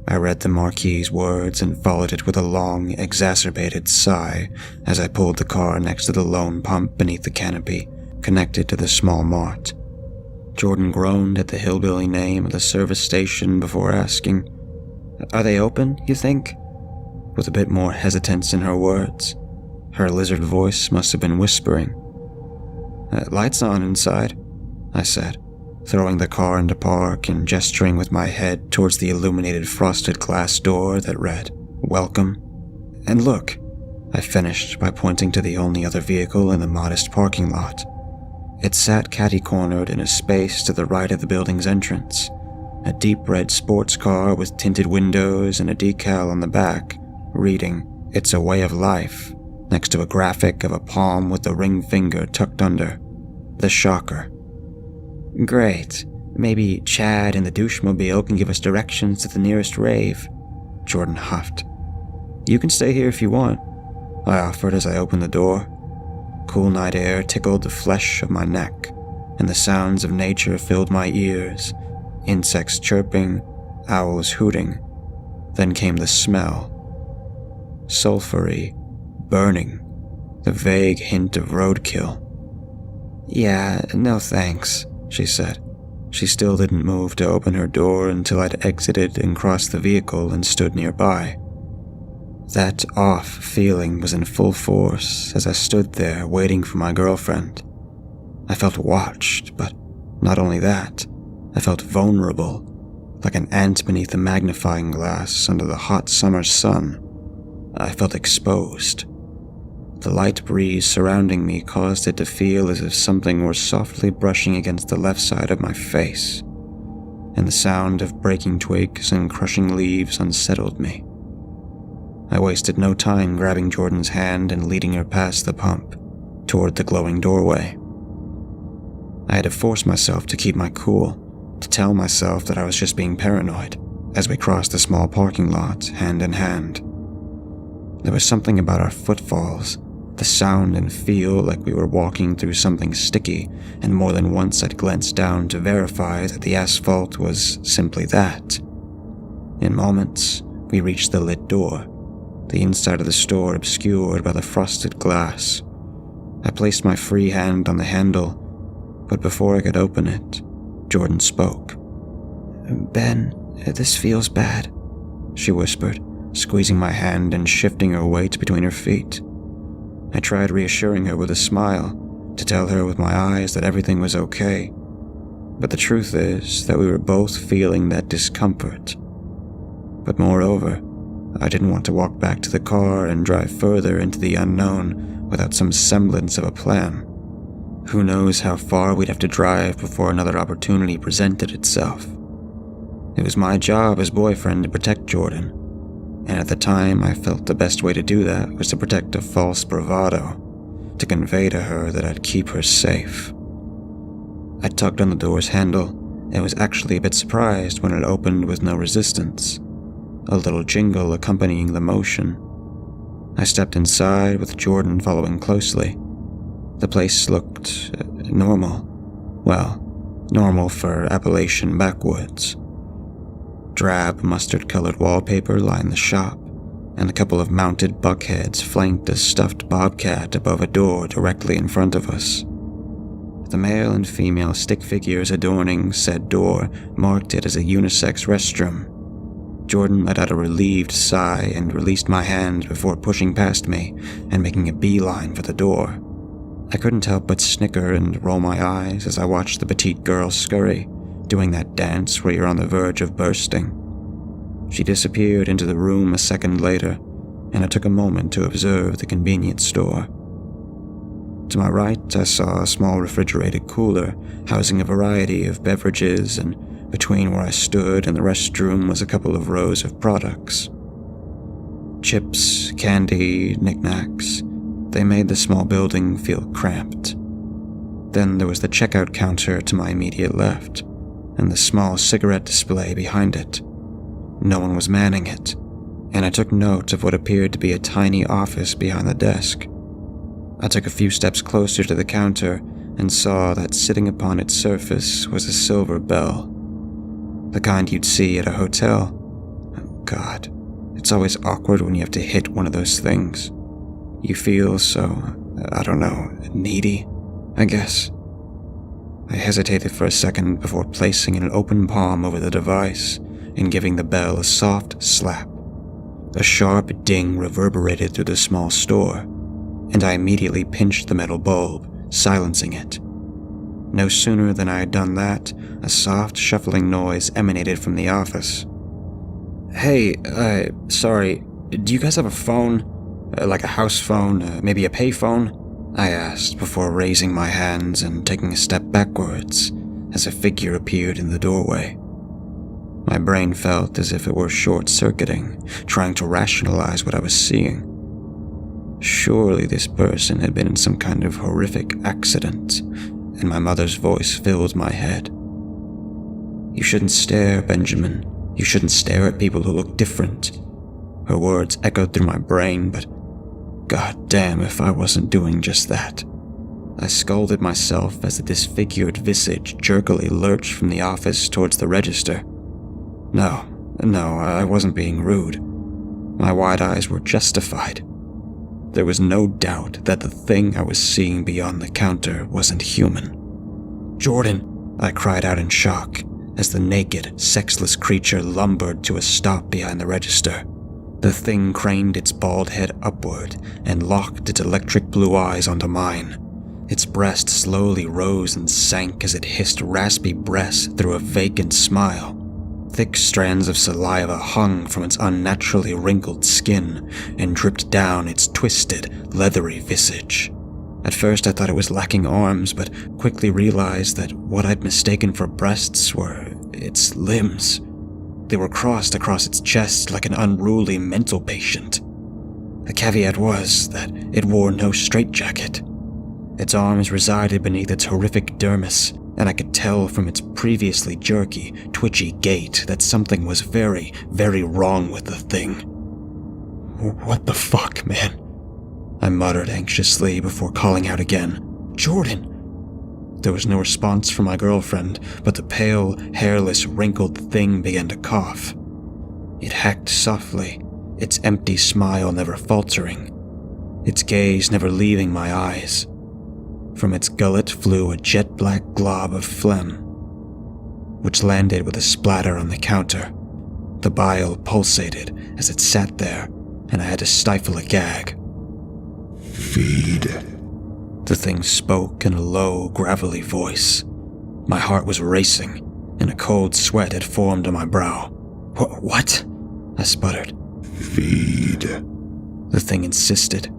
I read the marquee's words and followed it with a long, exacerbated sigh as I pulled the car next to the lone pump beneath the canopy, connected to the small mart. Jordan groaned at the hillbilly name of the service station before asking, "Are they open, you think?" with a bit more hesitance in her words. Her lizard voice must have been whispering. "Lights on inside," I said, throwing the car into park and gesturing with my head towards the illuminated frosted glass door that read, "Welcome." "And look," I finished by pointing to the only other vehicle in the modest parking lot. It sat catty-cornered in a space to the right of the building's entrance, a deep red sports car with tinted windows and a decal on the back, reading, "It's a way of life," next to a graphic of a palm with the ring finger tucked under. The shocker. "Great. Maybe Chad in the douchemobile can give us directions to the nearest rave," Jordan huffed. "You can stay here if you want," I offered as I opened the door. Cool night air tickled the flesh of my neck, and the sounds of nature filled my ears, insects chirping, owls hooting. Then came the smell. Sulphury, burning, the vague hint of roadkill. "Yeah, no thanks," she said. She still didn't move to open her door until I'd exited and crossed the vehicle and stood nearby. That off feeling was in full force as I stood there waiting for my girlfriend. I felt watched, but not only that, I felt vulnerable, like an ant beneath a magnifying glass under the hot summer sun. I felt exposed. The light breeze surrounding me caused it to feel as if something were softly brushing against the left side of my face, and the sound of breaking twigs and crushing leaves unsettled me. I wasted no time grabbing Jordan's hand and leading her past the pump, toward the glowing doorway. I had to force myself to keep my cool, to tell myself that I was just being paranoid, as we crossed the small parking lot, hand in hand. There was something about our footfalls, the sound and feel like we were walking through something sticky, and more than once I'd glanced down to verify that the asphalt was simply that. In moments, we reached the lit door, the inside of the store obscured by the frosted glass. I placed my free hand on the handle, but before I could open it, Jordan spoke. "Ben, this feels bad," she whispered, squeezing my hand and shifting her weight between her feet. I tried reassuring her with a smile, to tell her with my eyes that everything was okay. But the truth is that we were both feeling that discomfort. But moreover, I didn't want to walk back to the car and drive further into the unknown without some semblance of a plan. Who knows how far we'd have to drive before another opportunity presented itself. It was my job as boyfriend to protect Jordan, and at the time I felt the best way to do that was to protect a false bravado, to convey to her that I'd keep her safe. I tugged on the door's handle and was actually a bit surprised when it opened with no resistance, a little jingle accompanying the motion. I stepped inside with Jordan following closely. The place looked normal. Well, normal for Appalachian backwoods. Drab mustard-colored wallpaper lined the shop, and a couple of mounted buckheads flanked a stuffed bobcat above a door directly in front of us. The male and female stick figures adorning said door marked it as a unisex restroom. Jordan let out a relieved sigh and released my hand before pushing past me and making a beeline for the door. I couldn't help but snicker and roll my eyes as I watched the petite girl scurry, doing that dance where you're on the verge of bursting. She disappeared into the room a second later, and I took a moment to observe the convenience store. To my right, I saw a small refrigerated cooler housing a variety of beverages, and between where I stood and the restroom was a couple of rows of products. Chips, candy, knickknacks. They made the small building feel cramped. Then there was the checkout counter to my immediate left, and the small cigarette display behind it. No one was manning it, and I took note of what appeared to be a tiny office behind the desk. I took a few steps closer to the counter and saw that sitting upon its surface was a silver bell. The kind you'd see at a hotel. Oh God, it's always awkward when you have to hit one of those things. You feel so, I don't know, needy, I guess. I hesitated for a second before placing an open palm over the device and giving the bell a soft slap. A sharp ding reverberated through the small store, and I immediately pinched the metal bulb, silencing it. No sooner than I had done that, a soft shuffling noise emanated from the office. Hey, sorry, do you guys have a phone? Like a house phone, maybe a pay phone? I asked before raising my hands and taking a step backwards as a figure appeared in the doorway. My brain felt as if it were short-circuiting, trying to rationalize what I was seeing. Surely this person had been in some kind of horrific accident, and my mother's voice filled my head. You shouldn't stare, Benjamin. You shouldn't stare at people who look different. Her words echoed through my brain, but god damn if I wasn't doing just that. I scolded myself as the disfigured visage jerkily lurched from the office towards the register. No, I wasn't being rude. My wide eyes were justified. There was no doubt that the thing I was seeing beyond the counter wasn't human. Jordan, I cried out in shock as the naked, sexless creature lumbered to a stop behind the register. The thing craned its bald head upward and locked its electric blue eyes onto mine. Its breast slowly rose and sank as it hissed raspy breaths through a vacant smile. Thick strands of saliva hung from its unnaturally wrinkled skin and dripped down its twisted, leathery visage. At first I thought it was lacking arms, but quickly realized that what I'd mistaken for breasts were its limbs. They were crossed across its chest like an unruly mental patient. The caveat was that it wore no straitjacket. Its arms resided beneath its horrific dermis, and I could tell from its previously jerky, twitchy gait that something was very, very wrong with the thing. What the fuck, man? I muttered anxiously before calling out again, Jordan! There was no response from my girlfriend, but the pale, hairless, wrinkled thing began to cough. It hacked softly, its empty smile never faltering, its gaze never leaving my eyes. From its gullet flew a jet-black glob of phlegm, which landed with a splatter on the counter. The bile pulsated as it sat there, and I had to stifle a gag. Feed. The thing spoke in a low, gravelly voice. My heart was racing, and a cold sweat had formed on my brow. What? I sputtered. Feed. The thing insisted.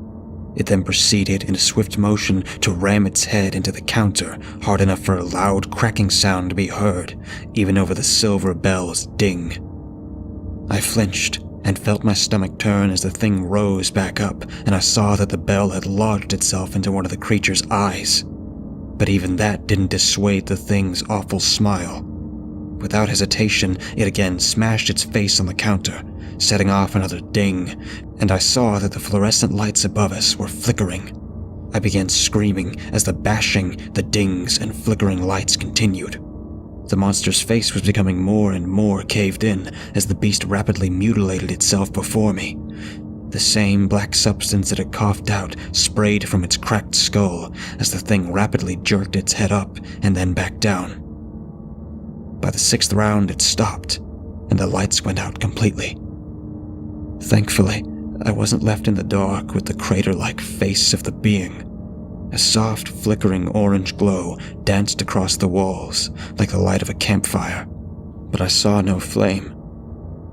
It then proceeded in a swift motion to ram its head into the counter hard enough for a loud cracking sound to be heard, even over the silver bell's ding. I flinched and felt my stomach turn as the thing rose back up, and I saw that the bell had lodged itself into one of the creature's eyes. But even that didn't dissuade the thing's awful smile. Without hesitation, it again smashed its face on the counter, setting off another ding, and I saw that the fluorescent lights above us were flickering. I began screaming as the bashing, the dings, and flickering lights continued. The monster's face was becoming more and more caved in as the beast rapidly mutilated itself before me. The same black substance that had coughed out sprayed from its cracked skull as the thing rapidly jerked its head up and then back down. By the 6th round, it stopped, and the lights went out completely. Thankfully, I wasn't left in the dark with the crater-like face of the being. A soft, flickering orange glow danced across the walls like the light of a campfire, but I saw no flame.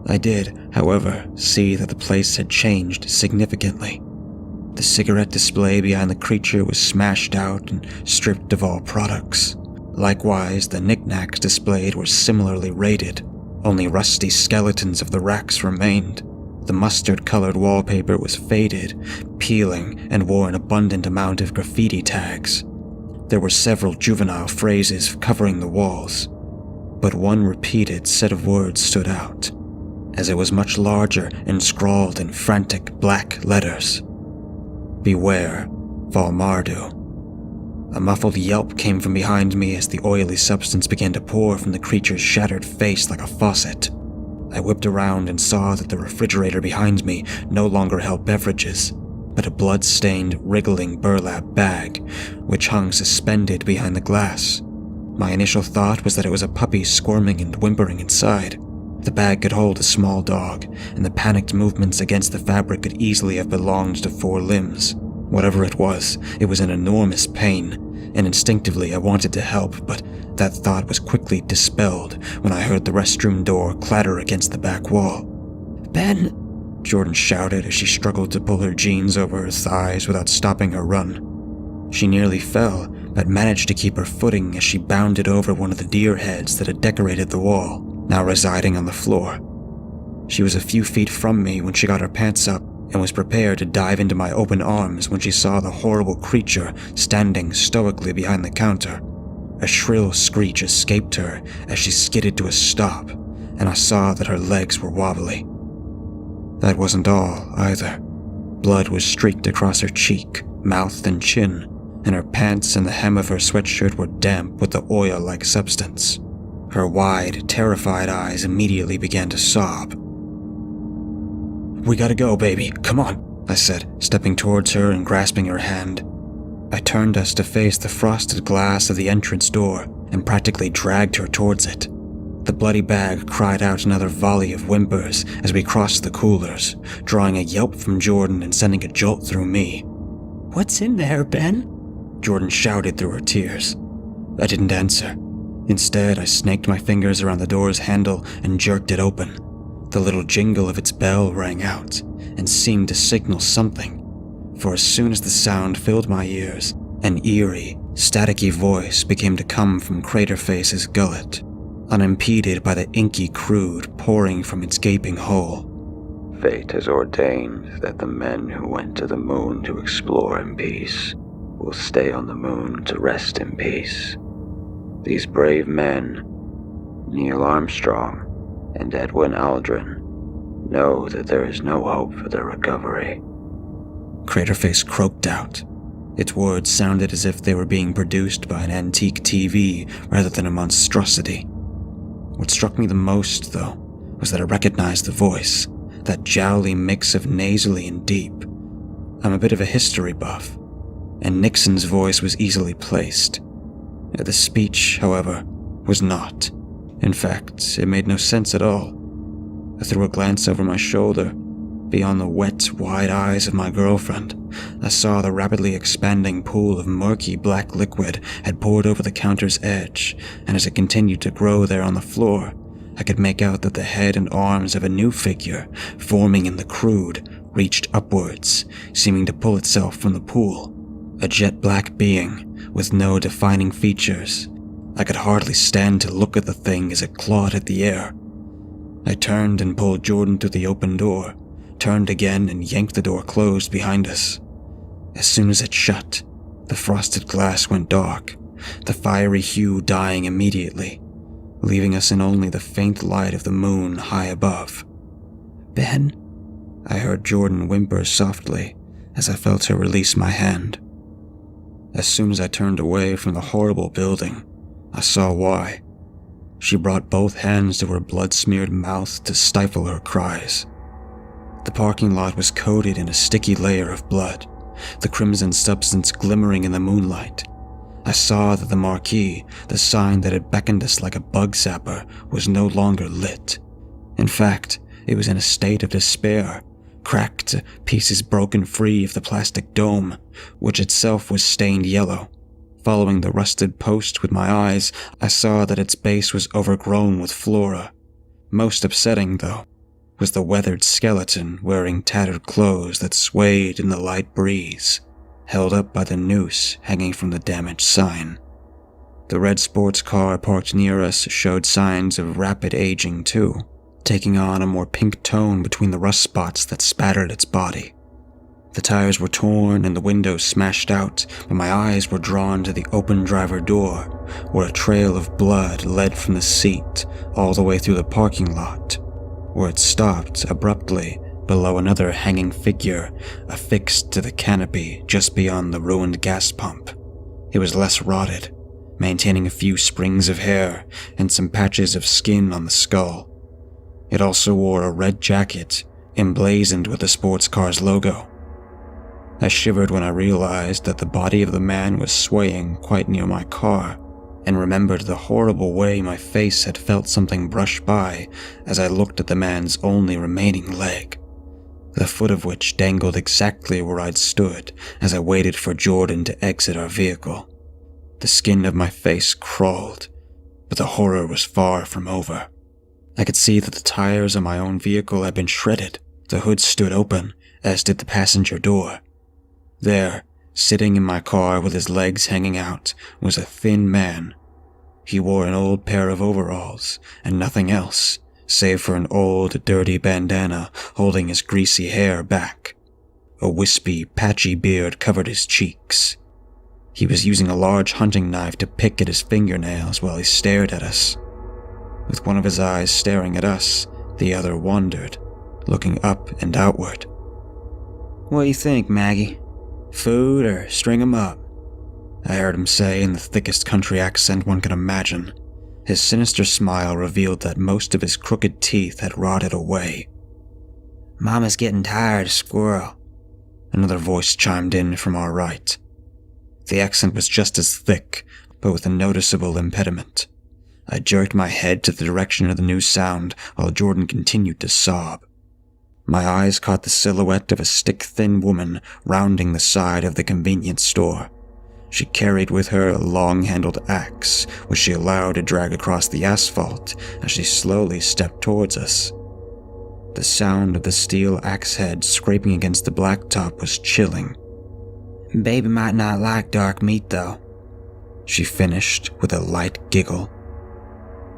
I did, however, see that the place had changed significantly. The cigarette display behind the creature was smashed out and stripped of all products. Likewise, the knickknacks displayed were similarly raided. Only rusty skeletons of the racks remained. The mustard-colored wallpaper was faded, peeling, and wore an abundant amount of graffiti tags. There were several juvenile phrases covering the walls, but one repeated set of words stood out, as it was much larger and scrawled in frantic black letters. Beware, Valmardu. A muffled yelp came from behind me as the oily substance began to pour from the creature's shattered face like a faucet. I whipped around and saw that the refrigerator behind me no longer held beverages, but a blood-stained, wriggling burlap bag, which hung suspended behind the glass. My initial thought was that it was a puppy squirming and whimpering inside. The bag could hold a small dog, and the panicked movements against the fabric could easily have belonged to 4 limbs. Whatever it was in enormous pain, and instinctively I wanted to help, but that thought was quickly dispelled when I heard the restroom door clatter against the back wall. "Ben!" Jordan shouted as she struggled to pull her jeans over her thighs without stopping her run. She nearly fell, but managed to keep her footing as she bounded over one of the deer heads that had decorated the wall, now residing on the floor. She was a few feet from me when she got her pants up and was prepared to dive into my open arms when she saw the horrible creature standing stoically behind the counter. A shrill screech escaped her as she skidded to a stop, and I saw that her legs were wobbly. That wasn't all, either. Blood was streaked across her cheek, mouth, and chin, and her pants and the hem of her sweatshirt were damp with the oil-like substance. Her wide, terrified eyes immediately began to sob. "We gotta go, baby. Come on," I said, stepping towards her and grasping her hand. I turned us to face the frosted glass of the entrance door and practically dragged her towards it. The bloody bag cried out another volley of whimpers as we crossed the coolers, drawing a yelp from Jordan and sending a jolt through me. "What's in there, Ben?" Jordan shouted through her tears. I didn't answer. Instead, I snaked my fingers around the door's handle and jerked it open. The little jingle of its bell rang out and seemed to signal something, for as soon as the sound filled my ears, an eerie, staticky voice began to come from Craterface's gullet, unimpeded by the inky crude pouring from its gaping hole. "Fate has ordained that the men who went to the moon to explore in peace will stay on the moon to rest in peace. These brave men, Neil Armstrong and Edwin Aldrin, know that there is no hope for their recovery." Craterface croaked out. Its words sounded as if they were being produced by an antique TV rather than a monstrosity. What struck me the most, though, was that I recognized the voice, that jowly mix of nasally and deep. I'm a bit of a history buff, and Nixon's voice was easily placed. The speech, however, was not. In fact, it made no sense at all. I threw a glance over my shoulder. Beyond the wet, wide eyes of my girlfriend, I saw the rapidly expanding pool of murky black liquid had poured over the counter's edge, and as it continued to grow there on the floor, I could make out that the head and arms of a new figure, forming in the crude, reached upwards, seeming to pull itself from the pool. A jet-black being, with no defining features. I could hardly stand to look at the thing as it clawed at the air. I turned and pulled Jordan through the open door, turned again and yanked the door closed behind us. As soon as it shut, the frosted glass went dark, the fiery hue dying immediately, leaving us in only the faint light of the moon high above. "Ben?" I heard Jordan whimper softly as I felt her release my hand. As soon as I turned away from the horrible building, I saw why. She brought both hands to her blood-smeared mouth to stifle her cries. The parking lot was coated in a sticky layer of blood, the crimson substance glimmering in the moonlight. I saw that the marquee, the sign that had beckoned us like a bug zapper, was no longer lit. In fact, it was in a state of despair, cracked, pieces broken free of the plastic dome, which itself was stained yellow. Following the rusted post with my eyes, I saw that its base was overgrown with flora. Most upsetting, though, was the weathered skeleton wearing tattered clothes that swayed in the light breeze, held up by the noose hanging from the damaged sign. The red sports car parked near us showed signs of rapid aging too, taking on a more pink tone between the rust spots that spattered its body. The tires were torn and the windows smashed out, but my eyes were drawn to the open driver door, where a trail of blood led from the seat all the way through the parking lot, where it stopped abruptly below another hanging figure affixed to the canopy just beyond the ruined gas pump. It was less rotted, maintaining a few springs of hair and some patches of skin on the skull. It also wore a red jacket emblazoned with the sports car's logo. I shivered when I realized that the body of the man was swaying quite near my car, and remembered the horrible way my face had felt something brush by as I looked at the man's only remaining leg, the foot of which dangled exactly where I'd stood as I waited for Jordan to exit our vehicle. The skin of my face crawled, but the horror was far from over. I could see that the tires of my own vehicle had been shredded. The hood stood open, as did the passenger door. There, sitting in my car with his legs hanging out, was a thin man. He wore an old pair of overalls, and nothing else, save for an old, dirty bandana holding his greasy hair back. A wispy, patchy beard covered his cheeks. He was using a large hunting knife to pick at his fingernails while he stared at us. With one of his eyes staring at us, the other wandered, looking up and outward. "What do you think, Maggie? Food or string 'em up?" I heard him say in the thickest country accent one could imagine. His sinister smile revealed that most of his crooked teeth had rotted away. "Mama's getting tired of squirrel," another voice chimed in from our right. The accent was just as thick, but with a noticeable impediment. I jerked my head to the direction of the new sound while Jordan continued to sob. My eyes caught the silhouette of a stick-thin woman rounding the side of the convenience store. She carried with her a long-handled axe, which she allowed to drag across the asphalt as she slowly stepped towards us. The sound of the steel axe head scraping against the blacktop was chilling. "Baby might not like dark meat, though," she finished with a light giggle.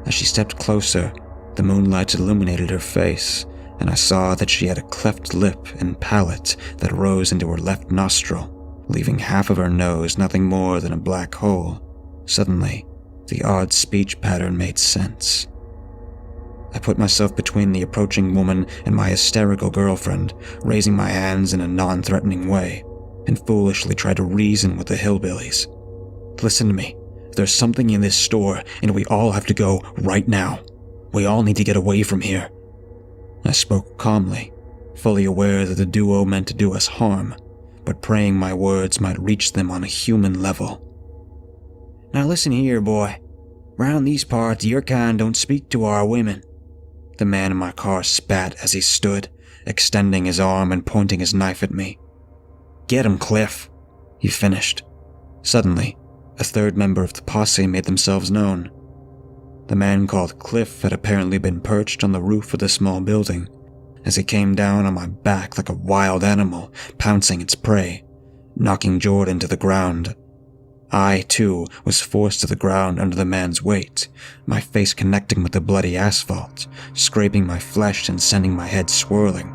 As she stepped closer, the moonlight illuminated her face, and I saw that she had a cleft lip and palate that rose into her left nostril, leaving half of her nose nothing more than a black hole. Suddenly, the odd speech pattern made sense. I put myself between the approaching woman and my hysterical girlfriend, raising my hands in a non-threatening way, and foolishly tried to reason with the hillbillies. "Listen to me. There's something in this store, and we all have to go right now. We all need to get away from here." I spoke calmly, fully aware that the duo meant to do us harm, but praying my words might reach them on a human level. "Now listen here, boy. Round these parts, your kind don't speak to our women." The man in my car spat as he stood, extending his arm and pointing his knife at me. "Get him, Cliff," he finished. Suddenly, a third member of the posse made themselves known. The man called Cliff had apparently been perched on the roof of the small building, as he came down on my back like a wild animal pouncing its prey, knocking Jordan to the ground. I, too, was forced to the ground under the man's weight, my face connecting with the bloody asphalt, scraping my flesh and sending my head swirling.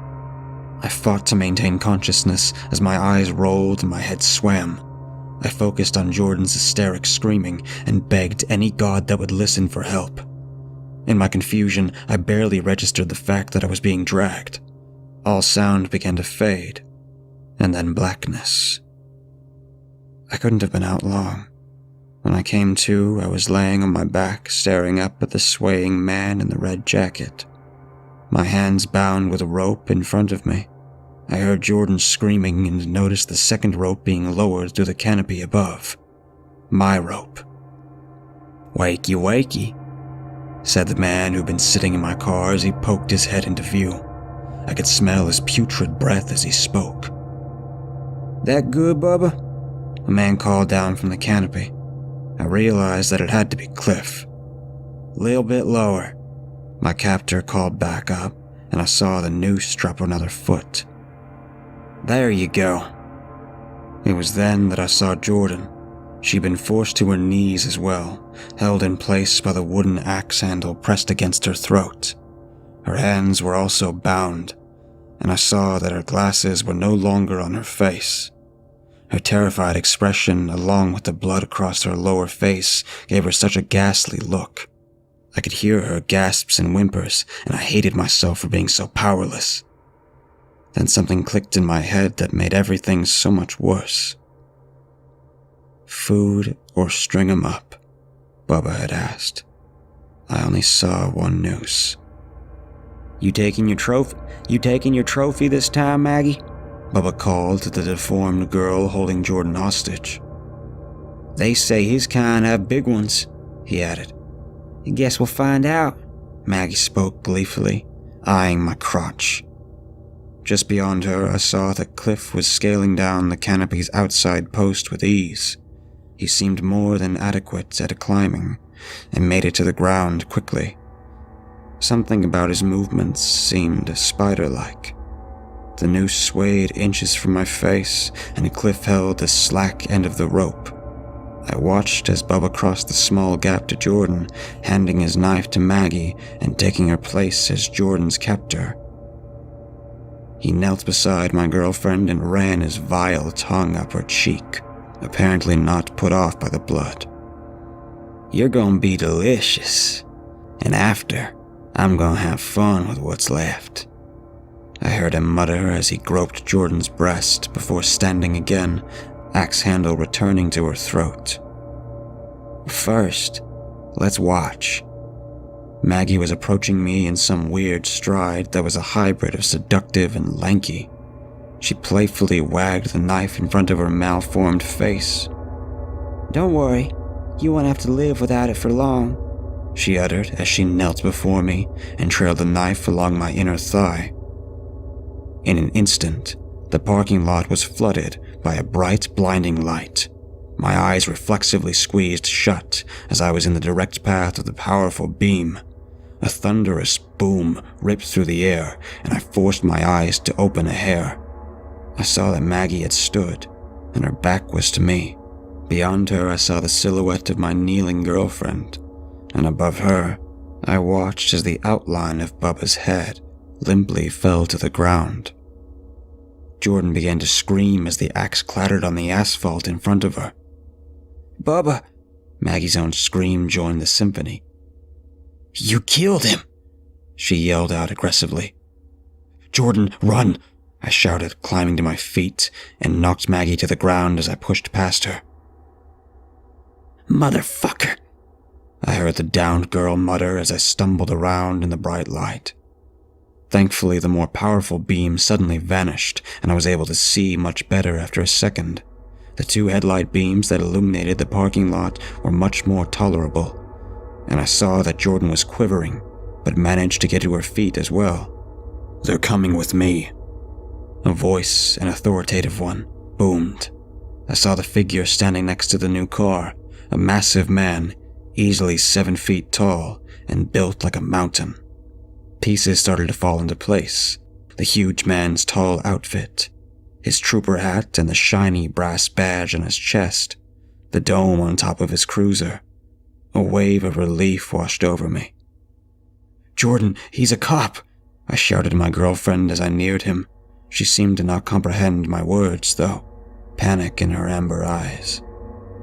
I fought to maintain consciousness as my eyes rolled and my head swam. I focused on Jordan's hysteric screaming and begged any god that would listen for help. In my confusion, I barely registered the fact that I was being dragged. All sound began to fade, and then blackness. I couldn't have been out long. When I came to, I was laying on my back, staring up at the swaying man in the red jacket, my hands bound with a rope in front of me. I heard Jordan screaming and noticed the second rope being lowered through the canopy above. My rope. "Wakey, wakey," said the man who'd been sitting in my car as he poked his head into view. I could smell his putrid breath as he spoke. "That good, Bubba?" A man called down from the canopy. I realized that it had to be Cliff. "Little bit lower," my captor called back up, and I saw the noose drop another foot. There you go. It was then that I saw Jordan. She'd been forced to her knees as well, held in place by the wooden axe handle pressed against her throat. Her hands were also bound, and I saw that her glasses were no longer on her face. Her terrified expression, along with the blood across her lower face, gave her such a ghastly look. I could hear her gasps and whimpers, and I hated myself for being so powerless. Then something clicked in my head that made everything so much worse. Food or string 'em up? Bubba had asked. I only saw one noose. You taking your trophy this time, Maggie? Bubba called to the deformed girl holding Jordan hostage. They say his kind have big ones, he added. I guess we'll find out, Maggie spoke gleefully, eyeing my crotch. Just beyond her, I saw that Cliff was scaling down the canopy's outside post with ease. He seemed more than adequate at climbing, and made it to the ground quickly. Something about his movements seemed spider-like. The noose swayed inches from my face, and Cliff held the slack end of the rope. I watched as Bubba crossed the small gap to Jordan, handing his knife to Maggie and taking her place as Jordan's captor. He knelt beside my girlfriend and ran his vile tongue up her cheek, apparently not put off by the blood. You're gonna be delicious, and after, I'm gonna have fun with what's left. I heard him mutter as he groped Jordan's breast before standing again, axe handle returning to her throat. First, let's watch. Maggie was approaching me in some weird stride that was a hybrid of seductive and lanky. She playfully wagged the knife in front of her malformed face. Don't worry, you won't have to live without it for long, she uttered as she knelt before me and trailed the knife along my inner thigh. In an instant, the parking lot was flooded by a bright, blinding light. My eyes reflexively squeezed shut as I was in the direct path of the powerful beam. A thunderous boom ripped through the air, and I forced my eyes to open a hair. I saw that Maggie had stood, and her back was to me. Beyond her, I saw the silhouette of my kneeling girlfriend, and above her, I watched as the outline of Bubba's head limply fell to the ground. Jordan began to scream as the axe clattered on the asphalt in front of her. Bubba! Maggie's own scream joined the symphony. You killed him! She yelled out aggressively. Jordan, run! I shouted, climbing to my feet, and knocked Maggie to the ground as I pushed past her. Motherfucker! I heard the downed girl mutter as I stumbled around in the bright light. Thankfully, the more powerful beam suddenly vanished, and I was able to see much better after a second. The two headlight beams that illuminated the parking lot were much more tolerable, and I saw that Jordan was quivering, but managed to get to her feet as well. They're coming with me. A voice, an authoritative one, boomed. I saw the figure standing next to the new car, a massive man, easily 7 feet tall and built like a mountain. Pieces started to fall into place. The huge man's tall outfit, his trooper hat and the shiny brass badge on his chest, the dome on top of his cruiser. A wave of relief washed over me. Jordan, he's a cop! I shouted to my girlfriend as I neared him. She seemed to not comprehend my words, though, panic in her amber eyes.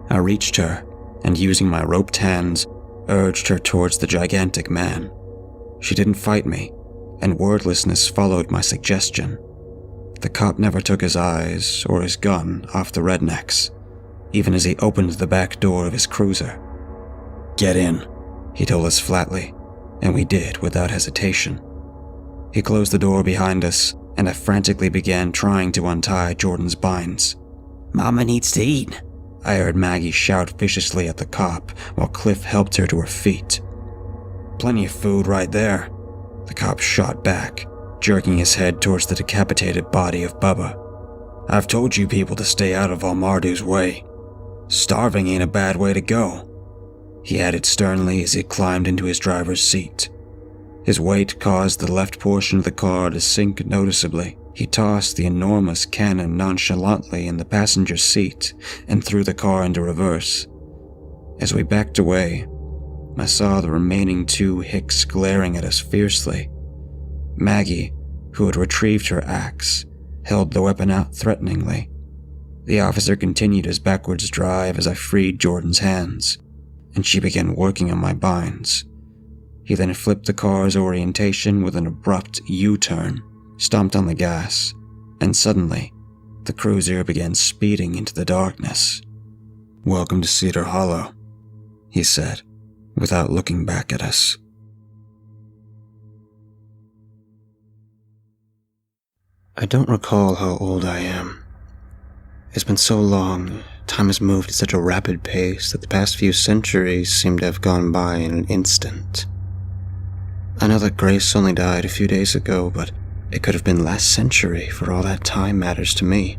I reached her, and using my roped hands, urged her towards the gigantic man. She didn't fight me, and wordlessness followed my suggestion. The cop never took his eyes or his gun off the rednecks, even as he opened the back door of his cruiser. Get in, he told us flatly, and we did without hesitation. He closed the door behind us, and I frantically began trying to untie Jordan's binds. Mama needs to eat, I heard Maggie shout viciously at the cop while Cliff helped her to her feet. Plenty of food right there, the cop shot back, jerking his head towards the decapitated body of Bubba. I've told you people to stay out of Almardu's way. Starving ain't a bad way to go, he added sternly as he climbed into his driver's seat. His weight caused the left portion of the car to sink noticeably. He tossed the enormous cannon nonchalantly in the passenger seat and threw the car into reverse. As we backed away, I saw the remaining two hicks glaring at us fiercely. Maggie, who had retrieved her axe, held the weapon out threateningly. The officer continued his backwards drive as I freed Jordan's hands, and she began working on my binds. He then flipped the car's orientation with an abrupt U-turn, stomped on the gas, and suddenly, the cruiser began speeding into the darkness. "Welcome to Cedar Hollow," he said, without looking back at us. I don't recall how old I am. It's been so long, time has moved at such a rapid pace that the past few centuries seem to have gone by in an instant. I know that Grace only died a few days ago, but it could have been last century for all that time matters to me.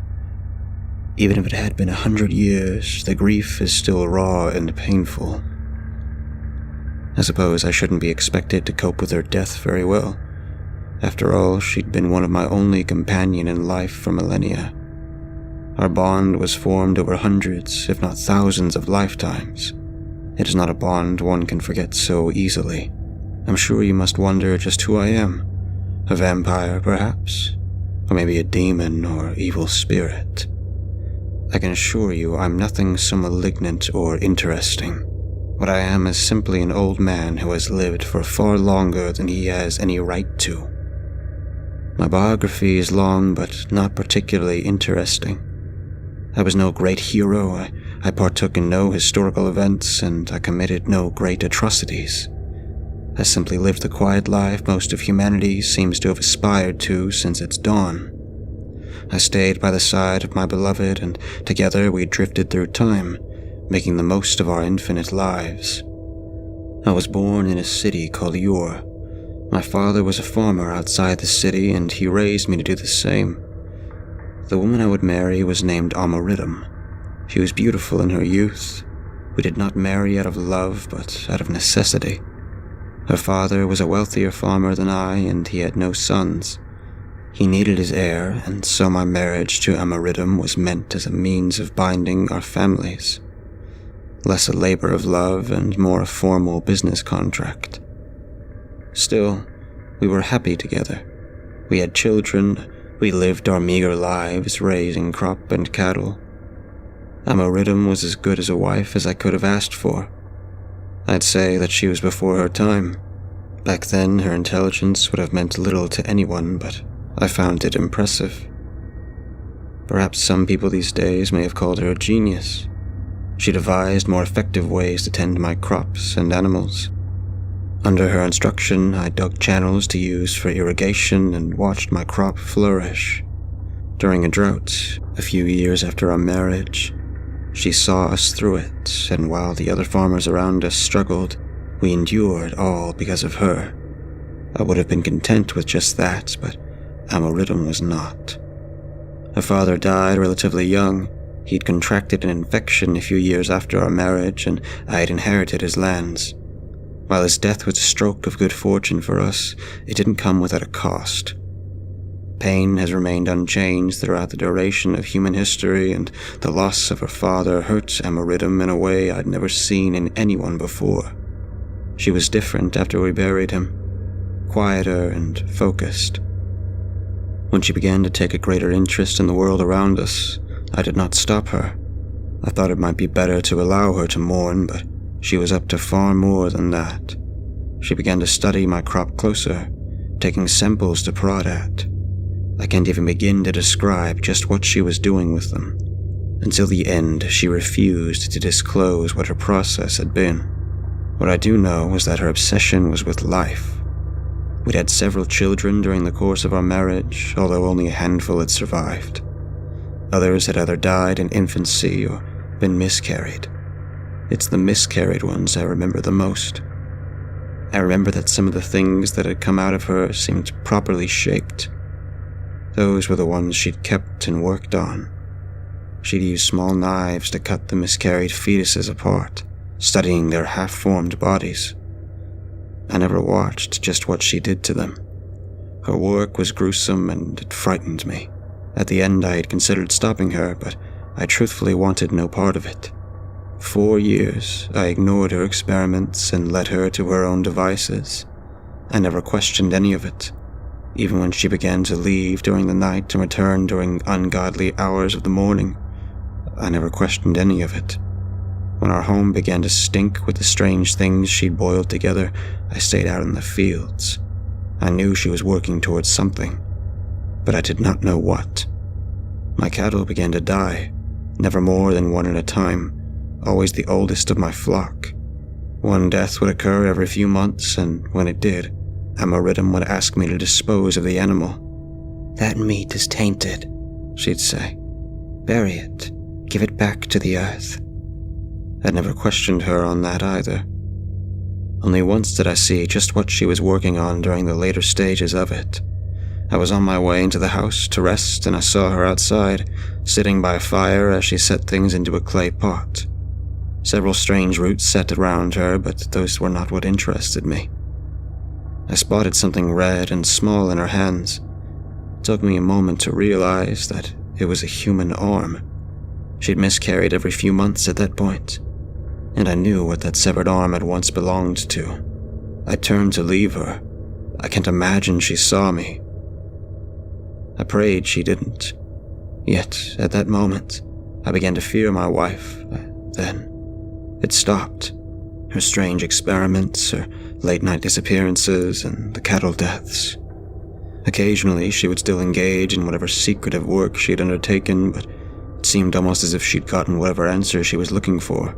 Even if it had been 100 years, the grief is still raw and painful. I suppose I shouldn't be expected to cope with her death very well. After all, she'd been one of my only companion in life for millennia. Our bond was formed over hundreds, if not thousands of lifetimes. It is not a bond one can forget so easily. I'm sure you must wonder just who I am. A vampire, perhaps? Or maybe a demon or evil spirit. I can assure you I'm nothing so malignant or interesting. What I am is simply an old man who has lived for far longer than he has any right to. My biography is long but not particularly interesting. I was no great hero, I partook in no historical events, and I committed no great atrocities. I simply lived the quiet life most of humanity seems to have aspired to since its dawn. I stayed by the side of my beloved, and together we drifted through time, making the most of our infinite lives. I was born in a city called Ur. My father was a farmer outside the city, and he raised me to do the same. The woman I would marry was named Amaritum. She was beautiful in her youth. We did not marry out of love, but out of necessity. Her father was a wealthier farmer than I, and he had no sons. He needed his heir, and so my marriage to Amaritum was meant as a means of binding our families. Less a labor of love and more a formal business contract. Still, we were happy together. We had children, we lived our meager lives raising crop and cattle. Amaritum was as good as a wife as I could have asked for. I'd say that she was before her time. Back then, her intelligence would have meant little to anyone, but I found it impressive. Perhaps some people these days may have called her a genius. She devised more effective ways to tend my crops and animals. Under her instruction, I dug channels to use for irrigation and watched my crop flourish. During a drought, a few years after our marriage, she saw us through it, and while the other farmers around us struggled, we endured all because of her. I would have been content with just that, but Amaritum was not. Her father died relatively young. He'd contracted an infection a few years after our marriage, and I had inherited his lands. While his death was a stroke of good fortune for us, it didn't come without a cost. Pain has remained unchanged throughout the duration of human history, and the loss of her father hurt Amaritum in a way I'd never seen in anyone before. She was different after we buried him, quieter and focused. When she began to take a greater interest in the world around us, I did not stop her. I thought it might be better to allow her to mourn, but she was up to far more than that. She began to study my crop closer, taking samples to prod at. I can't even begin to describe just what she was doing with them. Until the end, she refused to disclose what her process had been. What I do know was that her obsession was with life. We'd had several children during the course of our marriage, although only a handful had survived. Others had either died in infancy or been miscarried. It's the miscarried ones I remember the most. I remember that some of the things that had come out of her seemed properly shaped. Those were the ones she'd kept and worked on. She'd used small knives to cut the miscarried fetuses apart, studying their half-formed bodies. I never watched just what she did to them. Her work was gruesome and it frightened me. At the end, I had considered stopping her, but I truthfully wanted no part of it. 4 years, I ignored her experiments and led her to her own devices. I never questioned any of it. Even when she began to leave during the night and return during ungodly hours of the morning, I never questioned any of it. When our home began to stink with the strange things she'd boiled together, I stayed out in the fields. I knew she was working towards something, but I did not know what. My cattle began to die, never more than one at a time, always the oldest of my flock. One death would occur every few months, and when it did, Amoridum would ask me to dispose of the animal. "That meat is tainted," she'd say. "Bury it. Give it back to the earth." I'd never questioned her on that either. Only once did I see just what she was working on during the later stages of it. I was on my way into the house to rest, and I saw her outside, sitting by a fire as she set things into a clay pot. Several strange roots sat around her, but those were not what interested me. I spotted something red and small in her hands. It took me a moment to realize that it was a human arm. She'd miscarried every few months at that point, and I knew what that severed arm had once belonged to. I turned to leave her. I can't imagine she saw me. I prayed she didn't. Yet, at that moment, I began to fear my wife. Then, it stopped. Her strange experiments, her late-night disappearances, and the cattle deaths. Occasionally, she would still engage in whatever secretive work she had undertaken, but it seemed almost as if she'd gotten whatever answer she was looking for.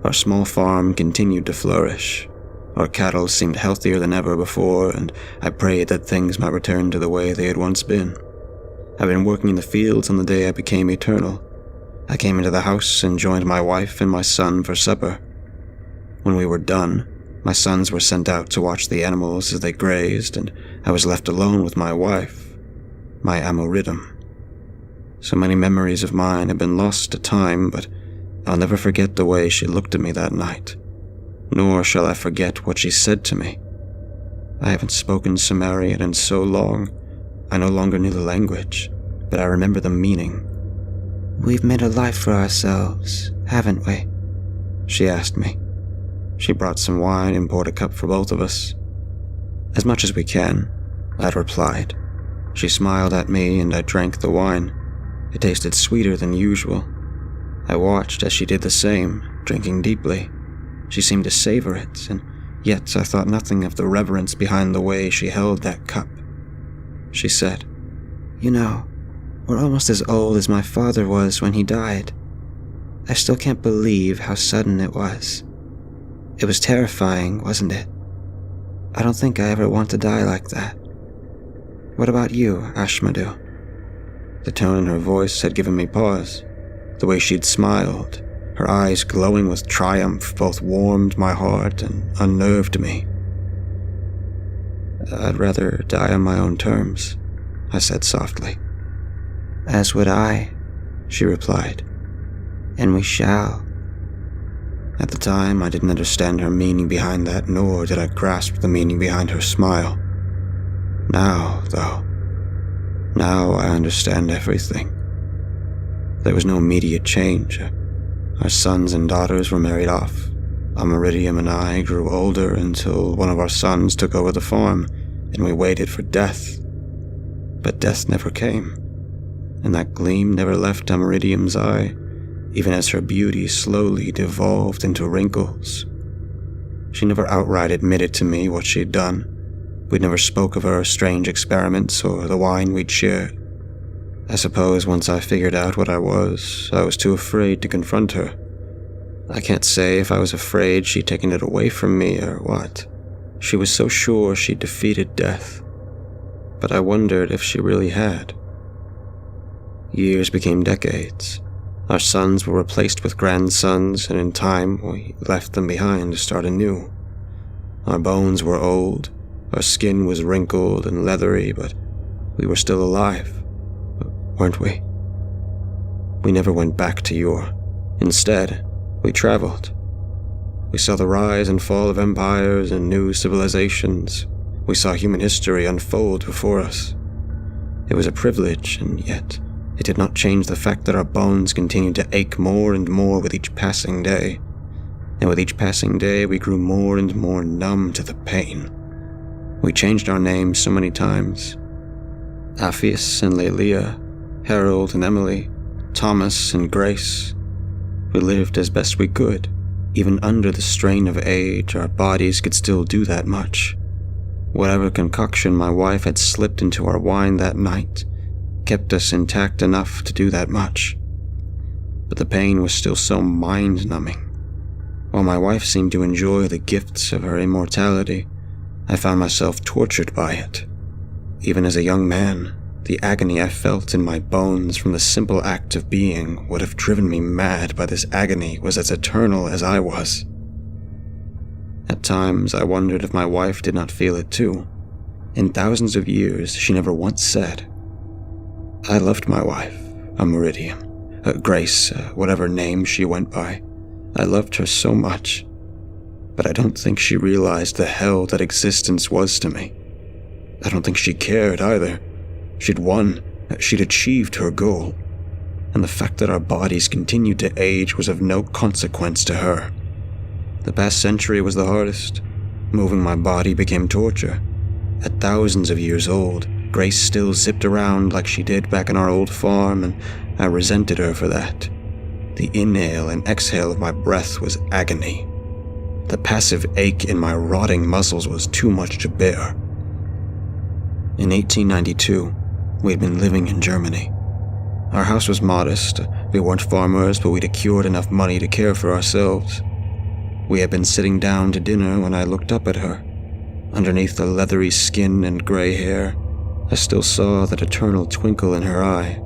Our small farm continued to flourish. Our cattle seemed healthier than ever before, and I prayed that things might return to the way they had once been. I'd been working in the fields on the day I became eternal. I came into the house and joined my wife and my son for supper. When we were done, my sons were sent out to watch the animals as they grazed, and I was left alone with my wife, my Amoridum. So many memories of mine have been lost to time, but I'll never forget the way she looked at me that night. Nor shall I forget what she said to me. I haven't spoken Sumerian in so long, I no longer knew the language, but I remember the meaning. "We've made a life for ourselves, haven't we?" she asked me. She brought some wine and poured a cup for both of us. "As much as we can," I'd replied. She smiled at me and I drank the wine. It tasted sweeter than usual. I watched as she did the same, drinking deeply. She seemed to savor it, and yet I thought nothing of the reverence behind the way she held that cup. She said, "You know, we're almost as old as my father was when he died. I still can't believe how sudden it was. It was terrifying, wasn't it? I don't think I ever want to die like that. What about you, Ashmadu?" The tone in her voice had given me pause. The way she'd smiled, her eyes glowing with triumph, both warmed my heart and unnerved me. "I'd rather die on my own terms," I said softly. "As would I," she replied. "And we shall." At the time, I didn't understand her meaning behind that, nor did I grasp the meaning behind her smile. Now, though, now I understand everything. There was no immediate change. Our sons and daughters were married off. Amiridium and I grew older until one of our sons took over the farm, and we waited for death. But death never came, and that gleam never left Amiridium's eye, even as her beauty slowly devolved into wrinkles. She never outright admitted to me what she'd done. We'd never spoke of her strange experiments or the wine we'd shared. I suppose once I figured out what I was too afraid to confront her. I can't say if I was afraid she'd taken it away from me or what. She was so sure she'd defeated death. But I wondered if she really had. Years became decades. Our sons were replaced with grandsons, and in time we left them behind to start anew. Our bones were old, our skin was wrinkled and leathery, but we were still alive. Weren't we? We never went back to Ur. Instead, we traveled. We saw the rise and fall of empires and new civilizations. We saw human history unfold before us. It was a privilege, and yet it did not change the fact that our bones continued to ache more and more with each passing day. And with each passing day, we grew more and more numb to the pain. We changed our names so many times. Aphius and Lelia, Harold and Emily, Thomas and Grace. We lived as best we could. Even under the strain of age, our bodies could still do that much. Whatever concoction my wife had slipped into our wine that night kept us intact enough to do that much. But the pain was still so mind-numbing. While my wife seemed to enjoy the gifts of her immortality, I found myself tortured by it. Even as a young man, the agony I felt in my bones from the simple act of being would have driven me mad, but this agony was as eternal as I was. At times, I wondered if my wife did not feel it too. In thousands of years, she never once said, "I loved my wife, a Meridian, Grace, whatever name she went by. I loved her so much." But I don't think she realized the hell that existence was to me. I don't think she cared either. She'd won. She'd achieved her goal. And the fact that our bodies continued to age was of no consequence to her. The past century was the hardest. Moving my body became torture. At thousands of years old, Grace still zipped around like she did back in our old farm, and I resented her for that. The inhale and exhale of my breath was agony. The passive ache in my rotting muscles was too much to bear. In 1892, we had been living in Germany. Our house was modest. We weren't farmers, but we'd accrued enough money to care for ourselves. We had been sitting down to dinner when I looked up at her. Underneath the leathery skin and gray hair, I still saw that eternal twinkle in her eye,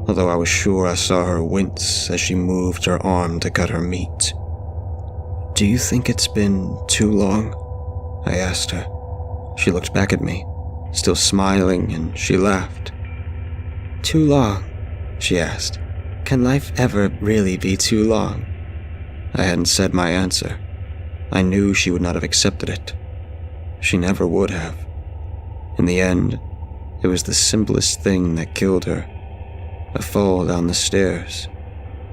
although I was sure I saw her wince as she moved her arm to cut her meat. "Do you think it's been too long?" I asked her. She looked back at me, still smiling, and she laughed. "Too long?" she asked. "Can life ever really be too long?" I hadn't said my answer. I knew she would not have accepted it. She never would have. In the end, it was the simplest thing that killed her. A fall down the stairs.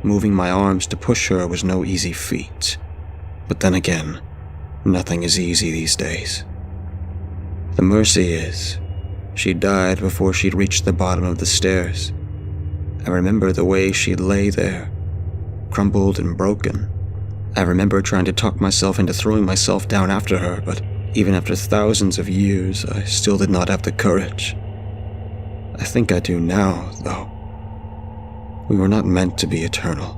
Moving my arms to push her was no easy feat. But then again, nothing is easy these days. The mercy is, she died before she'd reached the bottom of the stairs. I remember the way she lay there, crumpled and broken. I remember trying to talk myself into throwing myself down after her, but even after thousands of years, I still did not have the courage. I think I do now, though. We were not meant to be eternal.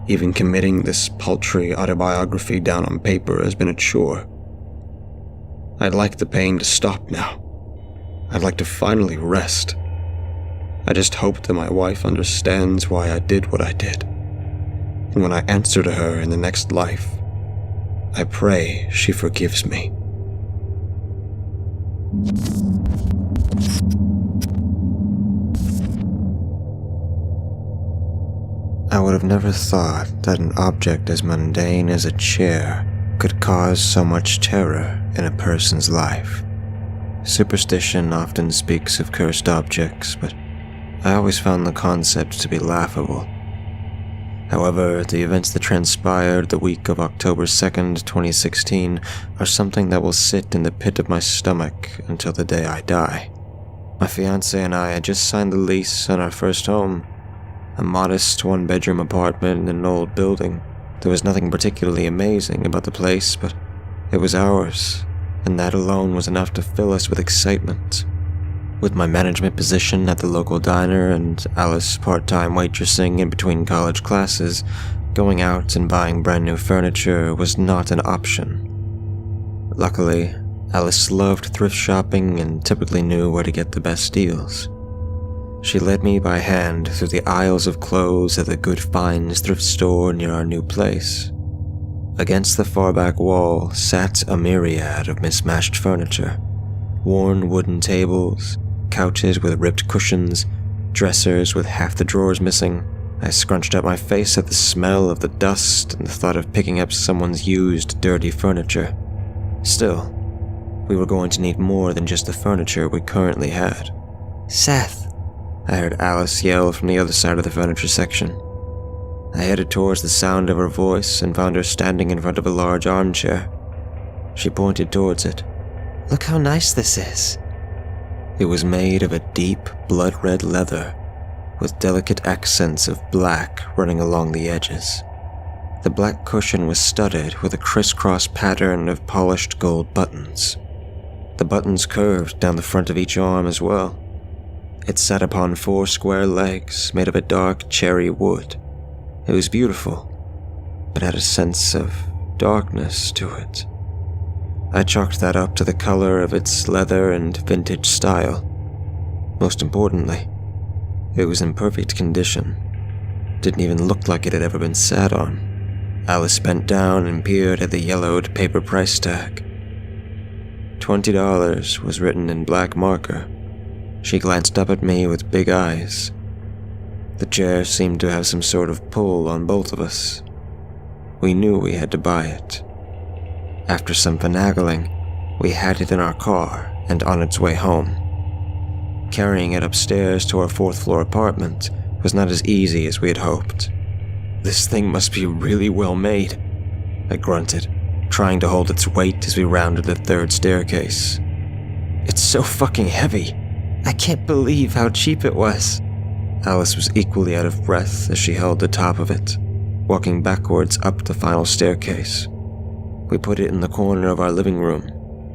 Even committing this paltry autobiography down on paper has been a chore. I'd like the pain to stop now. I'd like to finally rest. I just hope that my wife understands why I did what I did. And when I answer to her in the next life, I pray she forgives me. I would have never thought that an object as mundane as a chair could cause so much terror in a person's life. Superstition often speaks of cursed objects, but I always found the concept to be laughable. However, the events that transpired the week of October 2nd, 2016 are something that will sit in the pit of my stomach until the day I die. My fiancé and I had just signed the lease on our first home, a modest one-bedroom apartment in an old building. There was nothing particularly amazing about the place, but it was ours, and that alone was enough to fill us with excitement. With my management position at the local diner and Alice part-time waitressing in between college classes, going out and buying brand new furniture was not an option. Luckily, Alice loved thrift shopping and typically knew where to get the best deals. She led me by hand through the aisles of clothes at the Good Finds thrift store near our new place. Against the far back wall sat a myriad of mismatched furniture, worn wooden tables, couches with ripped cushions, dressers with half the drawers missing, I scrunched up my face at the smell of the dust and the thought of picking up someone's used, dirty furniture. Still, we were going to need more than just the furniture we currently had. "Seth!" I heard Alice yell from the other side of the furniture section. I headed towards the sound of her voice and found her standing in front of a large armchair. She pointed towards it. "Look how nice this is." It was made of a deep, blood-red leather, with delicate accents of black running along the edges. The black cushion was studded with a crisscross pattern of polished gold buttons. The buttons curved down the front of each arm as well. It sat upon 4 square legs made of a dark cherry wood. It was beautiful, but had a sense of darkness to it. I chalked that up to the color of its leather and vintage style. Most importantly, it was in perfect condition. Didn't even look like it had ever been sat on. Alice bent down and peered at the yellowed paper price tag. $20 was written in black marker. She glanced up at me with big eyes. The chair seemed to have some sort of pull on both of us. We knew we had to buy it. After some finagling, we had it in our car and on its way home. Carrying it upstairs to our 4th-floor apartment was not as easy as we had hoped. "This thing must be really well made," I grunted, trying to hold its weight as we rounded the 3rd staircase. "It's so fucking heavy. I can't believe how cheap it was." Alice was equally out of breath as she held the top of it, walking backwards up the final staircase. We put it in the corner of our living room,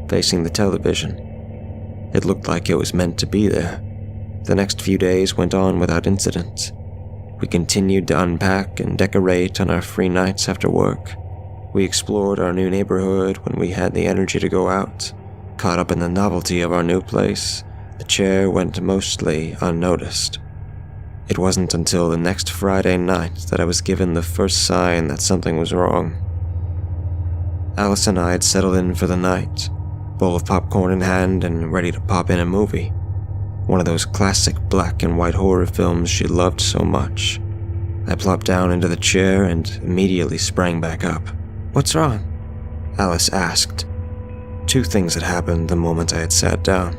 facing the television. It looked like it was meant to be there. The next few days went on without incident. We continued to unpack and decorate on our free nights after work. We explored our new neighborhood when we had the energy to go out. Caught up in the novelty of our new place, the chair went mostly unnoticed. It wasn't until the next Friday night that I was given the first sign that something was wrong. Alice and I had settled in for the night, bowl of popcorn in hand and ready to pop in a movie. One of those classic black and white horror films she loved so much. I plopped down into the chair and immediately sprang back up. "What's wrong?" Alice asked. 2 things had happened the moment I had sat down.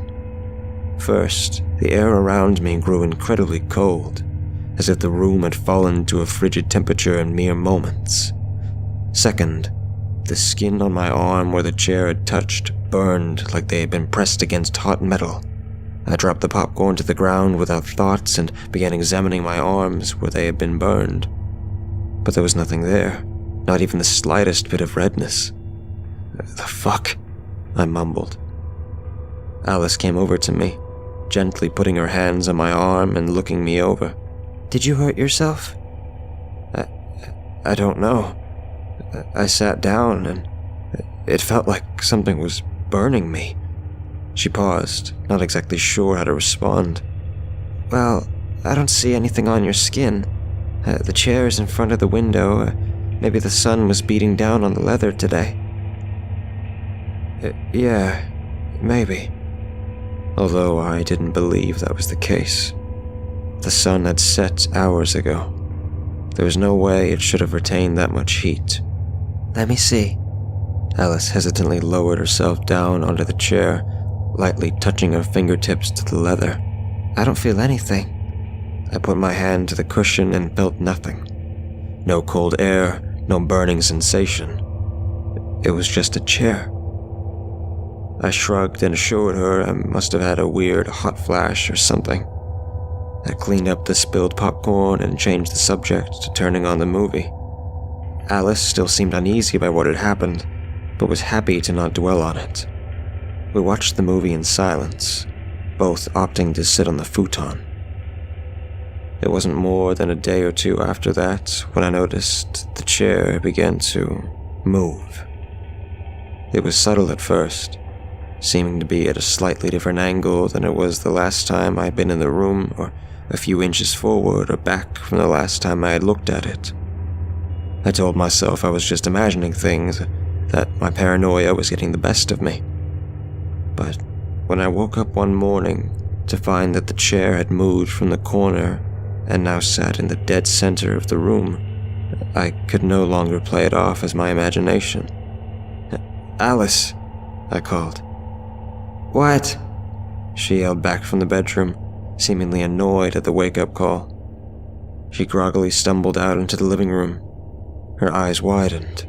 First, the air around me grew incredibly cold, as if the room had fallen to a frigid temperature in mere moments. Second, the skin on my arm where the chair had touched burned like they had been pressed against hot metal. I dropped the popcorn to the ground without thoughts and began examining my arms where they had been burned. But there was nothing there, not even the slightest bit of redness. "The fuck?" I mumbled. Alice came over to me, gently putting her hands on my arm and looking me over. "Did you hurt yourself?" I don't know. I sat down and it felt like something was burning me." She paused, not exactly sure how to respond. "Well, I don't see anything on your skin. The chair is in front of the window. Maybe the sun was beating down on the leather today." Yeah, maybe. Although I didn't believe that was the case. The sun had set hours ago. There was no way it should have retained that much heat. "Let me see." Alice hesitantly lowered herself down onto the chair, lightly touching her fingertips to the leather. "I don't feel anything." I put my hand to the cushion and felt nothing. No cold air, no burning sensation. It was just a chair. I shrugged and assured her I must have had a weird hot flash or something. I cleaned up the spilled popcorn and changed the subject to turning on the movie. Alice still seemed uneasy by what had happened, but was happy to not dwell on it. We watched the movie in silence, both opting to sit on the futon. It wasn't more than a day or 2 after that when I noticed the chair began to move. It was subtle at first, seeming to be at a slightly different angle than it was the last time I had been in the room, or a few inches forward or back from the last time I had looked at it. I told myself I was just imagining things, that my paranoia was getting the best of me. But when I woke up one morning to find that the chair had moved from the corner and now sat in the dead center of the room. I could no longer play it off as my imagination. "Alice," I called. "What?" she yelled back from the bedroom, seemingly annoyed at the wake-up call. She groggily stumbled out into the living room. Her eyes widened.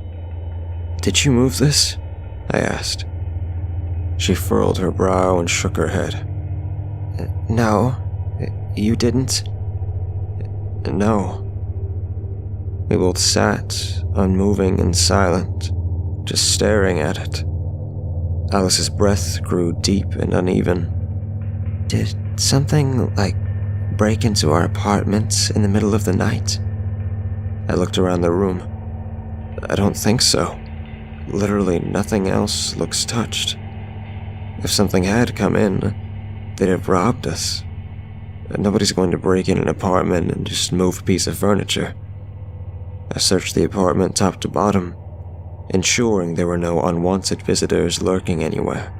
"Did you move this?" I asked. She furrowed her brow and shook her head. "No, you didn't?" "No." We both sat, unmoving and silent, just staring at it. Alice's breath grew deep and uneven. "Did something, break into our apartment in the middle of the night?" I looked around the room. "I don't think so. Literally nothing else looks touched. If something had come in, they'd have robbed us. Nobody's going to break in an apartment and just move a piece of furniture." I searched the apartment top to bottom, ensuring there were no unwanted visitors lurking anywhere.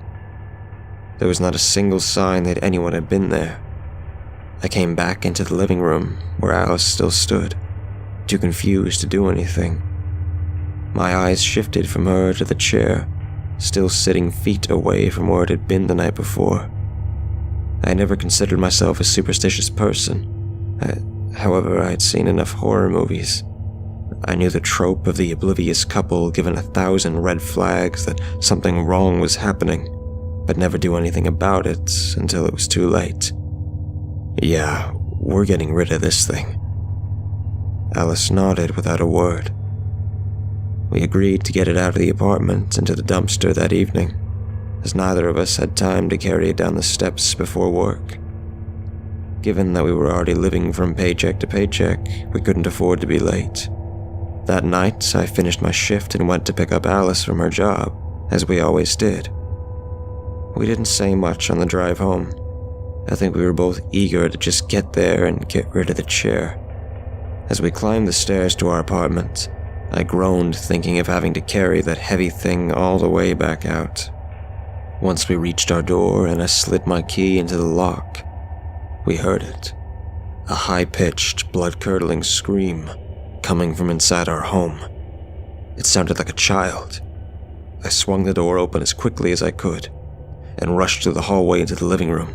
There was not a single sign that anyone had been there. I came back into the living room, where Alice still stood, too confused to do anything. My eyes shifted from her to the chair, still sitting feet away from where it had been the night before. I never considered myself a superstitious person. However, I had seen enough horror movies. I knew the trope of the oblivious couple given 1,000 red flags that something wrong was happening, but never do anything about it until it was too late. "Yeah, we're getting rid of this thing." Alice nodded without a word. We agreed to get it out of the apartment into the dumpster that evening, as neither of us had time to carry it down the steps before work. Given that we were already living from paycheck to paycheck, we couldn't afford to be late. That night, I finished my shift and went to pick up Alice from her job, as we always did. We didn't say much on the drive home. I think we were both eager to just get there and get rid of the chair. As we climbed the stairs to our apartment, I groaned thinking of having to carry that heavy thing all the way back out. Once we reached our door and I slid my key into the lock, we heard it. A high-pitched, blood-curdling scream coming from inside our home. It sounded like a child. I swung the door open as quickly as I could and rushed through the hallway into the living room.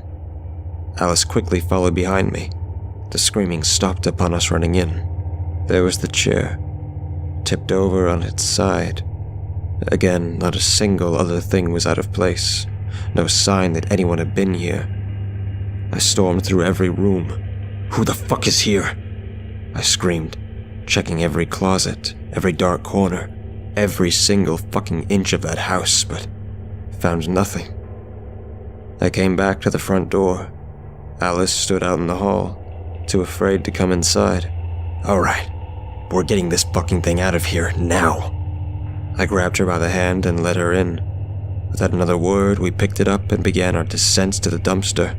Alice quickly followed behind me. The screaming stopped upon us running in. There was the chair, tipped over on its side. Again, not a single other thing was out of place. No sign that anyone had been here. I stormed through every room. "Who the fuck is here?" I screamed, checking every closet, every dark corner, every single fucking inch of that house, but found nothing. I came back to the front door. Alice stood out in the hall, too afraid to come inside. "All right, we're getting this fucking thing out of here, now." I grabbed her by the hand and led her in. Without another word, we picked it up and began our descent to the dumpster.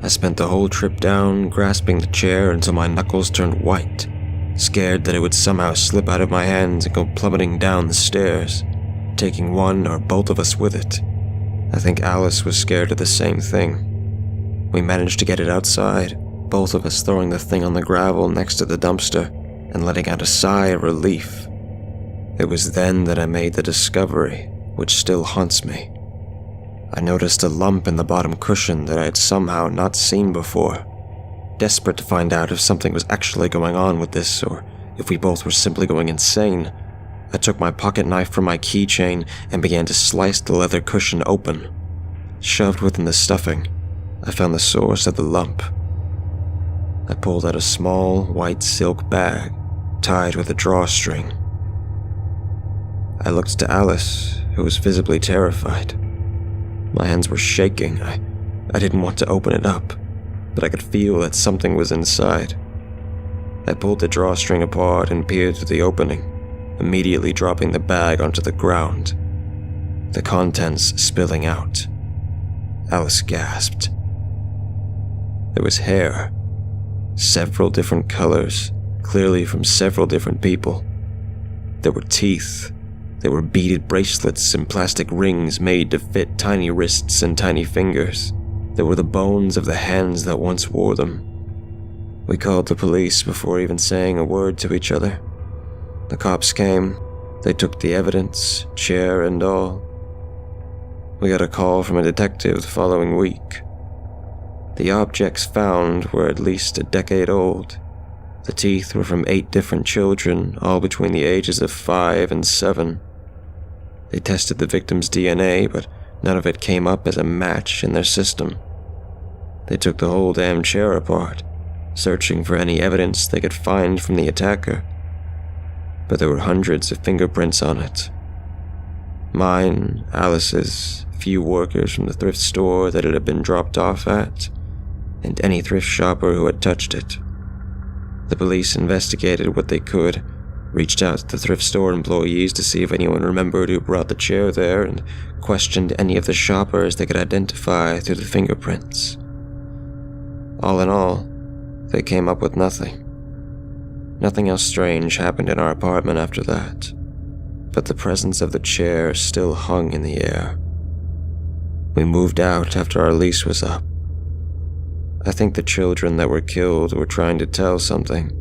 I spent the whole trip down, grasping the chair until my knuckles turned white, scared that it would somehow slip out of my hands and go plummeting down the stairs, taking one or both of us with it. I think Alice was scared of the same thing. We managed to get it outside, both of us throwing the thing on the gravel next to the dumpster and letting out a sigh of relief. It was then that I made the discovery, which still haunts me. I noticed a lump in the bottom cushion that I had somehow not seen before. Desperate to find out if something was actually going on with this, or if we both were simply going insane, I took my pocket knife from my keychain and began to slice the leather cushion open. Shoved within the stuffing, I found the source of the lump. I pulled out a small, white silk bag, tied with a drawstring. I looked to Alice, who was visibly terrified. My hands were shaking. I didn't want to open it up, but I could feel that something was inside. I pulled the drawstring apart and peered through the opening, immediately dropping the bag onto the ground, the contents spilling out. Alice gasped. There was hair, several different colors, clearly from several different people. There were teeth. There were beaded bracelets and plastic rings made to fit tiny wrists and tiny fingers. There were the bones of the hands that once wore them. We called the police before even saying a word to each other. The cops came. They took the evidence, chair and all. We got a call from a detective the following week. The objects found were at least a decade old. The teeth were from 8 different children, all between the ages of 5 and 7. They tested the victim's DNA, but none of it came up as a match in their system. They took the whole damn chair apart, searching for any evidence they could find from the attacker. But there were hundreds of fingerprints on it. Mine, Alice's, a few workers from the thrift store that it had been dropped off at, and any thrift shopper who had touched it. The police investigated what they could, reached out to the thrift store employees to see if anyone remembered who brought the chair there, and questioned any of the shoppers they could identify through the fingerprints. All in all, they came up with nothing. Nothing else strange happened in our apartment after that, but the presence of the chair still hung in the air. We moved out after our lease was up. I think the children that were killed were trying to tell something,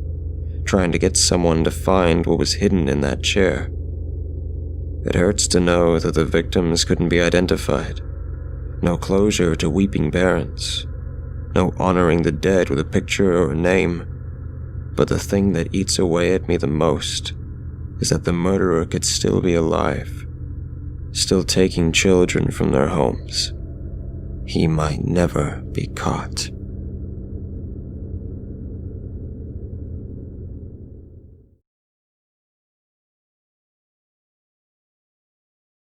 trying to get someone to find what was hidden in that chair. It hurts to know that the victims couldn't be identified. No closure to weeping parents. No honoring the dead with a picture or a name. But the thing that eats away at me the most is that the murderer could still be alive, still taking children from their homes. He might never be caught.